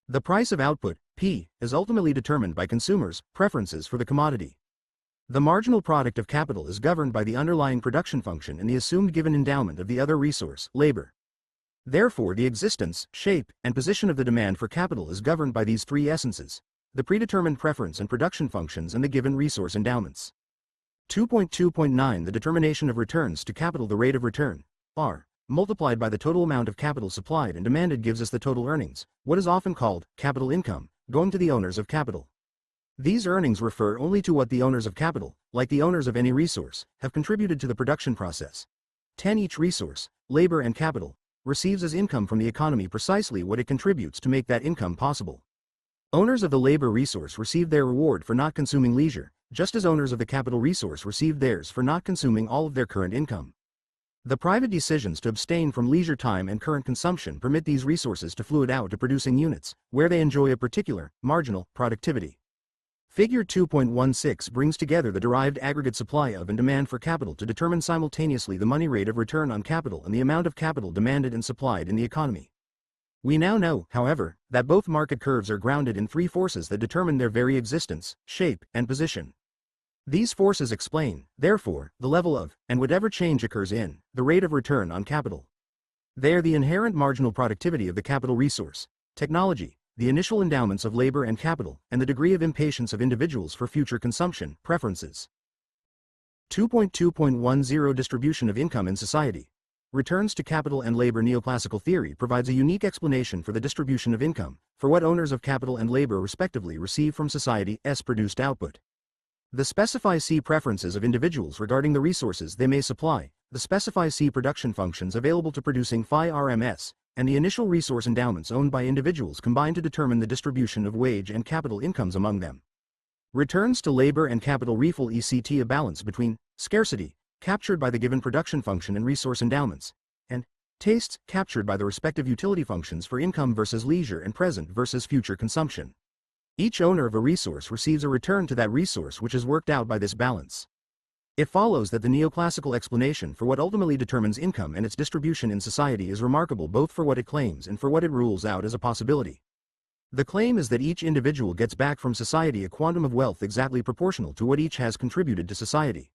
The price of output, P, is ultimately determined by consumers' preferences for the commodity. The marginal product of capital is governed by the underlying production function and the assumed given endowment of the other resource, labor. Therefore, the existence, shape, and position of the demand for capital is governed by these three essences: the predetermined preference and production functions and the given resource endowments. 2.2.9 The determination of returns to capital. The rate of return, R, multiplied by the total amount of capital supplied and demanded gives us the total earnings, what is often called capital income, going to the owners of capital. These earnings refer only to what the owners of capital, like the owners of any resource, have contributed to the production process. 10 Each resource, labor and capital, receives as income from the economy precisely what it contributes to make that income possible. Owners of the labor resource receive their reward for not consuming leisure, just as owners of the capital resource received theirs for not consuming all of their current income. The private decisions to abstain from leisure time and current consumption permit these resources to fluid out to producing units, where they enjoy a particular, marginal, productivity. Figure 2.16 brings together the derived aggregate supply of and demand for capital to determine simultaneously the money rate of return on capital and the amount of capital demanded and supplied in the economy. We now know, however, that both market curves are grounded in three forces that determine their very existence, shape, and position. These forces explain, therefore, the level of, and whatever change occurs in, the rate of return on capital. They are the inherent marginal productivity of the capital resource, technology, the initial endowments of labor and capital, and the degree of impatience of individuals for future consumption, preferences. 2.2.10 Distribution of income in society. Returns to capital and labor. Neoclassical theory provides a unique explanation for the distribution of income, for what owners of capital and labor respectively receive from society's produced output. The specify C preferences of individuals regarding the resources they may supply, the specify C production functions available to producing phi RMS, and the initial resource endowments owned by individuals combine to determine the distribution of wage and capital incomes among them. Returns to labor and capital refill ECT a balance between scarcity, captured by the given production function and resource endowments, and tastes, captured by the respective utility functions for income versus leisure and present versus future consumption. Each owner of a resource receives a return to that resource which is worked out by this balance. It follows that the neoclassical explanation for what ultimately determines income and its distribution in society is remarkable both for what it claims and for what it rules out as a possibility. The claim is that each individual gets back from society a quantum of wealth exactly proportional to what each has contributed to society.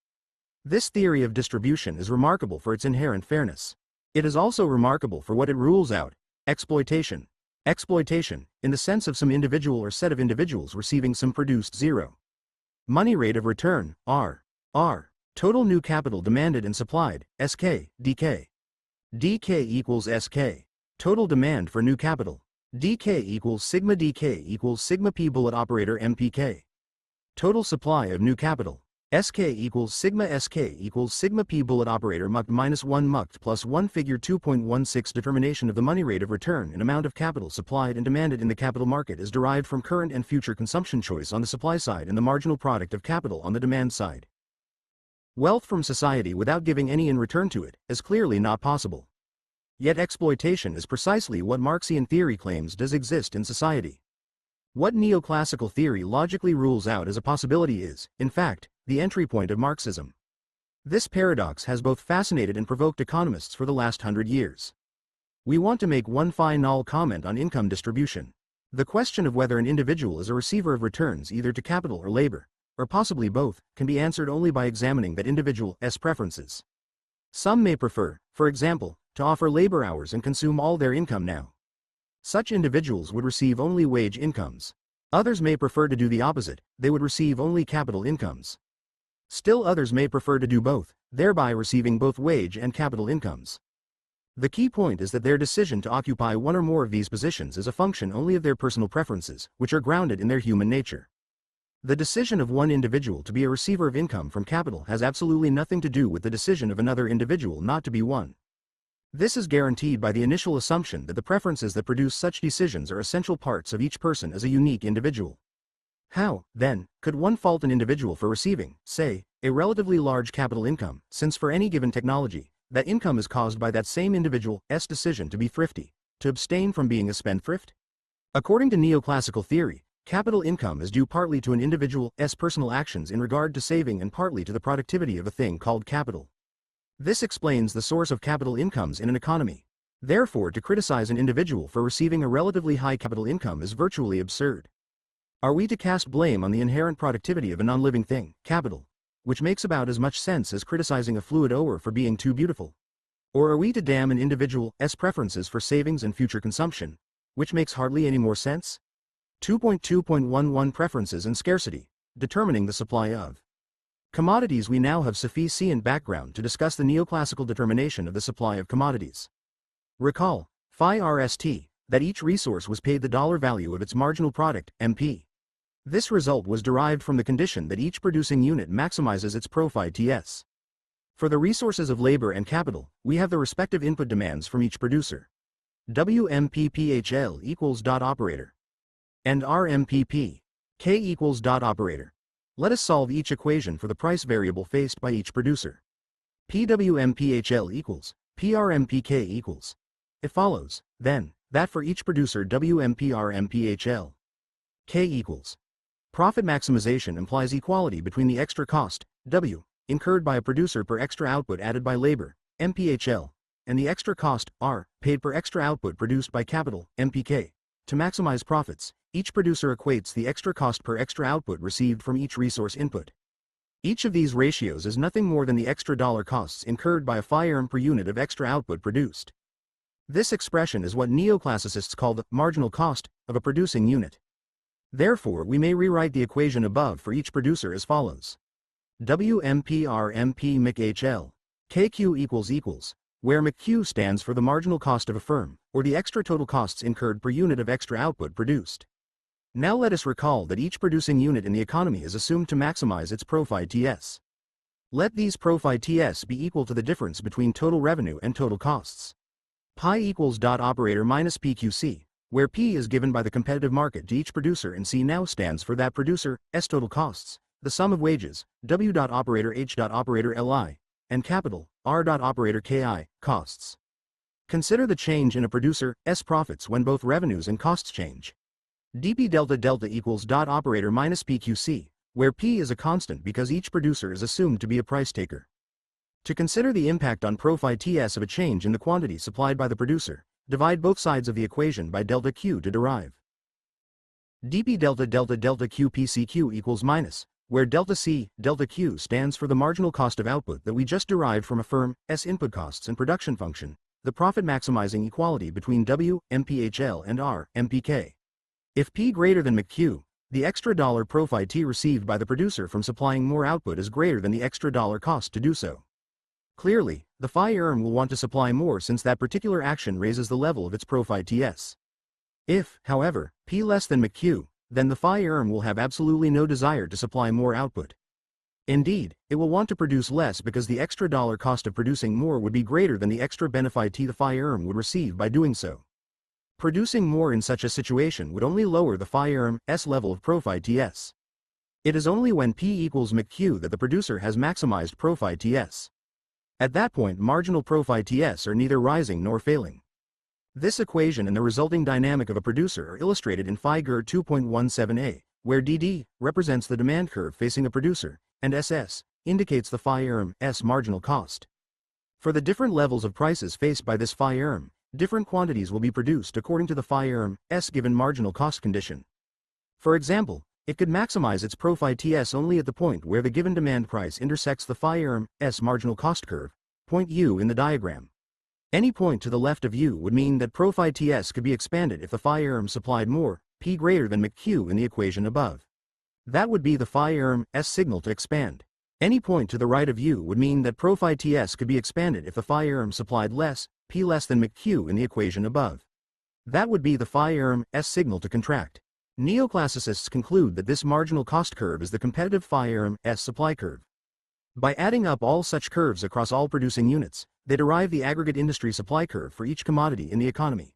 This theory of distribution is remarkable for its inherent fairness. It is also remarkable for what it rules out: exploitation. Exploitation, in the sense of some individual or set of individuals receiving some produced zero. Money rate of return, R. Total new capital demanded and supplied, SK, DK. DK equals SK. Total demand for new capital. DK equals sigma P bullet operator MPK. Total supply of new capital. SK equals sigma P bullet operator muct minus 1 muct plus 1. Figure 2.16 Determination of the money rate of return and amount of capital supplied and demanded in the capital market is derived from current and future consumption choice on the supply side and the marginal product of capital on the demand side. Wealth from society without giving any in return to it is clearly not possible. Yet exploitation is precisely what Marxian theory claims does exist in society. What neoclassical theory logically rules out as a possibility is, in fact, the entry point of Marxism. This paradox has both fascinated and provoked economists for the last 100 years. We want to make one final comment on income distribution. The question of whether an individual is a receiver of returns either to capital or labor, or possibly both, can be answered only by examining that individual's preferences. Some may prefer, for example, to offer labor hours and consume all their income now. Such individuals would receive only wage incomes. Others may prefer to do the opposite, they would receive only capital incomes. Still others may prefer to do both, thereby receiving both wage and capital incomes. The key point is that their decision to occupy one or more of these positions is a function only of their personal preferences, which are grounded in their human nature. The decision of one individual to be a receiver of income from capital has absolutely nothing to do with the decision of another individual not to be one. This is guaranteed by the initial assumption that the preferences that produce such decisions are essential parts of each person as a unique individual. How, then, could one fault an individual for receiving, say, a relatively large capital income, since for any given technology, that income is caused by that same individual's decision to be thrifty, to abstain from being a spendthrift? According to neoclassical theory, capital income is due partly to an individual's personal actions in regard to saving and partly to the productivity of a thing called capital. This explains the source of capital incomes in an economy. Therefore, to criticize an individual for receiving a relatively high capital income is virtually absurd. Are we to cast blame on the inherent productivity of a non-living thing, capital, which makes about as much sense as criticizing a fluid ower for being too beautiful? Or are we to damn an individual's preferences for savings and future consumption, which makes hardly any more sense? 2.2.11 Preferences and Scarcity, Determining the Supply of Commodities. We now have sufficient background to discuss the neoclassical determination of the supply of commodities. Recall, phi RST, that each resource was paid the dollar value of its marginal product, MP. This result was derived from the condition that each producing unit maximizes its profit TS. For the resources of labor and capital, we have the respective input demands from each producer. WMPPHL equals dot operator. And RMPP, K equals dot operator. Let us solve each equation for the price variable faced by each producer. PWMPHL equals, PRMPK equals. It follows, then, that for each producer WMPRMPHL, K equals. Profit maximization implies equality between the extra cost, W, incurred by a producer per extra output added by labor, MPHL, and the extra cost, R, paid per extra output produced by capital, MPK. To maximize profits, each producer equates the extra cost per extra output received from each resource input. Each of these ratios is nothing more than the extra dollar costs incurred by a phi per unit of extra output produced. This expression is what neoclassicists call the marginal cost of a producing unit. Therefore, we may rewrite the equation above for each producer as follows. WMPRMP McHL, KQ equals, where McQ stands for the marginal cost of a firm, or the extra total costs incurred per unit of extra output produced. Now let us recall that each producing unit in the economy is assumed to maximize its profit TS. Let these profit TS be equal to the difference between total revenue and total costs. Pi equals dot operator minus PQC, where P is given by the competitive market to each producer and C now stands for that producer's total costs, the sum of wages, W dot operator H dot operator LI, and capital, R dot operator KI, costs. Consider the change in a producer's profits when both revenues and costs change. dP delta delta equals dot operator minus PQC, where P is a constant because each producer is assumed to be a price taker. To consider the impact on profit TS of a change in the quantity supplied by the producer, divide both sides of the equation by delta Q to derive. dP delta delta delta Q PCQ equals minus, where delta C, delta Q stands for the marginal cost of output that we just derived from a firm's input costs and production function, the profit maximizing equality between W, MPHL and R, MPK. If P greater than MQ, the extra dollar profit T received by the producer from supplying more output is greater than the extra dollar cost to do so. Clearly, the phi will want to supply more since that particular action raises the level of its profit TS. If, however, P less than MQ, then the phi will have absolutely no desire to supply more output. Indeed, it will want to produce less because the extra dollar cost of producing more would be greater than the extra benefit T the phi would receive by doing so. Producing more in such a situation would only lower the phi level of profit TS. It is only when P equals MQ that the producer has maximized profit TS. At that point, marginal profit TS are neither rising nor failing. This equation and the resulting dynamic of a producer are illustrated in Figure 2.17a, where DD represents the demand curve facing a producer, and SS indicates the phi marginal cost. For the different levels of prices faced by this phi different quantities will be produced according to the phi given marginal cost condition. For example, it could maximize its profit TS only at the point where the given demand price intersects the phi marginal cost curve, point U in the diagram. Any point to the left of U would mean that profit TS could be expanded if the phi supplied more, P greater than MQ in the equation above. That would be the phi signal to expand. Any point to the right of U would mean that profit TS could be expanded if the phi supplied less, P less than MQ in the equation above. That would be the phi signal to contract. Neoclassicists conclude that this marginal cost curve is the competitive phi supply curve. By adding up all such curves across all producing units, they derive the aggregate industry supply curve for each commodity in the economy.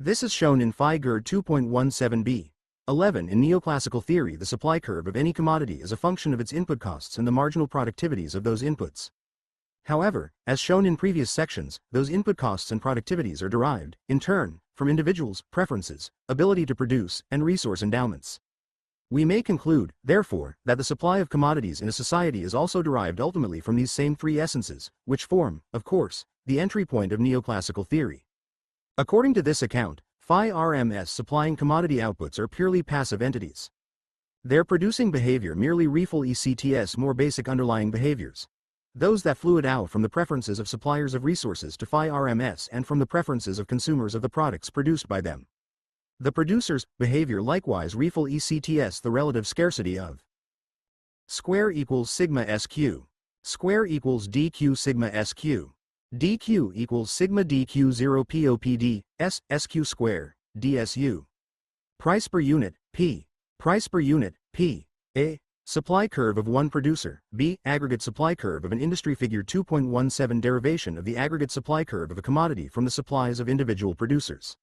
This is shown in Figure 2.17b. 11. In neoclassical theory, the supply curve of any commodity is a function of its input costs and the marginal productivities of those inputs. However, as shown in previous sections, those input costs and productivities are derived, in turn, from individuals' preferences, ability to produce, and resource endowments. We may conclude, therefore, that the supply of commodities in a society is also derived ultimately from these same three essences, which form, of course, the entry point of neoclassical theory. According to this account, phi RMS supplying commodity outputs are purely passive entities. Their producing behavior merely refill ECTS more basic underlying behaviors. Those that fluid out from the preferences of suppliers of resources to phi RMS and from the preferences of consumers of the products produced by them. The producer's behavior likewise refill ECTS the relative scarcity of square equals sigma SQ. Square equals DQ sigma SQ. DQ equals sigma DQ0 POPD, SQ square, DSU. Price per unit, P. Price per unit, P. A. Supply curve of one producer, B. Aggregate supply curve of an industry. Figure 2.17 derivation of the aggregate supply curve of a commodity from the supplies of individual producers.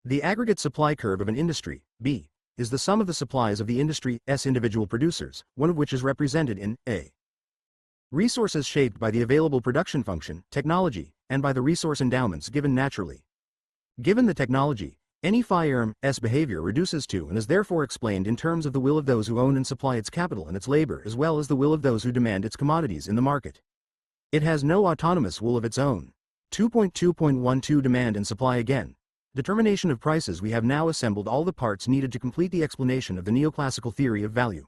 The aggregate supply curve of an industry, B, is the sum of the supplies of the industry's individual producers, one of which is represented in A. Resources shaped by the available production function, technology, and by the resource endowments given naturally. Given the technology, any phi RMS behavior reduces to and is therefore explained in terms of the will of those who own and supply its capital and its labor as well as the will of those who demand its commodities in the market. It has no autonomous will of its own. 2.2.12 Demand and supply again. Determination of prices. We have now assembled all the parts needed to complete the explanation of the neoclassical theory of value.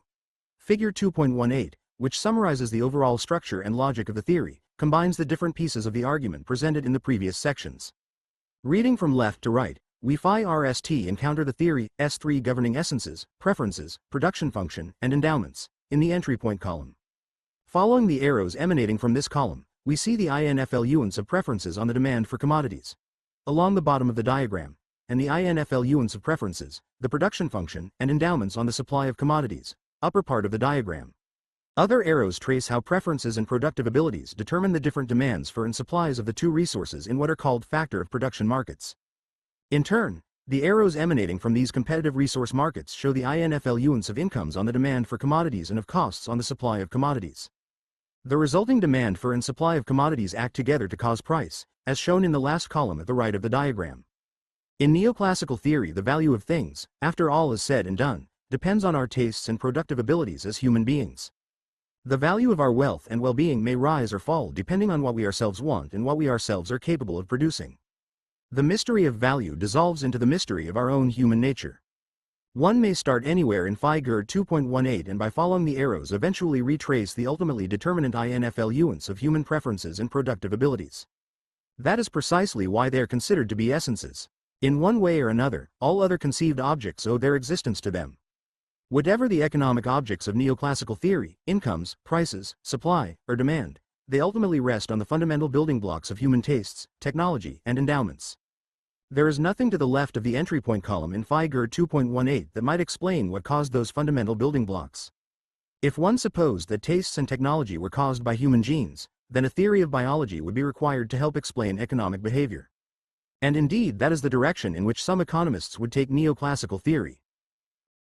Figure 2.18, which summarizes the overall structure and logic of the theory, combines the different pieces of the argument presented in the previous sections. Reading from left to right, we phi RST encounter the theory S3 governing essences, preferences, production function, and endowments, in the entry point column. Following the arrows emanating from this column, we see the influence of preferences on the demand for commodities. Along the bottom of the diagram, and the influence of preferences, the production function, and endowments on the supply of commodities, upper part of the diagram. Other arrows trace how preferences and productive abilities determine the different demands for and supplies of the two resources in what are called factor of production markets. In turn, the arrows emanating from these competitive resource markets show the influence of incomes on the demand for commodities and of costs on the supply of commodities. The resulting demand for and supply of commodities act together to cause price, as shown in the last column at the right of the diagram. In neoclassical theory, the value of things, after all is said and done, depends on our tastes and productive abilities as human beings. The value of our wealth and well-being may rise or fall depending on what we ourselves want and what we ourselves are capable of producing. The mystery of value dissolves into the mystery of our own human nature. One may start anywhere in Figure 2.18 and by following the arrows eventually retrace the ultimately determinant influence of human preferences and productive abilities. That is precisely why they are considered to be essences. In one way or another, all other conceived objects owe their existence to them. Whatever the economic objects of neoclassical theory, incomes, prices, supply, or demand, they ultimately rest on the fundamental building blocks of human tastes, technology, and endowments. There is nothing to the left of the entry point column in Figure 2.18 that might explain what caused those fundamental building blocks. If one supposed that tastes and technology were caused by human genes, then a theory of biology would be required to help explain economic behavior. And indeed, that is the direction in which some economists would take neoclassical theory.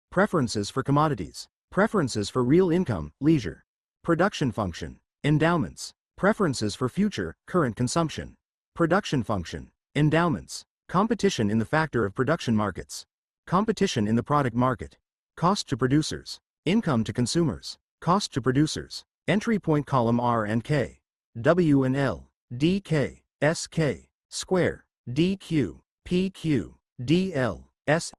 Preferences for commodities. Preferences for real income, leisure. Production function. Endowments. Preferences for future, current consumption. Production function. Endowments. Competition in the factor of production markets. Competition in the product market. Cost to producers. Income to consumers. Cost to producers. Entry point column R and K. W and L. DK. SK. Square. DQ. PQ. DL. S.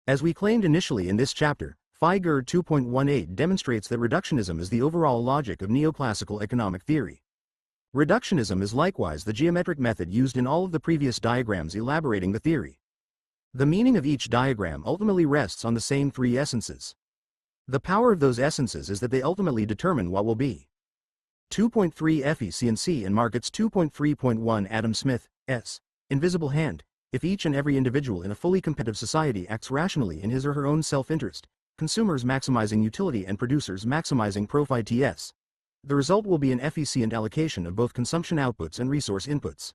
As we claimed initially in this chapter, Figure 2.18 demonstrates that reductionism is the overall logic of neoclassical economic theory. Reductionism is likewise the geometric method used in all of the previous diagrams elaborating the theory. The meaning of each diagram ultimately rests on the same three essences. The power of those essences is that they ultimately determine what will be. 2.3 FEC&C and Markets 2.3.1 Adam Smith, S. Invisible Hand. If each and every individual in a fully competitive society acts rationally in his or her own self-interest, consumers maximizing utility and producers maximizing profit, the result will be an efficient allocation of both consumption outputs and resource inputs.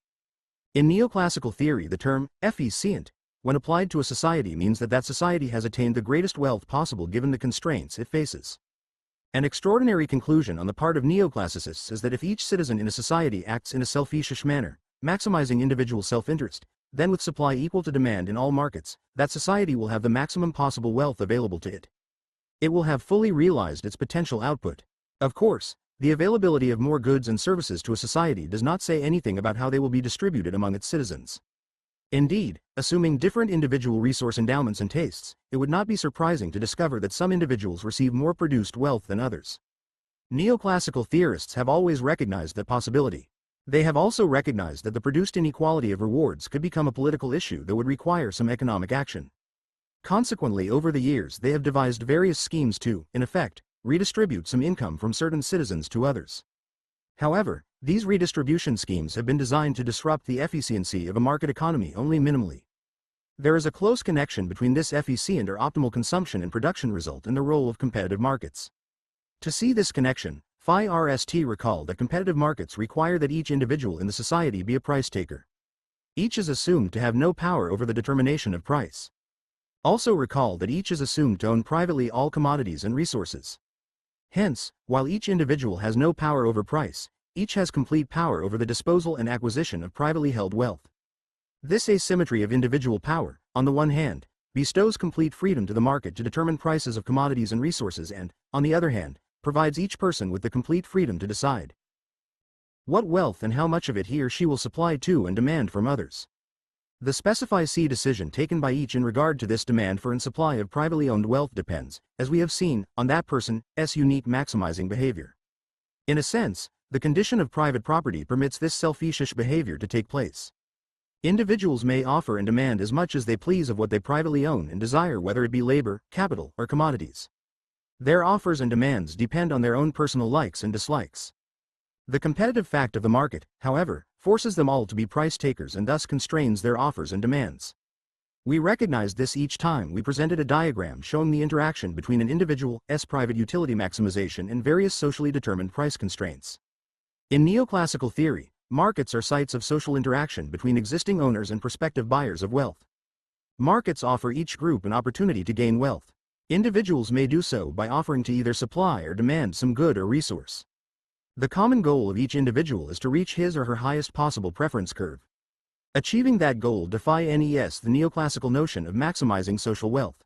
In neoclassical theory, the term efficient, when applied to a society, means that that society has attained the greatest wealth possible given the constraints it faces. An extraordinary conclusion on the part of neoclassicists is that if each citizen in a society acts in a selfish manner, maximizing individual self-interest, then with supply equal to demand in all markets, that society will have the maximum possible wealth available to it. It will have fully realized its potential output. Of course, the availability of more goods and services to a society does not say anything about how they will be distributed among its citizens. Indeed, assuming different individual resource endowments and tastes, it would not be surprising to discover that some individuals receive more produced wealth than others. Neoclassical theorists have always recognized that possibility. They have also recognized that the produced inequality of rewards could become a political issue that would require some economic action. Consequently, over the years they have devised various schemes to, in effect, redistribute some income from certain citizens to others. However, these redistribution schemes have been designed to disrupt the efficiency of a market economy only minimally. There is a close connection between this efficient or optimal consumption and production result and the role of competitive markets. To see this connection, FIRST recall that competitive markets require that each individual in the society be a price taker. Each is assumed to have no power over the determination of price. Also recall that each is assumed to own privately all commodities and resources. Hence, while each individual has no power over price, each has complete power over the disposal and acquisition of privately held wealth. This asymmetry of individual power, on the one hand, bestows complete freedom to the market to determine prices of commodities and resources and, on the other hand, provides each person with the complete freedom to decide what wealth and how much of it he or she will supply to and demand from others. The specify C decision taken by each in regard to this demand for and supply of privately owned wealth depends, as we have seen, on that person's unique maximizing behavior. In a sense, the condition of private property permits this selfish behavior to take place. Individuals may offer and demand as much as they please of what they privately own and desire, whether it be labor, capital, or commodities. Their offers and demands depend on their own personal likes and dislikes. The competitive fact of the market, however, forces them all to be price takers and thus constrains their offers and demands. We recognized this each time we presented a diagram showing the interaction between an individual's private utility maximization and various socially determined price constraints. In neoclassical theory, markets are sites of social interaction between existing owners and prospective buyers of wealth. Markets offer each group an opportunity to gain wealth. Individuals may do so by offering to either supply or demand some good or resource. The common goal of each individual is to reach his or her highest possible preference curve. Achieving that goal defies the neoclassical notion of maximizing social wealth.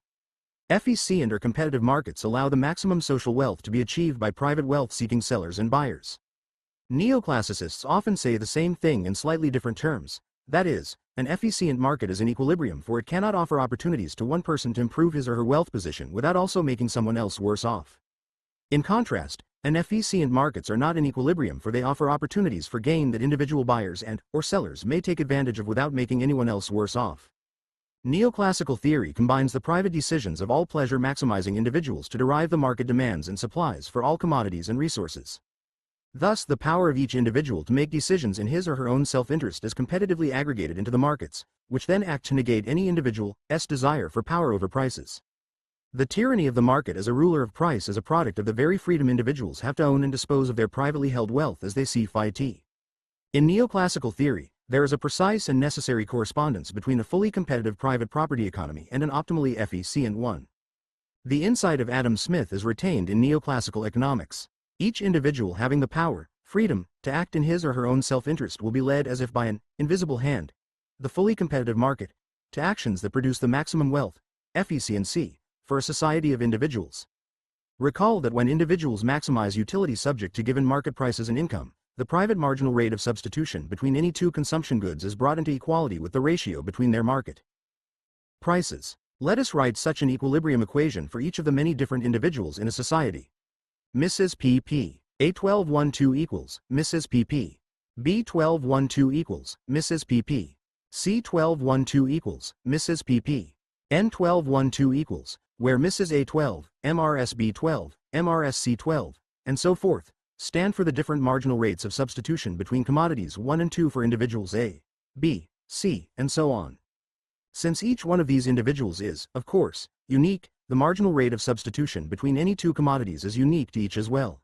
Efficient or competitive markets allow the maximum social wealth to be achieved by private wealth-seeking sellers and buyers. Neoclassicists often say the same thing in slightly different terms, that is, an efficient market is in equilibrium, for it cannot offer opportunities to one person to improve his or her wealth position without also making someone else worse off. In contrast, inefficient markets are not in equilibrium, for they offer opportunities for gain that individual buyers and/or sellers may take advantage of without making anyone else worse off. Neoclassical theory combines the private decisions of all pleasure-maximizing individuals to derive the market demands and supplies for all commodities and resources. Thus, the power of each individual to make decisions in his or her own self-interest is competitively aggregated into the markets, which then act to negate any individual's desire for power over prices. The tyranny of the market as a ruler of price is a product of the very freedom individuals have to own and dispose of their privately held wealth as they see fit. In neoclassical theory, there is a precise and necessary correspondence between a fully competitive private property economy and an optimally efficient one. The insight of Adam Smith is retained in neoclassical economics. Each individual having the power, freedom, to act in his or her own self-interest will be led as if by an invisible hand, the fully competitive market, to actions that produce the maximum wealth, efficiency, for a society of individuals. Recall that when individuals maximize utility subject to given market prices and income, the private marginal rate of substitution between any two consumption goods is brought into equality with the ratio between their market prices. Let us write such an equilibrium equation for each of the many different individuals in a society. Mrs. P.P. A1212 equals Mrs. P.P. B1212 equals Mrs. P.P. C1212 equals Mrs. P.P. N1212 equals, where Mrs. A12, MRS B12, MRS C12, and so forth, stand for the different marginal rates of substitution between commodities 1 and 2 for individuals A, B, C, and so on. Since each one of these individuals is, of course, unique, the marginal rate of substitution between any two commodities is unique to each as well.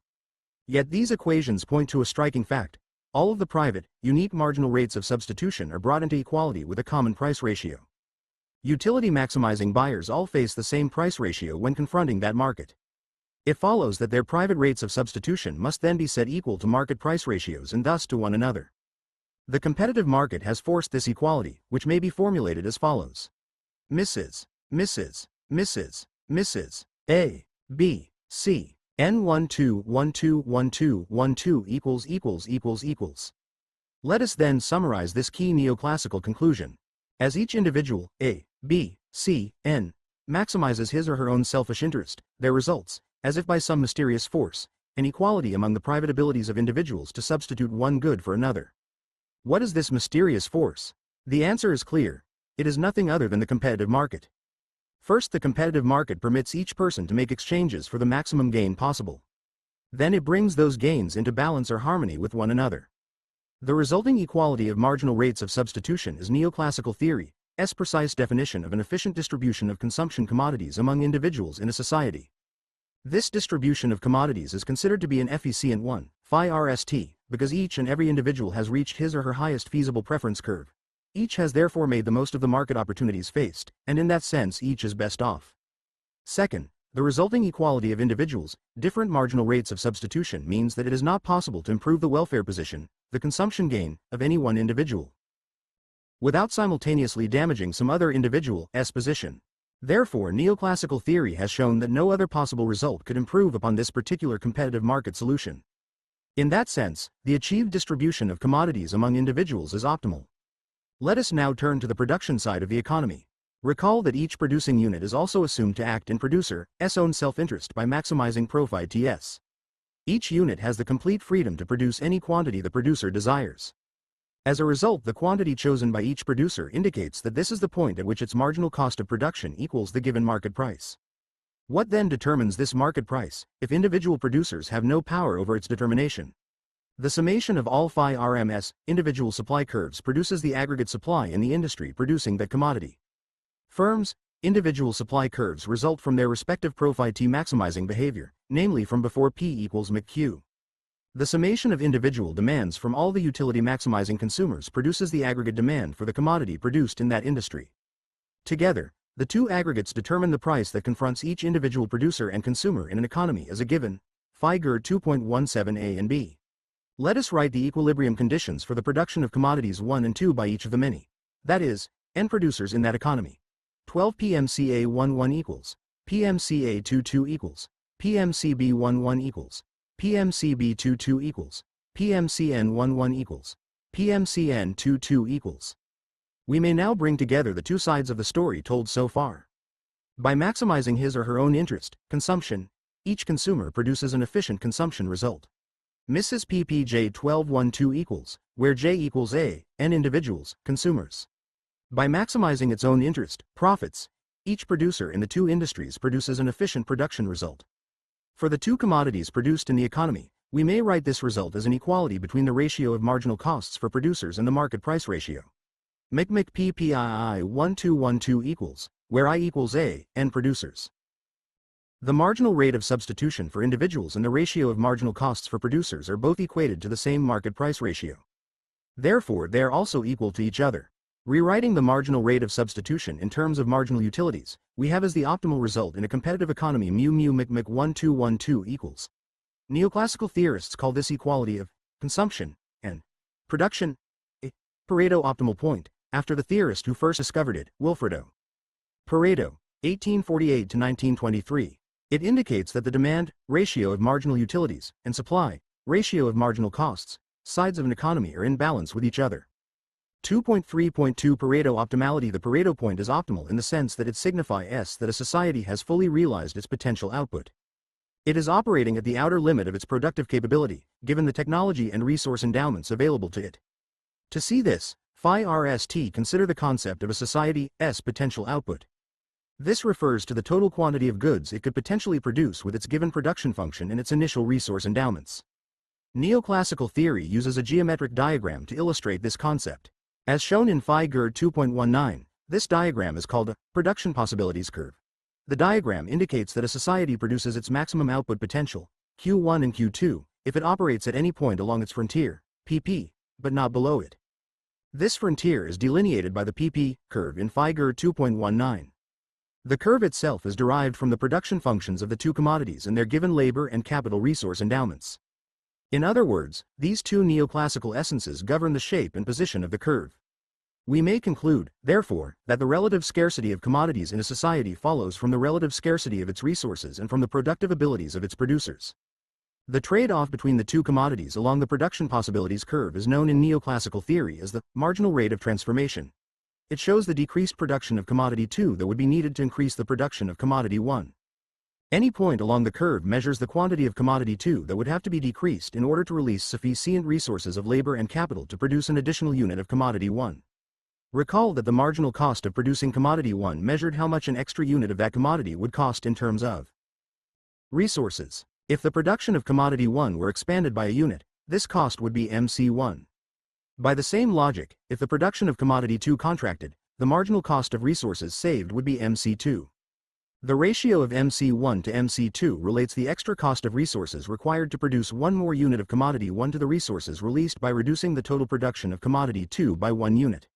Yet these equations point to a striking fact. All of the private, unique marginal rates of substitution are brought into equality with a common price ratio. Utility-maximizing buyers all face the same price ratio when confronting that market. It follows that their private rates of substitution must then be set equal to market price ratios and thus to one another. The competitive market has forced this equality, which may be formulated as follows. Mrs. A, B, C, N12 equals. Let us then summarize this key neoclassical conclusion. As each individual, A, B, C, N, maximizes his or her own selfish interest, there results, as if by some mysterious force, an equality among the private abilities of individuals to substitute one good for another. What is this mysterious force? The answer is clear. It is nothing other than the competitive market. First, the competitive market permits each person to make exchanges for the maximum gain possible. Then it brings those gains into balance or harmony with one another. The resulting equality of marginal rates of substitution is neoclassical theory's precise definition of an efficient distribution of consumption commodities among individuals in a society. This distribution of commodities is considered to be an efficient one, phi RST, because each and every individual has reached his or her highest feasible preference curve. Each has therefore made the most of the market opportunities faced, and in that sense each is best off. Second, the resulting equality of individuals' different marginal rates of substitution means that it is not possible to improve the welfare position, the consumption gain, of any one individual, without simultaneously damaging some other individual's position. Therefore, neoclassical theory has shown that no other possible result could improve upon this particular competitive market solution. In that sense, the achieved distribution of commodities among individuals is optimal. Let us now turn to the production side of the economy. Recall that each producing unit is also assumed to act in producer's own self-interest by maximizing profit Ts. Each unit has the complete freedom to produce any quantity the producer desires. As a result, the quantity chosen by each producer indicates that this is the point at which its marginal cost of production equals the given market price. What then determines this market price, if individual producers have no power over its determination? The summation of all phi RMS individual supply curves produces the aggregate supply in the industry producing that commodity. Firms' individual supply curves result from their respective profit maximizing behavior, namely from before P equals MQ. The summation of individual demands from all the utility maximizing consumers produces the aggregate demand for the commodity produced in that industry. Together, the two aggregates determine the price that confronts each individual producer and consumer in an economy as a given, phi GER 2.17 A and B. Let us write the equilibrium conditions for the production of commodities 1 and 2 by each of the many, that is, n producers in that economy. 12 PMCA 11 equals, PMCA 22 equals, PMCB 11 equals, PMCB 22 equals, PMCN 11 equals, PMCN 22 equals. We may now bring together the two sides of the story told so far. By maximizing his or her own interest, consumption, each consumer produces an efficient consumption result. Mrs. PPJ 1212 equals, where J equals A, n individuals, consumers. By maximizing its own interest, profits, each producer in the two industries produces an efficient production result. For the two commodities produced in the economy, we may write this result as an equality between the ratio of marginal costs for producers and the market price ratio. McMic PPII 1212 equals, where I equals A, n producers. The marginal rate of substitution for individuals and the ratio of marginal costs for producers are both equated to the same market price ratio. Therefore, they are also equal to each other. Rewriting the marginal rate of substitution in terms of marginal utilities, we have as the optimal result in a competitive economy mu McMic 1212 equals. Neoclassical theorists call this equality of consumption and production a Pareto optimal point, after the theorist who first discovered it, Wilfredo Pareto, 1848 to 1923. It indicates that the demand ratio of marginal utilities and supply ratio of marginal costs sides of an economy are in balance with each other. 2.3.2 Pareto optimality. The Pareto point is optimal in the sense that it signifies that a society has fully realized its potential output. It is operating at the outer limit of its productive capability, given the technology and resource endowments available to it. To see this, phi RST consider the concept of a society's potential output. This refers to the total quantity of goods it could potentially produce with its given production function and its initial resource endowments. Neoclassical theory uses a geometric diagram to illustrate this concept. As shown in phi GER 2.19, this diagram is called a production possibilities curve. The diagram indicates that a society produces its maximum output potential, Q1 and Q2, if it operates at any point along its frontier, pp, but not below it. This frontier is delineated by the pp curve in Figure 2.19. The curve itself is derived from the production functions of the two commodities and their given labor and capital resource endowments. In other words, these two neoclassical essences govern the shape and position of the curve. We may conclude, therefore, that the relative scarcity of commodities in a society follows from the relative scarcity of its resources and from the productive abilities of its producers. The trade-off between the two commodities along the production possibilities curve is known in neoclassical theory as the marginal rate of transformation. It shows the decreased production of commodity 2 that would be needed to increase the production of commodity 1. Any point along the curve measures the quantity of commodity 2 that would have to be decreased in order to release sufficient resources of labor and capital to produce an additional unit of commodity 1. Recall that the marginal cost of producing commodity 1 measured how much an extra unit of that commodity would cost in terms of resources. If the production of commodity 1 were expanded by a unit, this cost would be MC1. By the same logic, if the production of commodity 2 contracted, the marginal cost of resources saved would be MC2. The ratio of MC1 to MC2 relates the extra cost of resources required to produce one more unit of commodity 1 to the resources released by reducing the total production of commodity 2 by 1 unit.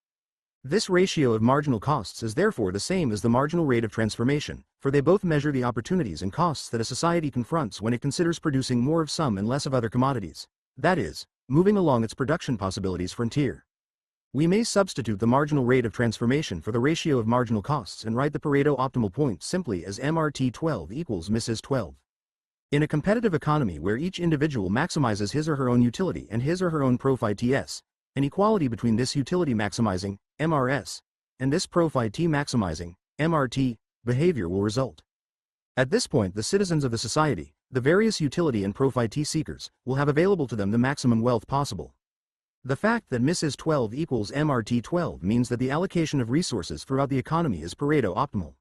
This ratio of marginal costs is therefore the same as the marginal rate of transformation, for they both measure the opportunities and costs that a society confronts when it considers producing more of some and less of other commodities, that is, moving along its production possibilities frontier. We may substitute the marginal rate of transformation for the ratio of marginal costs and write the Pareto optimal point simply as MRT12 equals Mrs. 12. In a competitive economy where each individual maximizes his or her own utility and his or her own profit TS, an equality between this utility maximizing, MRS, and this profit T maximizing, MRT, behavior will result. At this point, the citizens of the society, the various utility and profit T seekers, will have available to them the maximum wealth possible. The fact that Mrs. 12 equals MRT 12 means that the allocation of resources throughout the economy is Pareto optimal.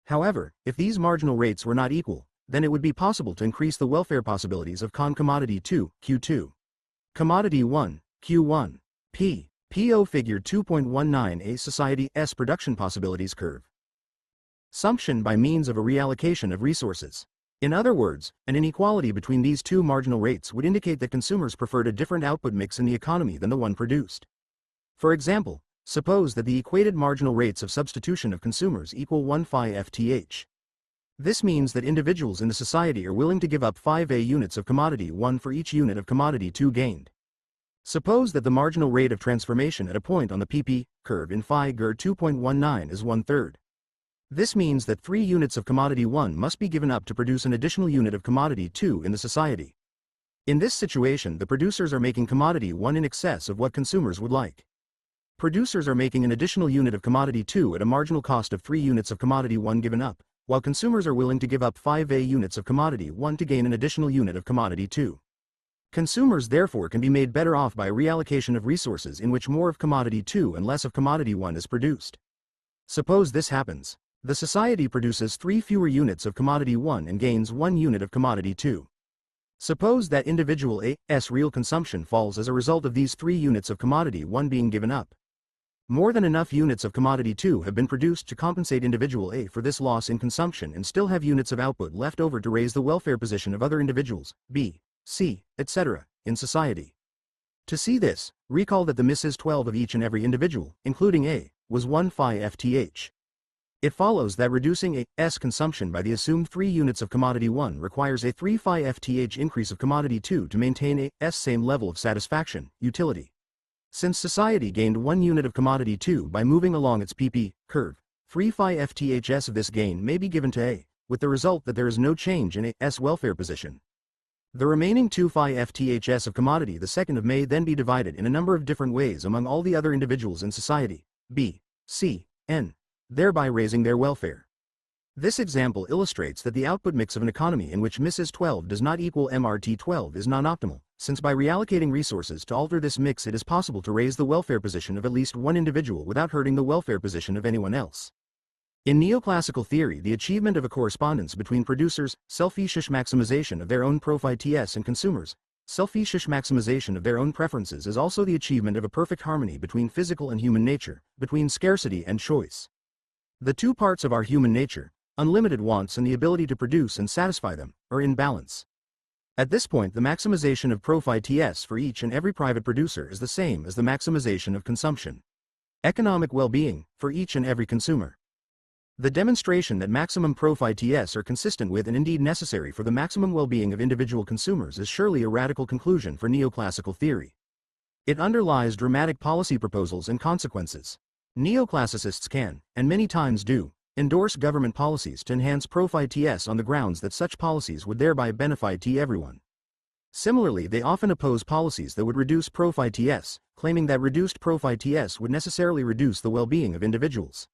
However, if these marginal rates were not equal, then it would be possible to increase the welfare possibilities of commodity 2, Q2. Commodity 1, Q1, P. PO Figure 2.19a Society-S Production Possibilities Curve. Sumption by means of a reallocation of resources. In other words, an inequality between these two marginal rates would indicate that consumers preferred a different output mix in the economy than the one produced. For example, suppose that the equated marginal rates of substitution of consumers equal 1 phi FTH. This means that individuals in the society are willing to give up 5A units of commodity 1 for each unit of commodity 2 gained. Suppose that the marginal rate of transformation at a point on the PP curve in Figure 2.19 is 1/3. This means that 3 units of commodity 1 must be given up to produce an additional unit of commodity 2 in the society. In this situation, the producers are making commodity 1 in excess of what consumers would like. Producers are making an additional unit of commodity 2 at a marginal cost of 3 units of commodity 1 given up, while consumers are willing to give up 5A units of commodity 1 to gain an additional unit of commodity 2. Consumers therefore can be made better off by a reallocation of resources in which more of commodity 2 and less of commodity 1 is produced. Suppose this happens. The society produces 3 fewer units of commodity 1 and gains 1 unit of commodity 2. Suppose that individual A's real consumption falls as a result of these 3 units of commodity 1 being given up. More than enough units of commodity 2 have been produced to compensate individual A for this loss in consumption and still have units of output left over to raise the welfare position of other individuals, B, C, etc., in society. To see this, recall that the Mrs. 12 of each and every individual, including A, was 1 phi FTH. It follows that reducing A's consumption by the assumed 3 units of commodity 1 requires a 3 phi FTH increase of commodity 2 to maintain A's same level of satisfaction, utility. Since society gained 1 unit of commodity 2 by moving along its PP curve, 3 phi FTHs of this gain may be given to A, with the result that there is no change in A's welfare position. The remaining 2 phi FTHs of commodity the second of may then be divided in a number of different ways among all the other individuals in society, B, C, N, thereby raising their welfare. This example illustrates that the output mix of an economy in which Mrs. 12 does not equal MRT 12 is non-optimal, since by reallocating resources to alter this mix it is possible to raise the welfare position of at least one individual without hurting the welfare position of anyone else. In neoclassical theory, the achievement of a correspondence between producers' selfish maximization of their own profit TS and consumers' selfish maximization of their own preferences is also the achievement of a perfect harmony between physical and human nature, between scarcity and choice. The two parts of our human nature, unlimited wants and the ability to produce and satisfy them, are in balance. At this point, the maximization of profit TS for each and every private producer is the same as the maximization of consumption. Economic well-being for each and every consumer. The demonstration that maximum profit TS are consistent with and indeed necessary for the maximum well-being of individual consumers is surely a radical conclusion for neoclassical theory. It underlies dramatic policy proposals and consequences. Neoclassicists can, and many times do, endorse government policies to enhance profit TS on the grounds that such policies would thereby benefit everyone. Similarly, they often oppose policies that would reduce profit TS, claiming that reduced profit TS would necessarily reduce the well-being of individuals.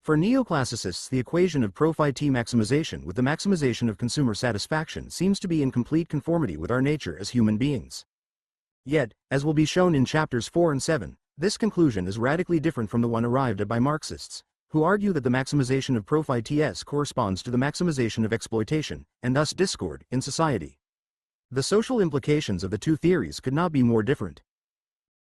For neoclassicists, the equation of profit maximization with the maximization of consumer satisfaction seems to be in complete conformity with our nature as human beings. Yet, as will be shown in chapters 4 and 7, this conclusion is radically different from the one arrived at by Marxists, who argue that the maximization of profit TS corresponds to the maximization of exploitation, and thus discord, in society. The social implications of the two theories could not be more different.